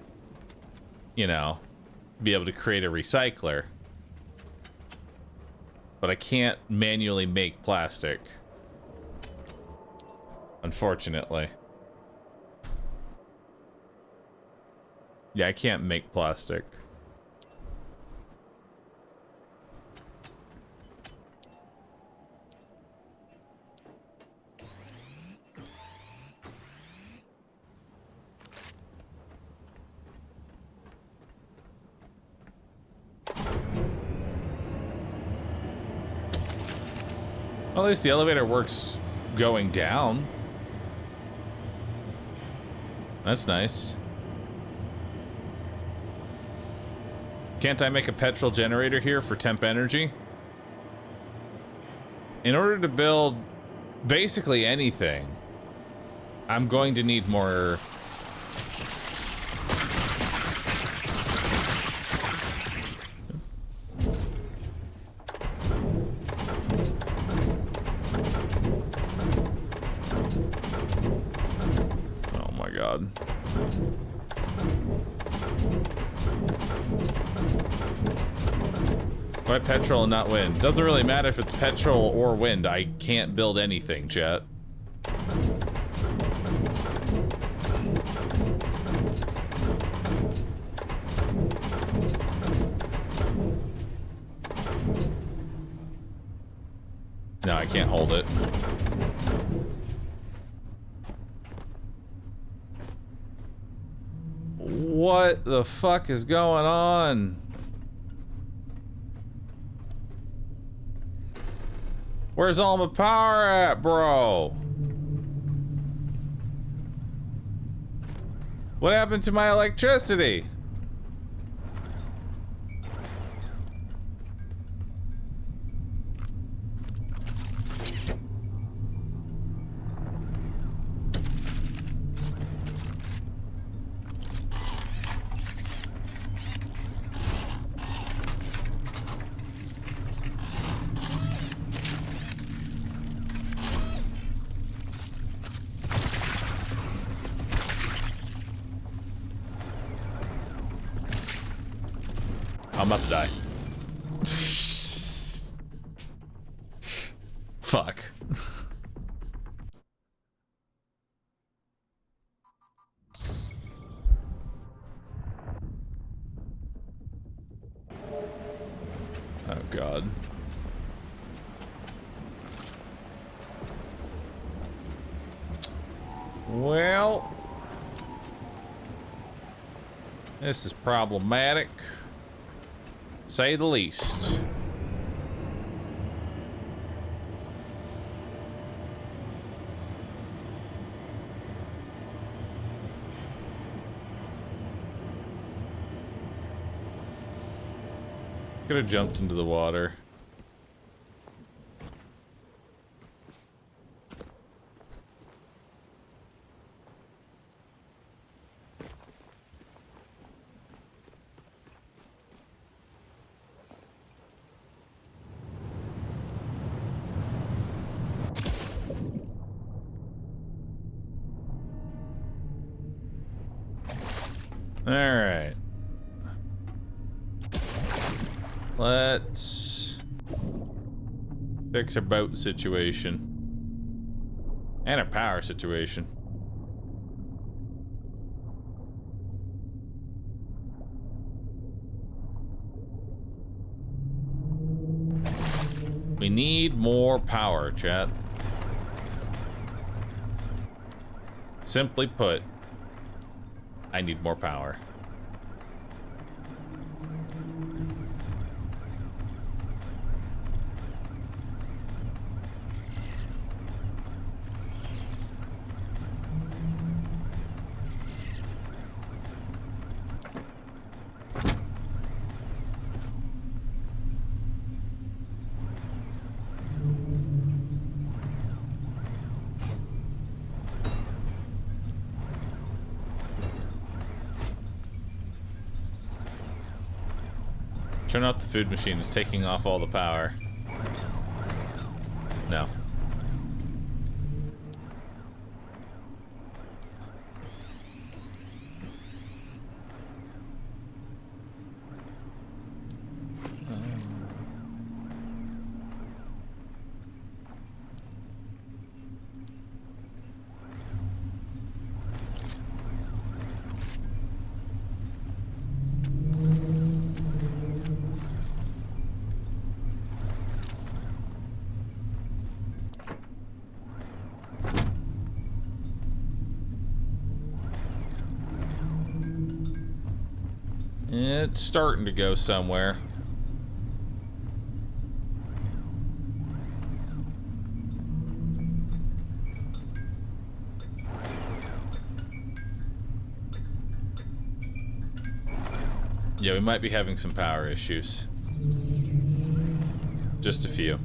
you know, be able to create a recycler. But I can't manually make plastic. Unfortunately. Yeah, I can't make plastic. Well, at least the elevator works going down. That's nice. Can't I make a petrol generator here for temp energy? In order to build basically anything, I'm going to need more... Oh my god. Why petrol and not wind? Doesn't really matter if it's petrol or wind. I can't build anything, chat. No, I can't hold it. What the fuck is going on? Where's all my power at, bro? What happened to my electricity? I'm about to die. Fuck. Oh god. Well, this is problematic. Say the least. Could have jumped into the water. All right. Let's fix our boat situation and our power situation. We need more power, chat. Simply put, I need more power. Turn off the food machine. It's taking off all the power. No. It's starting to go somewhere. Yeah, we might be having some power issues. Just a few.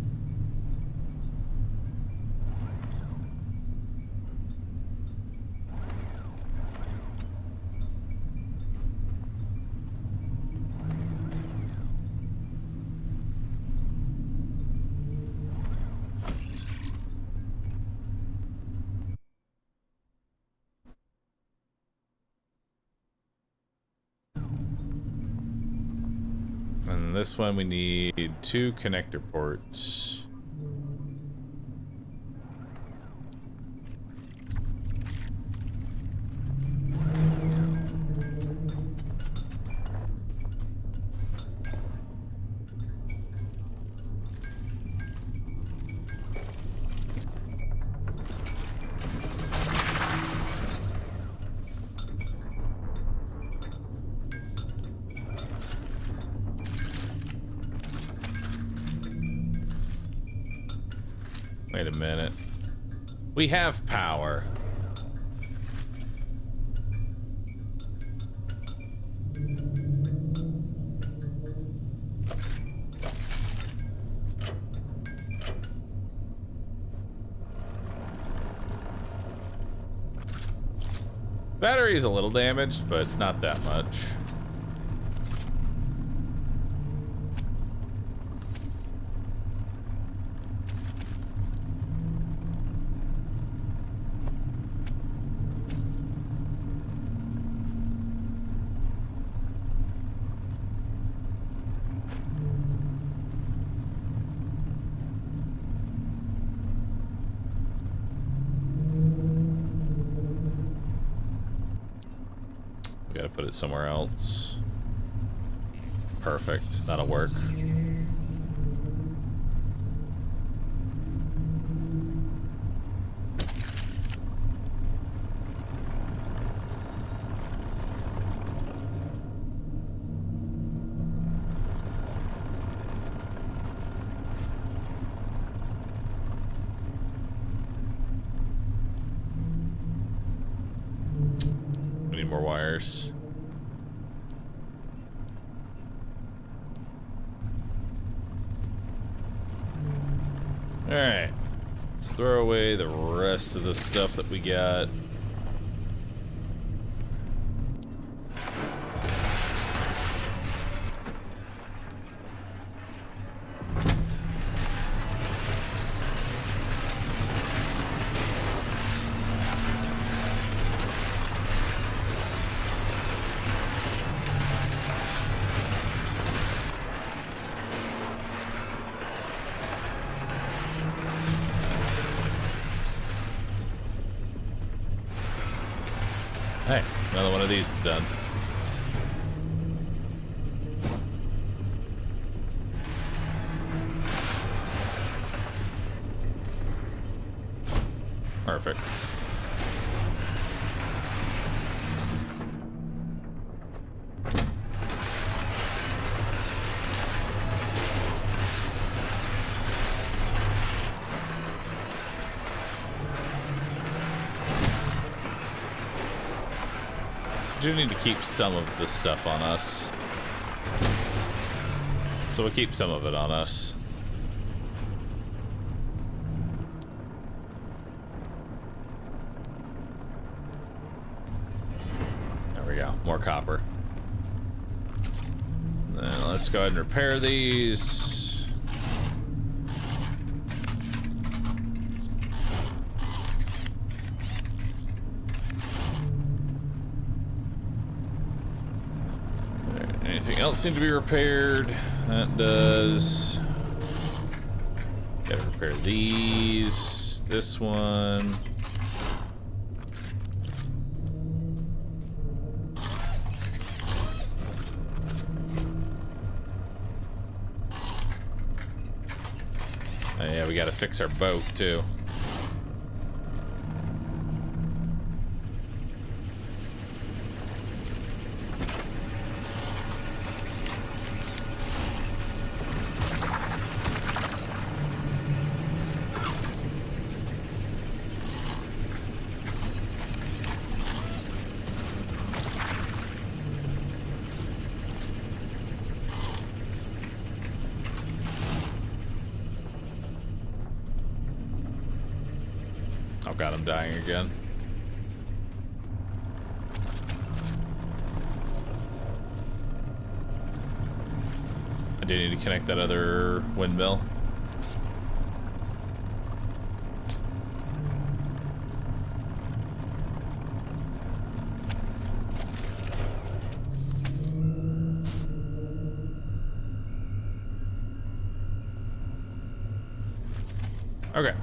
And this one we need 2 connector ports. Wait a minute. We have power. Battery's a little damaged, but not that much. Gotta put it somewhere else. Perfect. That'll work. We need more wires. Alright, let's throw away the rest of the stuff that we got. Hey, another one of these is done. Perfect. We do need to keep some of this stuff on us. So we'll keep some of it on us. There we go. More copper. Then let's go ahead and repair these. Anything else seem to be repaired? That does. Gotta repair these. This one. Oh, yeah, we gotta fix our boat too. Oh god, I'm dying again. I do need to connect that other windmill. Okay.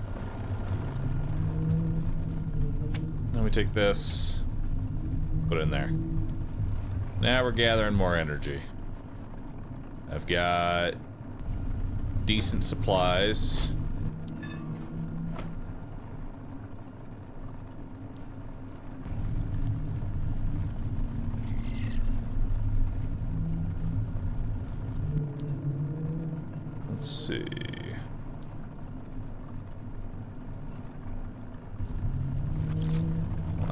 Let me take this, put it in there. Now we're gathering more energy. I've got decent supplies. Let's see.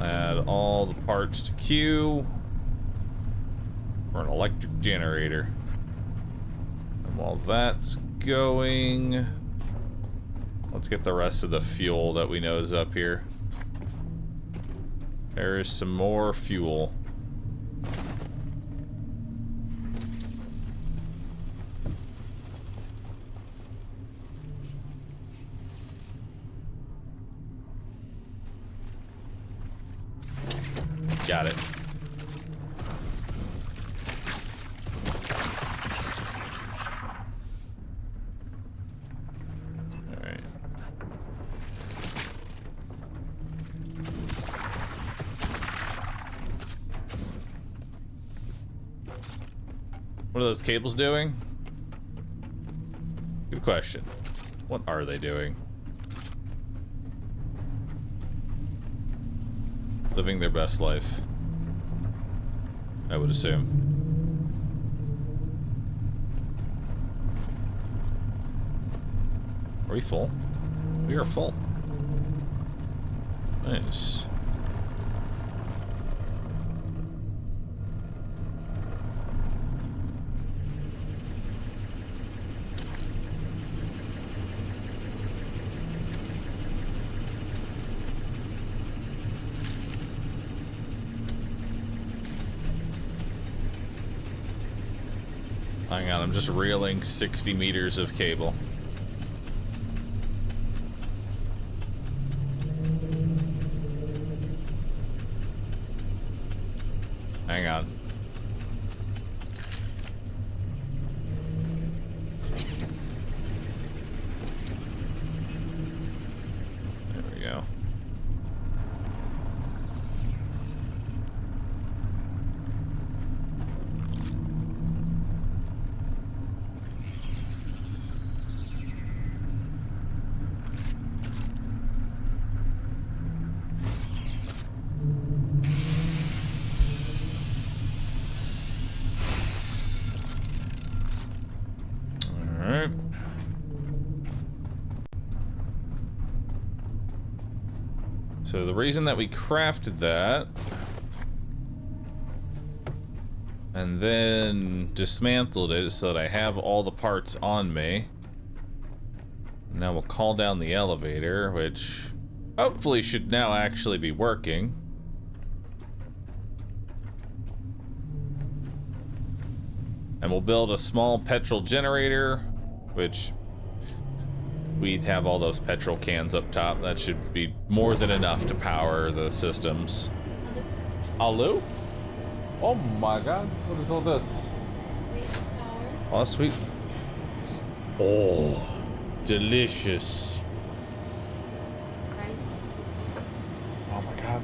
Add all the parts to queue for an electric generator. And while that's going, let's get the rest of the fuel that we know is up here. There is some more fuel. Got it. All right. What are those cables doing? Good question. What are they doing? Living their best life, I would assume. Are we full? We are full. Nice. Hang on, I'm just reeling 60 meters of cable. Hang on. There we go. So the reason that we crafted that and then dismantled it is so that I have all the parts on me. Now we'll call down the elevator, which hopefully should now actually be working. And we'll build a small petrol generator, which we have all those petrol cans up top. That should be more than enough to power the systems. Aloo? Oh my god, what is all this? Oh, that's sweet. Oh, delicious. Oh my god.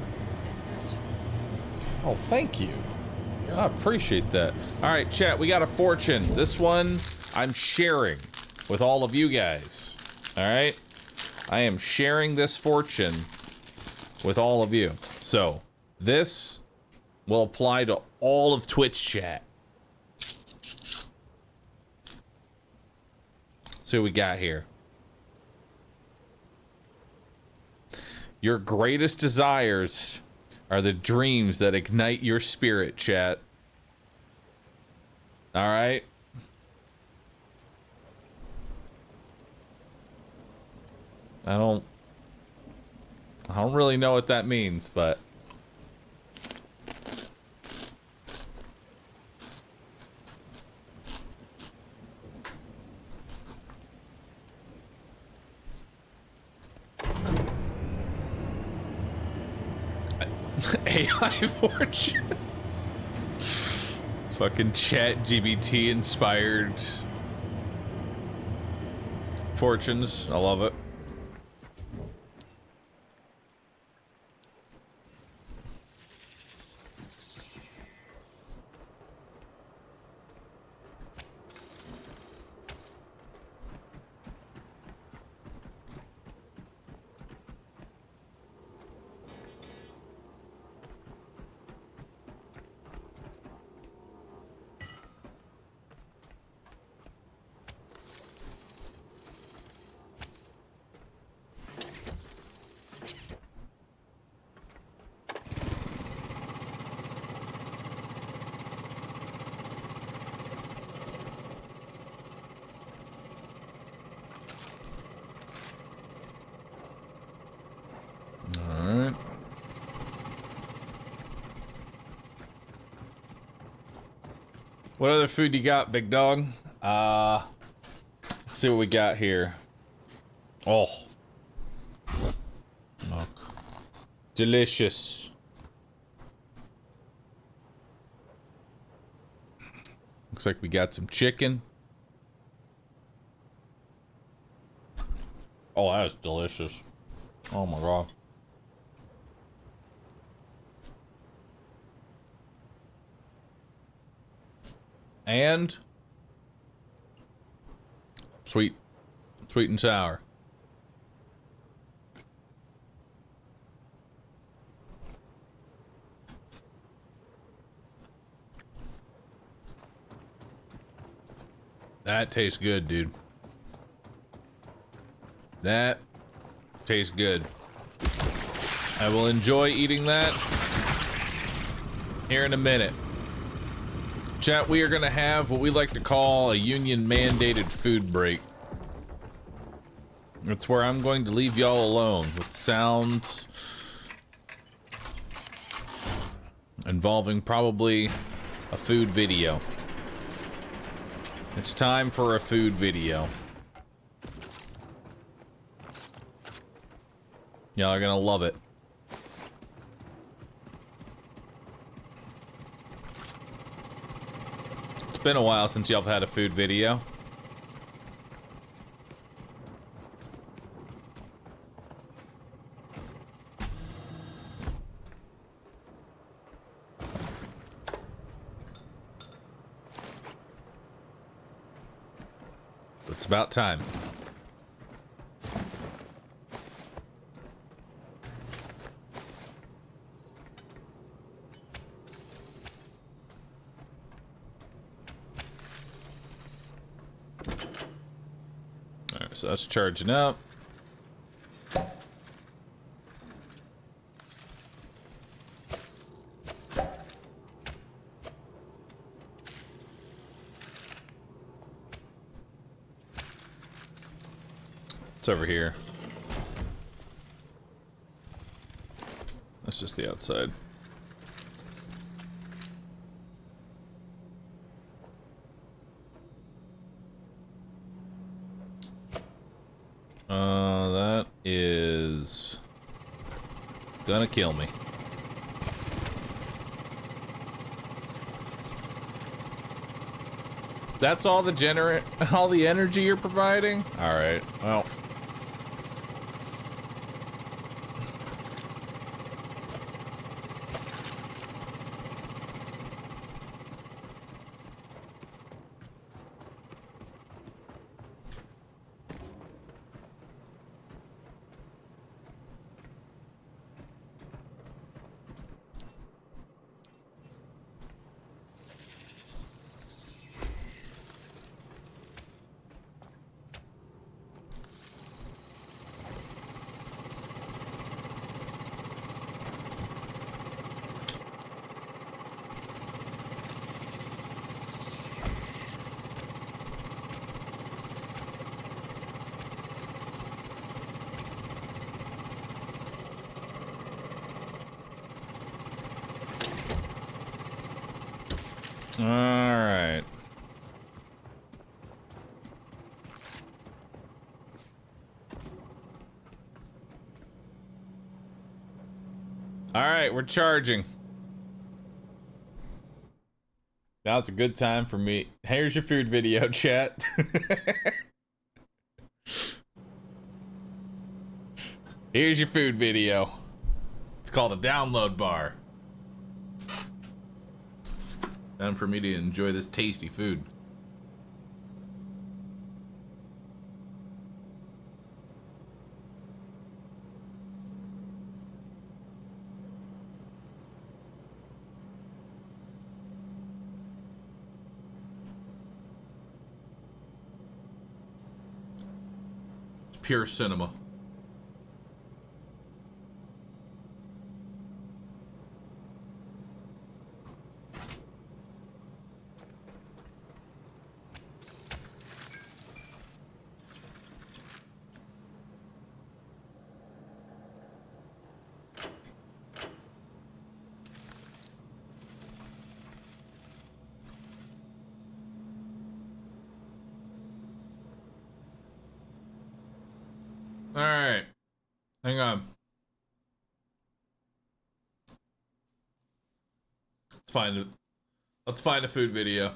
Oh, thank you. I appreciate that. All right, chat, we got a fortune. This one I'm sharing with all of you guys. All right? I am sharing this fortune with all of you. So, this will apply to all of Twitch chat. See what we got here. Your greatest desires are the dreams that ignite your spirit, chat. All right? I don't really know what that means, but AI fortune. Fucking chat GBT inspired fortunes. I love it. What other food you got, big dog? Let's see what we got here. Oh. Look. Delicious. Looks like we got some chicken. Oh, that is delicious. Oh my god. And sweet and sour. That tastes good, dude. That tastes good. I will enjoy eating that here in a minute. Chat, we are going to have what we like to call a union-mandated food break. It's where I'm going to leave y'all alone with sounds involving probably a food video. It's time for a food video. Y'all are going to love it. It's been a while since y'all have had a food video. It's about time. Alright, so that's charging up. It's over here. That's just the outside. That is gonna kill me. That's all the energy you're providing? All right, well. All right. All right, we're charging. Now it's a good time for me. Here's your food video, chat. Here's your food video. It's called a download bar. Time for me to enjoy this tasty food. It's pure cinema. All right, hang on. Let's find a food video.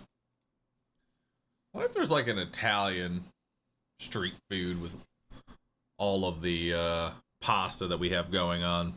What if there's like an Italian street food with all of the pasta that we have going on?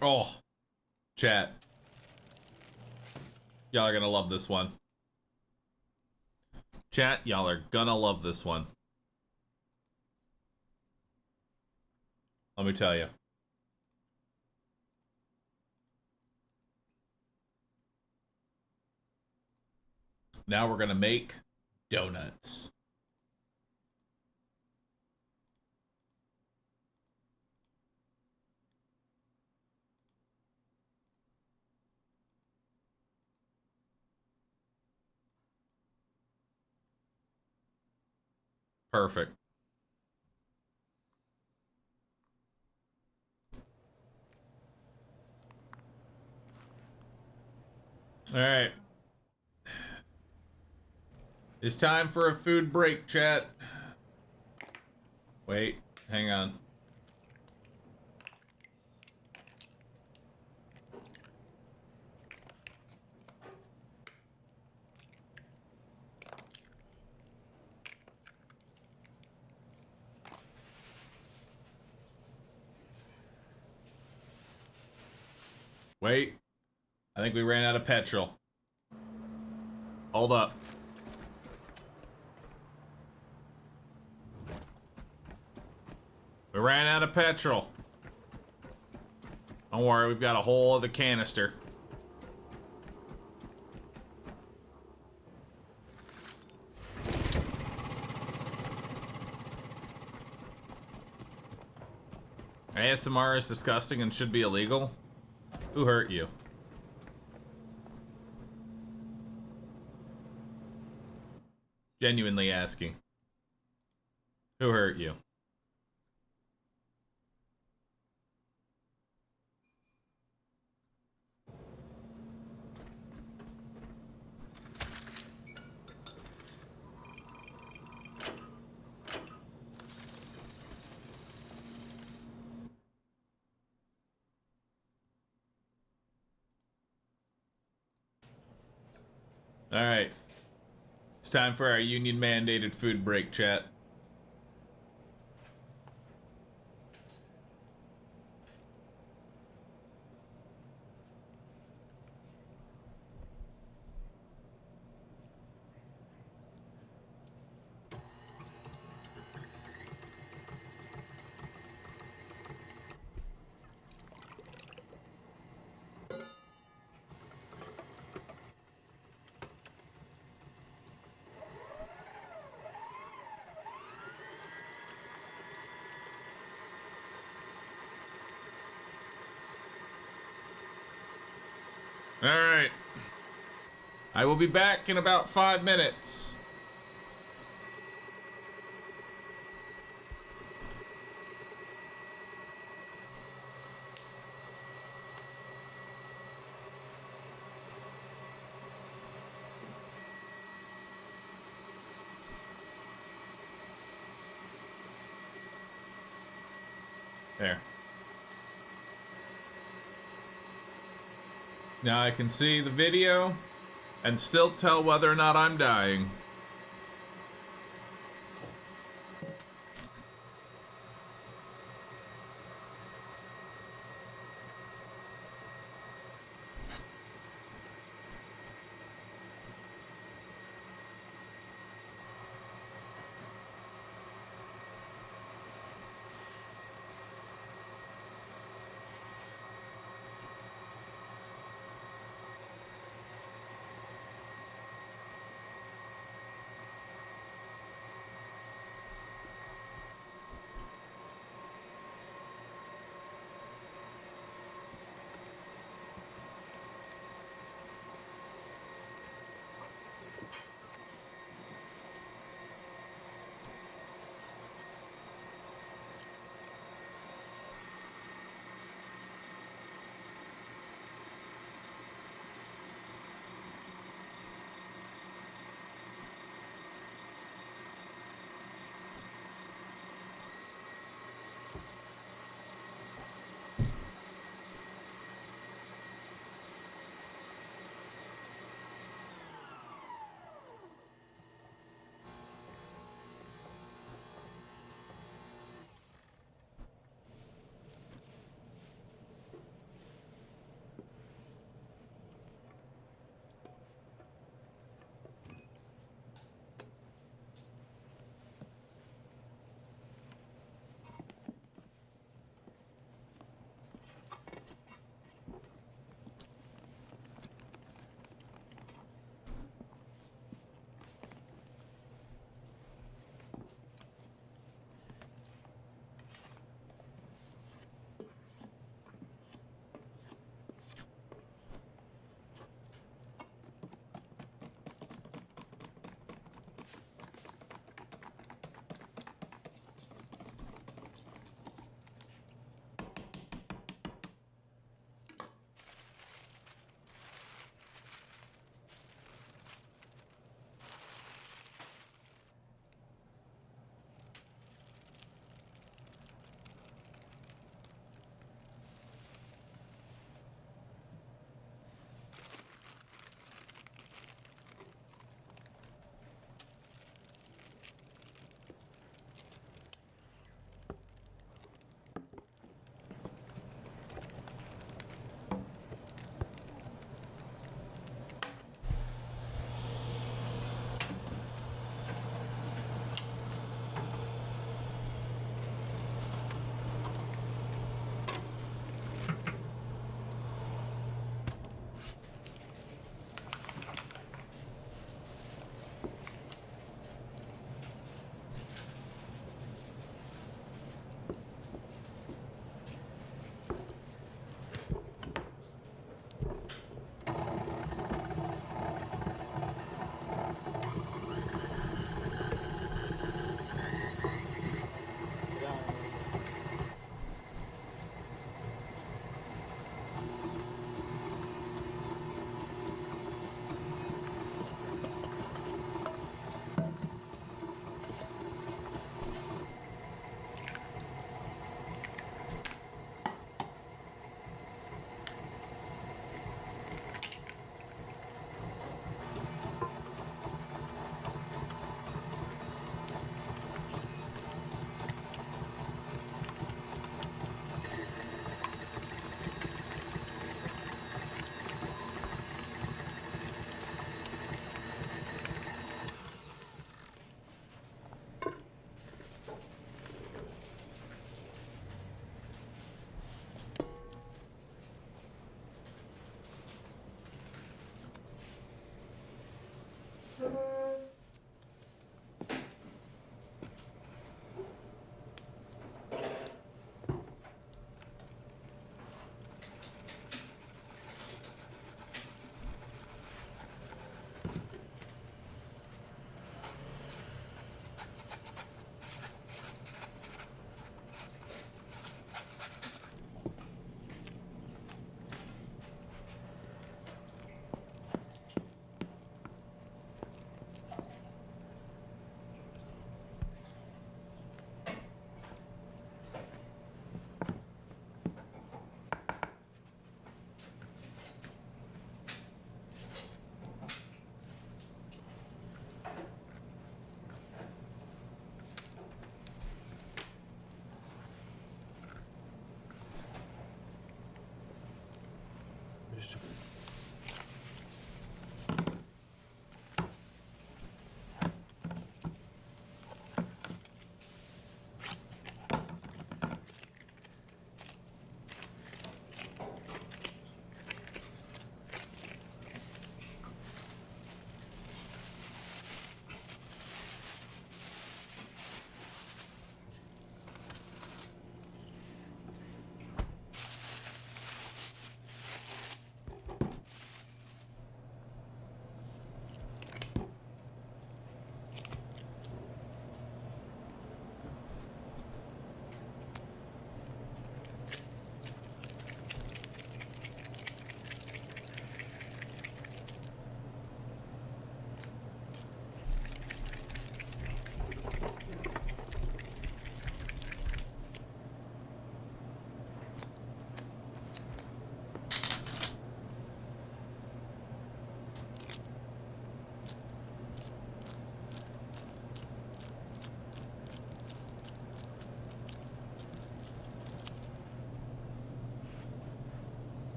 Oh, chat. Y'all are gonna love this one. Chat, y'all are gonna love this one. Let me tell you. Now we're gonna make donuts. Perfect. All right. It's time for a food break, chat. Wait, hang on. Wait. I think we ran out of petrol. Hold up. We ran out of petrol. Don't worry, we've got a whole other canister. ASMR is disgusting and should be illegal? Who hurt you? Genuinely asking. Who hurt you? All right. It's time for our union mandated food break, chat. All right. I will be back in about 5 minutes. There. Now I can see the video and still tell whether or not I'm dying.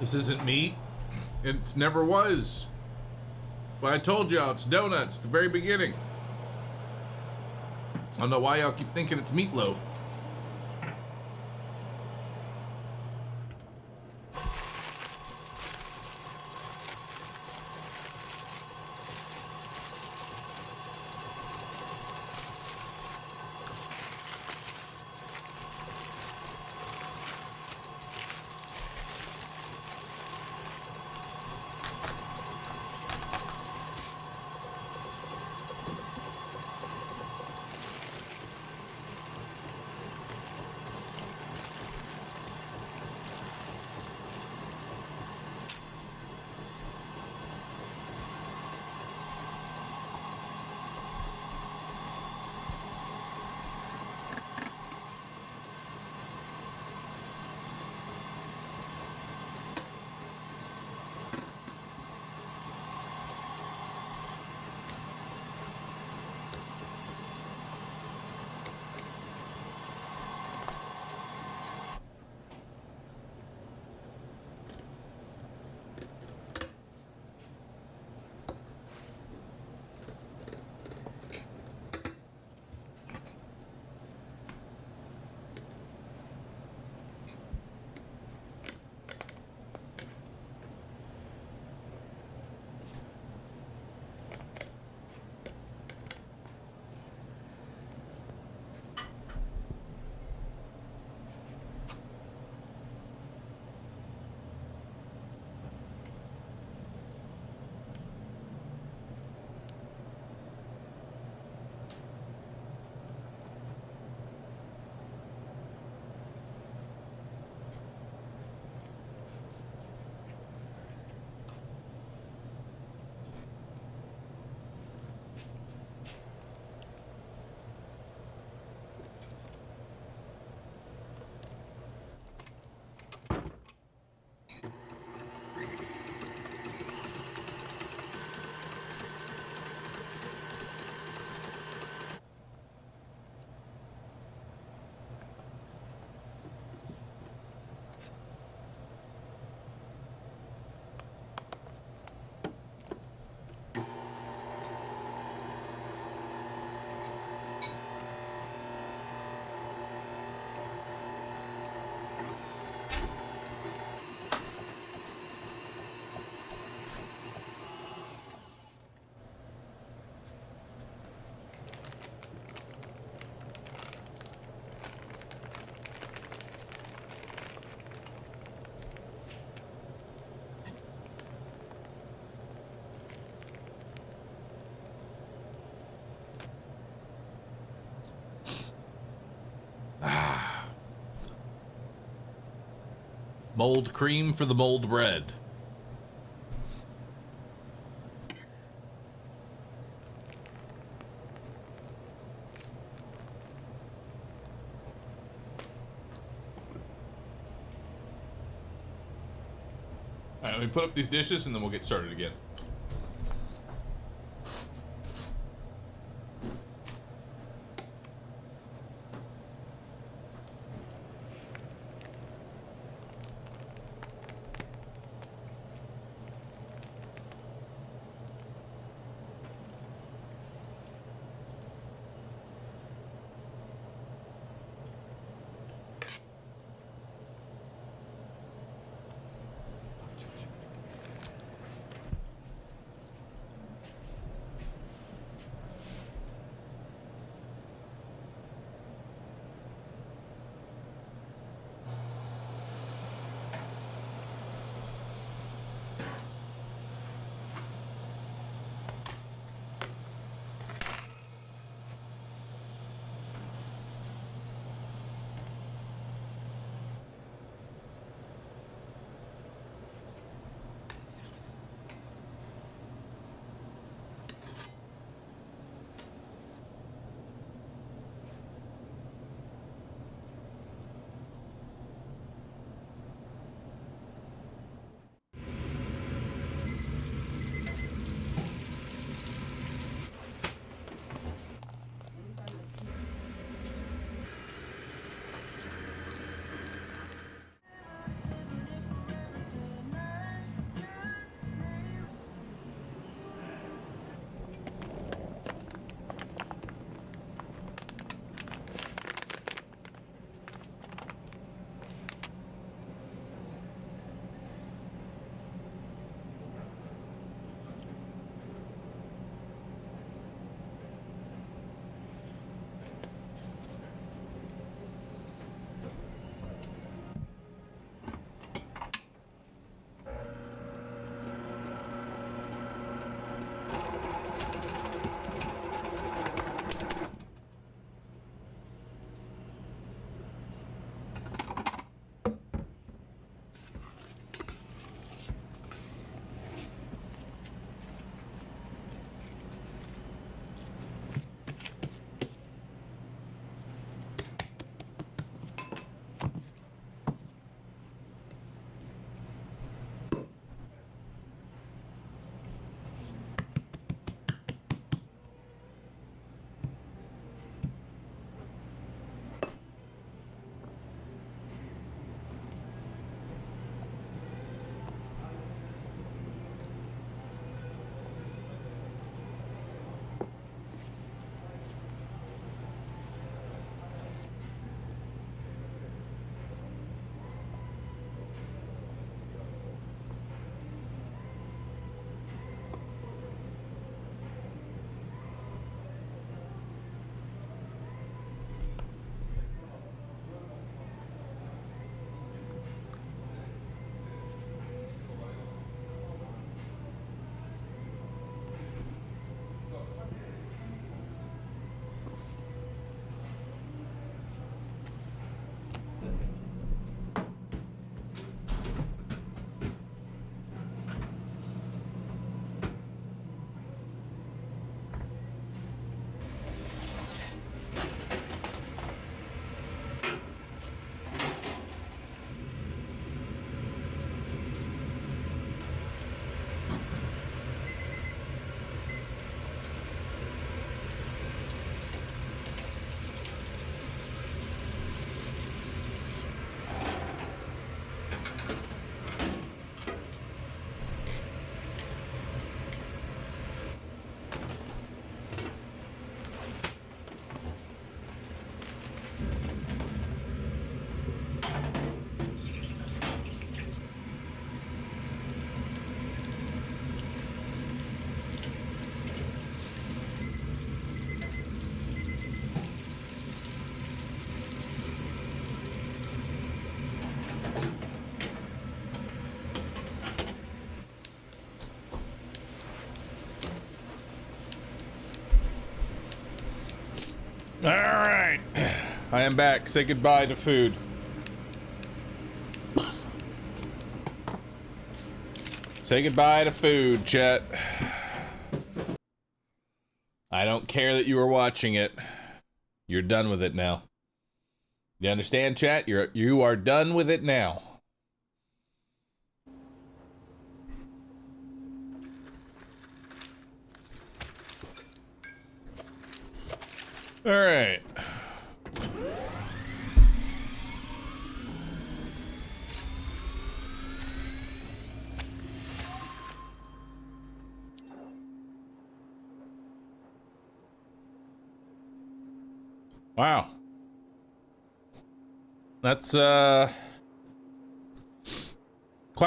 This isn't meat. It never was. But I told y'all it's donuts at the very beginning. I don't know why y'all keep thinking it's meatloaf. Mold cream for the mold bread. All right, let me put up these dishes and then we'll get started again. All right, I am back. Say goodbye to food. Say goodbye to food, chat. I don't care that you were watching it. You're done with it now. You understand, chat? You are done with it now. All right. Wow. That's quite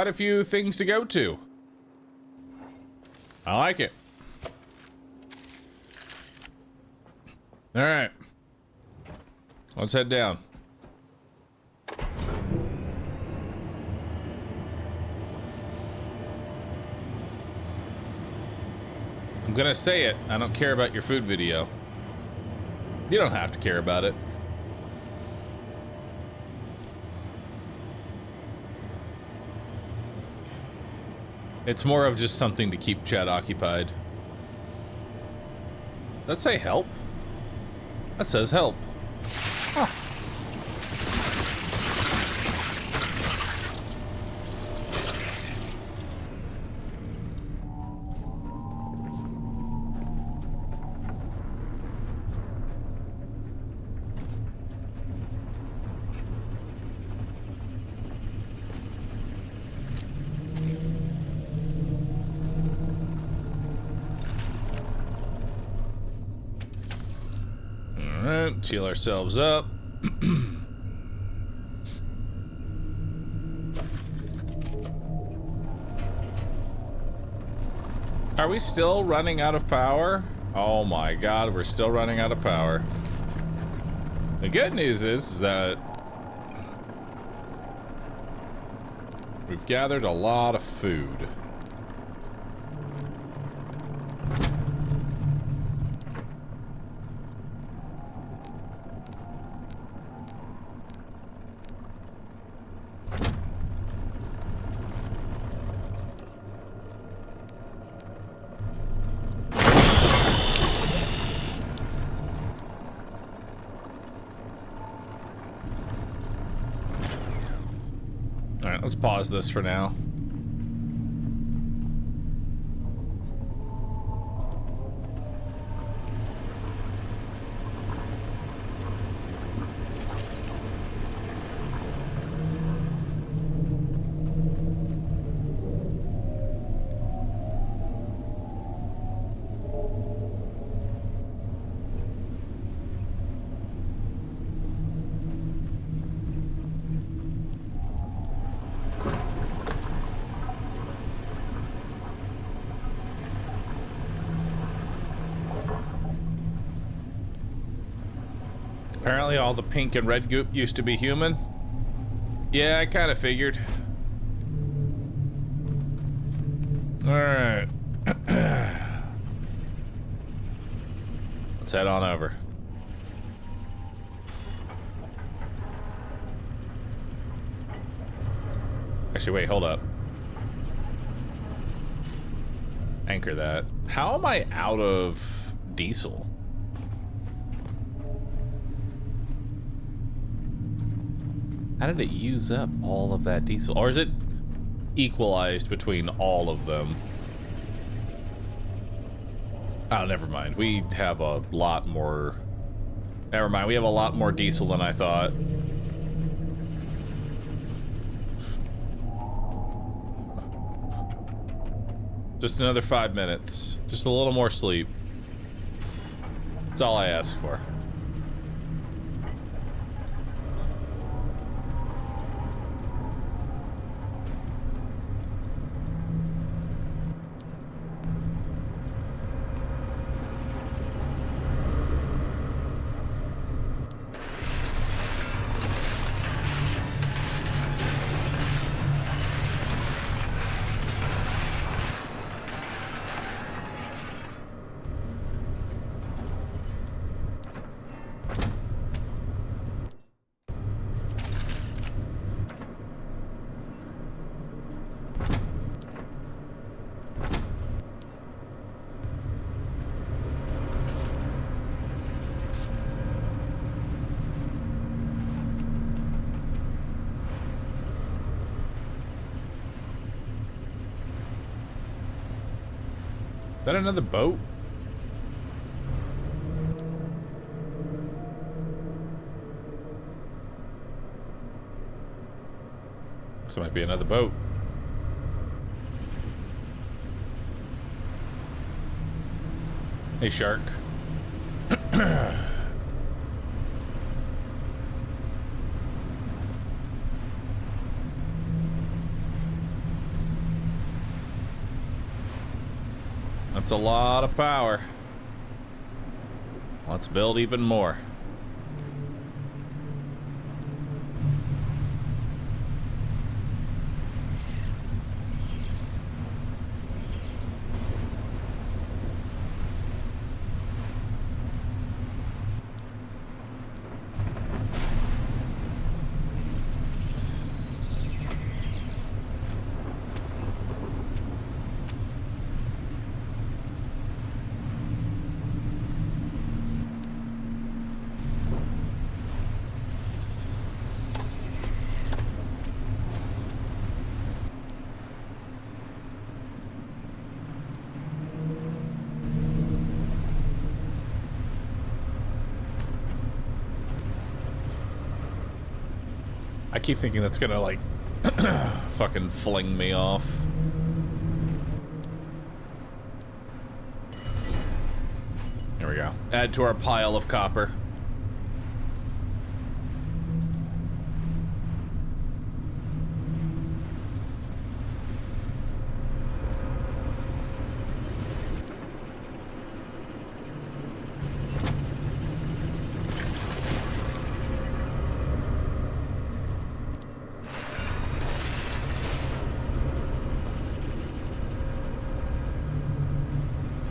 a few things to go to. I like it. All right. Let's head down. I'm gonna say it. I don't care about your food video. You don't have to care about it. It's more of just something to keep chat occupied. Let's say help. That says help. Huh. Alright, heal ourselves up. Are we still running out of power? Oh my god, we're still running out of power. The good news is that we've gathered a lot of food. Let's pause this for now. Apparently all the pink and red goop used to be human. Yeah, I kind of figured. All right. Let's head on over. Actually, wait, hold up. Anchor that. How am I out of diesel? How did it use up all of that diesel? Or is it equalized between all of them? Oh, never mind. We have a lot more... Never mind. We have a lot more diesel than I thought. Just another 5 minutes. Just a little more sleep. That's all I ask for. that another boat? This might be another boat. Hey, shark. That's a lot of power. Let's build even more. I keep thinking that's gonna, like, fucking fling me off. There we go. Add to our pile of copper.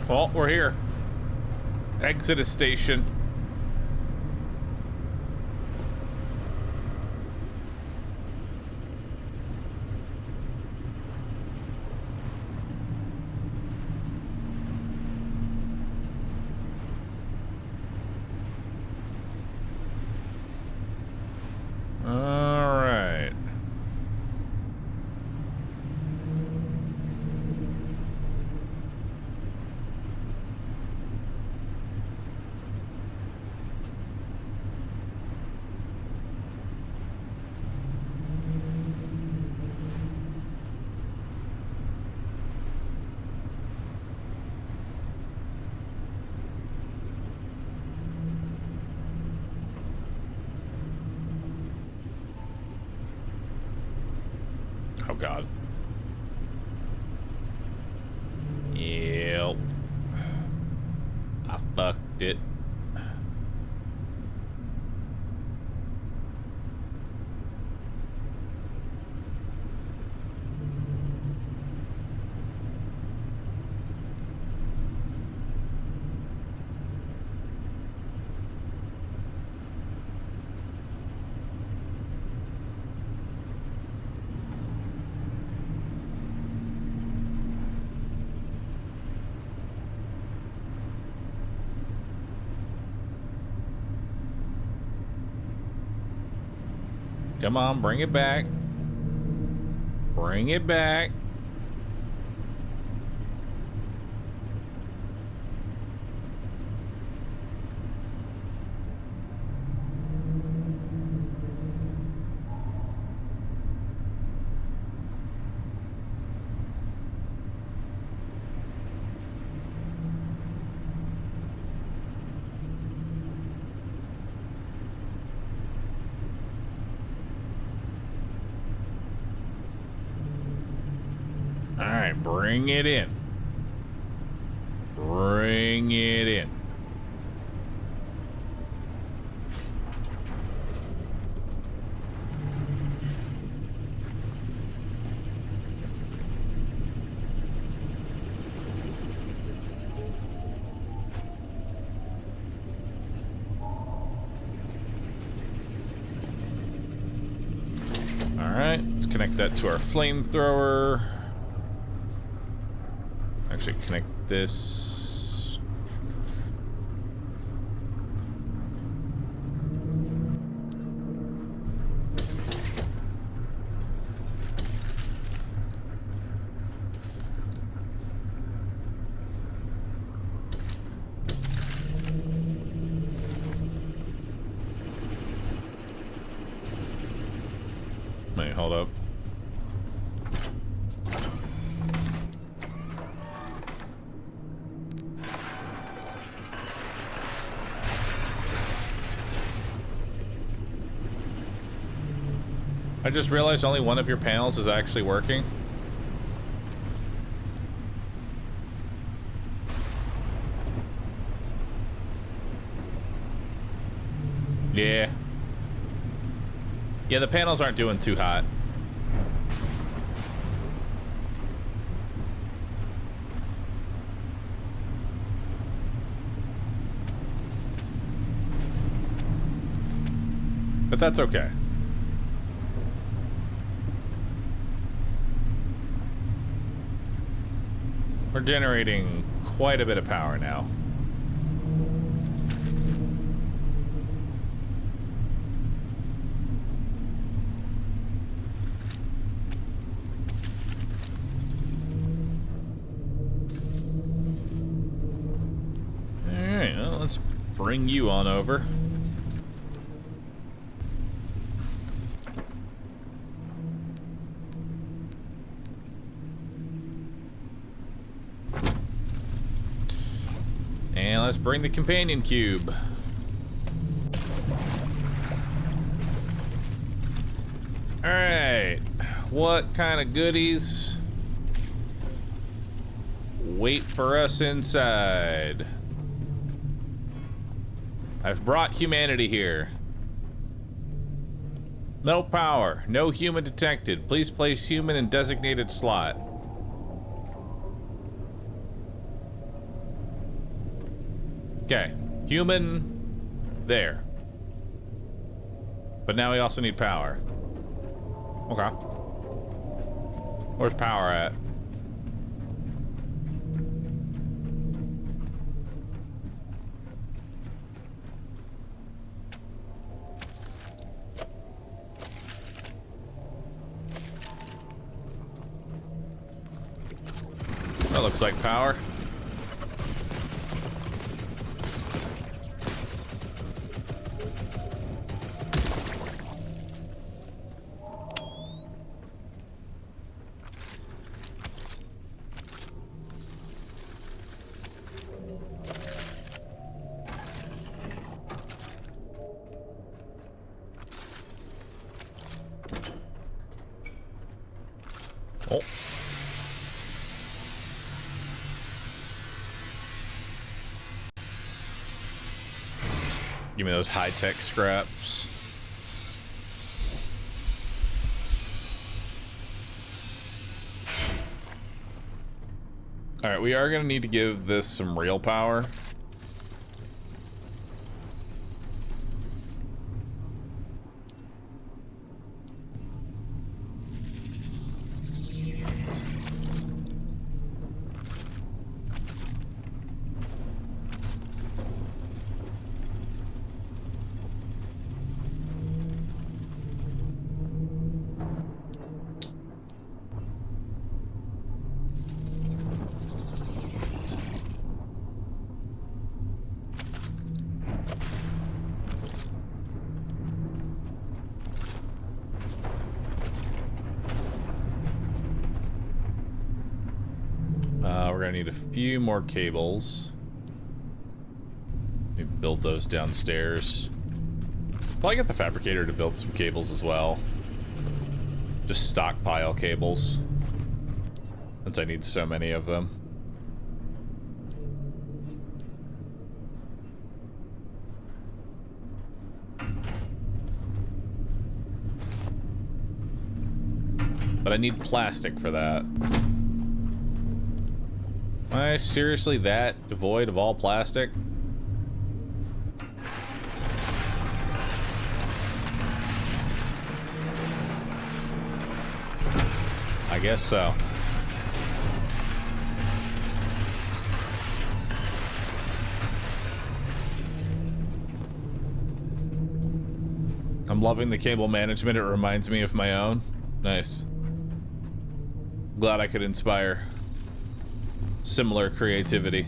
Well, we're here. Exit a station. All right. Oh God. Yep. I fucked it. Come on, bring it back. Bring it back. Bring it in. Bring it in. All right, let's connect that to our flamethrower. Actually, connect this. Wait, hold up. I just realized only one of your panels is actually working. Yeah. Yeah, the panels aren't doing too hot. But that's okay. We're generating quite a bit of power now. Alright, well, let's bring you on over. And let's bring the companion cube. Alright, what kind of goodies wait for us inside? I've brought humanity here. No power, no human detected. Please place human in designated slot. Okay, human there. But now we also need power. Okay. Where's power at? That looks like power. Oh. Give me those high-tech scraps. All right, we are gonna need to give this some real power. We're gonna need a few more cables. Maybe build those downstairs. Probably get the fabricator to build some cables as well. Just stockpile cables, since I need so many of them. But I need plastic for that. Am I seriously that devoid of all plastic? I guess so. I'm loving the cable management. It reminds me of my own. Nice. Glad I could inspire similar creativity.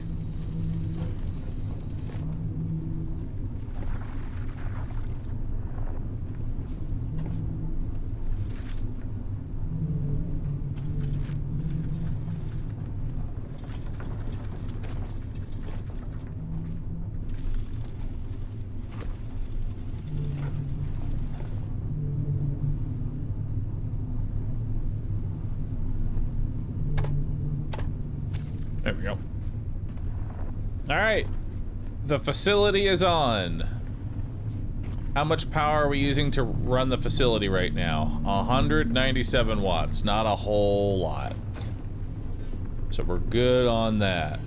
There we go. All right, the facility is on. How much power are we using to run the facility right now? 197 watts, not a whole lot. So we're good on that.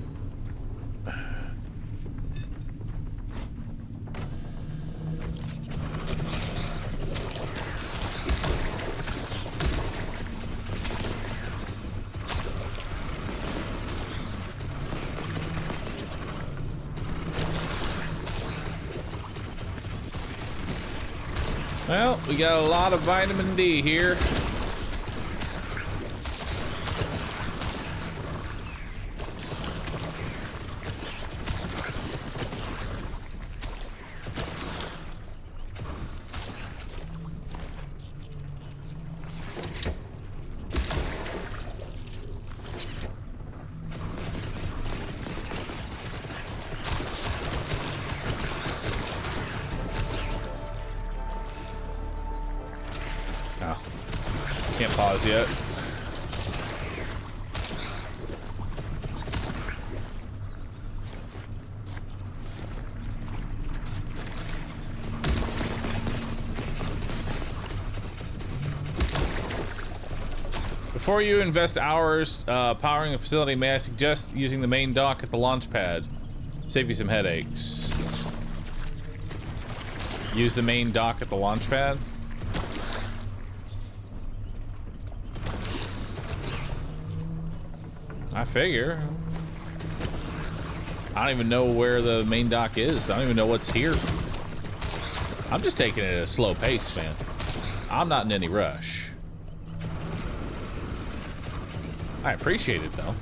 Well, we got a lot of vitamin D here. Can't pause yet. Before you invest hours powering a facility, may I suggest using the main dock at the launch pad? Save you some headaches. Use the main dock at the launch pad? I figure. I don't even know where the main dock is. I don't even know what's here. I'm just taking it at a slow pace, man. I'm not in any rush. I appreciate it, though.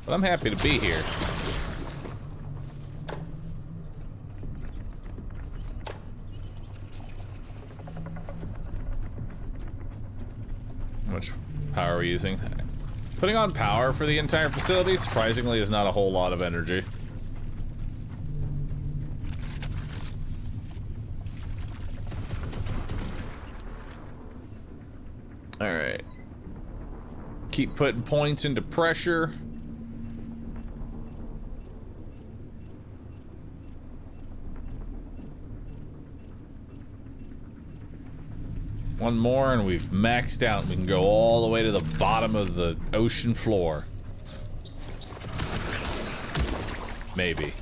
But I'm happy to be here. How much power are we using? Putting on power for the entire facility, surprisingly, is not a whole lot of energy. Alright. Keep putting points into pressure. One more and we've maxed out. We can go all the way to the bottom of the ocean floor. Maybe.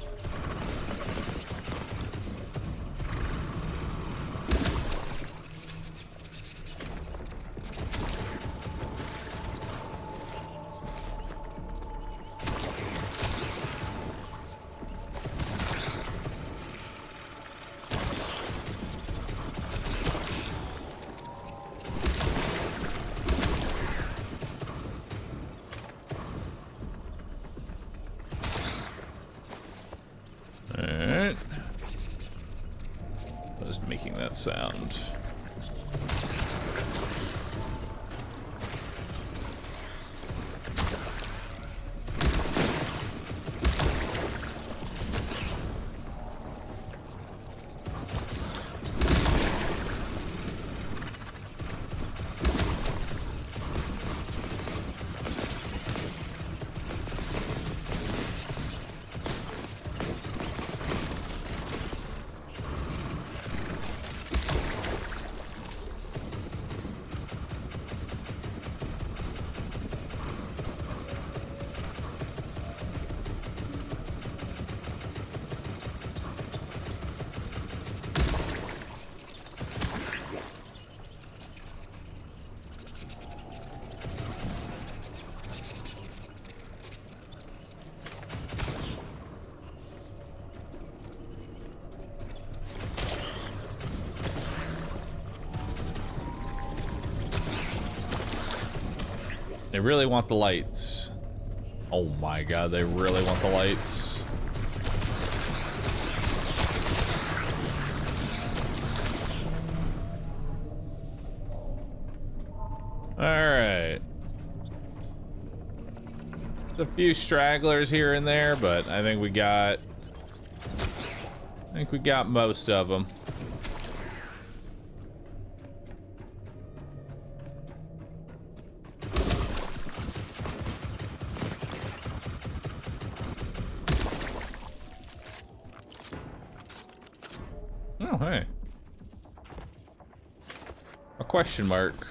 Sound. They really want the lights. Oh my god, they really want the lights. Alright. A few stragglers here and there, but I think we got most of them. Oh, hey. A question mark.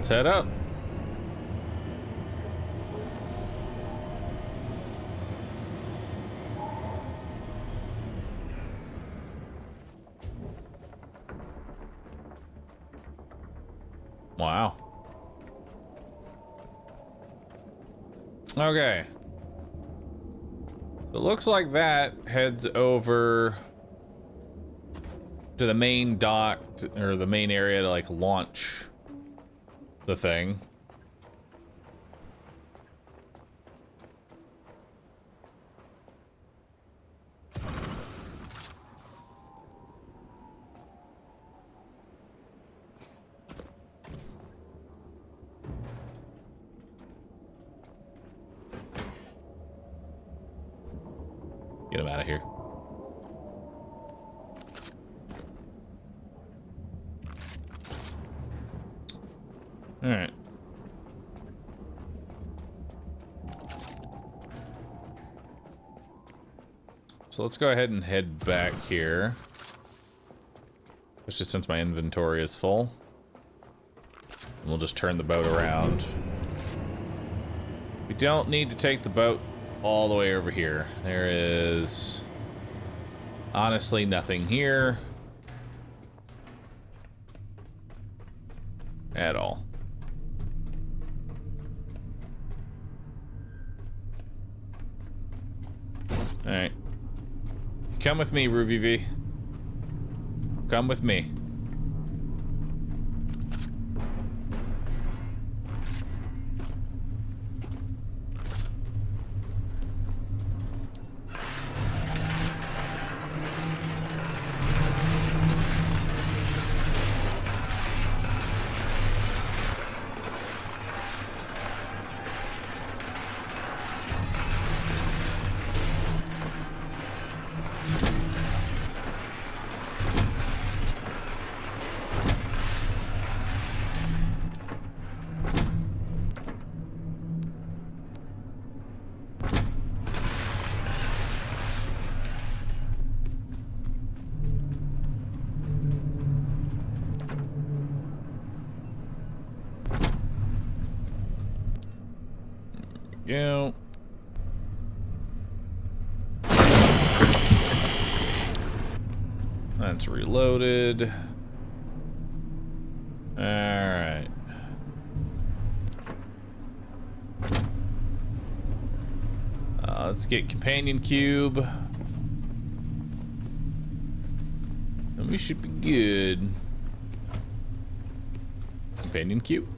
Let's head up. Wow. Okay. It looks like that heads over to the main dock, or the main area to like launch the thing. Get him out of here. All right. So let's go ahead and head back here. Especially since my inventory is full. And we'll just turn the boat around. We don't need to take the boat all the way over here. There is honestly nothing here at all. All right. Come with me, Ruby V. Come with me. Go. That's reloaded. All right. Let's get companion cube. And we should be good. Companion cube.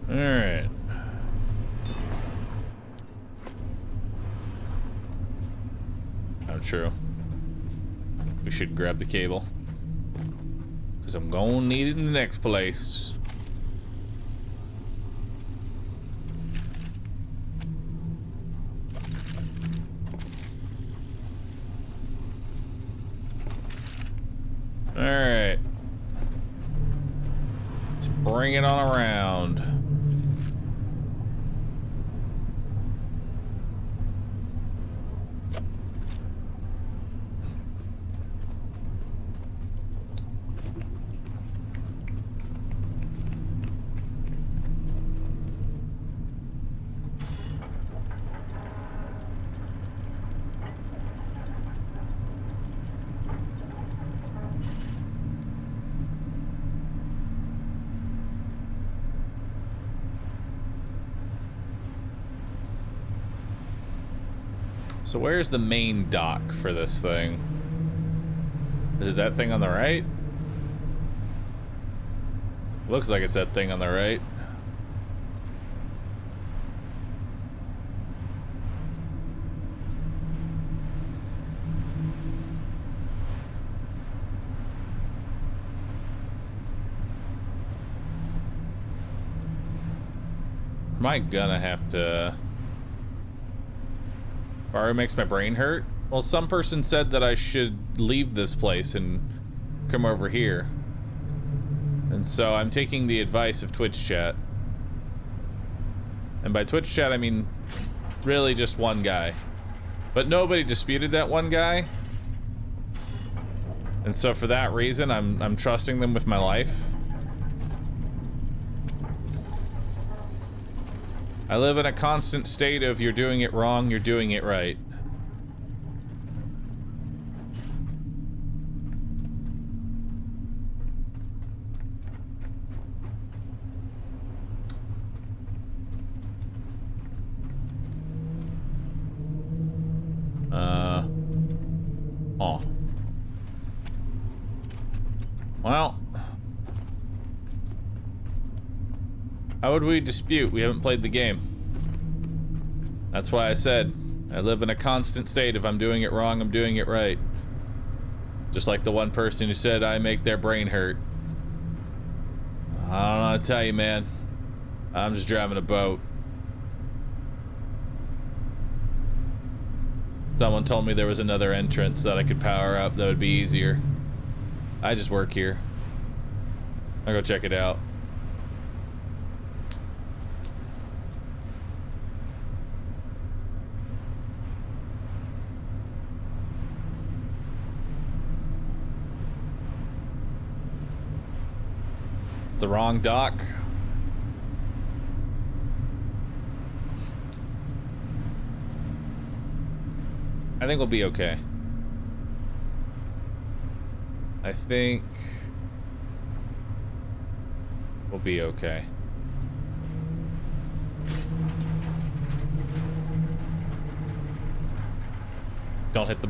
All right. Oh, true. We should grab the cable. Because I'm going to need it in the next place. All right. Let's bring it on around. So where's the main dock for this thing? Is it that thing on the right? Looks like it's that thing on the right. am I gonna have to... Bahroo makes my brain hurt? Well, some person said that I should leave this place and come over here. And so I'm taking the advice of Twitch chat. And by Twitch chat, I mean really just one guy. But nobody disputed that one guy. And so for that reason, I'm trusting them with my life. I live in a constant state of you're doing it wrong, you're doing it right. Oh. Well. How would we dispute? We haven't played the game. That's why I said, I live in a constant state. If I'm doing it wrong, I'm doing it right. Just like the one person who said I make their brain hurt. I don't know how to tell you, man. I'm just driving a boat. Someone told me there was another entrance that I could power up that would be easier. I just work here. I'll go check it out. It's the wrong dock. I think we'll be okay. I think we'll be okay. Don't hit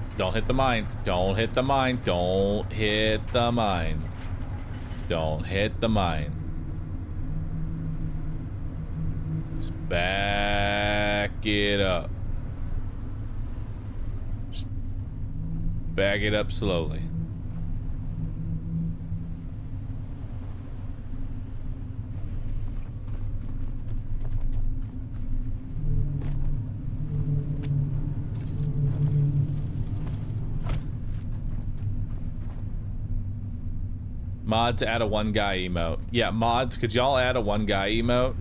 the mine. Don't hit the mine. Don't hit the mine. Don't hit the mine. Just back it up. Just back it up slowly. Mods, add a one guy emote. Yeah, mods, could y'all add a one guy emote?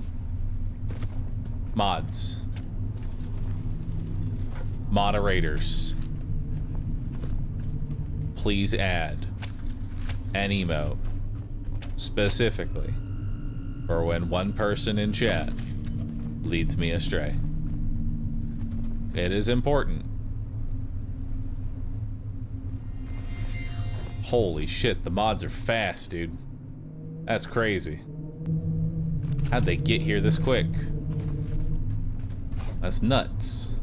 Mods. Moderators. Please add an emote specifically for when one person in chat leads me astray. It is important. Holy shit, the mods are fast, dude. That's crazy. How'd they get here this quick? That's nuts.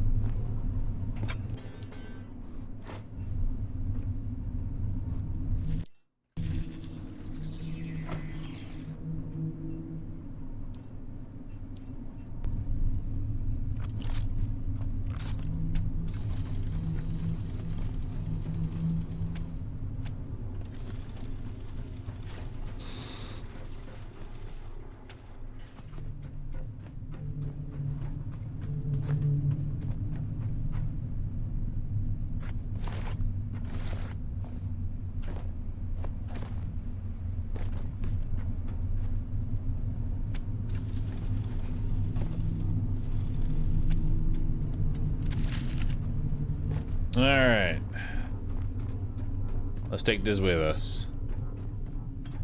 Alright. Let's take this with us.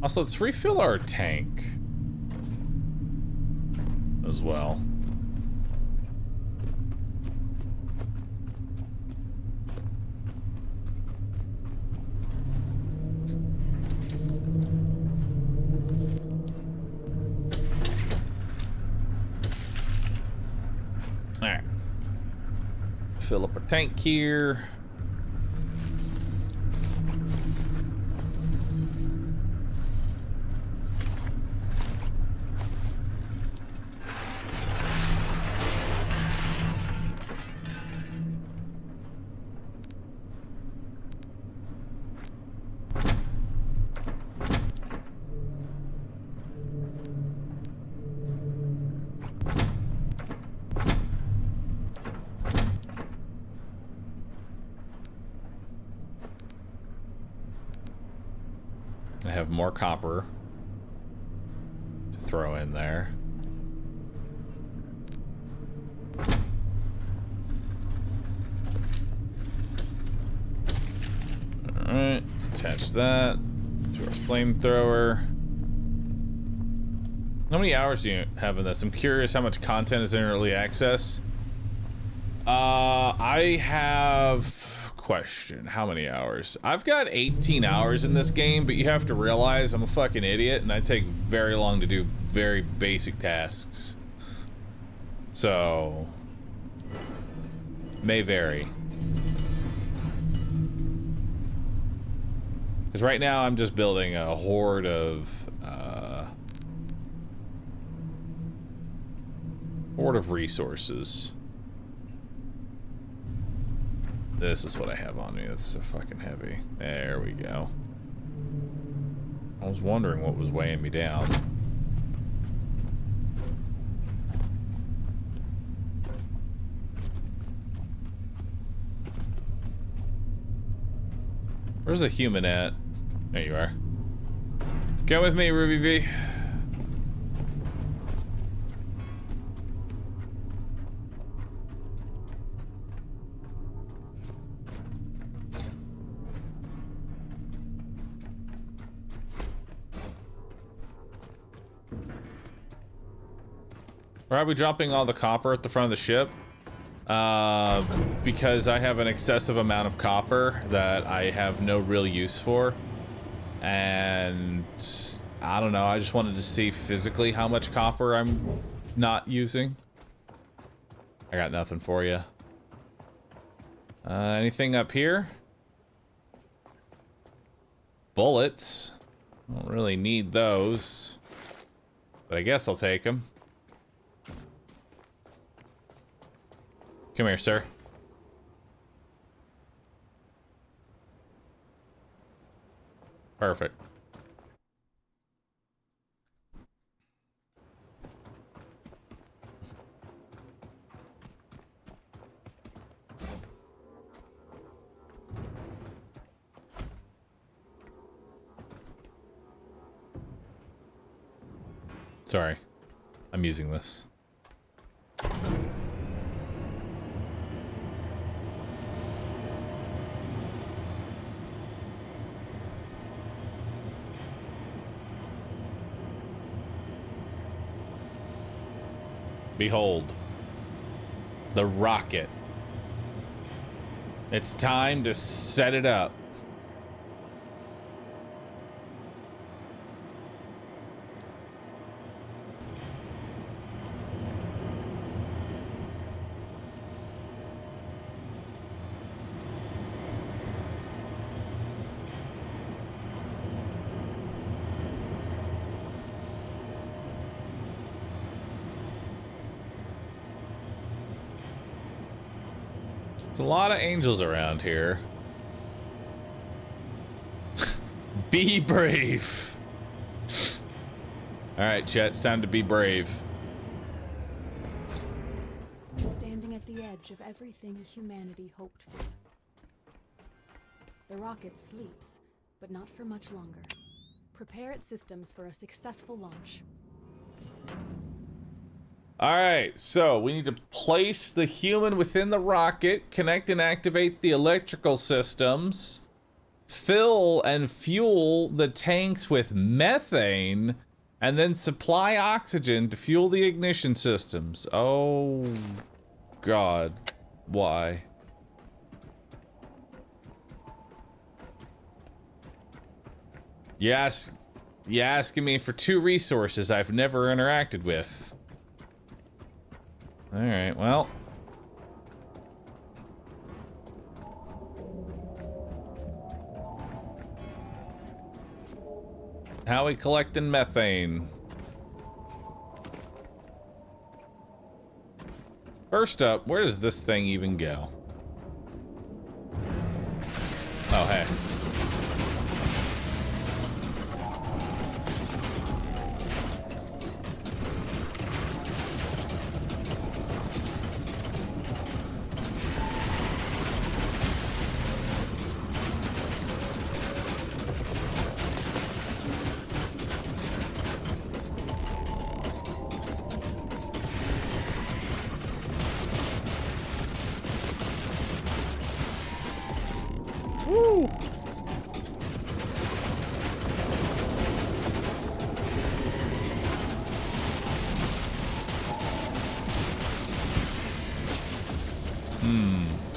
Also, let's refill our tank as well. Alright. Fill up our tank here. I have more copper to throw in there. Alright, let's attach that to our flamethrower. How many hours do you have in this? I'm curious how much content is in early access. I have... Question, how many hours? I've got 18 hours in this game, but you have to realize I'm a fucking idiot and I take very long to do very basic tasks. So... may vary. Because right now I'm just building a horde of resources. This is what I have on me. That's so fucking heavy. There we go. I was wondering what was weighing me down. Where's the human at? There you are. Come with me, Ruby V. Probably dropping all the copper at the front of the ship. Because I have an excessive amount of copper that I have no real use for. And I don't know, I just wanted to see physically how much copper I'm not using. I got nothing for you. Anything up here? Bullets. Don't really need those. But I guess I'll take them. Come here, sir. Perfect. Sorry. I'm using this. Behold, the rocket. It's time to set it up. There's a lot of angels around here. Be brave. All right, chat, it's time to be brave. Standing at the edge of everything humanity hoped for. The rocket sleeps, but not for much longer. Prepare its systems for a successful launch. Alright, so we need to place the human within the rocket, connect and activate the electrical systems, fill and fuel the tanks with methane, and then supply oxygen to fuel the ignition systems. Oh, God. Why? Yes, you're asking me for 2 resources I've never interacted with. Alright, well. How we collecting methane? First up, where does this thing even go? Oh, hey.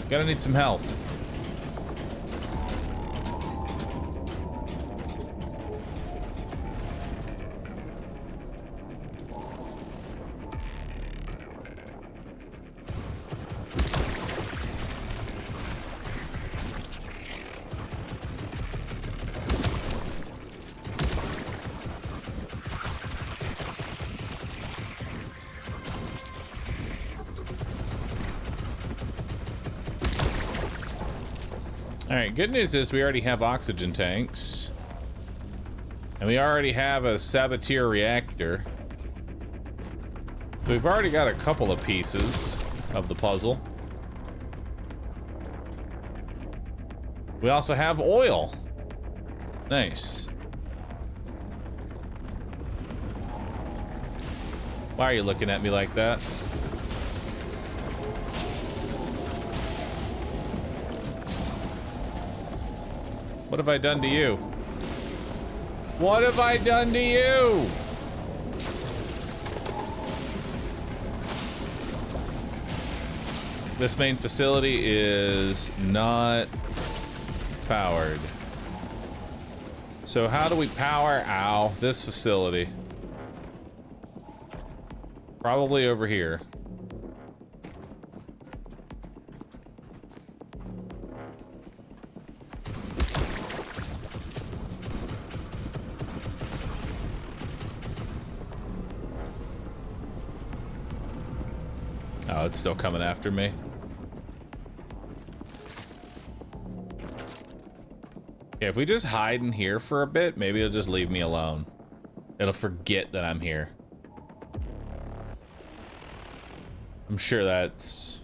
Gonna need some health. Alright, good news is we already have oxygen tanks. And we already have a saboteur reactor. So we've already got a couple of pieces of the puzzle. We also have oil. Nice. Why are you looking at me like that? What have I done to you? What have I done to you? This main facility is not powered. So how do we power, this facility? Probably over here. Oh, it's still coming after me. Okay, if we just hide in here for a bit, maybe it'll just leave me alone. It'll forget that I'm here. I'm sure that's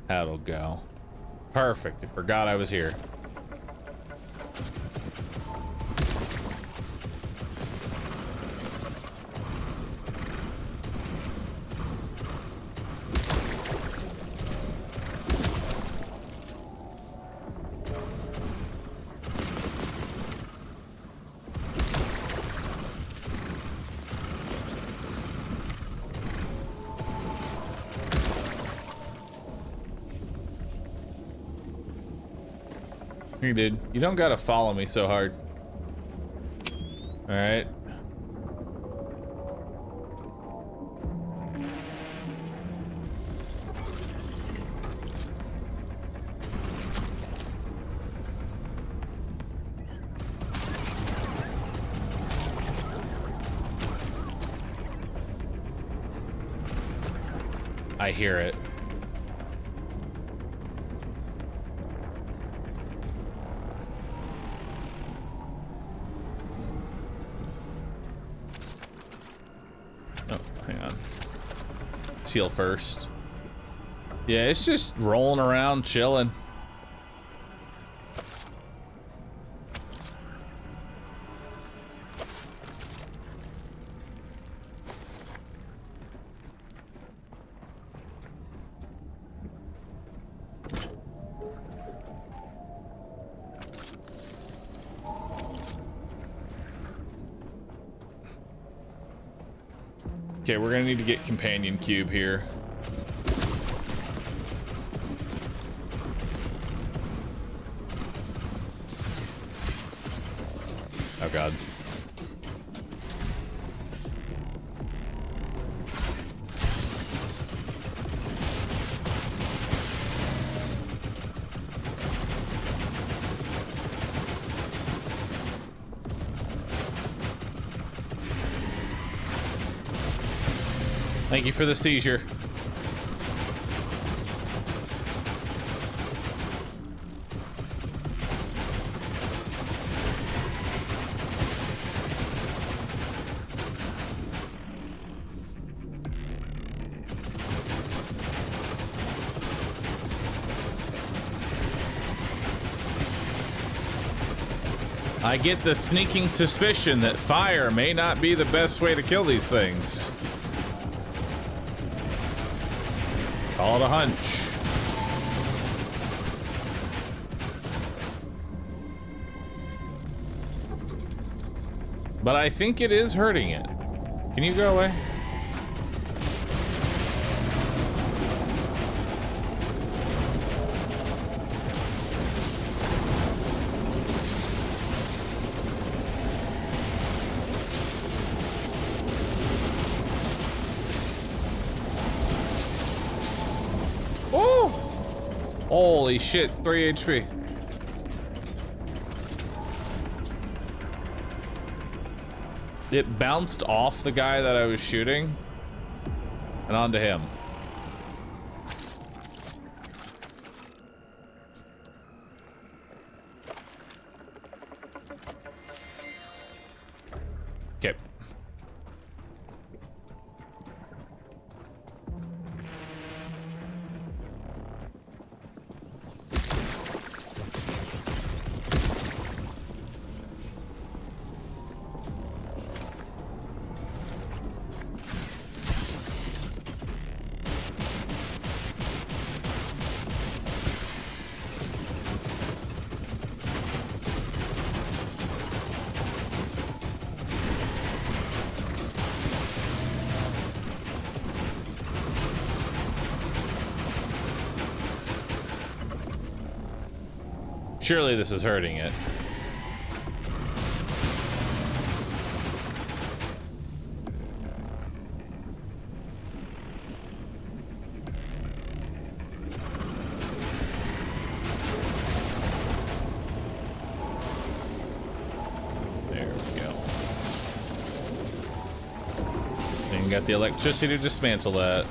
how it'll go. Perfect. It forgot I was here. Hey, dude, you don't gotta follow me so hard. All right. I hear it. Heal first. Yeah, it's just rolling around, chilling. Okay, we're gonna need to get companion cube here. Oh god. Thank you for the seizure. I get the sneaking suspicion that fire may not be the best way to kill these things. Call it a hunch. But I think it is hurting it. Can you go away? Holy shit, 3 HP. It bounced off the guy that I was shooting and onto him. Okay. Surely this is hurting it. There we go. And got the electricity to dismantle that.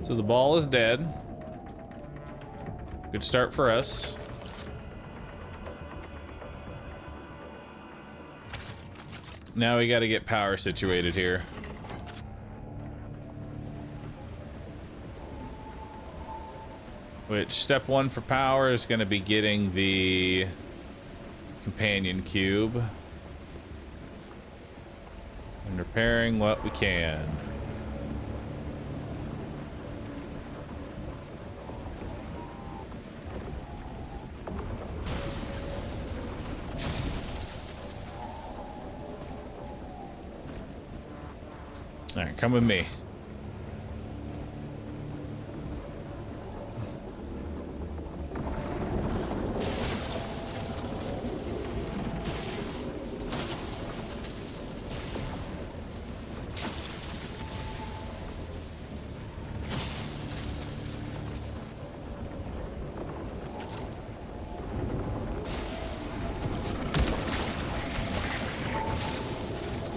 So the ball is dead. Good start for us. Now we got to get power situated here. Which step 1 for power is going to be getting the companion cube and repairing what we can. All right, come with me.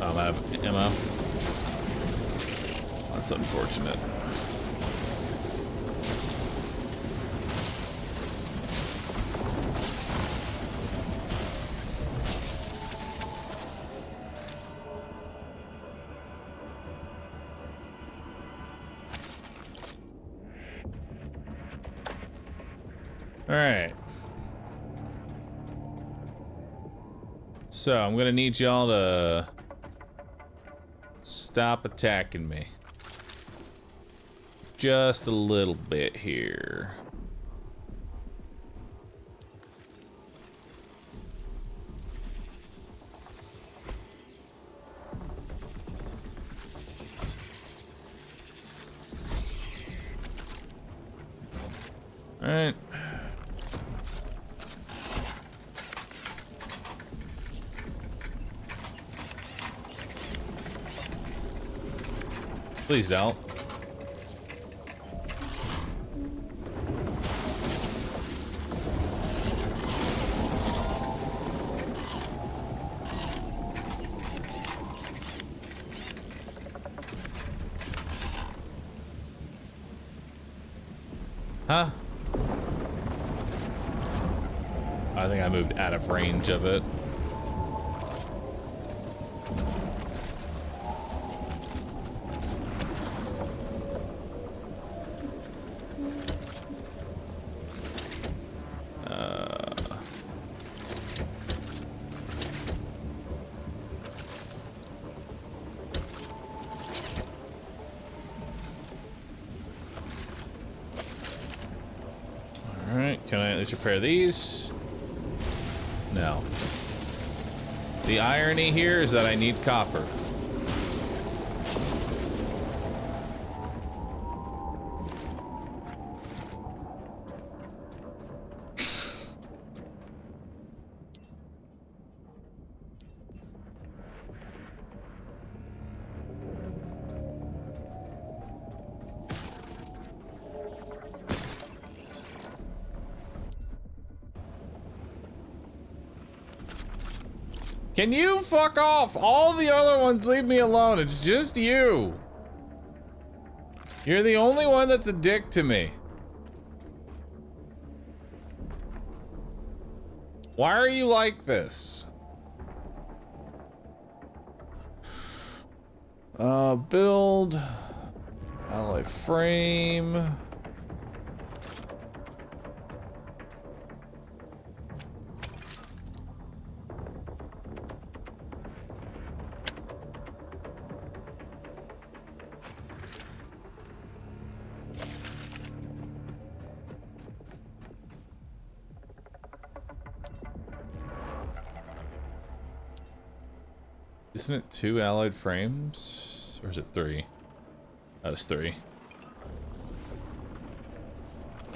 I'm out of ammo. That's unfortunate. All right. So I'm gonna need y'all to stop attacking me. Just a little bit here. All right. Please don't. Huh? I think I moved out of range of it. Can I at least repair these? No. The irony here is that I need copper. Can you fuck off? All the other ones leave me alone. It's just you. You're the only one that's a dick to me. Why are you like this? Build. Alloy frame. Isn't it 2 alloyed frames? Or is it 3? Oh, it's 3.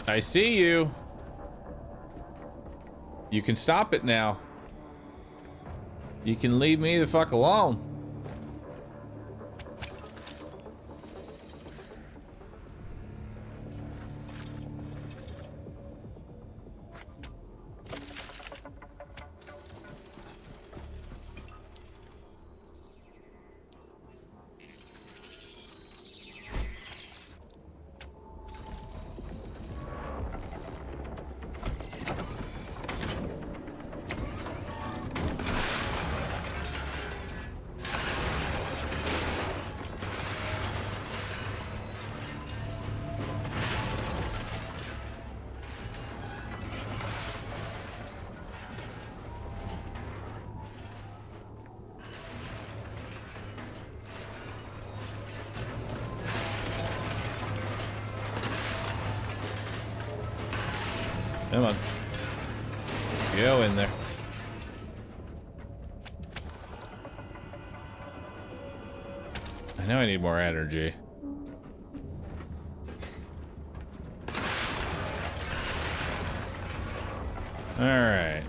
I see you. You can stop it now. You can leave me the fuck alone. Come on. Go in there. I know I need more energy. All right.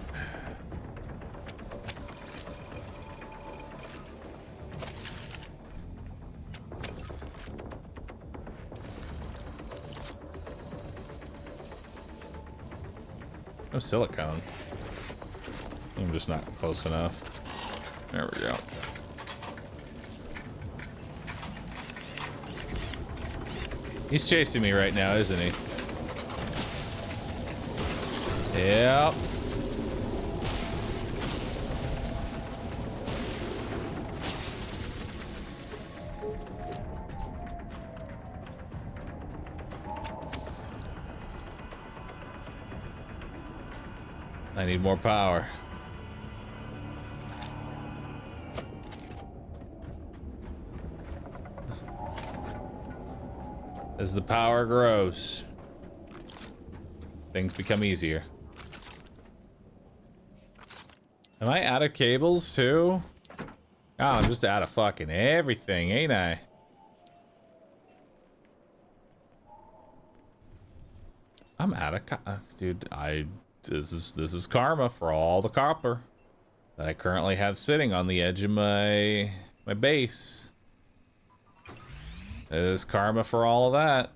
No silicone. I'm just not close enough. There we go. He's chasing me right now, isn't he? Yep. I need more power. As the power grows, things become easier. Am I out of cables too? Oh, I'm just out of fucking everything, ain't I? I'm out of dude. This is karma for all the copper that I currently have sitting on the edge of my base. It is karma for all of that.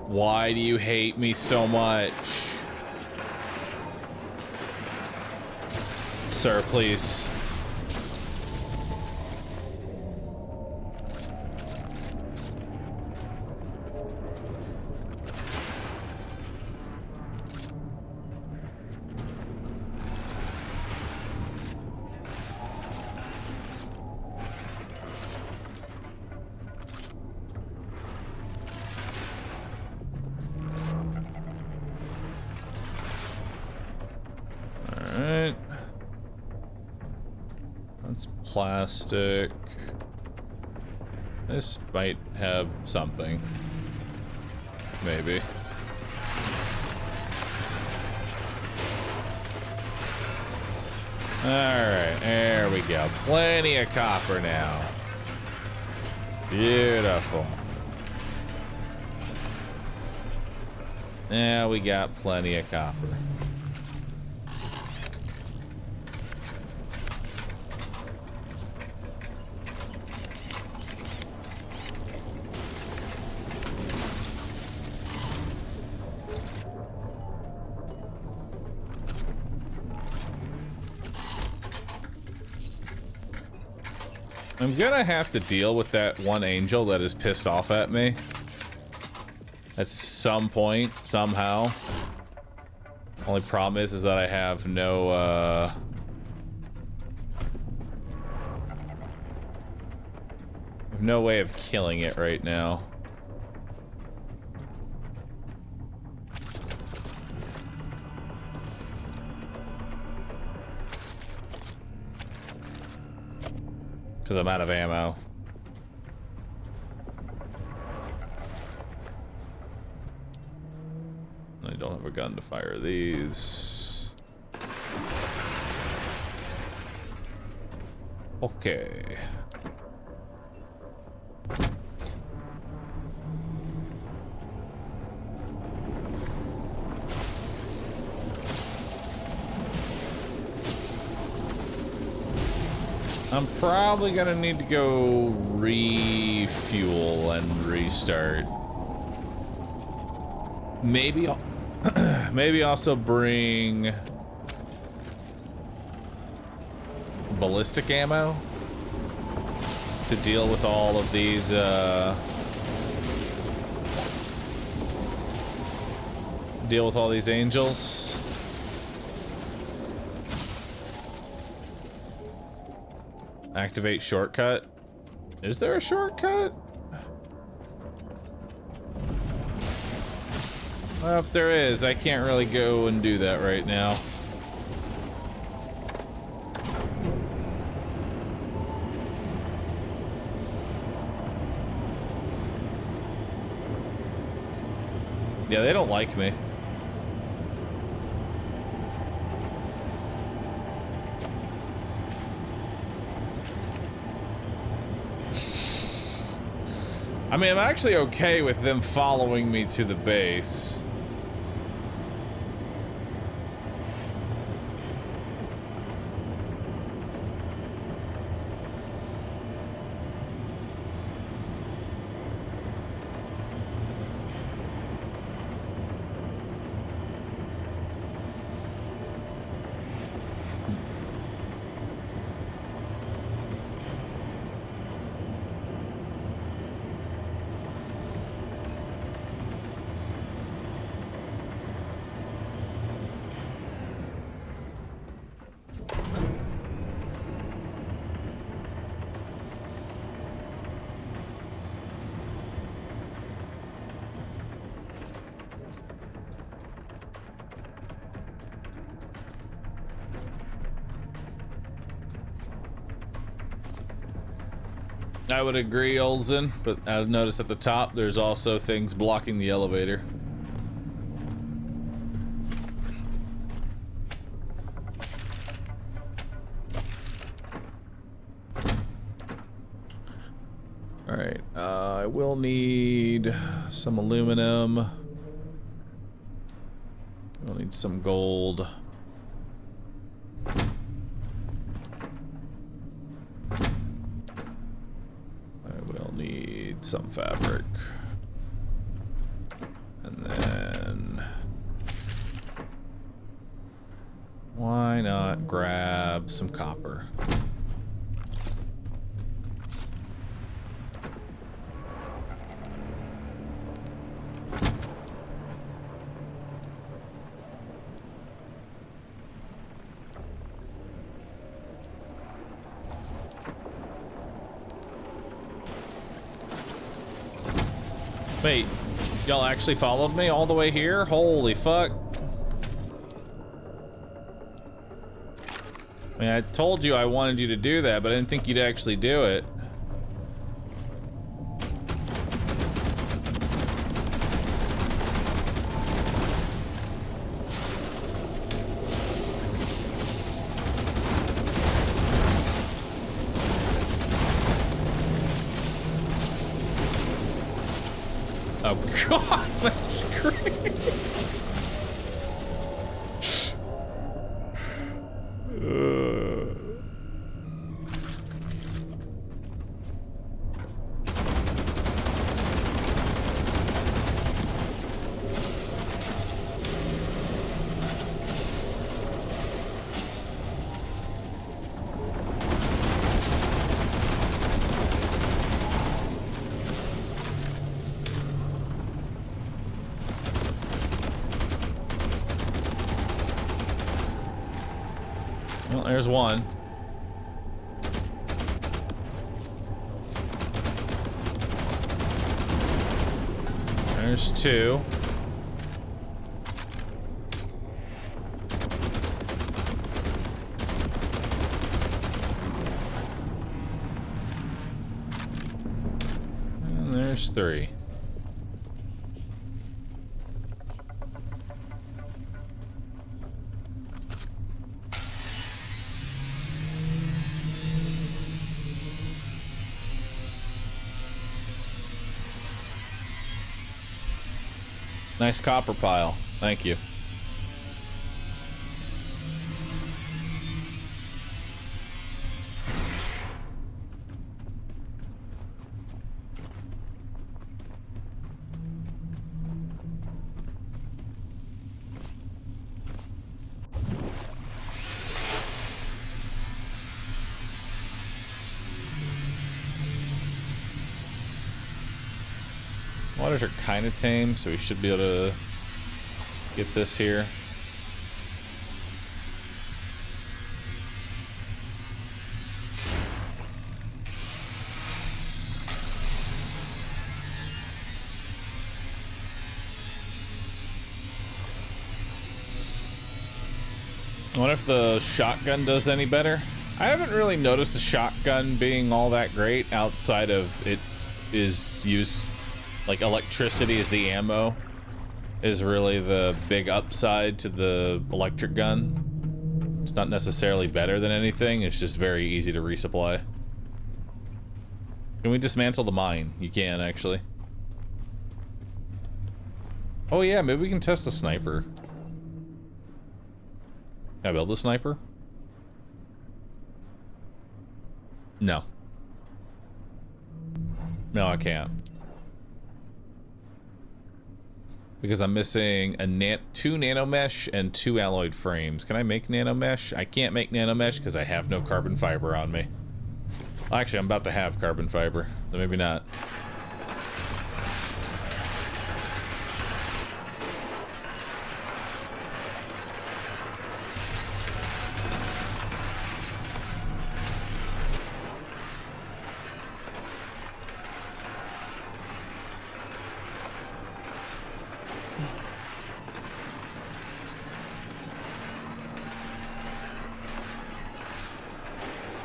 Why do you hate me so much? Sir, please. Plastic. This might have something. Maybe. Alright, there we go. Plenty of copper now. Beautiful. Yeah, we got plenty of copper. I'm gonna have to deal with that one angel that is pissed off at me at some point, somehow. Only problem is that I have no, no way of killing it right now. Because I'm out of ammo. I don't have a gun to fire these. Okay. I'm probably gonna need to go refuel and restart. Maybe, maybe also bring ballistic ammo to deal with all of these, deal with all these angels. Activate shortcut. Is there a shortcut? Well, if there is, I can't really go and do that right now. Yeah, they don't like me. I mean, I'm actually okay with them following me to the base. I would agree, Olsen, but I've noticed at the top there's also things blocking the elevator. Alright, I will need some aluminum. I'll need some gold. Some fabric, and then why not grab some copper? Wait, y'all actually followed me all the way here? Holy fuck. I mean, I told you I wanted you to do that, but I didn't think you'd actually do it. Oh god, that's great. Well, there's one. There's two. And there's three. Nice copper pile. Thank you. Waters are kind of tame, so we should be able to get this here. I wonder if the shotgun does any better. I haven't really noticed the shotgun being all that great outside of it is used, like electricity as the ammo is really the big upside to the electric gun. It's not necessarily better than anything, it's just very easy to resupply. Can we dismantle the mine? You can, actually. Oh yeah, maybe we can test the sniper. Can I build the sniper? No. No, I can't. Because I'm missing a 2 nano mesh and 2 alloyed frames. Can I make nano mesh? I can't make nano mesh because I have no carbon fiber on me. Well, actually, I'm about to have carbon fiber, so maybe not.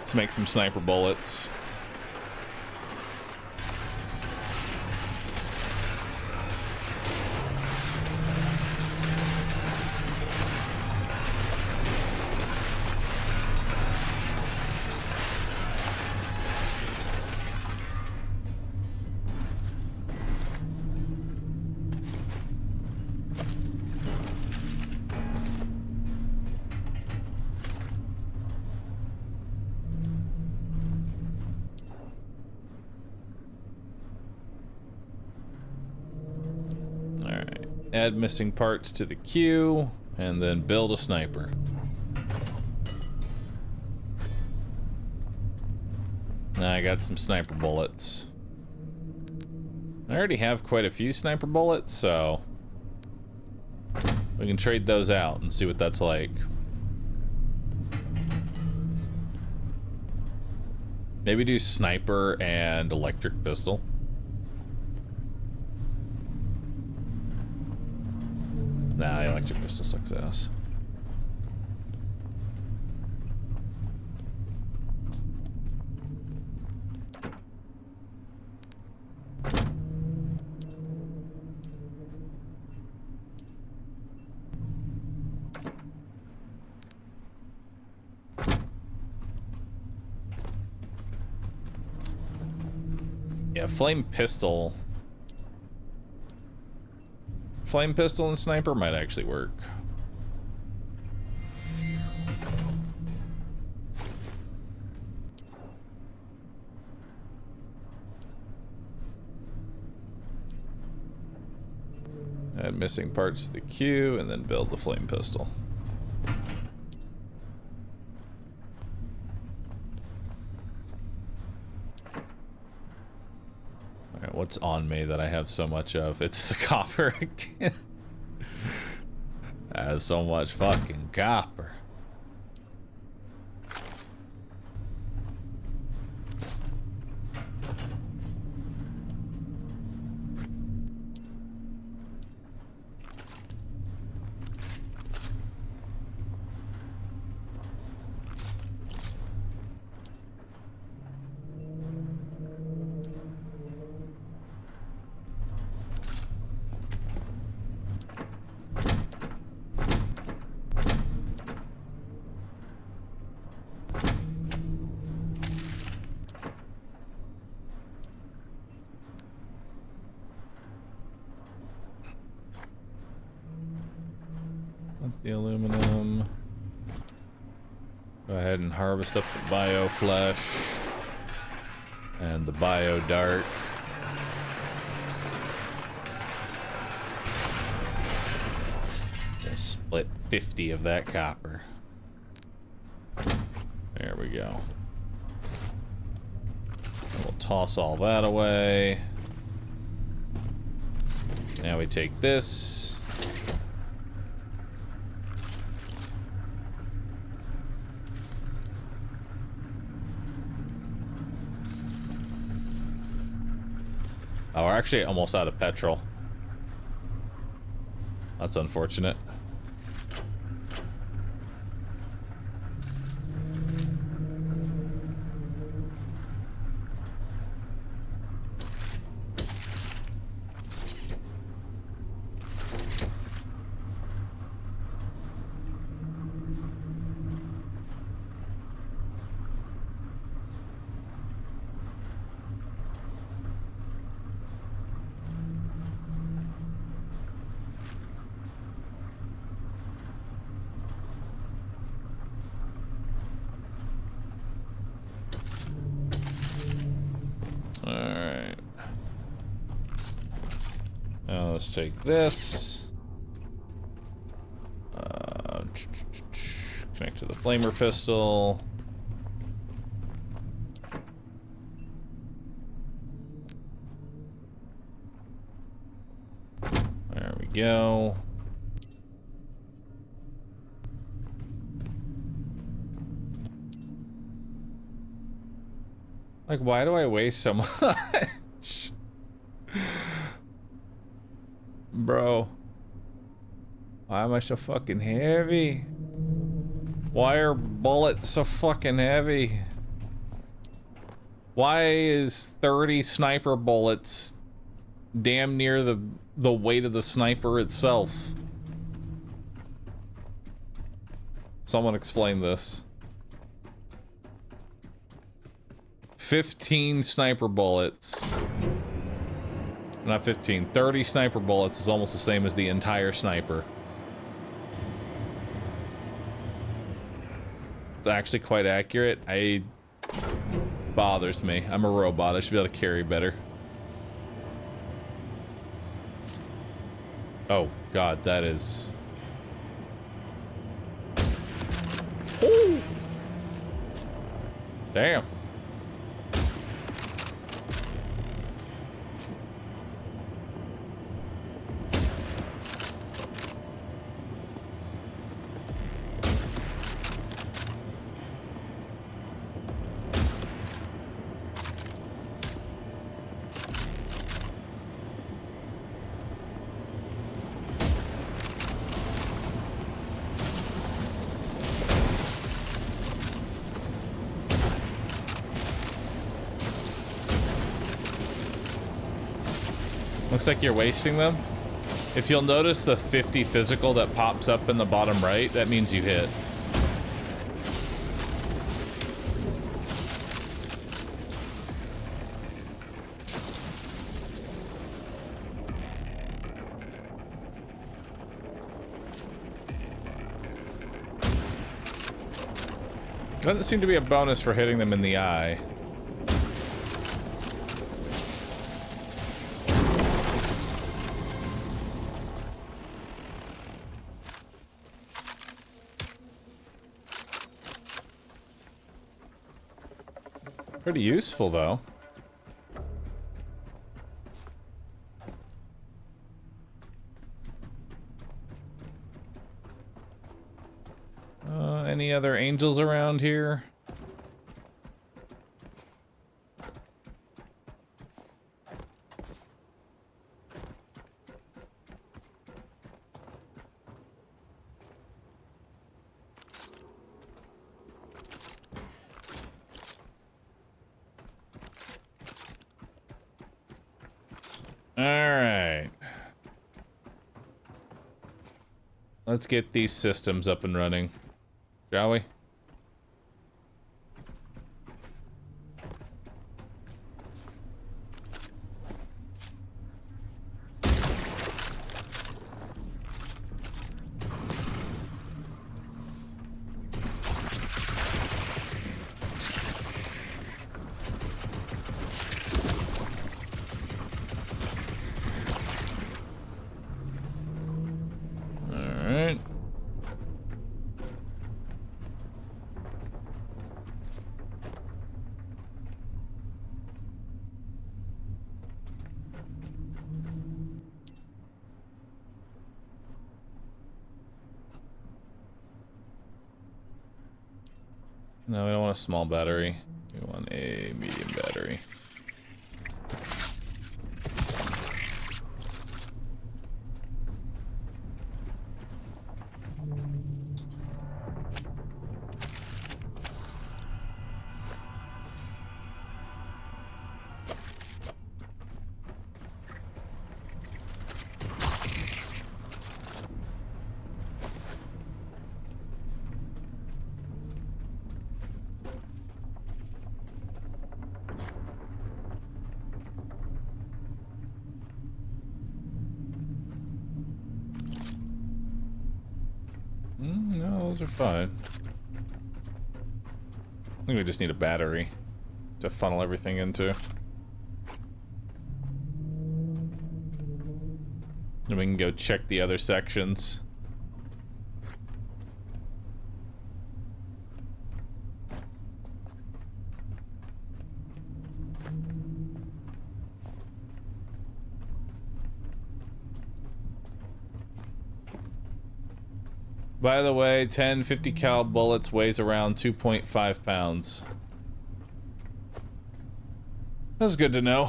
Let's make some sniper bullets. Add missing parts to the queue, and then build a sniper. Now I got some sniper bullets. I already have quite a few sniper bullets, so we can trade those out and see what that's like. Maybe do sniper and electric pistol. Nah, electric pistol sucks ass. Yeah, flame pistol flame pistol and sniper might actually work. Add missing parts to the queue and then build the flame pistol. Alright, what's on me that I have so much of? It's the copper again. I have so much fucking copper. The aluminum. Go ahead and harvest up the bio flesh and the bio dart. We'll split 50 of that copper. There we go. And we'll toss all that away. Now we take this. Oh, we're actually almost out of petrol. That's unfortunate. Alright. Now let's take this. Connect to the flamer pistol. There we go. Like, why do I waste so much? Bro. Why am I so fucking heavy? Why are bullets so fucking heavy? Why is 30 sniper bullets damn near the weight of the sniper itself? Someone explain this. 15 sniper bullets. Not 15, 30 sniper bullets is almost the same as the entire sniper. It's actually quite accurate. Bothers me. I'm a robot. I should be able to carry better. Oh, God, that is... Ooh. Damn. Looks like you're wasting them. If you'll notice the 50 physical that pops up in the bottom right, that means you hit. Doesn't seem to be a bonus for hitting them in the eye. Pretty useful, though. Any other angels around here? All right. Let's get these systems up and running, shall we? No, we don't want a small battery. We want a medium battery. No, those are fine. I think we just need a battery to funnel everything into. And we can go check the other sections. By the way, 10 50 cal bullets weighs around 2.5 pounds. That's good to know.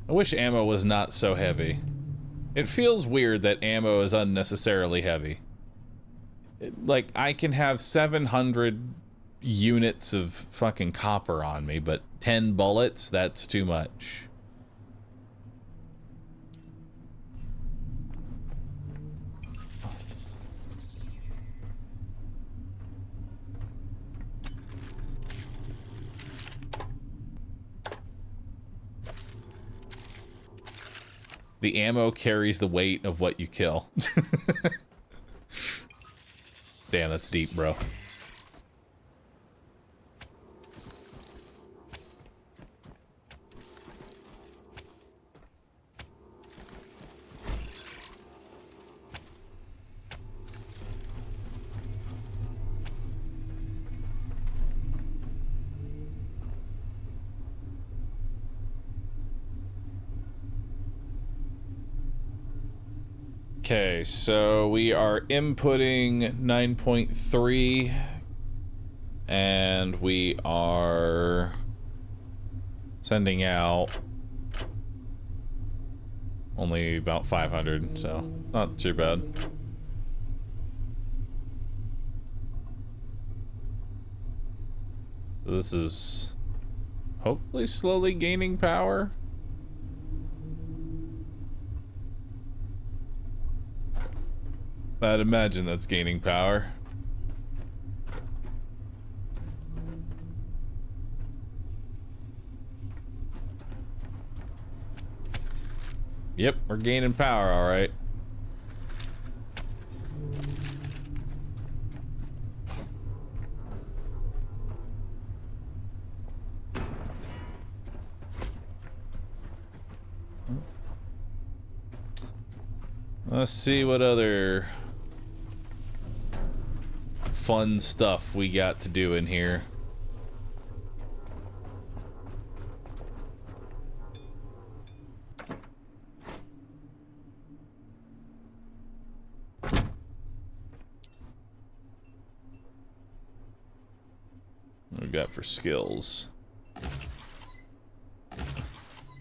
I wish ammo was not so heavy. It feels weird that ammo is unnecessarily heavy. Like, I can have 700 units of fucking copper on me, but 10 bullets, that's too much. The ammo carries the weight of what you kill. Damn, that's deep, bro. Okay, so we are inputting 9.3 and we are sending out only about 500, so not too bad. This is hopefully slowly gaining power. I'd imagine that's gaining power. Yep, we're gaining power, all right. Let's see what other fun stuff we got to do in here. What we got for skills?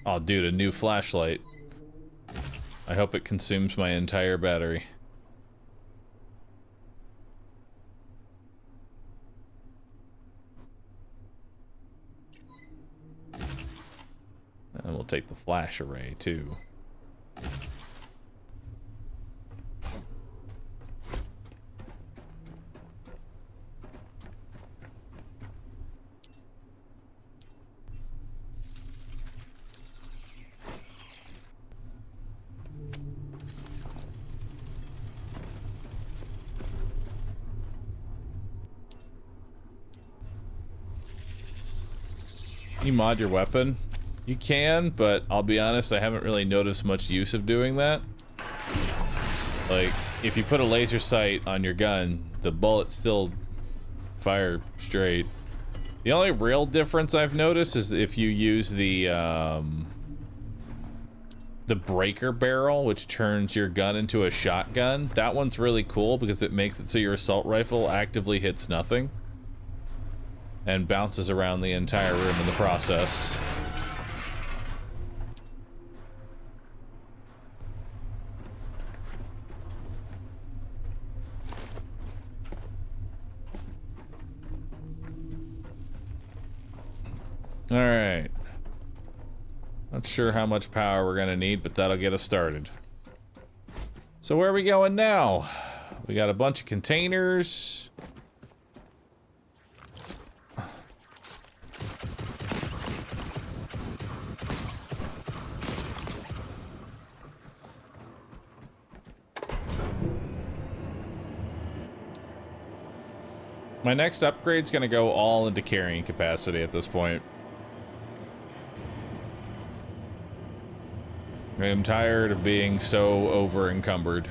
Oh, dude, a new flashlight. I hope it consumes my entire battery. And we'll take the flash array, too. You mod your weapon? You can, but I'll be honest, I haven't really noticed much use of doing that. Like, if you put a laser sight on your gun, the bullets still fire straight. The only real difference I've noticed is if you use the breaker barrel, which turns your gun into a shotgun. That one's really cool because it makes it so your assault rifle actively hits nothing and bounces around the entire room in the process. All right. Not sure how much power we're gonna need, but that'll get us started. So where are we going now? We got a bunch of containers. My next upgrade's gonna go all into carrying capacity at this point. I'm tired of being so over encumbered.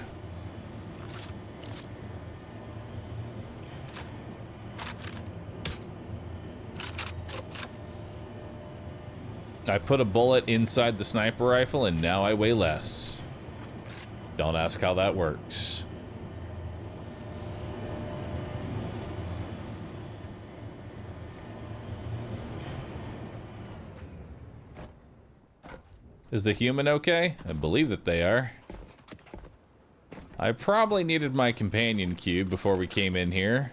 I put a bullet inside the sniper rifle and now I weigh less. Don't ask how that works. Is the human okay? I believe that they are. I probably needed my companion cube before we came in here.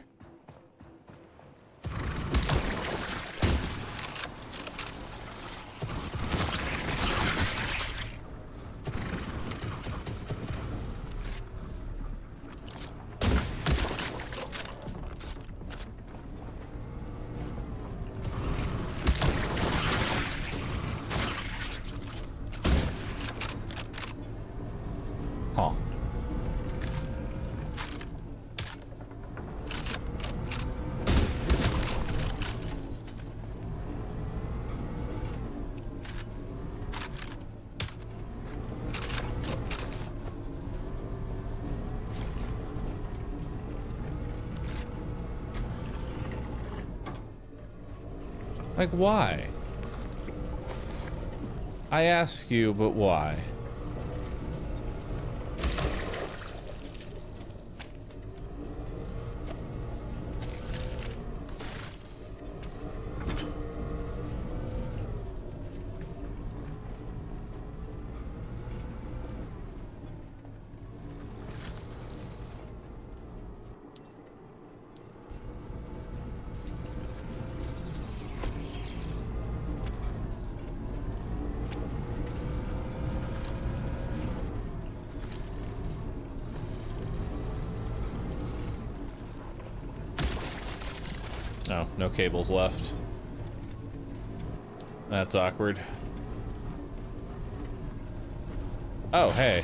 Like, why? I ask you, but why? Oh, no cables left. That's awkward. Oh, hey.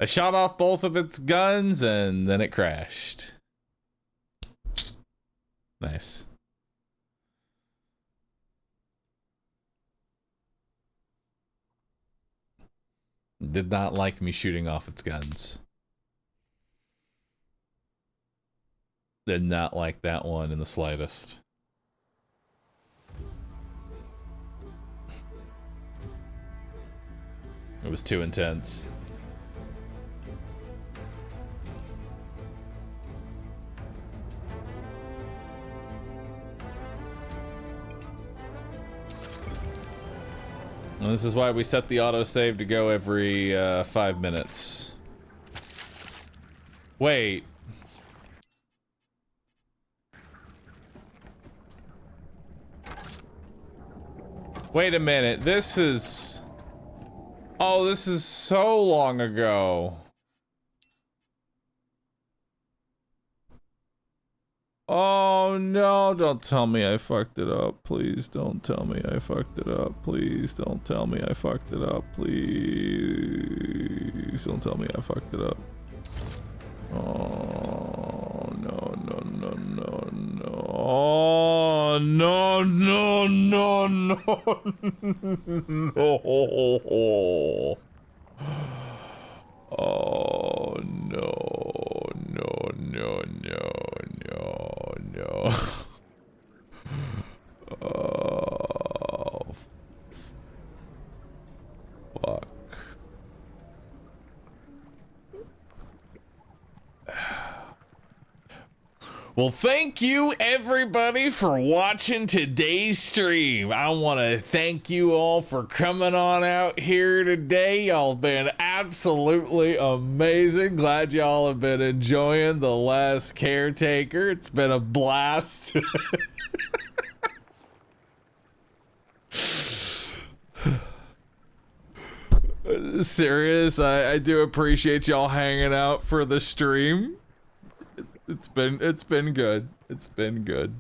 I shot off both of its guns and then it crashed. Nice. Did not like me shooting off its guns. Did not like that one in the slightest. It was too intense. And this is why we set the autosave to go every 5 minutes. Wait. Wait a minute. This is... Oh, this is so long ago. Oh no, don't tell me I fucked it up. Please don't tell me I fucked it up. Please don't tell me I fucked it up. Please don't tell me I fucked it up. Oh no, no, no, no, no. Oh no, no, no, no, no. Oh no, no, no, no, no, no. Oh, fuck. Well, thank you everybody for watching today's stream. I want to thank you all for coming on out here today. Y'all been absolutely amazing. Glad y'all have been enjoying The Last Caretaker. It's been a blast. Serious, I do appreciate y'all hanging out for the stream. It's been good. It's been good.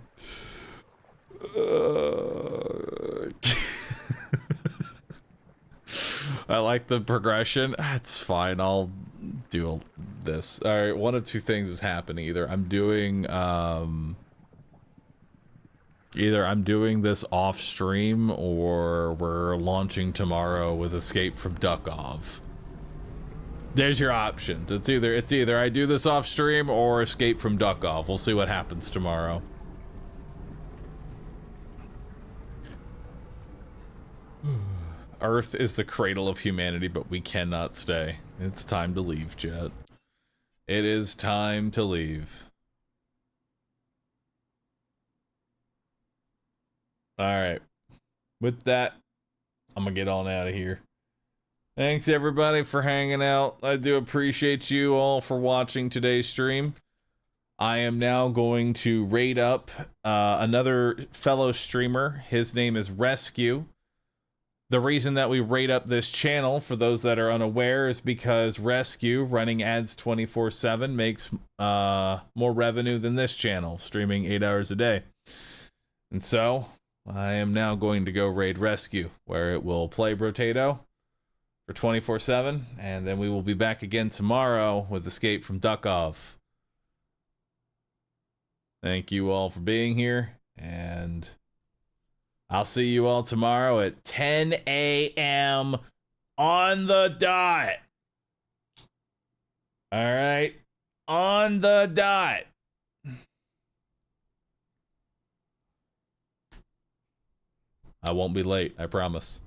I like the progression. It's fine. I'll do this. All right. One of two things is happening. Either I'm doing this off stream, or we're launching tomorrow with Escape from Duckov. There's your options. It's either I do this off stream or Escape from Duckov. We'll see what happens tomorrow. Earth is the cradle of humanity, but we cannot stay. It's time to leave, Jet. It is time to leave. Alright. With that, I'm gonna get on out of here. Thanks everybody for hanging out. I do appreciate you all for watching today's stream. I am now going to raid up another fellow streamer. His name is Rescue. The reason that we raid up this channel, for those that are unaware, is because Rescue, running ads 24/7, makes more revenue than this channel, streaming 8 hours a day. And so, I am now going to go raid Rescue, where it will play Brotato for 24/7, and then we will be back again tomorrow with Escape from Duckov. Thank you all for being here, and I'll see you all tomorrow at 10 a.m. on the dot. All right, on the dot. I won't be late, I promise.